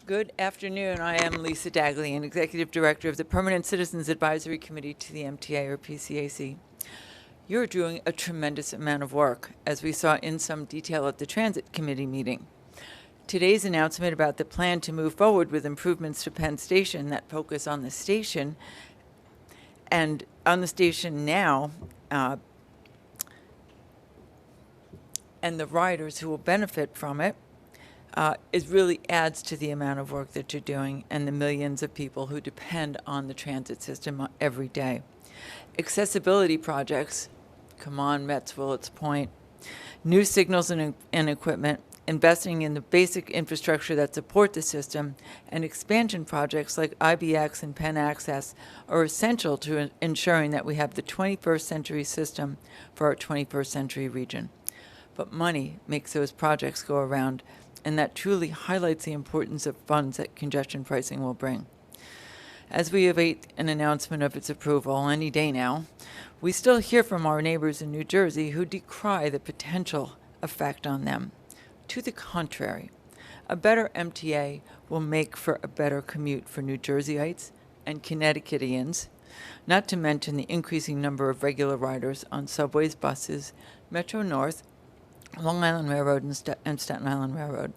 Good afternoon. I am Lisa Daglian, Executive Director of the Permanent Citizens Advisory Committee to the MTA, or PCAC. You're doing a tremendous amount of work, as we saw in some detail at the Transit Committee meeting. Today's announcement about the plan to move forward with improvements to Penn Station that focus on the station and on the station now, and the riders who will benefit from it, it really adds to the amount of work that you're doing and the millions of people who depend on the transit system every day. Accessibility projects, come on, Metz Willets Point, new signals and equipment, investing in the basic infrastructure that support the system, and expansion projects like IBX and Penn Access are essential to ensuring that we have the 21st century system for our 21st century region. But money makes those projects go around, and that truly highlights the importance of funds that congestion pricing will bring. As we await an announcement of its approval any day now, we still hear from our neighbors in New Jersey who decry the potential effect on them. To the contrary, a better MTA will make for a better commute for New Jerseyites and Connecticutians, not to mention the increasing number of regular riders on subways, buses, Metro North, Long Island Railroad, and Staten Island Railroad.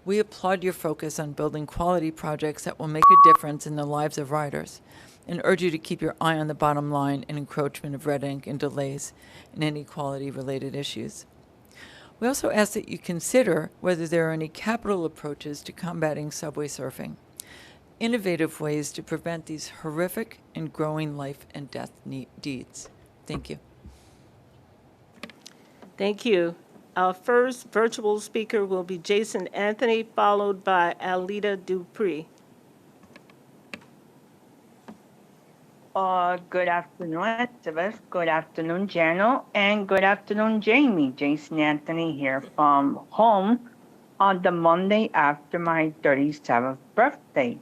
We applaud your focus on building quality projects that will make a difference in the lives of riders, and urge you to keep your eye on the bottom line and encroachment of red ink and delays and inequality-related issues. We also ask that you consider whether there are any capital approaches to combating subway surfing, innovative ways to prevent these horrific and growing life and death deeds. Thank you.
Thank you. Our first virtual speaker will be Jason Anthony, followed by Alita Dupree.
Good afternoon, Elizabeth. Good afternoon, Jano. And good afternoon, Jamie. Jason Anthony here from home on the Monday after my 37th birthday.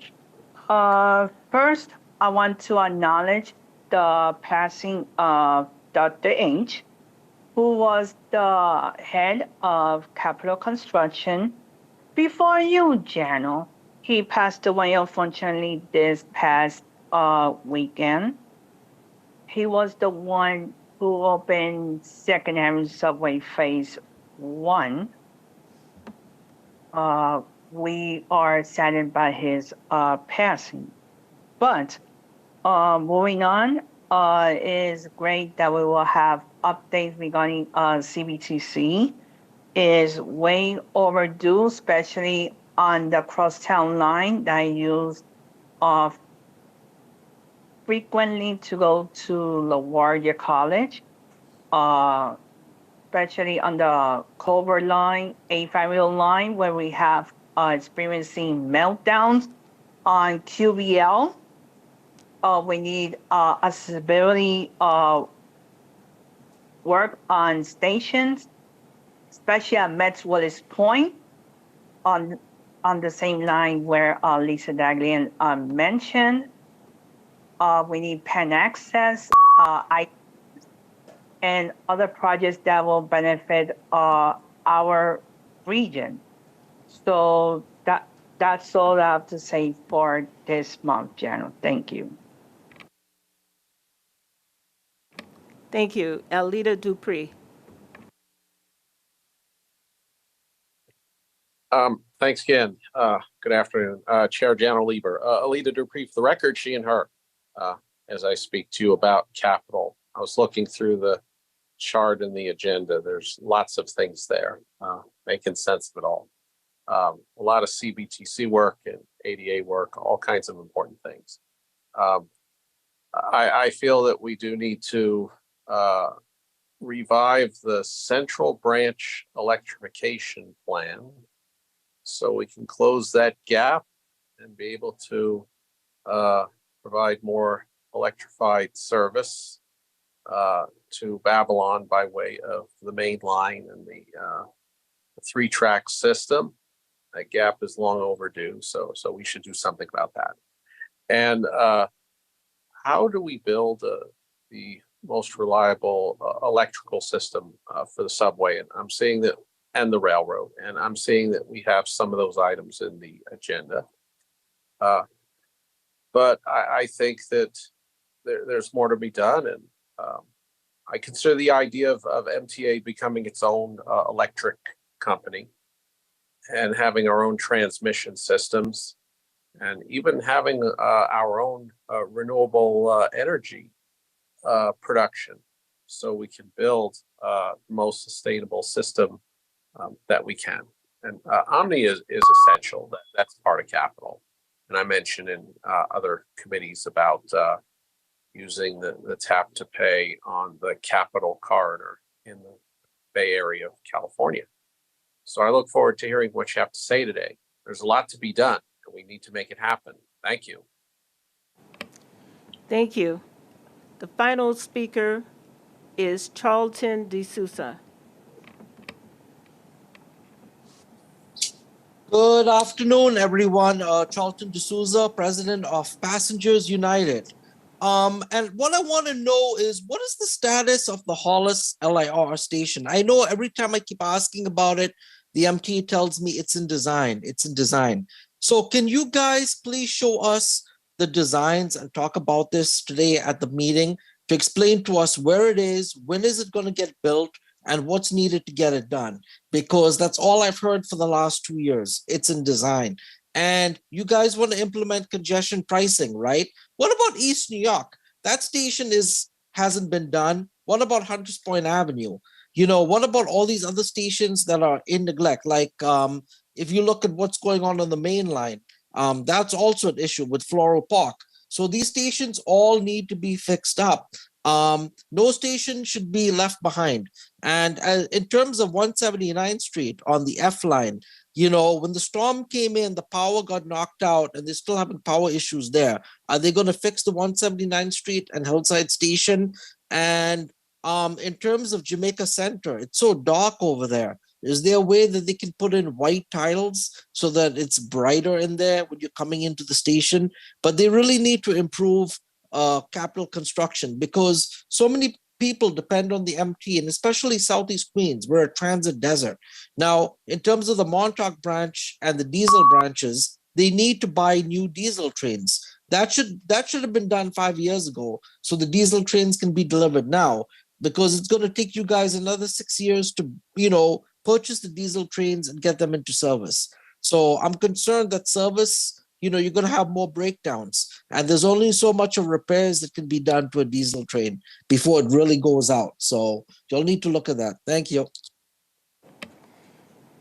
First, I want to acknowledge the passing of Dr. H., who was the head of capital construction before you, Jano. He passed away, unfortunately, this past weekend. He was the one who opened Second Avenue Subway Phase 1. We are saddened by his passing. But moving on, it is great that we will have updates regarding CBTC. Is way overdue, especially on the crosstown line that I use frequently to go to LaGuardia College, especially on the Culver line, 850 line, where we have experiencing meltdowns on QVL. We need accessibility work on stations, especially at Metz Willets Point, on the same line where Lisa Daglian mentioned. We need Penn Access, and other projects that will benefit our region. So that's all I have to say for this month, General. Thank you.
Thank you. Alita Dupree.
Thanks again. Good afternoon. Chair Jano Lieber. Alita Dupree, for the record, she and her, as I speak to you about capital. I was looking through the chart and the agenda. There's lots of things there, making sense of it all. A lot of CBTC work and ADA work, all kinds of important things. I feel that we do need to revive the Central Branch electrification plan so we can close that gap and be able to provide more electrified service to Babylon by way of the main line and the 3-track system. That gap is long overdue, so we should do something about that. And how do we build the most reliable electrical system for the subway? And I'm seeing that, and the railroad, and I'm seeing that we have some of those items in the agenda. But I think that there's more to be done, and I consider the idea of MTA becoming its own electric company. and having our own transmission systems, and even having our own renewable energy production, so we can build the most sustainable system that we can. And Omni is essential. That's part of capital. And I mentioned in other committees about using the tap to pay on the Capital Corridor in the Bay Area of California. So I look forward to hearing what you have to say today. There's a lot to be done, and we need to make it happen. Thank you.
Thank you. The final speaker is Charlton D'Souza.
Good afternoon, everyone. Charlton D'Souza, president of Passengers United. And what I want to know is, what is the status of the Hollis LIR station? I know every time I keep asking about it, the MTA tells me it's in design. It's in design. So can you guys please show us the designs and talk about this today at the meeting to explain to us where it is, when is it going to get built, and what's needed to get it done? Because that's all I've heard for the last 2 years. It's in design. And you guys want to implement congestion pricing, right? What about East New York? That station hasn't been done. What about Hunters Point Avenue? You know, what about all these other stations that are in neglect? Like if you look at what's going on the main line, that's also an issue with Floral Park. So these stations all need to be fixed up. No station should be left behind. And in terms of 179th Street on the F line, you know, when the storm came in, the power got knocked out and they're still having power issues there. Are they going to fix the 179th Street and Hillside Station? And in terms of Jamaica Center, it's so dark over there. Is there a way that they can put in white tiles so that it's brighter in there when you're coming into the station? But they really need to improve capital construction, because so many people depend on the MT, and especially Southeast Queens. We're a transit desert. Now, in terms of the Montauk branch and the diesel branches, they need to buy new diesel trains. That should have been done 5 years ago, so the diesel trains can be delivered now, because it's going to take you guys another 6 years to, you know, purchase the diesel trains and get them into service. So I'm concerned that service, you know, you're going to have more breakdowns, and there's only so much of repairs that can be done to a diesel train before it really goes out. So you'll need to look at that. Thank you.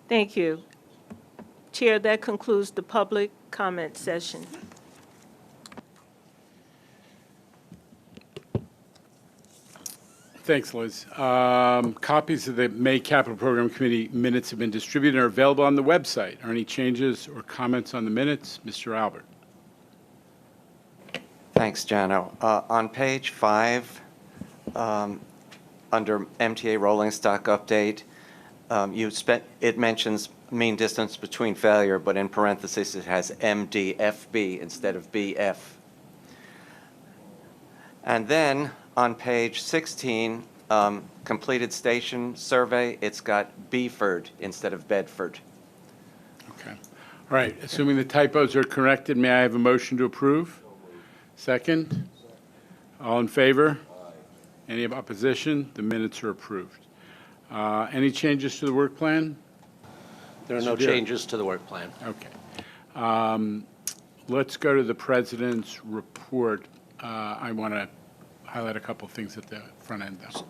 Thank you. Chair, that concludes the public comment session.
Thanks, Liz. Copies of the May Capital Program Committee minutes have been distributed and are available on the website. Are any changes or comments on the minutes? Mr. Albert.
Thanks, Jano. On page 5, under MTA rolling stock update, it mentions mean distance between failure, but in parentheses it has MDFB instead of BF. And then on page 16, completed station survey, it's got Beeford instead of Bedford.
Okay. All right. Assuming the typos are corrected, may I have a motion to approve? Second? All in favor? Any opposition? The minutes are approved. Any changes to the work plan?
There are no changes to the work plan.
Okay. Let's go to the president's report. I want to highlight a couple of things at the front end, though.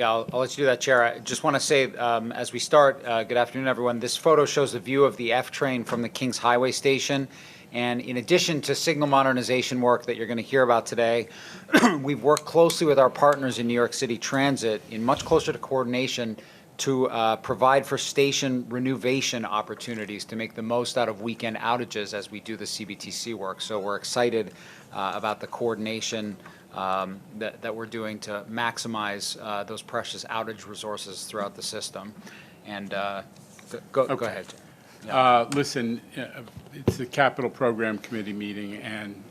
I'll let you do that, Chair. I just want to say, as we start, good afternoon, everyone. This photo shows the view of the F train from the Kings Highway Station. And in addition to signal modernization work that you're going to hear about today, we've worked closely with our partners in New York City Transit in much closer to coordination to provide for station renovation opportunities to make the most out of weekend outages as we do the CBTC work. So we're excited about the coordination that we're doing to maximize those precious outage resources throughout the system. And go ahead. Yeah.
Listen, it's the Capital Program Committee meeting, and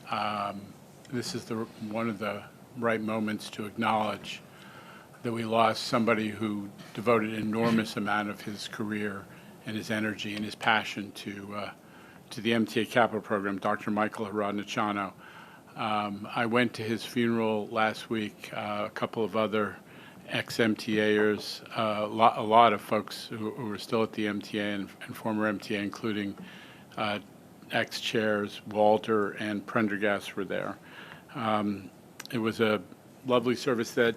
this is one of the right moments to acknowledge that we lost somebody who devoted an enormous amount of his career and his energy and his passion to the MTA Capital Program, Dr. Michael Haradnachano. I went to his funeral last week, a couple of other ex-MTAers, a lot of folks who are still at the MTA and former MTA, including ex-chairs Walter and Prendergast were there. It was a lovely service that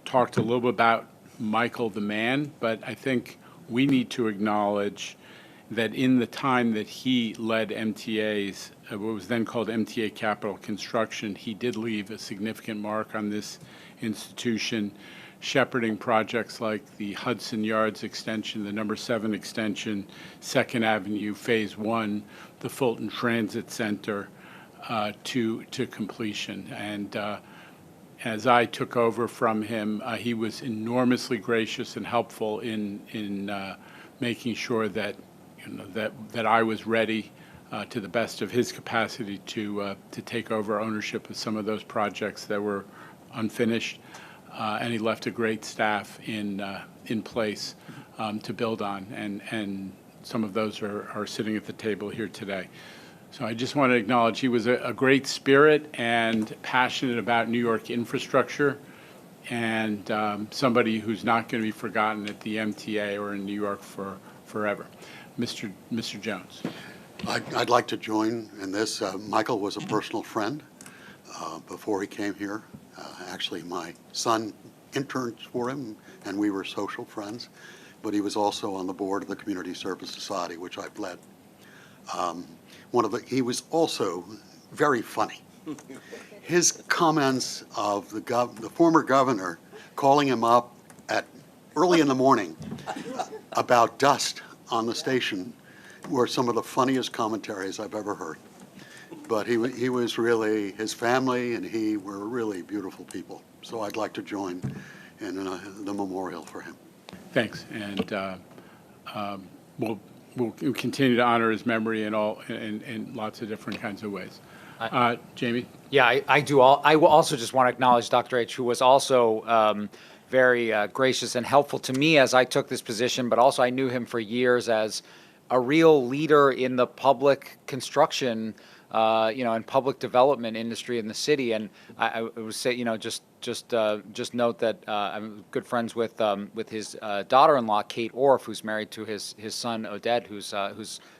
talked a little bit about Michael the man, but I think we need to acknowledge that in the time that he led MTAs, what was then called MTA Capital Construction, he did leave a significant mark on this institution, shepherding projects like the Hudson Yards extension, the number 7 extension, 2nd Avenue Phase 1, the Fulton Transit Center to completion. And as I took over from him, he was enormously gracious and helpful in making sure that that I was ready to the best of his capacity to take over ownership of some of those projects that were unfinished, and he left a great staff in place to build on, and some of those are sitting at the table here today. So I just want to acknowledge he was a great spirit and passionate about New York infrastructure, and somebody who's not going to be forgotten at the MTA or in New York forever. Mr. Jones.
I'd like to join in this. Michael was a personal friend before he came here. Actually, my son interned for him, and we were social friends. But he was also on the board of the Community Service Society, which I've led. He was also very funny. His comments of the former governor calling him up at early in the morning about dust on the station were some of the funniest commentaries I've ever heard. But he was really, his family and he were really beautiful people. So I'd like to join in the memorial for him.
Thanks, and we'll continue to honor his memory in lots of different kinds of ways. Jamie?
Yeah, I will also just want to acknowledge Dr. H., who was also very gracious and helpful to me as I took this position, but also I knew him for years as a real leader in the public construction, and public development industry in the city. And I would say, just note that I'm good friends with his daughter-in-law, Kate Orff, who's married to his son Odette, who's a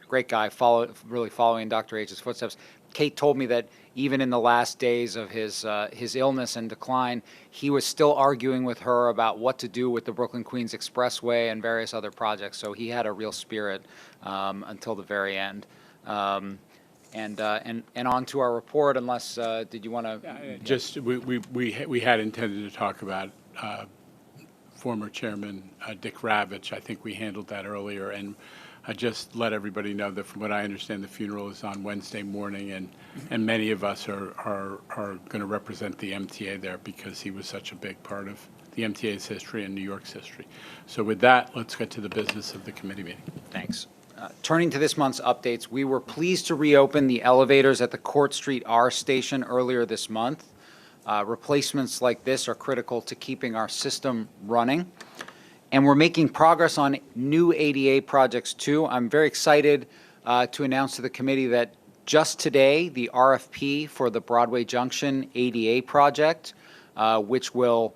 great guy, really following Dr. H's footsteps. Kate told me that even in the last days of his illness and decline, he was still arguing with her about what to do with the Brooklyn-Queens Expressway and various other projects. So he had a real spirit until the very end. And on to our report, unless, did you want to?
Just, we had intended to talk about former Chairman Dick Ravitch. I think we handled that earlier, and I just let everybody know that from what I understand, the funeral is on Wednesday morning, and many of us are going to represent the MTA there because he was such a big part of the MTA's history and New York's history. So with that, let's get to the business of the committee meeting.
Thanks. Turning to this month's updates, we were pleased to reopen the elevators at the Court Street R station earlier this month. Replacements like this are critical to keeping our system running. And we're making progress on new ADA projects too. I'm very excited to announce to the committee that just today, the RFP for the Broadway Junction ADA project, which will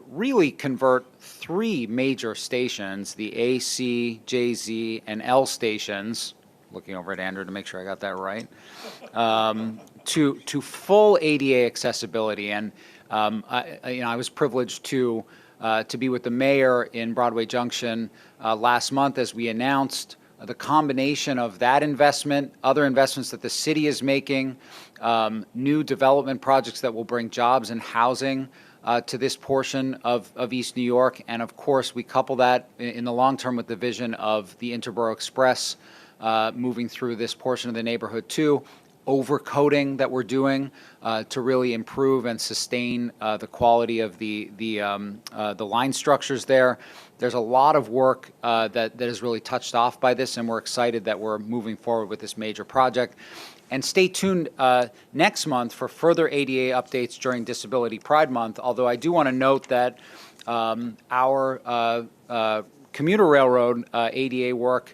really convert 3 major stations, the A, C, J, Z, and L stations, looking over at Andrew to make sure I got that right, to full ADA accessibility. And I was privileged to be with the mayor in Broadway Junction last month as we announced the combination of that investment, other investments that the city is making, new development projects that will bring jobs and housing to this portion of East New York. And of course, we couple that in the long term with the vision of the Interborough Express moving through this portion of the neighborhood too. Overcoating that we're doing to really improve and sustain the quality of the line structures there. There's a lot of work that is really touched off by this, and we're excited that we're moving forward with this major project. And stay tuned next month for further ADA updates during Disability Pride Month, although I do want to note that our commuter railroad ADA work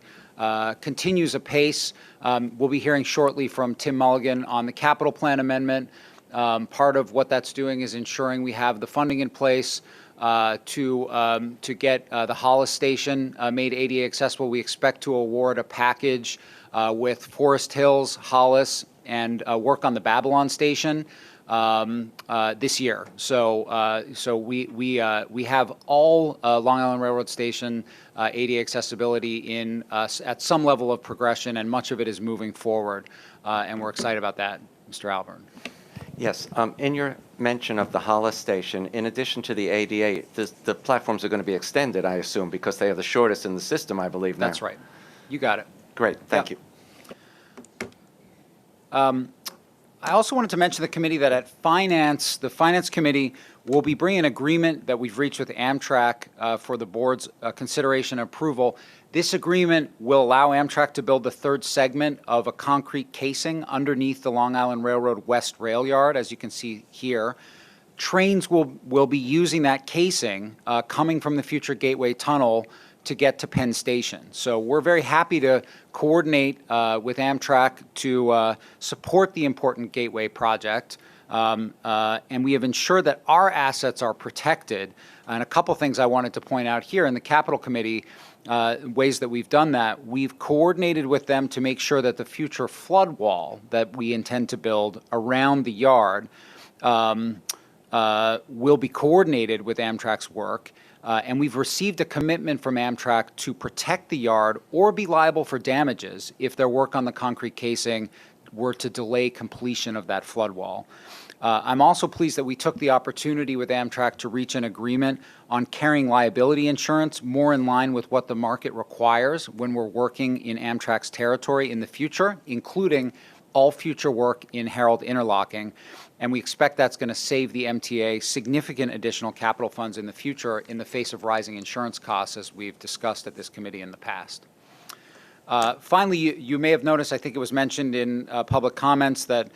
continues apace. We'll be hearing shortly from Tim Mulligan on the capital plan amendment. Part of what that's doing is ensuring we have the funding in place to get the Hollis Station made ADA accessible. We expect to award a package with Forest Hills, Hollis, and work on the Babylon Station this year. So we have all Long Island Railroad Station ADA accessibility in at some level of progression, and much of it is moving forward, and we're excited about that, Mr. Alburn.
Yes, in your mention of the Hollis Station, in addition to the ADA, the platforms are going to be extended, I assume, because they are the shortest in the system, I believe now.
That's right. You got it.
Great, thank you.
I also wanted to mention to the committee that at Finance, the Finance Committee will be bringing an agreement that we've reached with Amtrak for the board's consideration and approval. This agreement will allow Amtrak to build the third segment of a concrete casing underneath the Long Island Railroad West Rail Yard, as you can see here. Trains will be using that casing coming from the future Gateway Tunnel to get to Penn Station. So we're very happy to coordinate with Amtrak to support the important Gateway project. And we have ensured that our assets are protected. And a couple things I wanted to point out here in the Capital Committee, ways that we've done that. We've coordinated with them to make sure that the future flood wall that we intend to build around the yard will be coordinated with Amtrak's work. And we've received a commitment from Amtrak to protect the yard or be liable for damages if their work on the concrete casing were to delay completion of that flood wall. I'm also pleased that we took the opportunity with Amtrak to reach an agreement on carrying liability insurance more in line with what the market requires when we're working in Amtrak's territory in the future, including all future work in Herald interlocking. And we expect that's going to save the MTA significant additional capital funds in the future in the face of rising insurance costs, as we've discussed at this committee in the past. Finally, you may have noticed, I think it was mentioned in public comments, that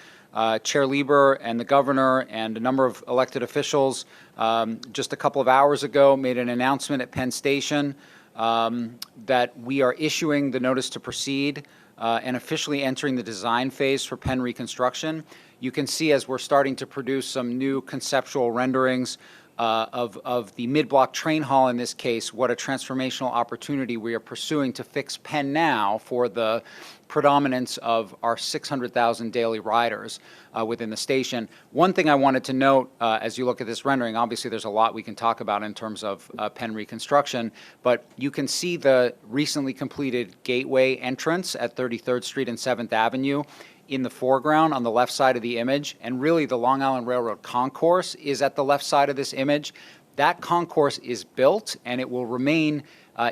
Chair Lieber and the governor and a number of elected officials just a couple of hours ago made an announcement at Penn Station that we are issuing the notice to proceed and officially entering the design phase for Penn reconstruction. You can see as we're starting to produce some new conceptual renderings of the mid-block train hall in this case, what a transformational opportunity we are pursuing to fix Penn now for the predominance of our 600,000 daily riders within the station. One thing I wanted to note as you look at this rendering, obviously there's a lot we can talk about in terms of Penn reconstruction, but you can see the recently completed gateway entrance at 33rd Street and 7th Avenue in the foreground on the left side of the image, and really the Long Island Railroad concourse is at the left side of this image. That concourse is built and it will remain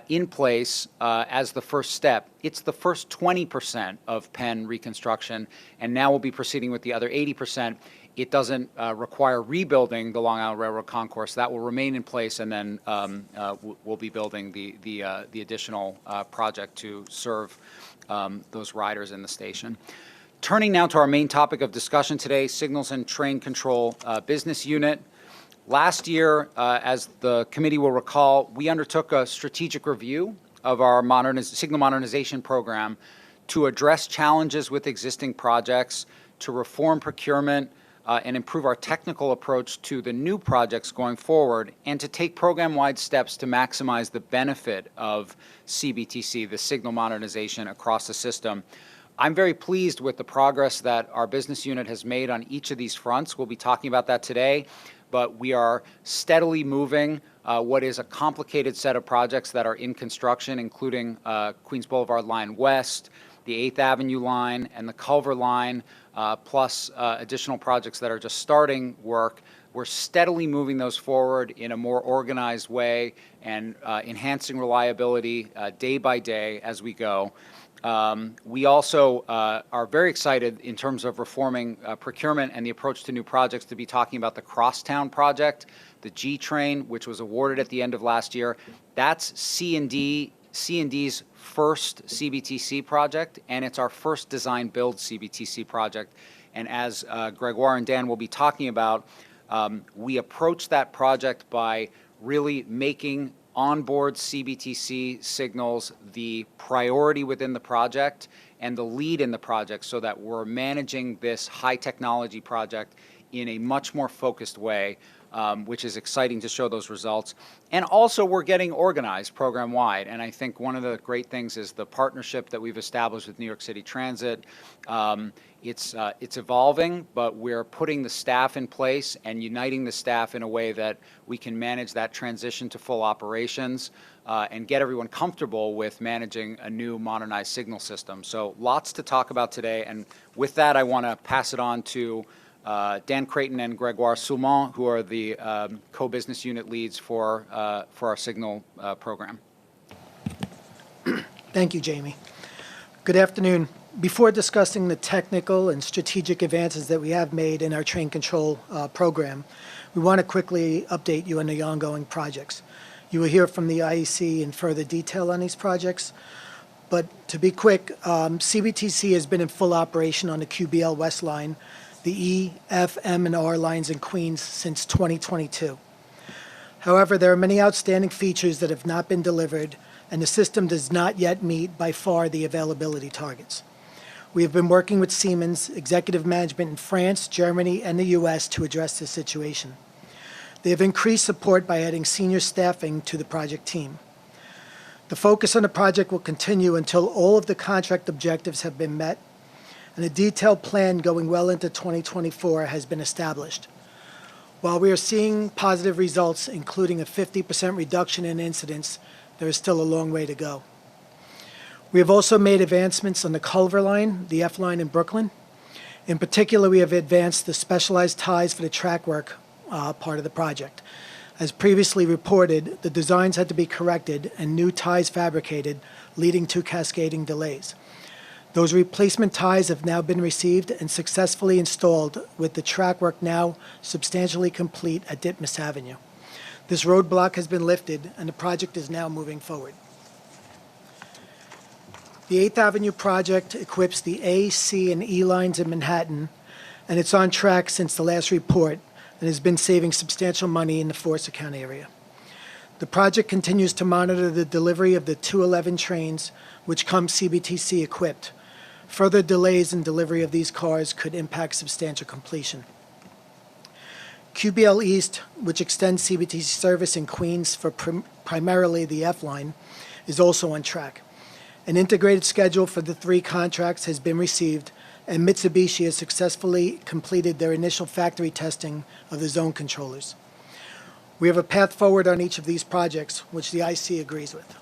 in place as the first step. It's the first 20% of Penn reconstruction, and now we'll be proceeding with the other 80%. It doesn't require rebuilding the Long Island Railroad concourse. That will remain in place, and then we'll be building the additional project to serve those riders in the station. Turning now to our main topic of discussion today, Signals and Train Control Business Unit. Last year, as the committee will recall, we undertook a strategic review of our signal modernization program to address challenges with existing projects, to reform procurement, and improve our technical approach to the new projects going forward, and to take program-wide steps to maximize the benefit of CBTC, the signal modernization across the system. I'm very pleased with the progress that our business unit has made on each of these fronts. We'll be talking about that today, but we are steadily moving what is a complicated set of projects that are in construction, including Queens Boulevard Line West, the 8th Avenue line, and the Culver line, plus additional projects that are just starting work. We're steadily moving those forward in a more organized way and enhancing reliability day by day as we go. We also are very excited in terms of reforming procurement and the approach to new projects to be talking about the Crosstown project, the G train, which was awarded at the end of last year. That's C&D's first CBTC project, and it's our first design build CBTC project. And as Gregoire and Dan will be talking about, we approach that project by really making onboard CBTC signals the priority within the project and the lead in the project, so that we're managing this high technology project in a much more focused way, which is exciting to show those results. And also, we're getting organized program-wide. And I think one of the great things is the partnership that we've established with New York City Transit. It's evolving, but we're putting the staff in place and uniting the staff in a way that we can manage that transition to full operations and get everyone comfortable with managing a new modernized signal system. So lots to talk about today. And with that, I want to pass it on to Dan Creighton and Gregoire Soumont, who are the co-business unit leads for our signal program.
Thank you, Jamie. Good afternoon. Before discussing the technical and strategic advances that we have made in our train control program, we want to quickly update you on the ongoing projects. You will hear from the IEC in further detail on these projects, but to be quick, CBTC has been in full operation on the QBL West Line, the E, F, M, and R lines in Queens since 2022. However, there are many outstanding features that have not been delivered, and the system does not yet meet by far the availability targets. We have been working with Siemens executive management in France, Germany, and the U.S. to address this situation. They have increased support by adding senior staffing to the project team. The focus on the project will continue until all of the contract objectives have been met, and a detailed plan going well into 2024 has been established. While we are seeing positive results, including a 50% reduction in incidents, there is still a long way to go. We have also made advancements on the Culver Line, the F line in Brooklyn. In particular, we have advanced the specialized ties for the track work part of the project. As previously reported, the designs had to be corrected and new ties fabricated, leading to cascading delays. Those replacement ties have now been received and successfully installed, with the track work now substantially complete at Ditmas Avenue. This roadblock has been lifted and the project is now moving forward. The 8th Avenue project equips the A, C, and E lines in Manhattan, and it's on track since the last report and has been saving substantial money in the Forest County area. The project continues to monitor the delivery of the 211 trains, which come CBTC equipped. Further delays in delivery of these cars could impact substantial completion. QBL East, which extends CBTC service in Queens for primarily the F line, is also on track. An integrated schedule for the 3 contracts has been received, and Mitsubishi has successfully completed their initial factory testing of the zone controllers. We have a path forward on each of these projects, which the IC agrees with.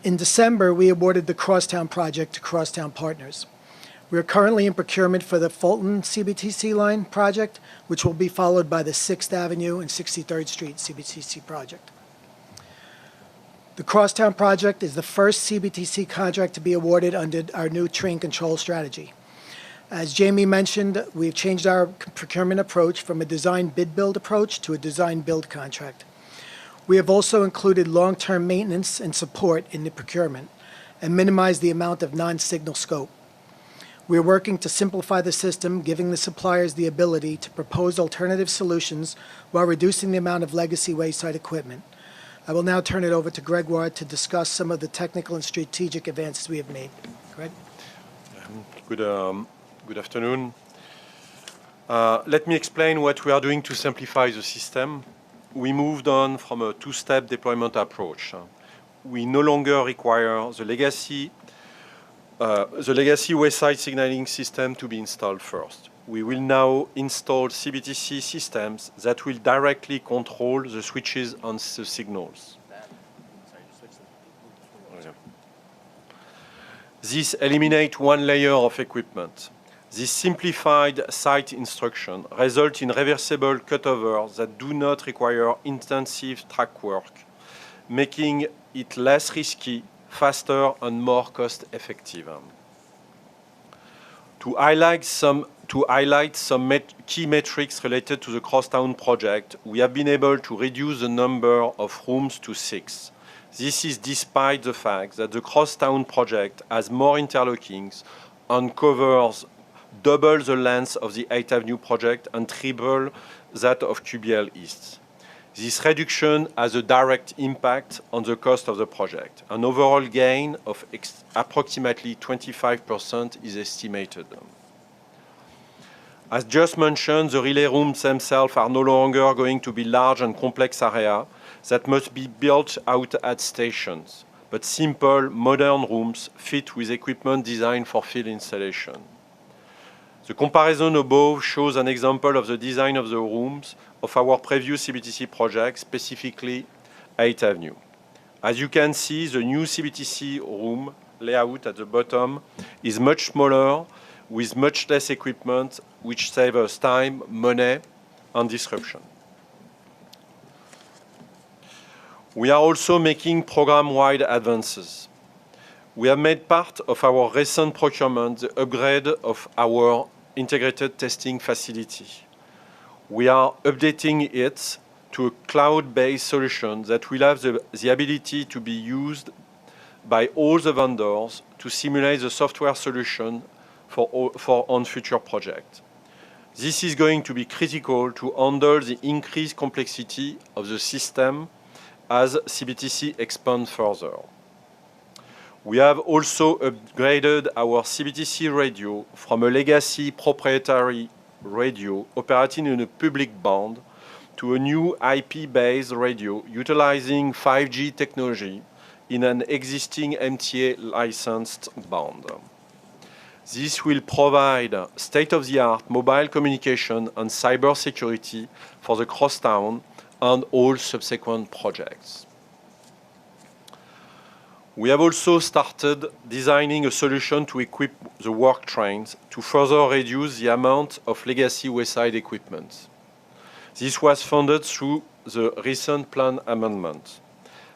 In December, we awarded the Crosstown project to Crosstown Partners. We are currently in procurement for the Fulton CBTC line project, which will be followed by the 6th Avenue and 63rd Street CBTC project. The Crosstown project is the first CBTC contract to be awarded under our new train control strategy. As Jamie mentioned, we've changed our procurement approach from a design bid-build approach to a design-build contract. We have also included long-term maintenance and support in the procurement and minimized the amount of non-signal scope. We are working to simplify the system, giving the suppliers the ability to propose alternative solutions while reducing the amount of legacy wayside equipment. I will now turn it over to Gregoire to discuss some of the technical and strategic advances we have made. Greg?
Good afternoon. Let me explain what we are doing to simplify the system. We moved on from a 2-step deployment approach. We no longer require the legacy wayside signaling system to be installed first. We will now install CBTC systems that will directly control the switches on the signals. This eliminates one layer of equipment. This simplified site instruction results in reversible cutovers that do not require intensive track work, making it less risky, faster, and more cost-effective. To highlight some key metrics related to the Crosstown project, we have been able to reduce the number of rooms to 6. This is despite the fact that the Crosstown project has more interlockings and covers double the length of the 8th Avenue project and triple that of QBL East. This reduction has a direct impact on the cost of the project. An overall gain of approximately 25% is estimated. As just mentioned, the relay rooms themselves are no longer going to be large and complex area that must be built out at stations, but simple, modern rooms fit with equipment designed for field installation. The comparison above shows an example of the design of the rooms of our previous CBTC project, specifically 8th Avenue. As you can see, the new CBTC room layout at the bottom is much smaller with much less equipment, which saves us time, money, and disruption. We are also making program-wide advances. We have made part of our recent procurement the upgrade of our integrated testing facility. We are updating it to a cloud-based solution that will have the ability to be used by all the vendors to simulate the software solution on future projects. This is going to be critical to handle the increased complexity of the system as CBTC expands further. We have also upgraded our CBTC radio from a legacy proprietary radio operating in a public band to a new IP-based radio utilizing 5G technology in an existing MTA licensed band. This will provide state-of-the-art mobile communication and cybersecurity for the crosstown and all subsequent projects. We have also started designing a solution to equip the work trains to further reduce the amount of legacy wayside equipment. This was funded through the recent plan amendment.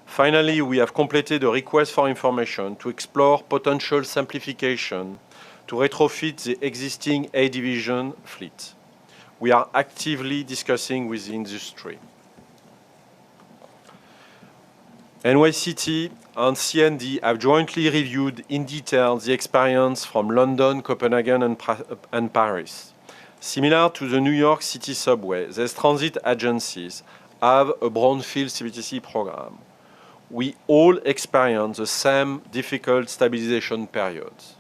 Finally, we have completed a request for information to explore potential simplification to retrofit the existing A division fleet. We are actively discussing with the industry. NYCT and CND have jointly reviewed in detail the experience from London, Copenhagen, and Paris. Similar to the New York City subway, these transit agencies have a brownfield CBTC program. We all experience the same difficult stabilization periods.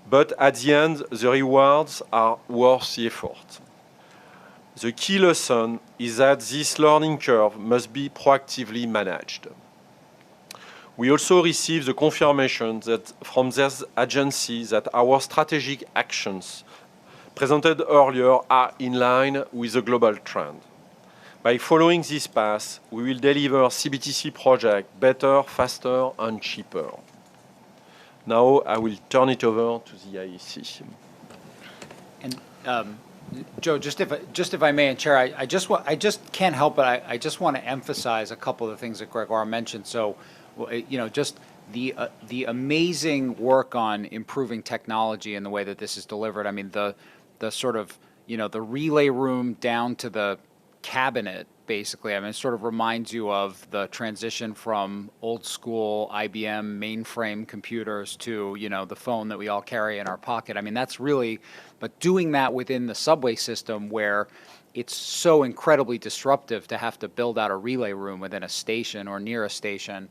But at the end, the rewards are worth the effort. The key lesson is that this learning curve must be proactively managed. We also received the confirmation that from this agency that our strategic actions presented earlier are in line with the global trend. By following this path, we will deliver CBTC project better, faster, and cheaper. Now I will turn it over to the IEC.
And Joe, just if I may, and Chair, I just can't help it. I just want to emphasize a couple of the things that Gregoire mentioned. So, you know, just the amazing work on improving technology and the way that this is delivered. I mean, the sort of, you know, the relay room down to the cabinet, basically. I mean, it sort of reminds you of the transition from old school IBM mainframe computers to, you know, the phone that we all carry in our pocket. I mean, that's really, but doing that within the subway system where it's so incredibly disruptive to have to build out a relay room within a station or near a station,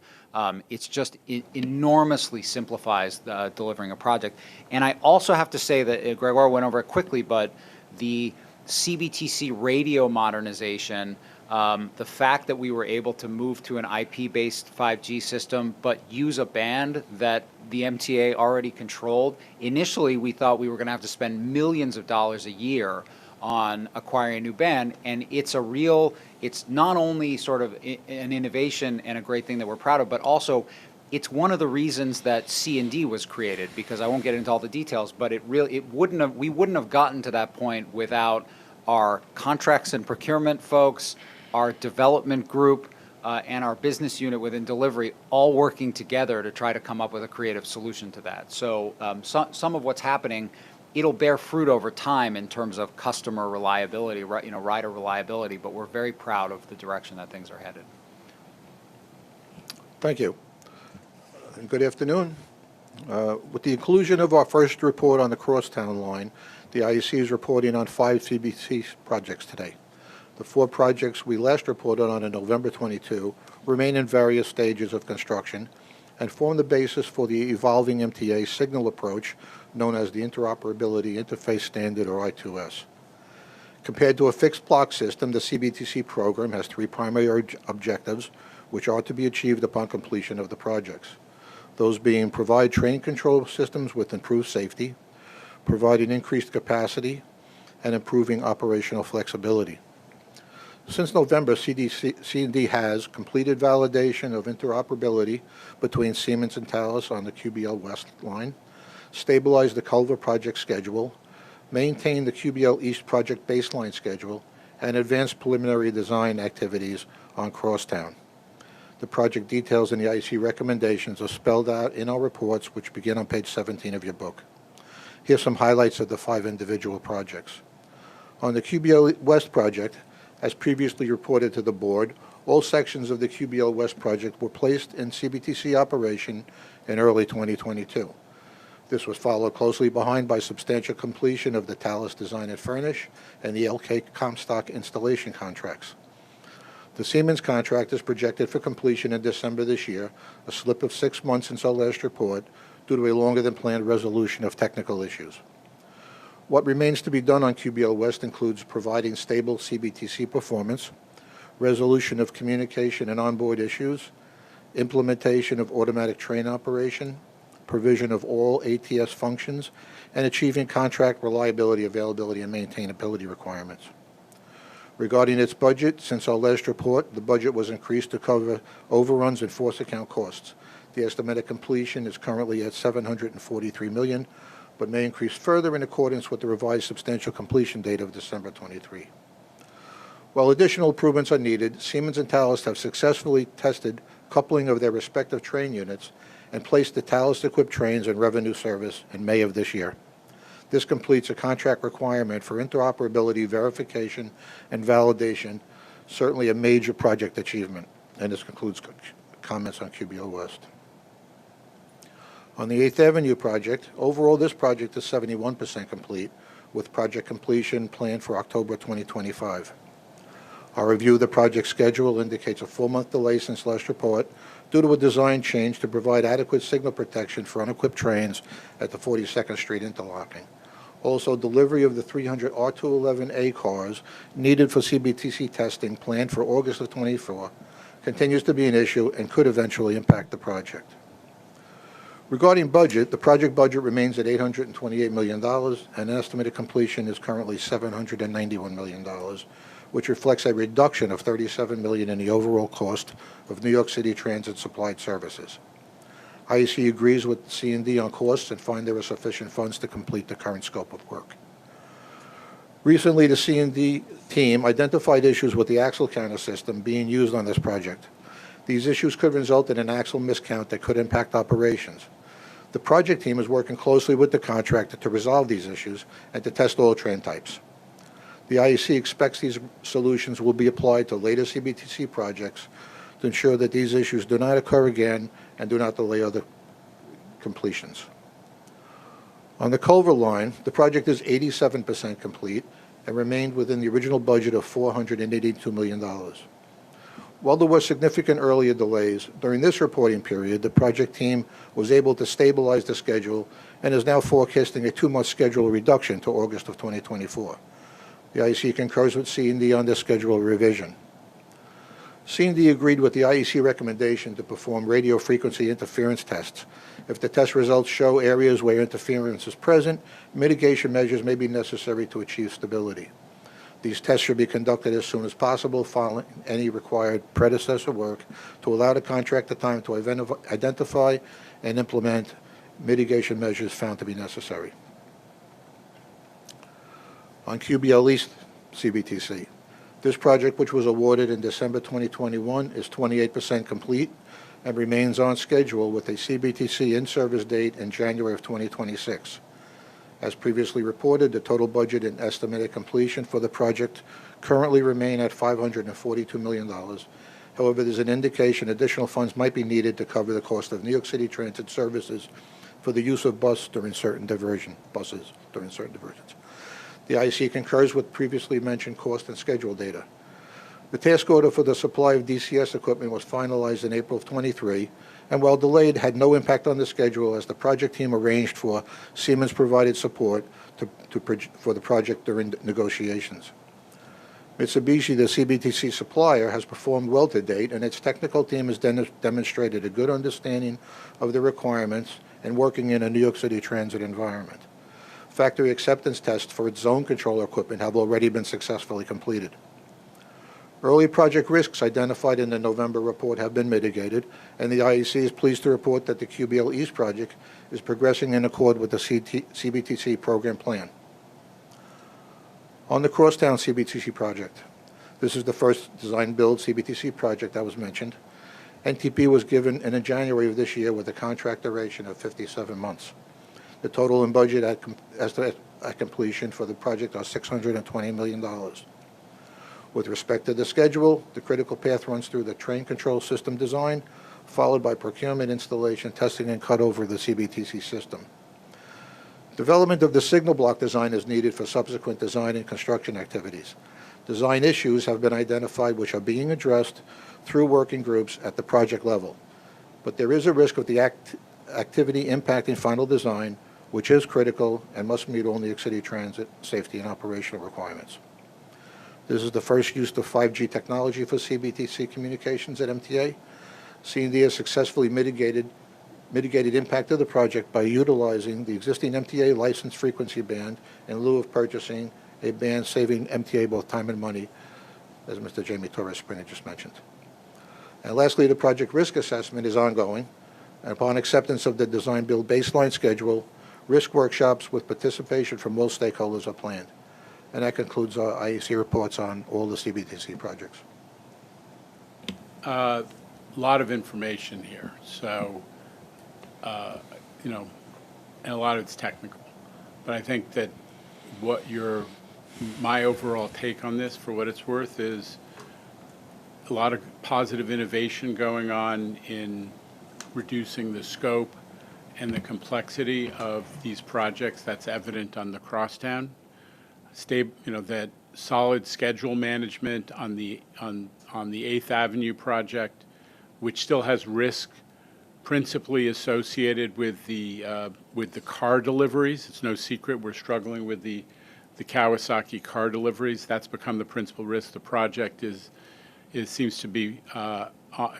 it's just enormously simplifies delivering a project. And I also have to say that Gregoire went over it quickly, but the CBTC radio modernization, the fact that we were able to move to an IP-based 5G system, but use a band that the MTA already controlled. Initially, we thought we were going to have to spend millions of dollars a year on acquiring a new band, and it's not only sort of an innovation and a great thing that we're proud of, but also it's one of the reasons that C&D was created, because I won't get into all the details, but we wouldn't have gotten to that point without our contracts and procurement folks, our development group, and our business unit within delivery all working together to try to come up with a creative solution to that. So some of what's happening, it'll bear fruit over time in terms of customer reliability, you know, rider reliability, but we're very proud of the direction that things are headed.
Thank you. And good afternoon. With the inclusion of our first report on the crosstown line, the IEC is reporting on 5 CBTC projects today. The 4 projects we last reported on in November 22 remain in various stages of construction, and form the basis for the evolving MTA signal approach known as the Interoperability Interface Standard, or I2S. Compared to a fixed block system, the CBTC program has three primary objectives, which are to be achieved upon completion of the projects. Those being provide train control systems with improved safety, providing increased capacity, and improving operational flexibility. Since November, C&D has completed validation of interoperability between Siemens and Thales on the QBL West line, stabilized the Culver project schedule, maintained the QBL East project baseline schedule, and advanced preliminary design activities on Crosstown. The project details and the IEC recommendations are spelled out in our reports, which begin on page 17 of your book. Here's some highlights of the 5 individual projects. On the QBL West project, as previously reported to the board, all sections of the QBL West project were placed in CBTC operation in early 2022. This was followed closely behind by substantial completion of the Thales Design and Furnish and the LK Comstock installation contracts. The Siemens contract is projected for completion in December this year, a slip of 6 months since our last report, due to a longer-than-planned resolution of technical issues. What remains to be done on QBL West includes providing stable CBTC performance, resolution of communication and onboard issues, implementation of automatic train operation, provision of all ATS functions, and achieving contract reliability, availability, and maintainability requirements. Regarding its budget, since our last report, the budget was increased to cover overruns and force account costs. The estimated completion is currently at $743 million, but may increase further in accordance with the revised substantial completion date of December 23. While additional improvements are needed, Siemens and Thales have successfully tested coupling of their respective train units and placed the Thales-equipped trains in revenue service in May of this year. This completes a contract requirement for interoperability verification and validation, certainly a major project achievement. And this concludes comments on QBL West. On the 8th Avenue project, overall this project is 71% complete, with project completion planned for October 2025. Our review of the project schedule indicates a 4-month delay since last report due to a design change to provide adequate signal protection for unequipped trains at the 42nd Street interlocking. Also, delivery of the 300 R211A cars needed for CBTC testing planned for August of 24 continues to be an issue and could eventually impact the project. Regarding budget, the project budget remains at $828 million, and estimated completion is currently $791 million, which reflects a reduction of $37 million in the overall cost of New York City Transit supplied services. IEC agrees with C&D on costs and find there are sufficient funds to complete the current scope of work. Recently, the C&D team identified issues with the axle counter system being used on this project. These issues could result in an axle miscount that could impact operations. The project team is working closely with the contractor to resolve these issues and to test all train types. The IEC expects these solutions will be applied to later CBTC projects to ensure that these issues do not occur again and do not delay other completions. On the Culver line, the project is 87% complete and remained within the original budget of $482 million. While there were significant earlier delays, during this reporting period, the project team was able to stabilize the schedule and is now forecasting a 2-month schedule reduction to August of 2024. The IEC concurs with C&D on this schedule revision. C&D agreed with the IEC recommendation to perform radio frequency interference tests. If the test results show areas where interference is present, mitigation measures may be necessary to achieve stability. These tests should be conducted as soon as possible following any required predecessor work to allow the contractor time to identify and implement mitigation measures found to be necessary. On QBL East CBTC, this project, which was awarded in December 2021, is 28% complete and remains on schedule with a CBTC in-service date in January of 2026. As previously reported, the total budget and estimated completion for the project currently remain at $542 million. However, there's an indication additional funds might be needed to cover the cost of New York City Transit services for the use of buses during certain diversions. The IEC concurs with previously mentioned cost and schedule data. The task order for the supply of DCS equipment was finalized in April of 23, and while delayed, had no impact on the schedule as the project team arranged for Siemens-provided support for the project during negotiations. Mitsubishi, the CBTC supplier, has performed well to date, and its technical team has demonstrated a good understanding of the requirements and working in a New York City transit environment. Factory acceptance tests for its zone control equipment have already been successfully completed. Early project risks identified in the November report have been mitigated, and the IEC is pleased to report that the QBL East project is progressing in accord with the CBTC program plan. On the Crosstown CBTC project, this is the first design-build CBTC project that was mentioned. NTP was given in January of this year with a contract duration of 57 months. The total and budget at completion for the project are $620 million. With respect to the schedule, the critical path runs through the train control system design, followed by procurement, installation, testing, and cutover of the CBTC system. Development of the signal block design is needed for subsequent design and construction activities. Design issues have been identified which are being addressed through working groups at the project level. But there is a risk of the activity impacting final design, which is critical and must meet all New York City Transit safety and operational requirements. This is the first use of 5G technology for CBTC communications at MTA. C&D has successfully mitigated impact of the project by utilizing the existing MTA license frequency band in lieu of purchasing a band, saving MTA both time and money, as Mr. Jamie Torres-Springer just mentioned. And lastly, the project risk assessment is ongoing. And upon acceptance of the design-build baseline schedule, risk workshops with participation from all stakeholders are planned. And that concludes our IEC reports on all the CBTC projects.
A lot of information here. So, and a lot of it's technical. But I think that my overall take on this, for what it's worth, is a lot of positive innovation going on in reducing the scope and the complexity of these projects. That's evident on the Crosstown. That solid schedule management on the 8th Avenue project, which still has risk principally associated with the car deliveries. It's no secret we're struggling with the Kawasaki car deliveries. That's become the principal risk. The project seems to be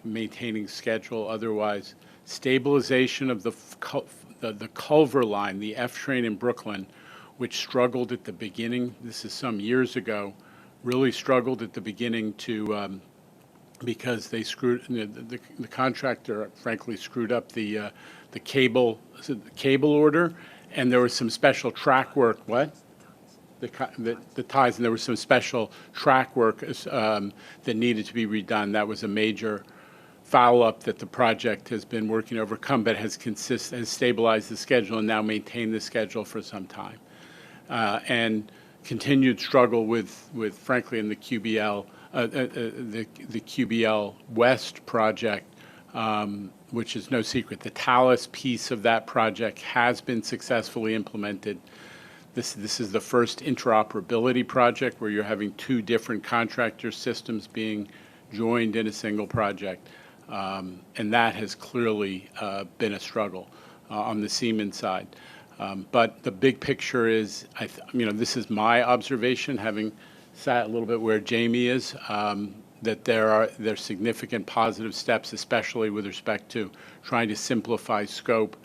maintaining schedule. Otherwise, stabilization of the Culver line, the F train in Brooklyn, which struggled at the beginning. This is some years ago. Really struggled at the beginning to. Because they the contractor frankly screwed up the cable order, and there was some special track work. What? The ties, and there was some special track work that needed to be redone. That was a major foul-up that the project has been working to overcome, but has stabilized the schedule and now maintained the schedule for some time. And continued struggle with frankly in the QBL. The QBL West project, which is no secret. The Talus piece of that project has been successfully implemented. This is the first interoperability project where you're having two different contractor systems being joined in a single project. And that has clearly been a struggle on the Siemens side. But the big picture is, this is my observation, having sat a little bit where Jamie is, that there's significant positive steps, especially with respect to trying to simplify scope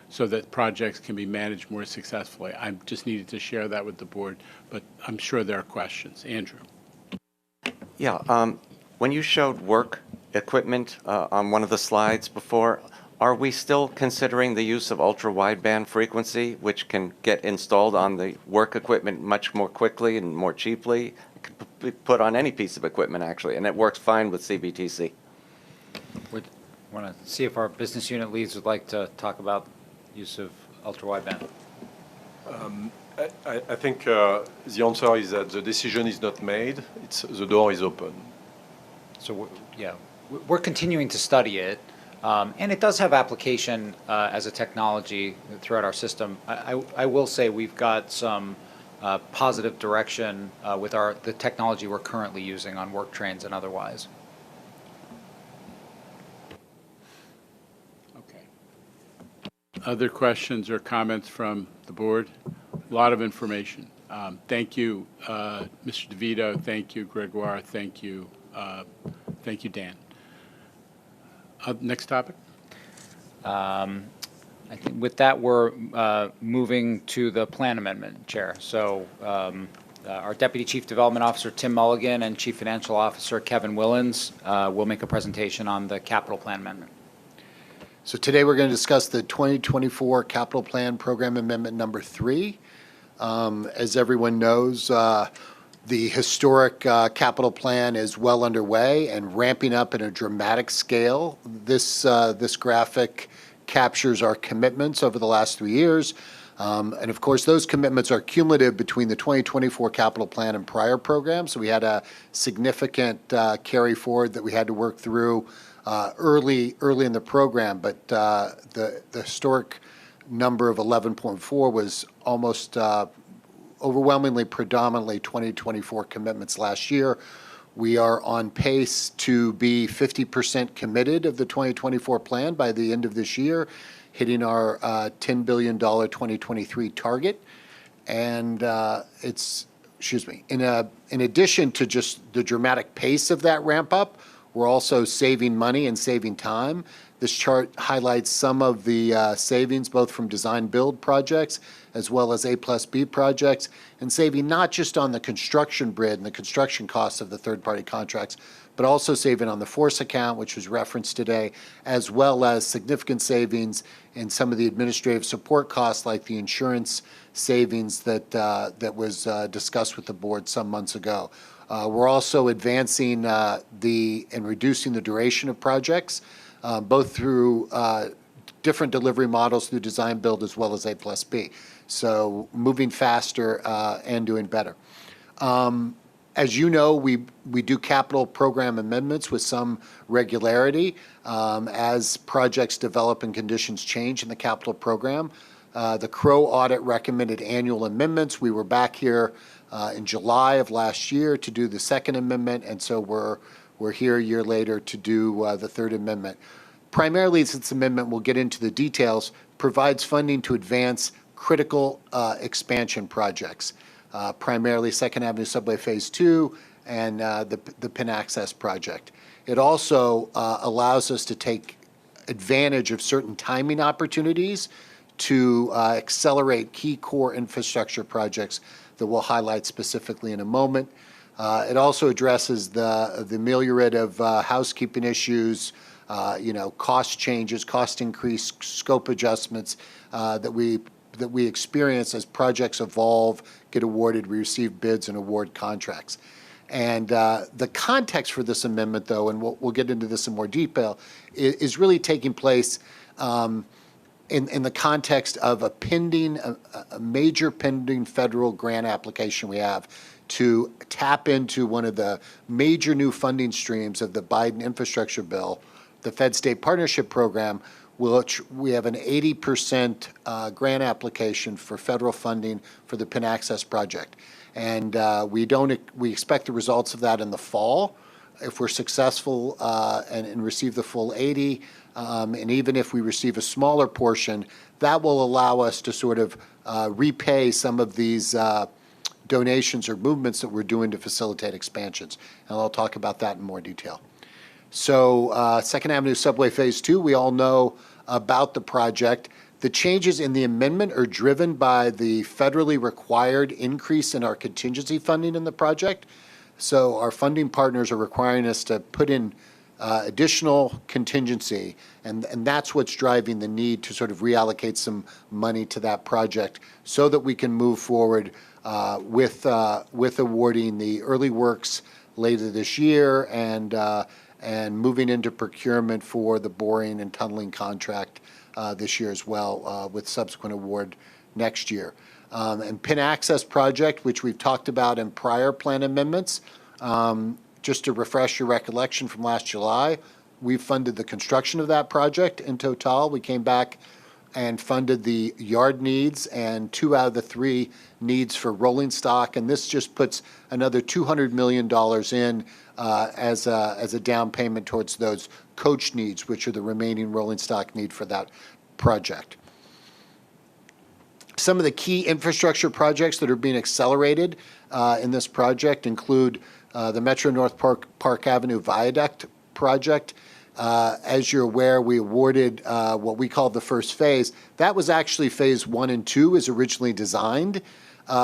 so that projects can be managed more successfully. I just needed to share that with the board, but I'm sure there are questions. Andrew.
Yeah, when you showed work equipment on one of the slides before, are we still considering the use of ultra-wideband frequency, which can get installed on the work equipment much more quickly and more cheaply? It could be put on any piece of equipment, actually, and it works fine with CBTC.
We want to see if our business unit leads would like to talk about use of ultra-wideband.
I think the answer is that the decision is not made. The door is open.
So, we're continuing to study it. And it does have application as a technology throughout our system. I will say we've got some positive direction with the technology we're currently using on work trains and otherwise.
Other questions or comments from the board? A lot of information. Thank you, Mr. DeVito. Thank you, Gregoire. Thank you, Dan. Next topic.
I think with that, we're moving to the plan amendment, Chair. So our Deputy Chief Development Officer, Tim Mulligan, and Chief Financial Officer, Kevin Willens, will make a presentation on the capital plan amendment.
So today we're going to discuss the 2024 Capital Plan Program Amendment number 3. As everyone knows, the historic capital plan is well underway and ramping up at a dramatic scale. This graphic captures our commitments over the last 3 years. And of course, those commitments are cumulative between the 2024 capital plan and prior programs. So we had a significant carry forward that we had to work through early in the program, but the historic number of 11.4 was almost overwhelmingly predominantly 2024 commitments last year. We are on pace to be 50% committed of the 2024 plan by the end of this year, hitting our $10 billion 2023 target. And in addition to just the dramatic pace of that ramp up, we're also saving money and saving time. This chart highlights some of the savings, both from design-build projects as well as A+B projects, and saving not just on the construction bid and the construction costs of the third-party contracts, but also saving on the force account, which was referenced today, as well as significant savings in some of the administrative support costs, like the insurance savings that was discussed with the board some months ago. We're also advancing and reducing the duration of projects, both through different delivery models through design build as well as A+B. So moving faster and doing better. As you know, we do capital program amendments with some regularity as projects develop and conditions change in the capital program. The Crow audit recommended annual amendments. We were back here in July of last year to do the second amendment, and so we're here a year later to do the third amendment. Primarily, this amendment, we'll get into the details, provides funding to advance critical expansion projects, primarily 2nd Avenue Subway Phase 2 and the Penn Access project. It also allows us to take advantage of certain timing opportunities to accelerate key core infrastructure projects that we'll highlight specifically in a moment. It also addresses the myriad of housekeeping issues, cost changes, cost increase, scope adjustments that we experience as projects evolve, get awarded, we receive bids and award contracts. And the context for this amendment, though, and we'll get into this in more detail, is really taking place in the context of a major pending federal grant application we have to tap into one of the major new funding streams of the Biden infrastructure bill, the Fed-State Partnership Program, which we have an 80% grant application for federal funding for the Penn Access project. And we expect the results of that in the fall. If we're successful and receive the full 80, and even if we receive a smaller portion, that will allow us to sort of repay some of these donations or movements that we're doing to facilitate expansions. And I'll talk about that in more detail. So 2nd Avenue Subway Phase 2, we all know about the project. The changes in the amendment are driven by the federally required increase in our contingency funding in the project. So our funding partners are requiring us to put in additional contingency, and that's what's driving the need to sort of reallocate some money to that project so that we can move forward with awarding the early works later this year and moving into procurement for the boring and tunneling contract this year as well, with subsequent award next year. And Penn Access project, which we've talked about in prior plan amendments, just to refresh your recollection from last July, we funded the construction of that project in total. We came back and funded the yard needs and 2 out of the 3 needs for rolling stock, and this just puts another $200 million in as a down payment towards those coach needs, which are the remaining rolling stock need for that project. Some of the key infrastructure projects that are being accelerated in this project include the Metro North Park Avenue Viaduct project. As you're aware, we awarded what we call the first phase. That was actually phase 1 and 2 as originally designed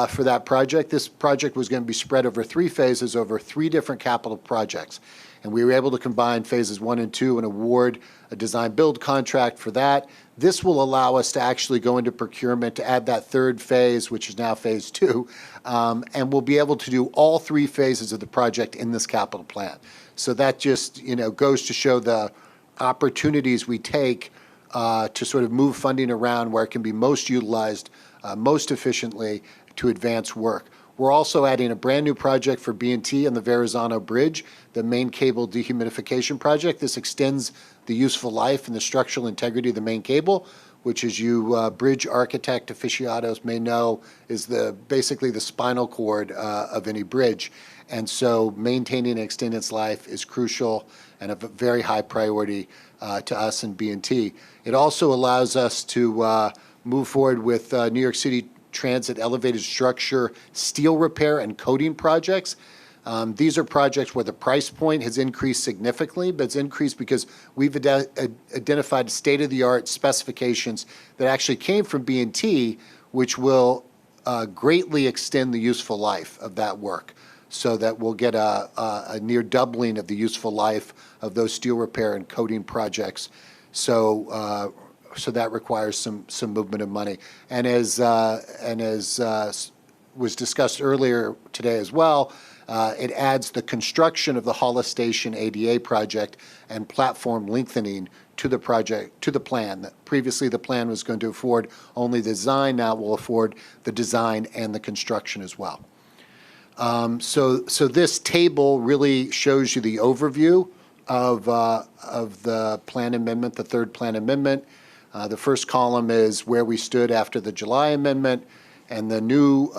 for that project. This project was going to be spread over 3 phases over 3 different capital projects. And we were able to combine phases 1 and 2 and award a design-build contract for that. This will allow us to actually go into procurement to add that 3rd phase, which is now phase 2, and we'll be able to do all 3 phases of the project in this capital plan. So that just, goes to show the opportunities we take to sort of move funding around where it can be most utilized, most efficiently to advance work. We're also adding a brand new project for B&T on the Verrazano Bridge, the main cable dehumidification project. This extends the useful life and the structural integrity of the main cable, which, as you bridge architect aficionados may know, is basically the spinal cord of any bridge. And so maintaining and extending its life is crucial and a very high priority to us and B&T. It also allows us to move forward with New York City Transit elevated structure steel repair and coating projects. These are projects where the price point has increased significantly, but it's increased because we've identified state-of-the-art specifications that actually came from B&T, which will greatly extend the useful life of that work, so that we'll get a near doubling of the useful life of those steel repair and coating projects. So that requires some movement of money. And as was discussed earlier today as well, it adds the construction of the Hollis Station ADA project and platform lengthening to the project, to the plan. Previously, the plan was going to afford only the design. Now it will afford the design and the construction as well. So this table really shows you the overview of the plan amendment, the 3rd plan amendment. The first column is where we stood after the July amendment, and the new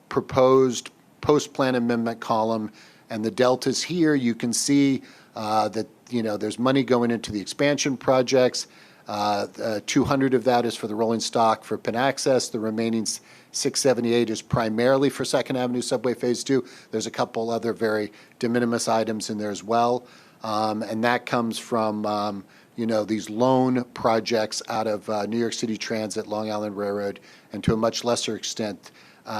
proposed post-plan amendment column, and the deltas here. You can see that there's money going into the expansion projects. 200 of that is for the rolling stock for Penn Access. The remaining 678 is primarily for 2nd Avenue Subway Phase 2. There's a couple other very de minimis items in there as well, and that comes from these loan projects out of New York City Transit, Long Island Railroad, and to a much lesser extent,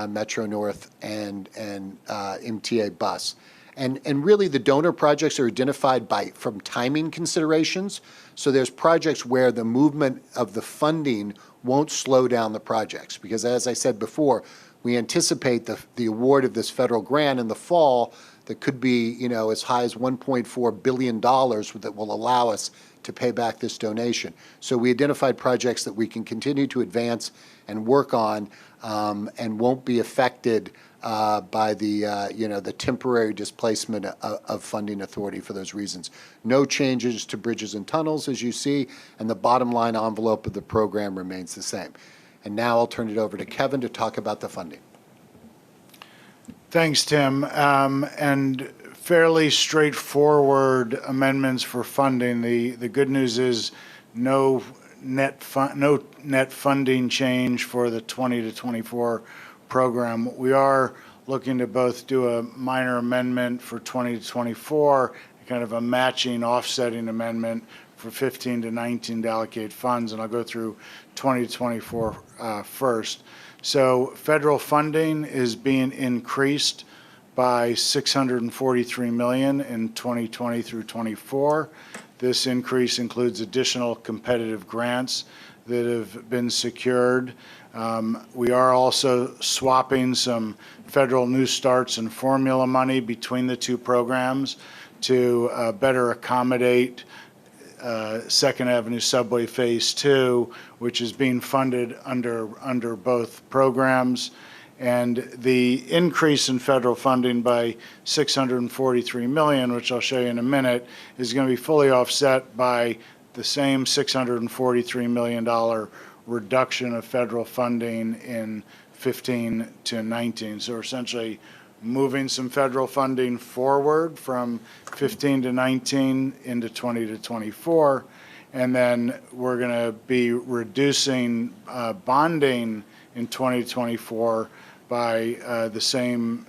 Metro North and MTA Bus. And really the donor projects are identified from timing considerations. So there's projects where the movement of the funding won't slow down the projects, because as I said before, we anticipate the award of this federal grant in the fall that could be as high as $1.4 billion that will allow us to pay back this donation. So we identified projects that we can continue to advance and work on and won't be affected by the temporary displacement of funding authority for those reasons. No changes to bridges and tunnels, as you see, and the bottom line envelope of the program remains the same. And now I'll turn it over to Kevin to talk about the funding.
Thanks, Tim. And fairly straightforward amendments for funding. The good news is no net funding change for the 20 to 24 program. We are looking to both do a minor amendment for 20 to 24, kind of a matching offsetting amendment for 15 to 19 to allocate funds, and I'll go through 20 to 24 first. So federal funding is being increased by $643 million in 2020 through 24. This increase includes additional competitive grants that have been secured. We are also swapping some federal New Starts and formula money between the 2 programs to better accommodate 2nd Avenue Subway Phase 2, which is being funded under both programs. And the increase in federal funding by $643 million, which I'll show you in a minute, is going to be fully offset by the same $643 million reduction of federal funding in 15 to 19. So we're essentially moving some federal funding forward from 15 to 19 into 20 to 24. And then we're going to be reducing bonding in 2024 by the same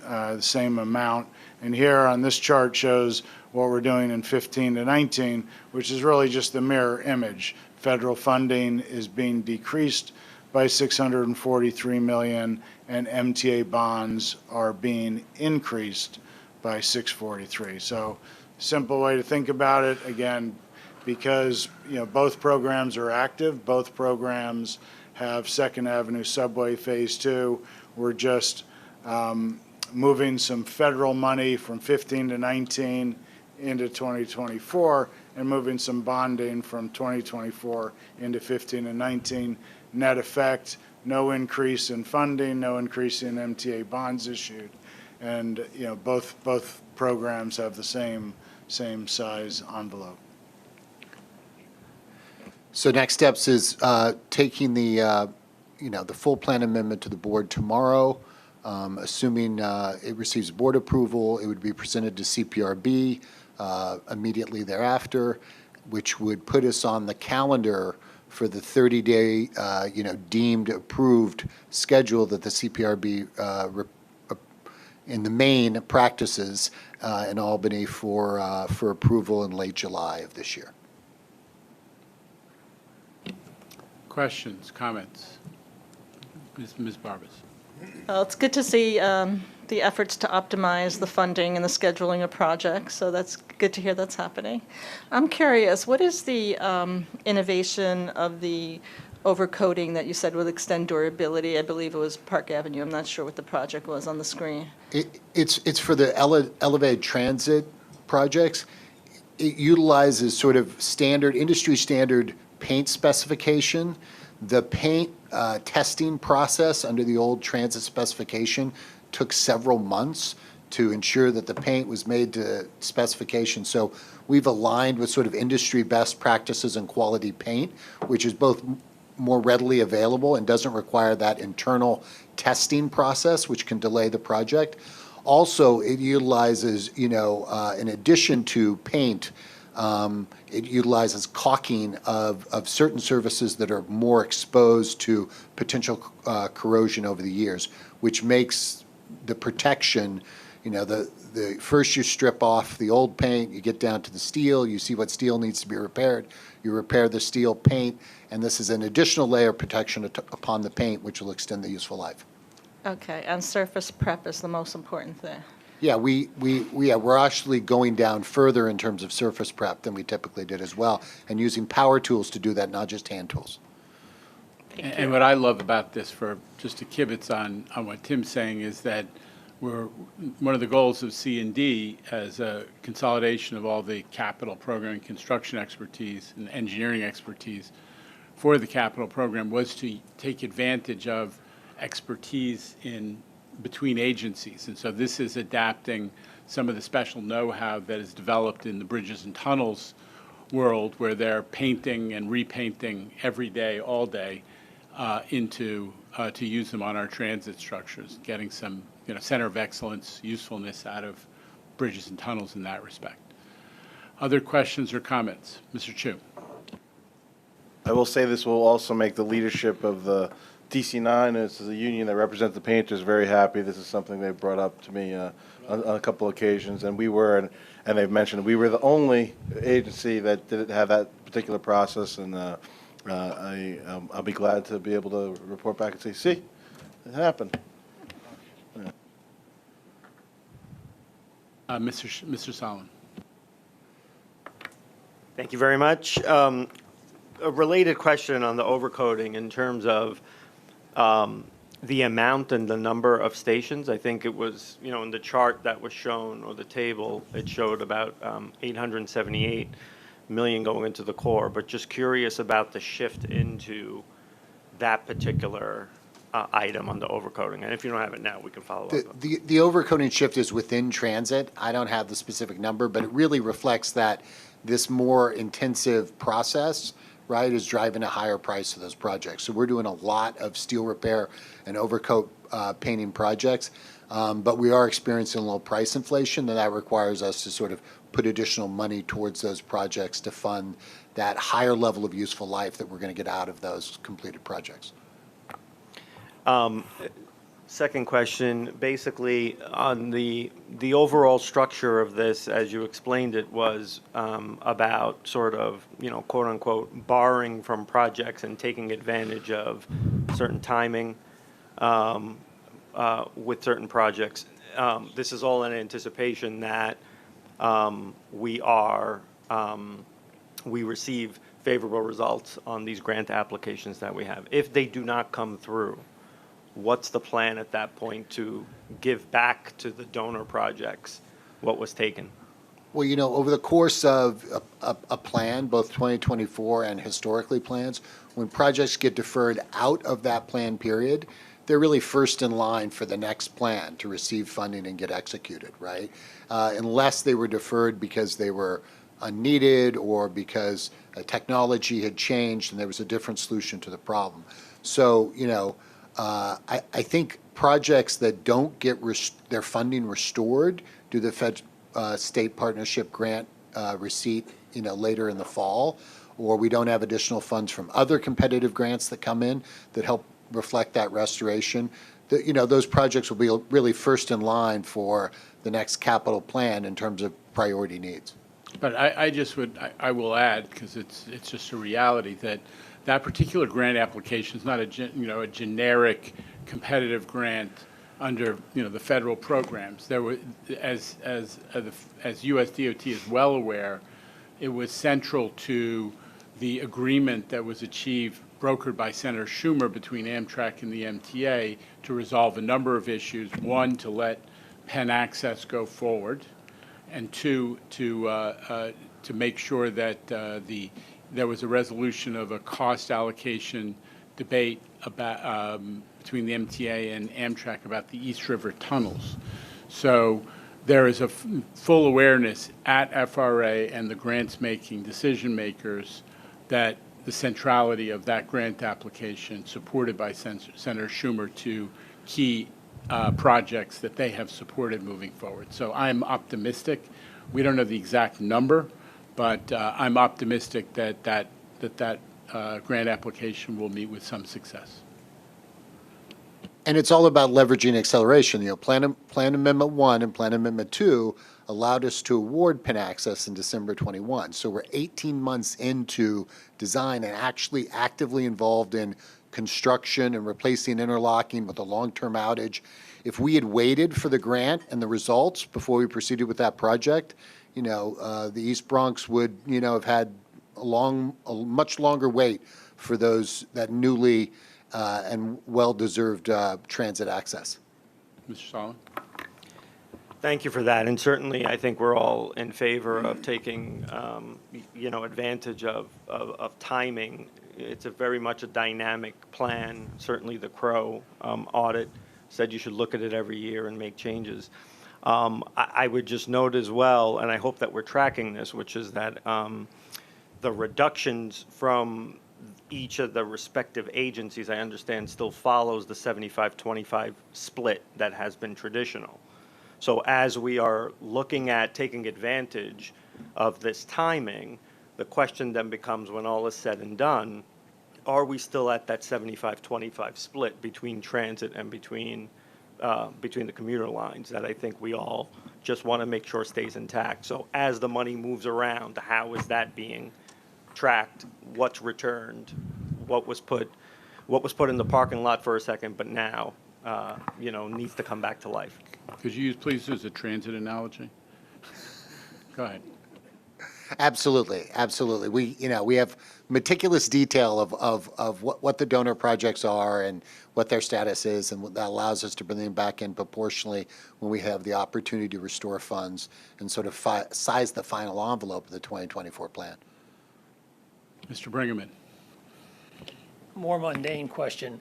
amount. And here on this chart shows what we're doing in 15 to 19, which is really just the mirror image. Federal funding is being decreased by $643 million, and MTA bonds are being increased by $643. So, simple way to think about it, again, because both programs are active, both programs have Second Avenue Subway Phase 2. We're just moving some federal money from 15 to 19 into 2024 and moving some bonding from 2024 into 15 and 19. Net effect, no increase in funding, no increase in MTA bonds issued. And both programs have the same size envelope.
So next steps is taking the full plan amendment to the board tomorrow. Assuming it receives board approval, it would be presented to CPRB immediately thereafter, which would put us on the calendar for the 30-day, deemed approved schedule that the CPRB in the main practices in Albany for approval in late July of this year.
Questions, comments? Ms. Barbas.
Well, it's good to see the efforts to optimize the funding and the scheduling of projects, so that's good to hear that's happening. I'm curious, what is the innovation of the overcoating that you said will extend durability? I believe it was Park Avenue. I'm not sure what the project was on the screen.
It's for the elevated transit projects. It utilizes sort of industry standard paint specification. The paint testing process under the old transit specification took several months to ensure that the paint was made to specification. So we've aligned with sort of industry best practices and quality paint, which is both more readily available and doesn't require that internal testing process, which can delay the project. Also, it utilizes, in addition to paint, it utilizes caulking of certain surfaces that are more exposed to potential corrosion over the years, which makes the protection, the first you strip off the old paint, you get down to the steel, you see what steel needs to be repaired, you repair the steel paint, and this is an additional layer of protection upon the paint, which will extend the useful life.
Okay, and surface prep is the most important thing.
Yeah, we're actually going down further in terms of surface prep than we typically did as well, and using power tools to do that, not just hand tools.
And what I love about this, for just to kibitz on what Tim's saying, is that one of the goals of C&D as a consolidation of all the capital program and construction expertise and engineering expertise for the capital program was to take advantage of expertise in between agencies. And so this is adapting some of the special know-how that is developed in the bridges and tunnels world, where they're painting and repainting every day, all day, to use them on our transit structures, getting some center of excellence usefulness out of bridges and tunnels in that respect. Other questions or comments? Mr. Chu.
I will say this will also make the leadership of the DC9, this is a union that represents the painters, very happy. This is something they brought up to me on a couple occasions, and and they've mentioned we were the only agency that didn't have that particular process, and I'll be glad to be able to report back and say, see, it happened. Yeah.
Mr. Solomon.
Thank you very much. A related question on the overcoating in terms of the amount and the number of stations. I think it was, in the chart that was shown, or the table, it showed about 878 million going into the core, but just curious about the shift into that particular item on the overcoating. And if you don't have it now, we can follow up.
The overcoating shift is within transit. I don't have the specific number, but it really reflects that this more intensive process, right, is driving a higher price of those projects. So we're doing a lot of steel repair and overcoat painting projects, but we are experiencing a little price inflation, and that requires us to sort of put additional money towards those projects to fund that higher level of useful life that we're going to get out of those completed projects.
Second question, basically on the overall structure of this, as you explained it, was about sort of, quote unquote, borrowing from projects and taking advantage of certain timing with certain projects. This is all in anticipation that we receive favorable results on these grant applications that we have. If they do not come through, what's the plan at that point to give back to the donor projects what was taken?
Well, over the course of a plan, both 2024 and historically plans, when projects get deferred out of that plan period, they're really first in line for the next plan to receive funding and get executed, right? Unless they were deferred because they were unneeded or because technology had changed and there was a different solution to the problem. So, I think projects that don't get their funding restored due to the state partnership grant receipt, later in the fall, or we don't have additional funds from other competitive grants that come in that help reflect that restoration, those projects will be really first in line for the next capital plan in terms of priority needs.
But I will add, because it's just a reality, that particular grant application is not a generic competitive grant under the federal programs. There were, as USDOT is well aware, it was central to the agreement that was achieved, brokered by Senator Schumer between Amtrak and the MTA to resolve a number of issues. One, to let Penn Access go forward, and two, to make sure that there was a resolution of a cost allocation debate about between the MTA and Amtrak about the East River tunnels. So there is a full awareness at FRA and the grants-making decision makers that the centrality of that grant application, supported by Senator Schumer, to key projects that they have supported moving forward. So I'm optimistic. We don't know the exact number, but I'm optimistic that grant application will meet with some success.
And it's all about leveraging acceleration. Plan Amendment 1 and Plan Amendment 2 allowed us to award Penn Access in December 21. So we're 18 months into design and actually actively involved in construction and replacing interlocking with a long-term outage. If we had waited for the grant and the results before we proceeded with that project, the East Bronx would, have had a much longer wait for that newly and well-deserved transit access.
Mr. Solomon?
Thank you for that. And certainly, I think we're all in favor of taking, advantage of timing. It's very much a dynamic plan. Certainly, the Crow audit said you should look at it every year and make changes. I would just note as well, and I hope that we're tracking this, which is that the reductions from each of the respective agencies, I understand, still follows the 75-25 split that has been traditional. So as we are looking at taking advantage of this timing, the question then becomes, when all is said and done, are we still at that 75-25 split between transit and between the commuter lines that I think we all just want to make sure stays intact? So as the money moves around, how is that being tracked? What's returned? What was put in the parking lot for a second, but now needs to come back to life?
Could you please use a transit analogy? Go ahead.
Absolutely. We have meticulous detail of what the donor projects are and what their status is, and that allows us to bring them back in proportionally when we have the opportunity to restore funds and sort of size the final envelope of the 2024 plan.
Mr. Brinkman.
More mundane question.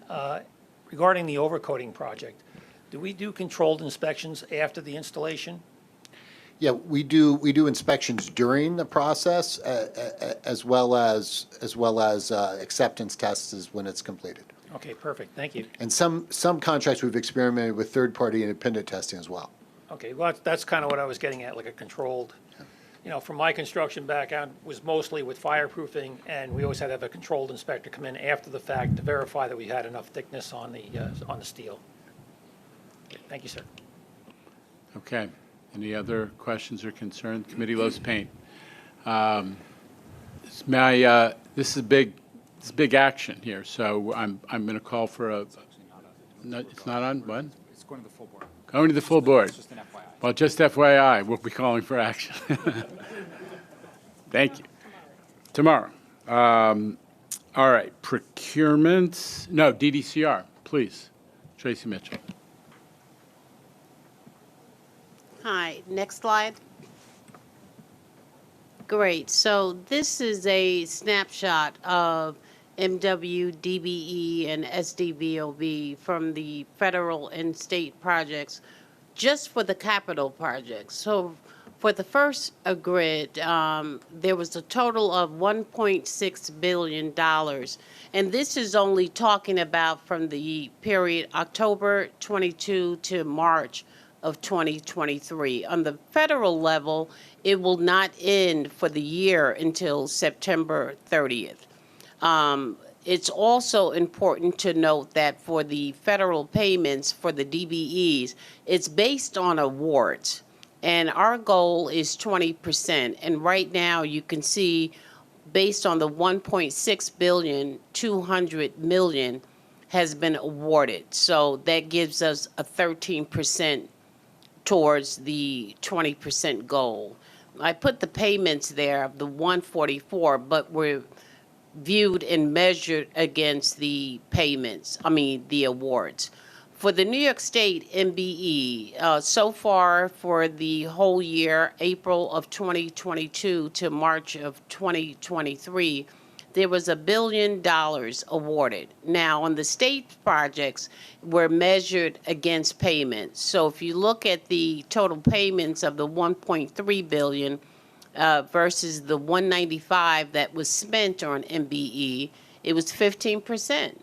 Regarding the overcoating project, do we do controlled inspections after the installation?
Yeah, we do inspections during the process as well as acceptance tests when it's completed.
Okay, perfect. Thank you.
And some contracts we've experimented with third-party independent testing as well.
Okay, well, that's kind of what I was getting at, like a controlled. from my construction background, was mostly with fireproofing, and we always had to have a controlled inspector come in after the fact to verify that we had enough thickness on the steel. Thank you, sir.
Okay. Any other questions or concerns? Committee loves paint. This is big action here, so I'm going to call for a. No, it's not on. What?
It's going to the full board.
Going to the full board.
Just an FYI.
Well, just FYI, we'll be calling for action. Thank you. Tomorrow. All right. Procurements. No, DDCR, please. Tracy Mitchell.
Hi, next slide. Great. So this is a snapshot of MW, DBE, and SDVOB from the federal and state projects just for the capital projects. So for the first grid, there was a total of $1.6 billion. And this is only talking about from the period October 22 to March of 2023. On the federal level, it will not end for the year until September 30th. It's also important to note that for the federal payments for the DBEs, it's based on awards. And our goal is 20%. And right now you can see based on the 1.6 billion, 200 million has been awarded. So that gives us a 13% towards the 20% goal. I put the payments there of the 144, but we're viewed and measured against the payments, the awards. For the New York State MBE, so far for the whole year, April of 2022 to March of 2023, there was $1 billion awarded. Now, on the state projects, we're measured against payments. So if you look at the total payments of the 1.3 billion versus the 195 that was spent on MBE, it was 15%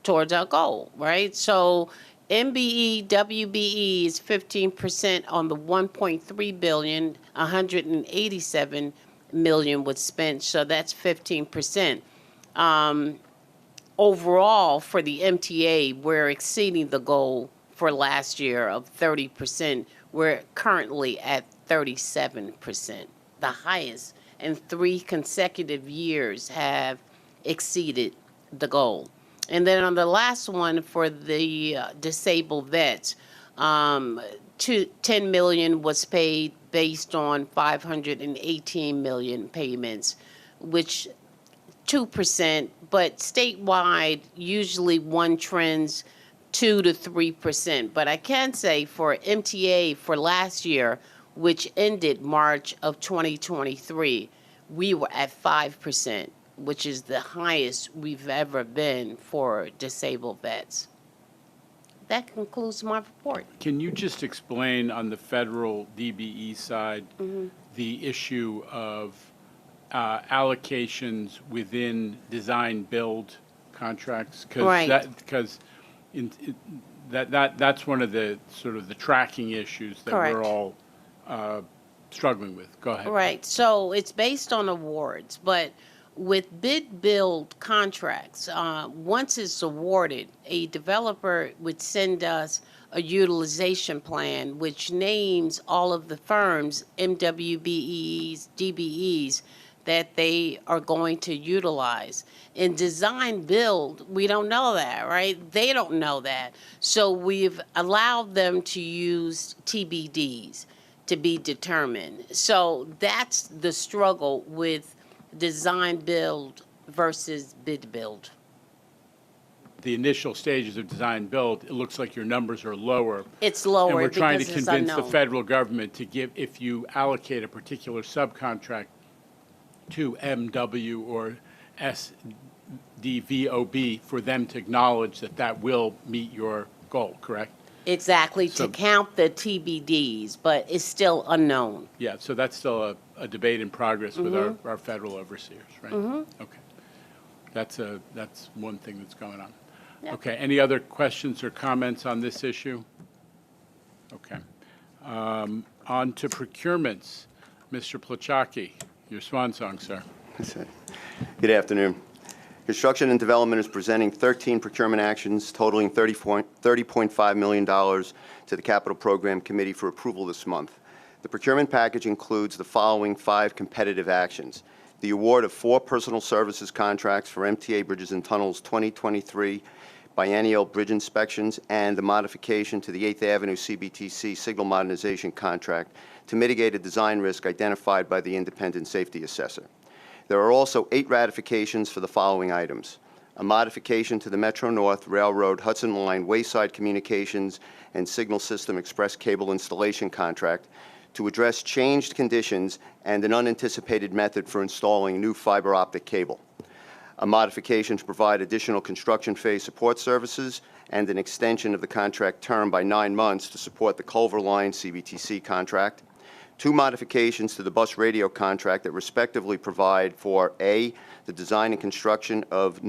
towards our goal, right? So MBE, WBE is 15% on the 1.3 billion, 187 million was spent, so that's 15%. Overall, for the MTA, we're exceeding the goal for last year of 30%. We're currently at 37%, the highest, and 3 consecutive years have exceeded the goal. And then on the last one for the disabled vets, 10 million was paid based on 518 million payments, which 2%, but statewide, usually one trends 2 to 3%. But I can say for MTA for last year, which ended March of 2023, we were at 5%, which is the highest we've ever been for disabled vets. That concludes my report.
Can you just explain on the federal DBE side the issue of allocations within design build contracts?
Right.
Because that's one of the sort of the tracking issues that
Correct.
we're all struggling with. Go ahead.
Right. So it's based on awards, but with bid build contracts, once it's awarded, a developer would send us a utilization plan which names all of the firms, MWBEs, DBEs, that they are going to utilize. In design build, we don't know that, right? They don't know that. So we've allowed them to use TBDs to be determined. So that's the struggle with design build versus bid build.
The initial stages of design build, it looks like your numbers are lower.
It's lower
and we're trying to
because it's
convince the
unknown.
federal government to give, if you allocate a particular subcontract to MW or SDVOB, for them to acknowledge that that will meet your goal, correct?
Exactly,
So-
to count the TBDs, but it's still unknown.
Yeah, so that's still a debate in progress with our federal overseers, right? Okay. That's one thing that's going on.
Yeah.
Okay, any other questions or comments on this issue? Okay. On to procurements. Mr. Plachaki, your swan song, sir.
Good afternoon. Construction and Development is presenting 13 procurement actions totaling $30.5 million to the Capital Program Committee for approval this month. The procurement package includes the following 5 competitive actions: the award of 4 personal services contracts for MTA Bridges and Tunnels 2023 biennial bridge inspections, and the modification to the 8th Avenue CBTC signal modernization contract to mitigate a design risk identified by the independent safety assessor. There are also 8 ratifications for the following items: a modification to the Metro-North Railroad Hudson Line Wayside Communications and Signal System Express Cable Installation Contract to address changed conditions and an unanticipated method for installing new fiber optic cable, a modification to provide additional construction phase support services, and an extension of the contract term by 9 months to support the Culver Line CBTC contract. 2 modifications to the bus radio contract that respectively provide for A, the design and construction of a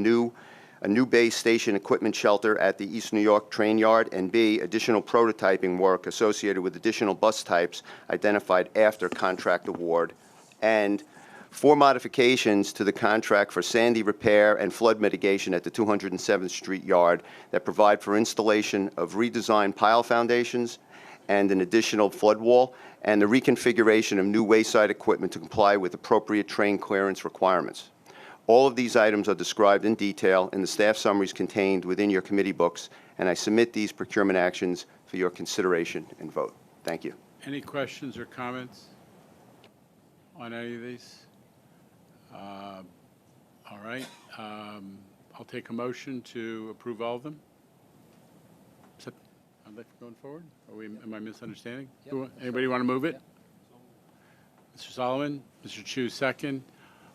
new base station equipment shelter at the East New York train yard, and B, additional prototyping work associated with additional bus types identified after contract award, and 4 modifications to the contract for sandy repair and flood mitigation at the 207th Street yard that provide for installation of redesigned pile foundations and an additional flood wall, and the reconfiguration of new wayside equipment to comply with appropriate train clearance requirements. All of these items are described in detail in the staff summaries contained within your committee books, and I submit these procurement actions for your consideration and vote. Thank you.
Any questions or comments on any of these? All right. I'll take a motion to approve all of them. I'd like going forward? Am I misunderstanding? Anybody want to move it? Mr. Solomon, Mr. Chu, second.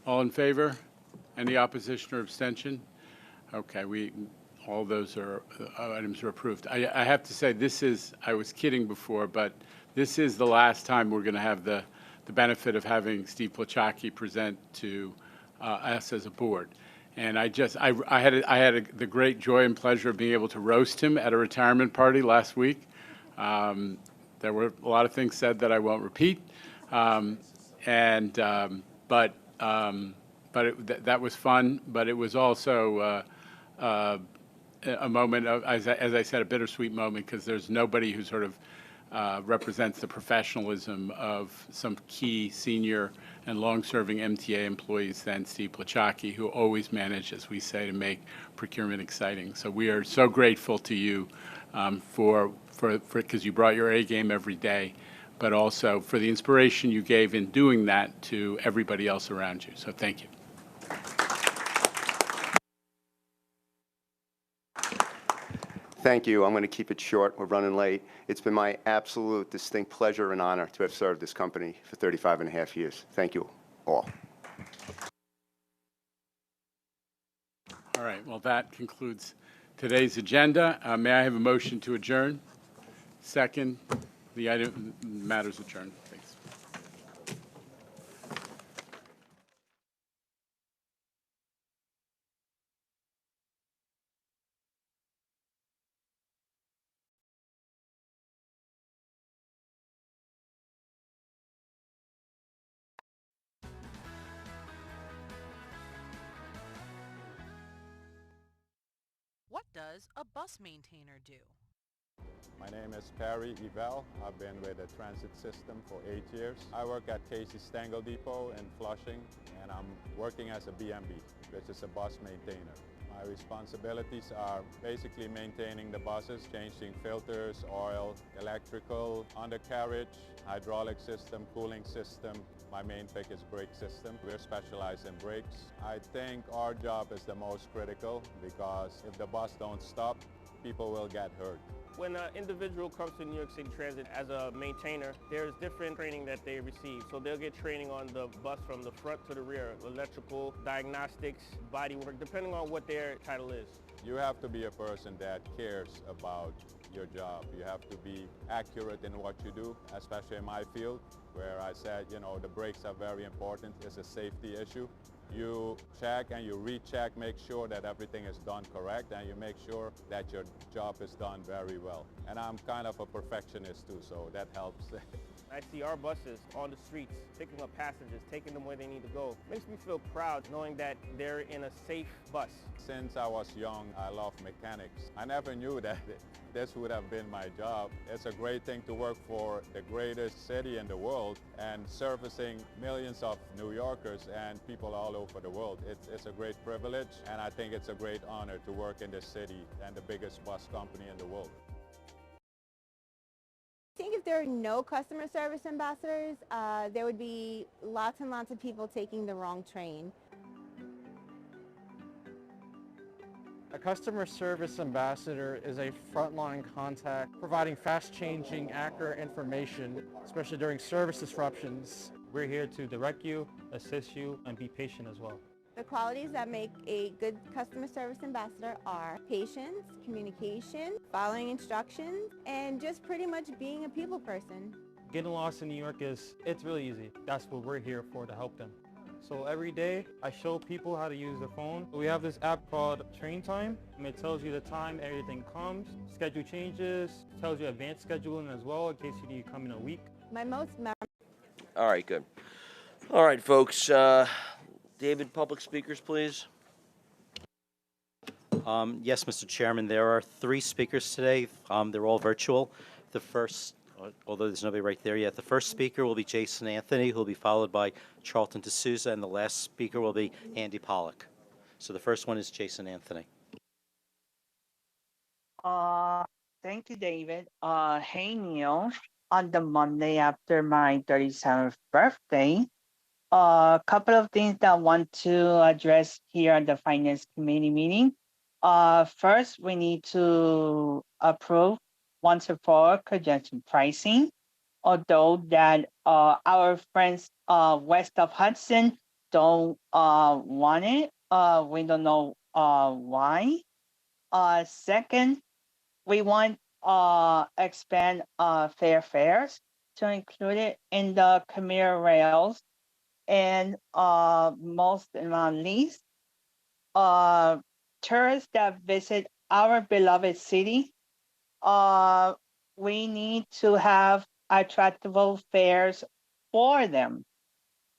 All in favor? Any opposition or abstention? Okay, all those items are approved. I have to say, I was kidding before, but this is the last time we're going to have the benefit of having Steve Plachaki present to us as a board. And I had the great joy and pleasure of being able to roast him at a retirement party last week. There were a lot of things said that I won't repeat, but that was fun. But it was also a moment of, as I said, a bittersweet moment, because there's nobody who sort of represents the professionalism of some key senior and long-serving MTA employees than Steve Plachaki, who always managed, as we say, to make procurement exciting. So we are so grateful to you because you brought your A game every day, but also for the inspiration you gave in doing that to everybody else around you. So thank you.
Thank you. I'm going to keep it short. We're running late. It's been my absolute distinct pleasure and honor to have served this company for 35 and a half years. Thank you all.
All right. Well, that concludes today's agenda. May I have a motion to adjourn? Second, the item matters adjourned. Thanks.
What does a bus maintainer do?
My name is Perry Evel. I've been with the transit system for 8 years. I work at Casey Stengel Depot in Flushing, and I'm working as a BMB, which is a bus maintainer. My responsibilities are basically maintaining the buses, changing filters, oil, electrical, undercarriage, hydraulic system, cooling system. My main pick is brake system. We're specialized in brakes. I think our job is the most critical because if the bus don't stop, people will get hurt.
When an individual comes to New York City Transit as a maintainer, there's different training that they receive. So they'll get training on the bus from the front to the rear, electrical, diagnostics, body work, depending on what their title is.
You have to be a person that cares about your job. You have to be accurate in what you do, especially in my field, where I said, the brakes are very important. It's a safety issue. You check and you recheck, make sure that everything is done correct, and you make sure that your job is done very well. And I'm kind of a perfectionist too, so that helps.
I see our buses on the streets, picking up passengers, taking them where they need to go. Makes me feel proud knowing that they're in a safe bus.
Since I was young, I love mechanics. I never knew that this would have been my job. It's a great thing to work for the greatest city in the world and servicing millions of New Yorkers and people all over the world. It's a great privilege, and I think it's a great honor to work in this city and the biggest bus company in the world.
I think if there are no customer service ambassadors, there would be lots and lots of people taking the wrong train.
A customer service ambassador is a frontline contact providing fast-changing, accurate information, especially during service disruptions.
We're here to direct you, assist you, and be patient as well.
The qualities that make a good customer service ambassador are patience, communication, following instructions, and just pretty much being a people person.
Getting lost in New York it's really easy. That's what we're here for, to help them. So every day I show people how to use their phone. We have this app called Train Time, and it tells you the time everything comes, schedule changes, tells you advanced scheduling as well in case you need to come in a week.
My most
All right, good. All right, folks. David, public speakers, please.
Yes, Mr. Chairman, there are 3 speakers today. They're all virtual. The first, although there's nobody right there yet, the first speaker will be Jason Anthony, who will be followed by Charlton D'Souza, and the last speaker will be Andy Pollock. So the first one is Jason Anthony.
Thank you, David. Hey, Neil. On the Monday after my 37th birthday, a couple of things that I want to address here at the Finance Committee meeting. First, we need to approve once and for all congestion pricing. Although that our friends west of Hudson don't want it, we don't know why. Second, we want expand fare fares to include it in the commuter rails. And most and not least, tourists that visit our beloved city, we need to have attractive fares for them,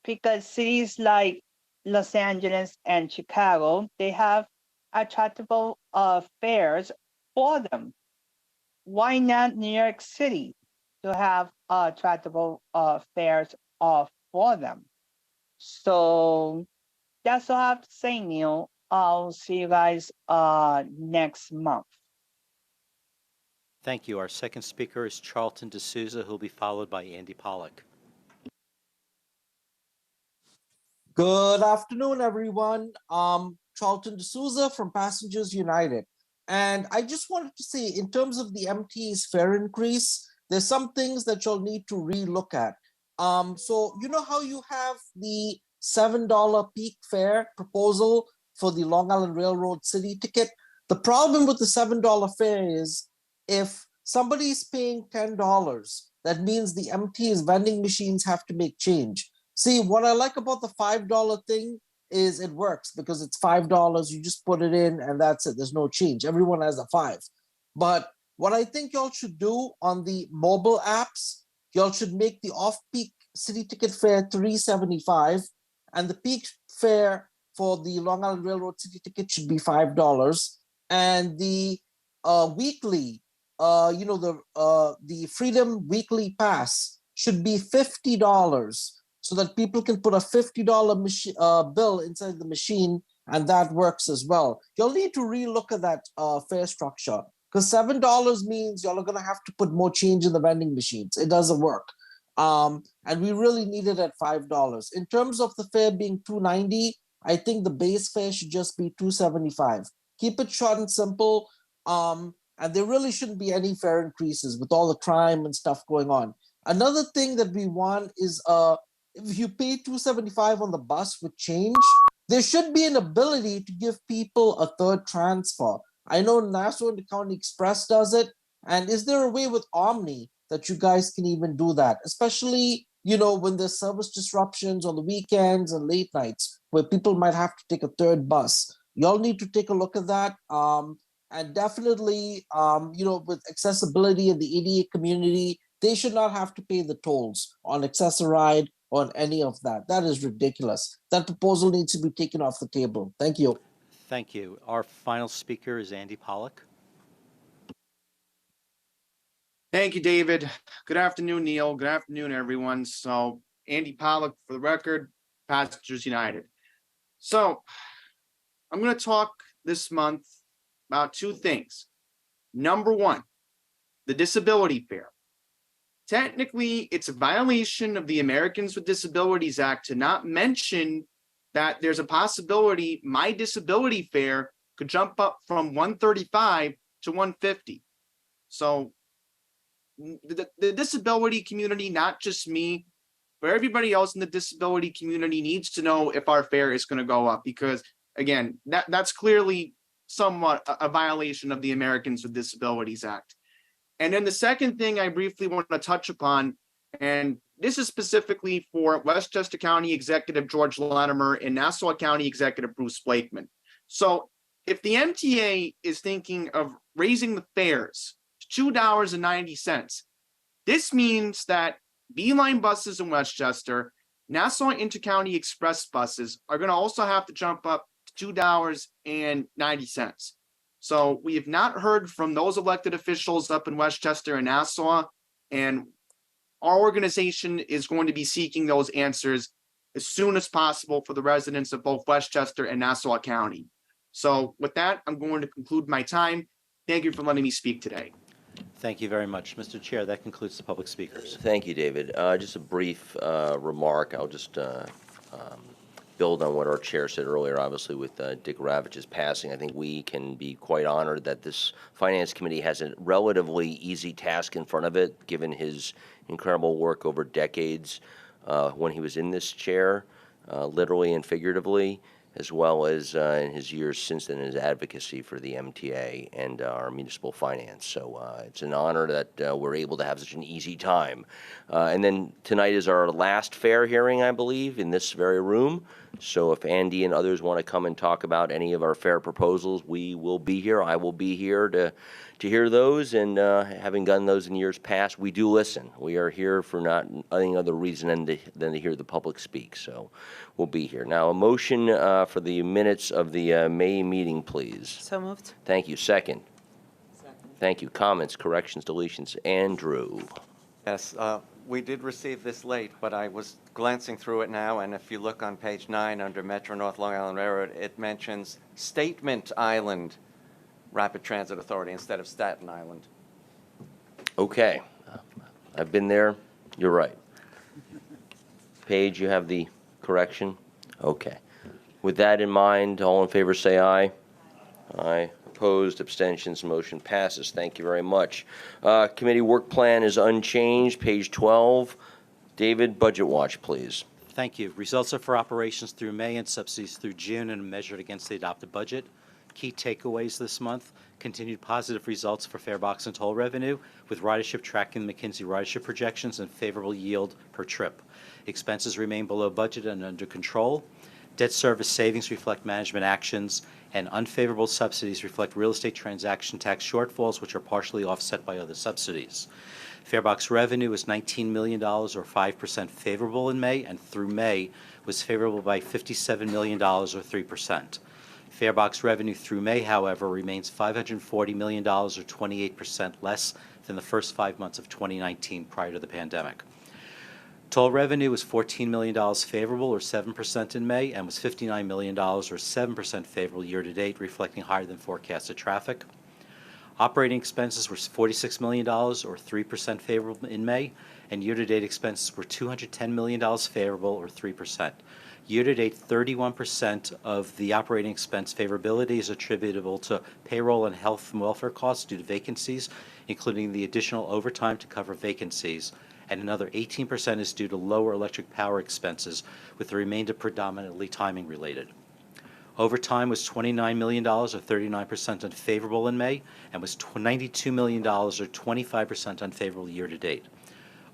because cities like Los Angeles and Chicago, they have attractive fares for them. Why not New York City to have attractive fares for them? So that's all I have to say, Neil. I'll see you guys next month.
Thank you. Our second speaker is Charlton D'Souza, who will be followed by Andy Pollock.
Good afternoon, everyone. Charlton D'Souza from Passengers United. And I just wanted to say, in terms of the MTA's fare increase, there's some things that you'll need to relook at. So you know how you have the $7 peak fare proposal for the Long Island Railroad City ticket? The problem with the $7 fare is if somebody is paying $10, that means the MTA's vending machines have to make change. See, what I like about the $5 thing is it works because it's $5. You just put it in and that's it. There's no change. Everyone has a 5. But what I think y'all should do on the mobile apps, y'all should make the off-peak city ticket fare $3.75, and the peak fare for the Long Island Railroad city ticket should be $5, and the weekly, the Freedom Weekly Pass should be $50, so that people can put a $50 bill inside the machine, and that works as well. You'll need to relook at that fare structure, because $7 means y'all are going to have to put more change in the vending machines. It doesn't work. And we really need it at $5. In terms of the fare being $2.90, I think the base fare should just be $2.75. Keep it short and simple. And there really shouldn't be any fare increases with all the crime and stuff going on. Another thing that we want is if you pay $2.75 on the bus with change, there should be an ability to give people a third transfer. I know Nassau and the County Express does it. And is there a way with Omni that you guys can even do that? Especially, when there's service disruptions on the weekends and late nights where people might have to take a third bus. Y'all need to take a look at that. And definitely, with accessibility in the ADA community, They should not have to pay the tolls on Access-a-Ride or on any of that. That is ridiculous. That proposal needs to be taken off the table. Thank you.
Thank you. Our final speaker is Andy Pollock.
Thank you, David. Good afternoon, Neil. Good afternoon, everyone. So, Andy Pollock, for the record, Passengers United. So, I'm going to talk this month about two things. Number one, the disability fare. Technically, it's a violation of the Americans with Disabilities Act to not mention that there's a possibility my disability fare could jump up from $135 to $150. So, the disability community, not just me, but everybody else in the disability community needs to know if our fare is going to go up, because again, that's clearly somewhat a violation of the Americans with Disabilities Act. And then the second thing I briefly want to touch upon, and this is specifically for Westchester County Executive George Latimer and Nassau County Executive Bruce Blakeman. So if the MTA is thinking of raising the fares to $2.90, this means that Beeline buses in Westchester, Nassau Intercounty Express buses are going to also have to jump up to $2.90. So we have not heard from those elected officials up in Westchester and Nassau, and our organization is going to be seeking those answers as soon as possible for the residents of both Westchester and Nassau County. So with that, I'm going to conclude my time. Thank you for letting me speak today.
Thank you very much. Mr. Chair, that concludes the public speakers.
Thank you, David. Just a brief remark. I'll just build on what our chair said earlier. Obviously, with Dick Ravage's passing, I think we can be quite honored that this Finance Committee has a relatively easy task in front of it, given his incredible work over decades when he was in this chair, literally and figuratively, as well as in his years since then, his advocacy for the MTA and our municipal finance. So it's an honor that we're able to have such an easy time. And then tonight is our last fair hearing, I believe, in this very room. So if Andy and others want to come and talk about any of our fair proposals, we will be here. I will be here to hear those, and having done those in years past, we do listen. We are here for not any other reason than to hear the public speak, so we'll be here. Now, a motion for the minutes of the May meeting, please.
So moved.
Thank you. Second. Thank you. Comments, corrections, deletions. Andrew.
Yes, we did receive this late, but I was glancing through it now, and if you look on page 9 under Metro North Long Island Railroad, it mentions Statement Island Rapid Transit Authority instead of Staten Island.
Okay. I've been there. You're right. Paige, you have the correction? Okay. With that in mind, all in favor say aye. Aye. Opposed, abstentions, motion passes. Thank you very much. Committee work plan is unchanged, page 12. David, budget watch, please.
Thank you. Results are for operations through May and subsidies through June and measured against the adopted budget. Key takeaways this month: continued positive results for fare box and toll revenue, with ridership tracking the McKinsey ridership projections and favorable yield per trip. Expenses remain below budget and under control. Debt service savings reflect management actions, and unfavorable subsidies reflect real estate transaction tax shortfalls, which are partially offset by other subsidies. Farebox revenue is $19 million, or 5% favorable in May, and through May was favorable by $57 million, or 3%. Farebox revenue through May, however, remains $540 million, or 28% less than the first 5 months of 2019 prior to the pandemic. Toll revenue was $14 million favorable, or 7% in May, and was $59 million, or 7% favorable year-to-date, reflecting higher than forecasted traffic. Operating expenses were $46 million, or 3% favorable in May, and year-to-date expenses were $210 million favorable, or 3%. Year-to-date, 31% of the operating expense favorability is attributable to payroll and health and welfare costs due to vacancies, including the additional overtime to cover vacancies, and another 18% is due to lower electric power expenses, with the remainder predominantly timing related. Overtime was $29 million, or 39% unfavorable in May, and was $92 million, or 25% unfavorable year-to-date.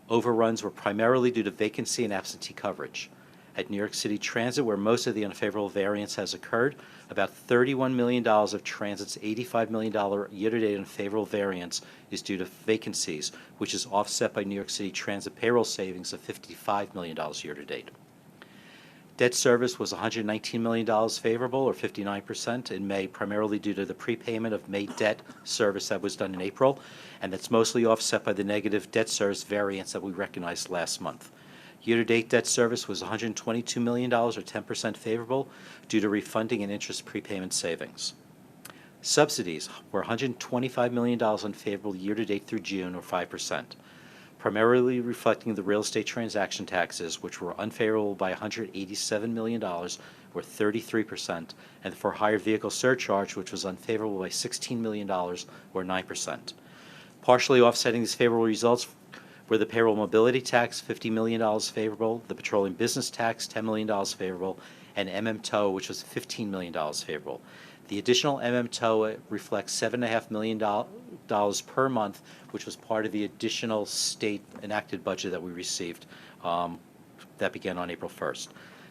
Overruns were primarily due to vacancy and absentee coverage. At New York City Transit, where most of the unfavorable variance has occurred, about $31 million of Transit's $85 million year-to-date unfavorable variance is due to vacancies, which is offset by New York City Transit payroll savings of $55 million year-to-date. Debt service was $119 million favorable, or 59%, in May, primarily due to the prepayment of May debt service that was done in April, and that's mostly offset by the negative debt service variance that we recognized last month. Year-to-date debt service was $122 million, or 10% favorable, due to refunding and interest prepayment savings. Subsidies were $125 million unfavorable year-to-date through June, or 5%, primarily reflecting the real estate transaction taxes, which were unfavorable by $187 million, or 33%, and for higher vehicle surcharge, which was unfavorable by $16 million, or 9%. Partially offsetting these favorable results were the payroll mobility tax, $50 million favorable, the petroleum business tax, $10 million favorable, and MMTO, which was $15 million favorable. The additional MMTO reflects $7.5 million per month, which was part of the additional state enacted budget that we received that began on April 1st.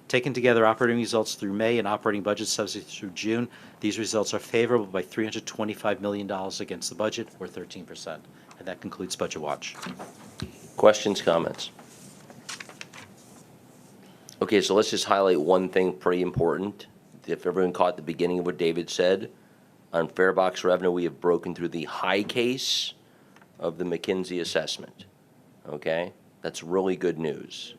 Taken together, operating results through May and operating budget subsidies through June, these results are favorable by $325 million against the budget, or 13%. And that concludes Budget Watch.
Questions, comments? Okay, so let's just highlight one thing pretty important. If everyone caught the beginning of what David said, on farebox revenue, we have broken through the high case of the McKinsey assessment. Okay? That's really good news.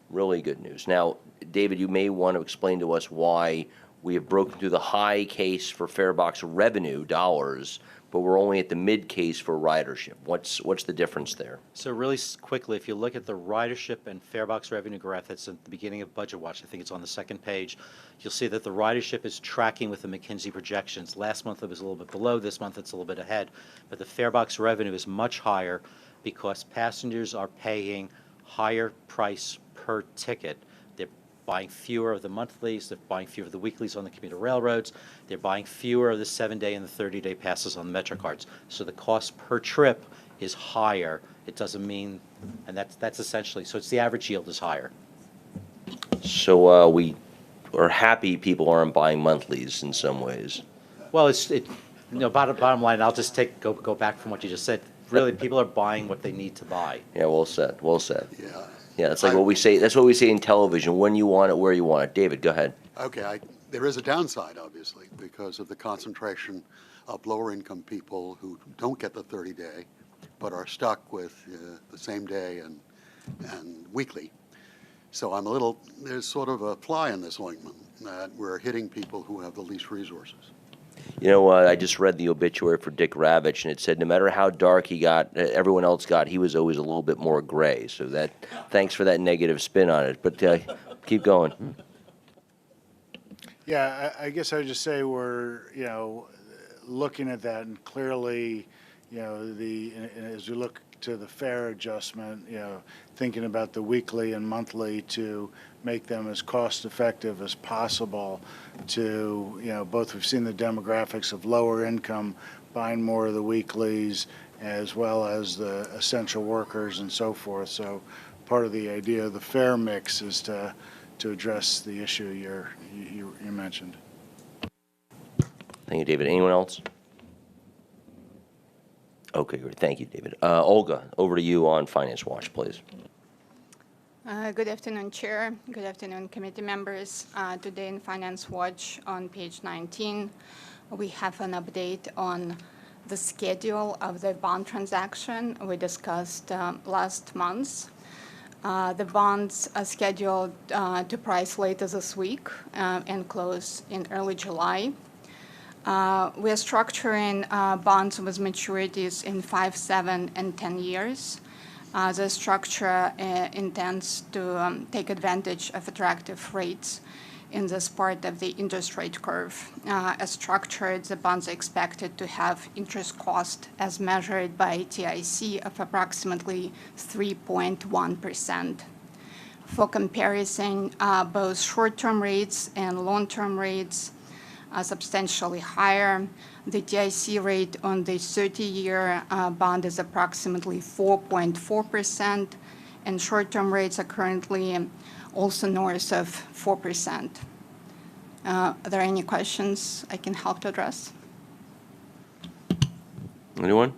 Really good news. Now, David, you may want to explain to us why we have broken through the high case for farebox revenue dollars, but we're only at the mid case for ridership. What's the difference there?
So really quickly, if you look at the ridership and farebox revenue graph that's at the beginning of Budget Watch, I think it's on the second page, you'll see that the ridership is tracking with the McKinsey projections. Last month it was a little bit below, this month it's a little bit ahead, but the farebox revenue is much higher because passengers are paying higher price per ticket. They're buying fewer of the monthlies, they're buying fewer of the weeklies on the commuter railroads, they're buying fewer of the 7-day and the 30-day passes on the MetroCards. So the cost per trip is higher. It doesn't mean, and that's essentially, so it's the average yield is higher.
So we are happy people aren't buying monthlies in some ways.
Well, bottom line, I'll just go back from what you just said. Really, people are buying what they need to buy.
Yeah, well said, well said.
Yeah.
Yeah, that's like what we say, that's what we say in television, when you want it, where you want it. David, go ahead.
Okay, there is a downside, obviously, because of the concentration of lower-income people who don't get the 30-day, but are stuck with the same day and weekly. So there's sort of a fly in this ointment that we're hitting people who have the least resources.
You know, I just read the obituary for Dick Ravitch, and it said no matter how dark he got, everyone else got, he was always a little bit more gray. So thanks for that negative spin on it. But keep going.
Yeah, I guess I would just say we're, looking at that, and clearly, as you look to the fare adjustment, thinking about the weekly and monthly to make them as cost effective as possible to, both we've seen the demographics of lower income buying more of the weeklies as well as the essential workers and so forth. So part of the idea of the fare mix is to address the issue you mentioned.
Thank you, David. Anyone else? Okay, great. Thank you, David. Olga, over to you on Finance Watch, please.
Good afternoon, Chair. Good afternoon, committee members. Today in Finance Watch on page 19, we have an update on the schedule of the bond transaction we discussed last month. The bonds are scheduled to price later this week and close in early July. We are structuring bonds with maturities in 5, 7, and 10 years. The structure intends to take advantage of attractive rates in this part of the interest rate curve. As structured, the bonds are expected to have interest cost as measured by TIC of approximately 3.1%. For comparison, both short-term rates and long-term rates are substantially higher. The TIC rate on the 30-year bond is approximately 4.4%, and short-term rates are currently also north of 4%. Are there any questions I can help to address?
Anyone?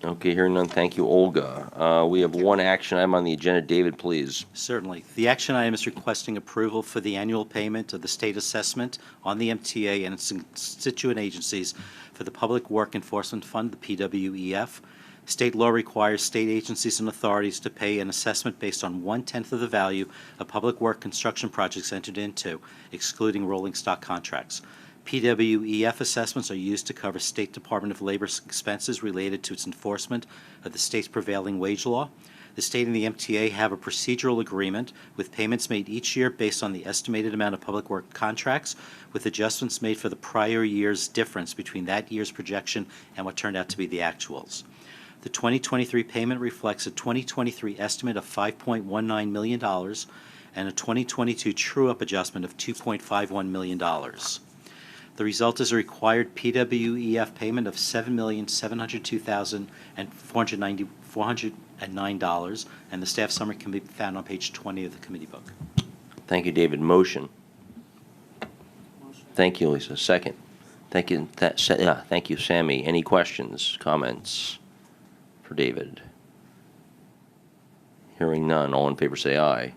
Okay, hearing none, thank you, Olga. We have one action item on the agenda. David, please.
Certainly. The action item is requesting approval for the annual payment of the state assessment on the MTA and its constituent agencies for the Public Work Enforcement Fund, the PWEF. State law requires state agencies and authorities to pay an assessment based on 1/10 of the value of public work construction projects entered into, excluding rolling stock contracts. PWEF assessments are used to cover State Department of Labor's expenses related to its enforcement of the state's prevailing wage law. The state and the MTA have a procedural agreement with payments made each year based on the estimated amount of public work contracts, with adjustments made for the prior year's difference between that year's projection and what turned out to be the actuals. The 2023 payment reflects a 2023 estimate of $5.19 million and a 2022 true-up adjustment of $2.51 million. The result is a required PWEF payment of $7,702,409, and the staff summary can be found on page 20 of the committee book.
Thank you, David. Motion. Thank you, Lisa. Second. Thank you, thank you, Sammy. Any questions, comments for David? Hearing none. All in favor say aye.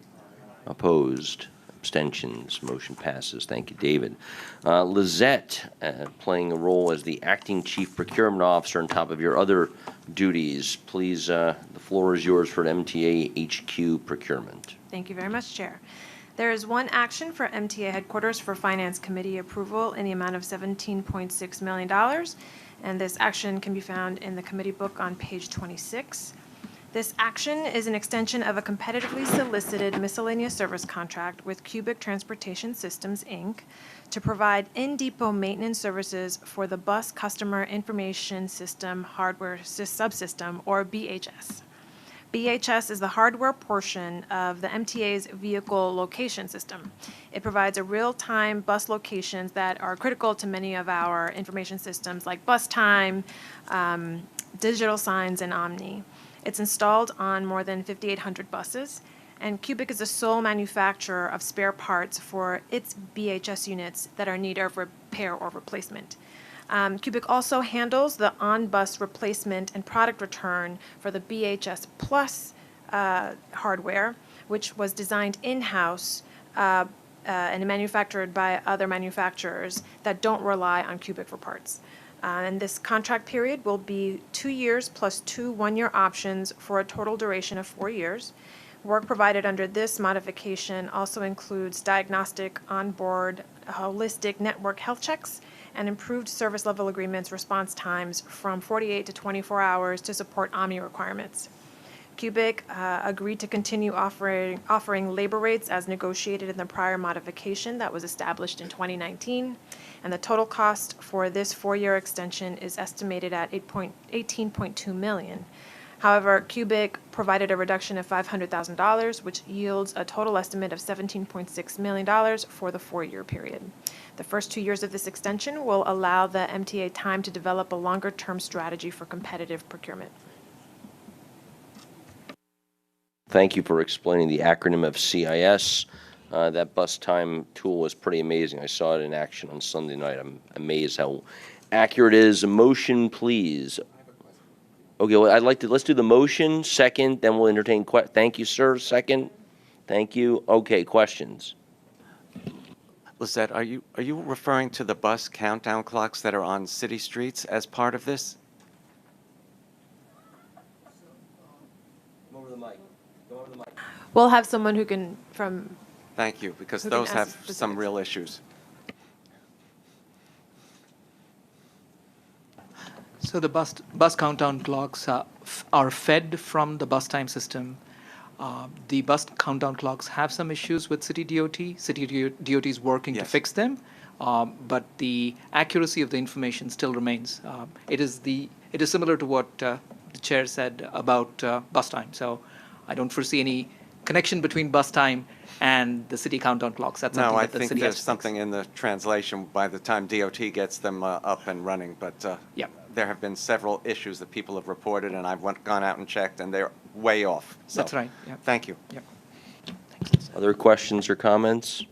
Opposed? Abstentions. Motion passes. Thank you, David. Lizette, playing a role as the acting chief procurement officer on top of your other duties. Please, the floor is yours for MTA HQ procurement.
Thank you very much, Chair. There is one action for MTA headquarters for Finance Committee approval in the amount of $17.6 million, and this action can be found in the committee book on page 26. This action is an extension of a competitively solicited miscellaneous service contract with Cubic Transportation Systems, Inc. to provide in-depot maintenance services for the Bus Customer Information System Hardware Subsystem, or BHS. BHS is the hardware portion of the MTA's vehicle location system. It provides a real-time bus locations that are critical to many of our information systems like bus time, digital signs, and Omni. It's installed on more than 5,800 buses, and Cubic is the sole manufacturer of spare parts for its BHS units that are in need of repair or replacement. Cubic also handles the on-bus replacement and product return for the BHS Plus hardware, which was designed in-house and manufactured by other manufacturers that don't rely on Cubic for parts. And this contract period will be 2 years plus 2 one-year options for a total duration of 4 years. Work provided under this modification also includes diagnostic, onboard, holistic network health checks, and improved service level agreements response times from 48 to 24 hours to support Omni requirements. Cubic agreed to continue offering labor rates as negotiated in the prior modification that was established in 2019, and the total cost for this 4-year extension is estimated at $18.2 million. However, Cubic provided a reduction of $500,000, which yields a total estimate of $17.6 million for the 4-year period. The first 2 years of this extension will allow the MTA time to develop a longer-term strategy for competitive procurement.
Thank you for explaining the acronym of CIS. That bus time tool was pretty amazing. I saw it in action on Sunday night. I'm amazed how accurate it is. A motion, please. Okay, well, let's do the motion second, then we'll entertain thank you, sir. Second. Thank you. Okay, questions.
Lizette, are you referring to the bus countdown clocks that are on city streets as part of this?
Come over the mic. Go over the mic.
We'll have someone who can
Thank you, because
who can
those
answer
have
specifics.
some real issues.
So the bus countdown clocks are fed from the bus time system. The bus countdown clocks have some issues with City DOT. City DOT is working to fix them, but the accuracy of the information still remains. It is similar to what the chair said about bus time. So I don't foresee any connection between bus time and the city countdown clocks. That's something
No, I
that the
think
city
there's
has to fix.
something in the translation by the time DOT gets them up and running, but
Yeah.
there have been several issues that people have reported, and I've gone out and checked, and they're way off. So,
That's right, yeah.
Thank you.
Yep.
Other questions or comments?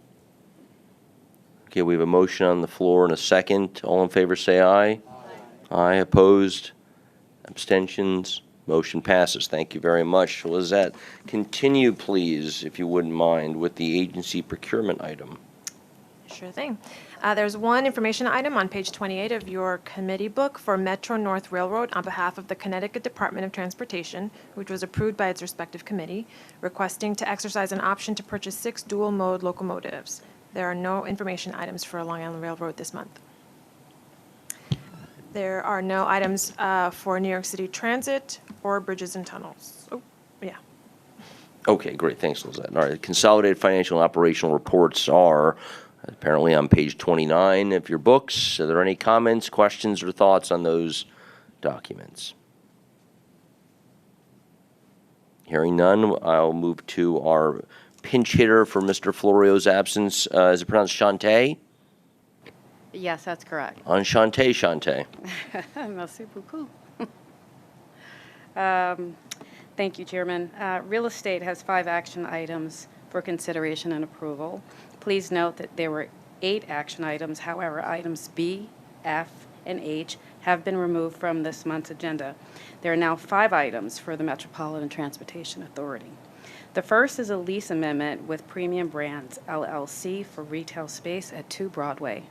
Okay, we have a motion on the floor and a second. All in favor, say aye. Aye, opposed, abstentions, motion passes. Thank you very much. Lizette, continue, please, if you wouldn't mind, with the agency procurement item.
Sure thing. There's one information item on page 28 of your committee book for Metro North Railroad on behalf of the Connecticut Department of Transportation, which was approved by its respective committee, requesting to exercise an option to purchase 6 dual-mode locomotives. There are no information items for Long Island Railroad this month. There are no items for New York City Transit or bridges and tunnels. Oh, yeah.
Okay, great. Thanks, Lizette. All right, consolidated financial and operational reports are apparently on page 29 of your books. Are there any comments, questions, or thoughts on those documents? Hearing none, I'll move to our pinch hitter for Mr. Florio's absence. Is it pronounced Shantae?
Yes, that's correct.
Enchanté, Shantae.
Merci beaucoup. Thank you, Chairman. Real estate has 5 action items for consideration and approval. Please note that there were 8 action items. However, items B, F, and H have been removed from this month's agenda. There are now 5 items for the Metropolitan Transportation Authority. The first is a lease amendment with Premium Brands, LLC, for retail space at 2 Broadway.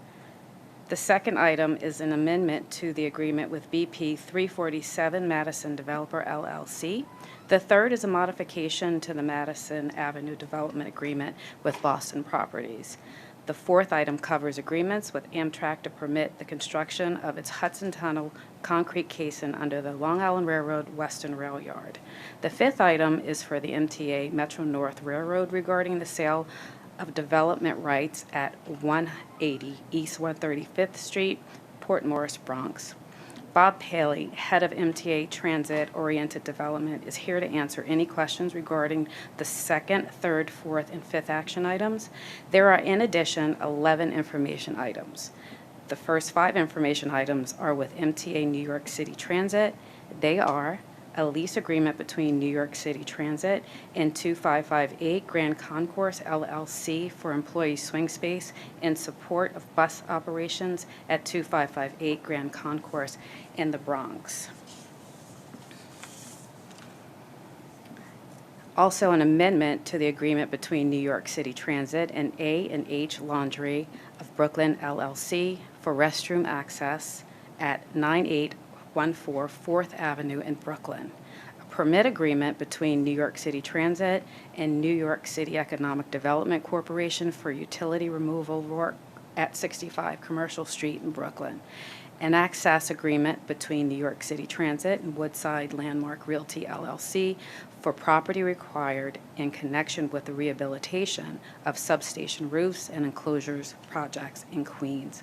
The second item is an amendment to the agreement with BP 347 Madison Developer, LLC. The third is a modification to the Madison Avenue Development Agreement with Boston Properties. The fourth item covers agreements with Amtrak to permit the construction of its Hudson Tunnel concrete casing under the Long Island Railroad Western Rail Yard. The fifth item is for the MTA Metro North Railroad regarding the sale of development rights at 180 East 135th Street, Port Morris, Bronx. Bob Paley, head of MTA Transit Oriented Development, is here to answer any questions regarding the second, third, fourth, and fifth action items. There are, in addition, 11 information items. The first 5 information items are with MTA New York City Transit. They are a lease agreement between New York City Transit and 2558 Grand Concourse LLC for employee swing space in support of bus operations at 2558 Grand Concourse in the Bronx. Also, an amendment to the agreement between New York City Transit and A&H Laundry of Brooklyn LLC for restroom access at 9814 4th Avenue in Brooklyn. A permit agreement between New York City Transit and New York City Economic Development Corporation for utility removal work at 65 Commercial Street in Brooklyn. An access agreement between New York City Transit and Woodside Landmark Realty LLC for property required in connection with the rehabilitation of substation roofs and enclosures projects in Queens.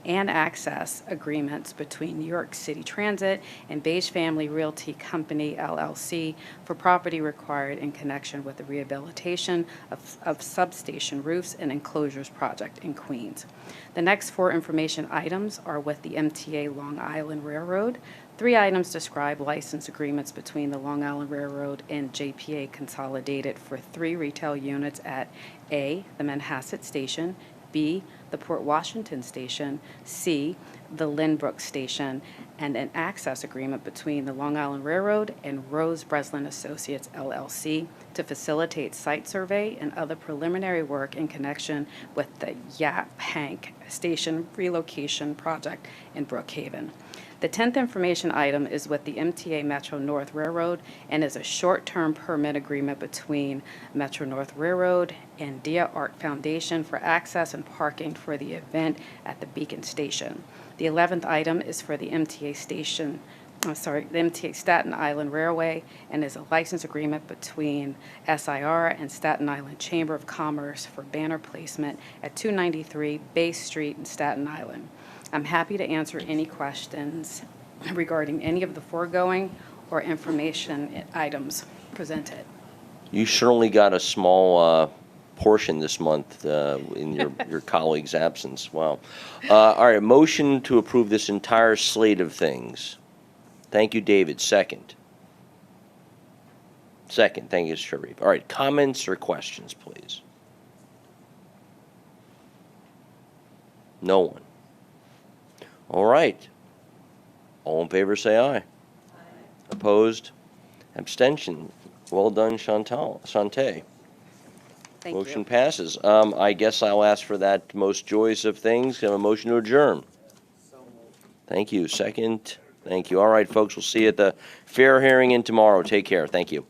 And access agreements between New York City Transit and Beige Family Realty Company, LLC, for property required in connection with the rehabilitation of substation roofs and enclosures project in Queens. The next 4 information items are with the MTA Long Island Railroad. 3 items describe license agreements between the Long Island Railroad and JPA Consolidated for 3 retail units at A, the Manhasset Station, B, the Port Washington Station, C, the Lynbrook Station, and an access agreement between the Long Island Railroad and Rose Breslin Associates, LLC, to facilitate site survey and other preliminary work in connection with the Yap Hank Station relocation project in Brookhaven. The 10th information item is with the MTA Metro North Railroad and is a short-term permit agreement between Metro North Railroad and Dia Art Foundation for access and parking for the event at the Beacon Station. The 11th item is for the MTA Staten Island Railway and is a license agreement between SIR and Staten Island Chamber of Commerce for banner placement at 293 Bay Street in Staten Island. I'm happy to answer any questions regarding any of the foregoing or information items presented.
You certainly got a small portion this month in your colleague's absence. Wow. All right, motion to approve this entire slate of things. Thank you, David. Second. Second. Thank you, Sharif. All right, comments or questions, please? No one. All right. All in favor, say aye. Aye. Opposed? Abstention? Well done, Shantae.
Thank
Motion
you.
passes. I guess I'll ask for that most joyous of things. Have a motion to adjourn. Thank you. Second. Thank you. All right, folks, we'll see you at the fair hearing in tomorrow. Take care. Thank you.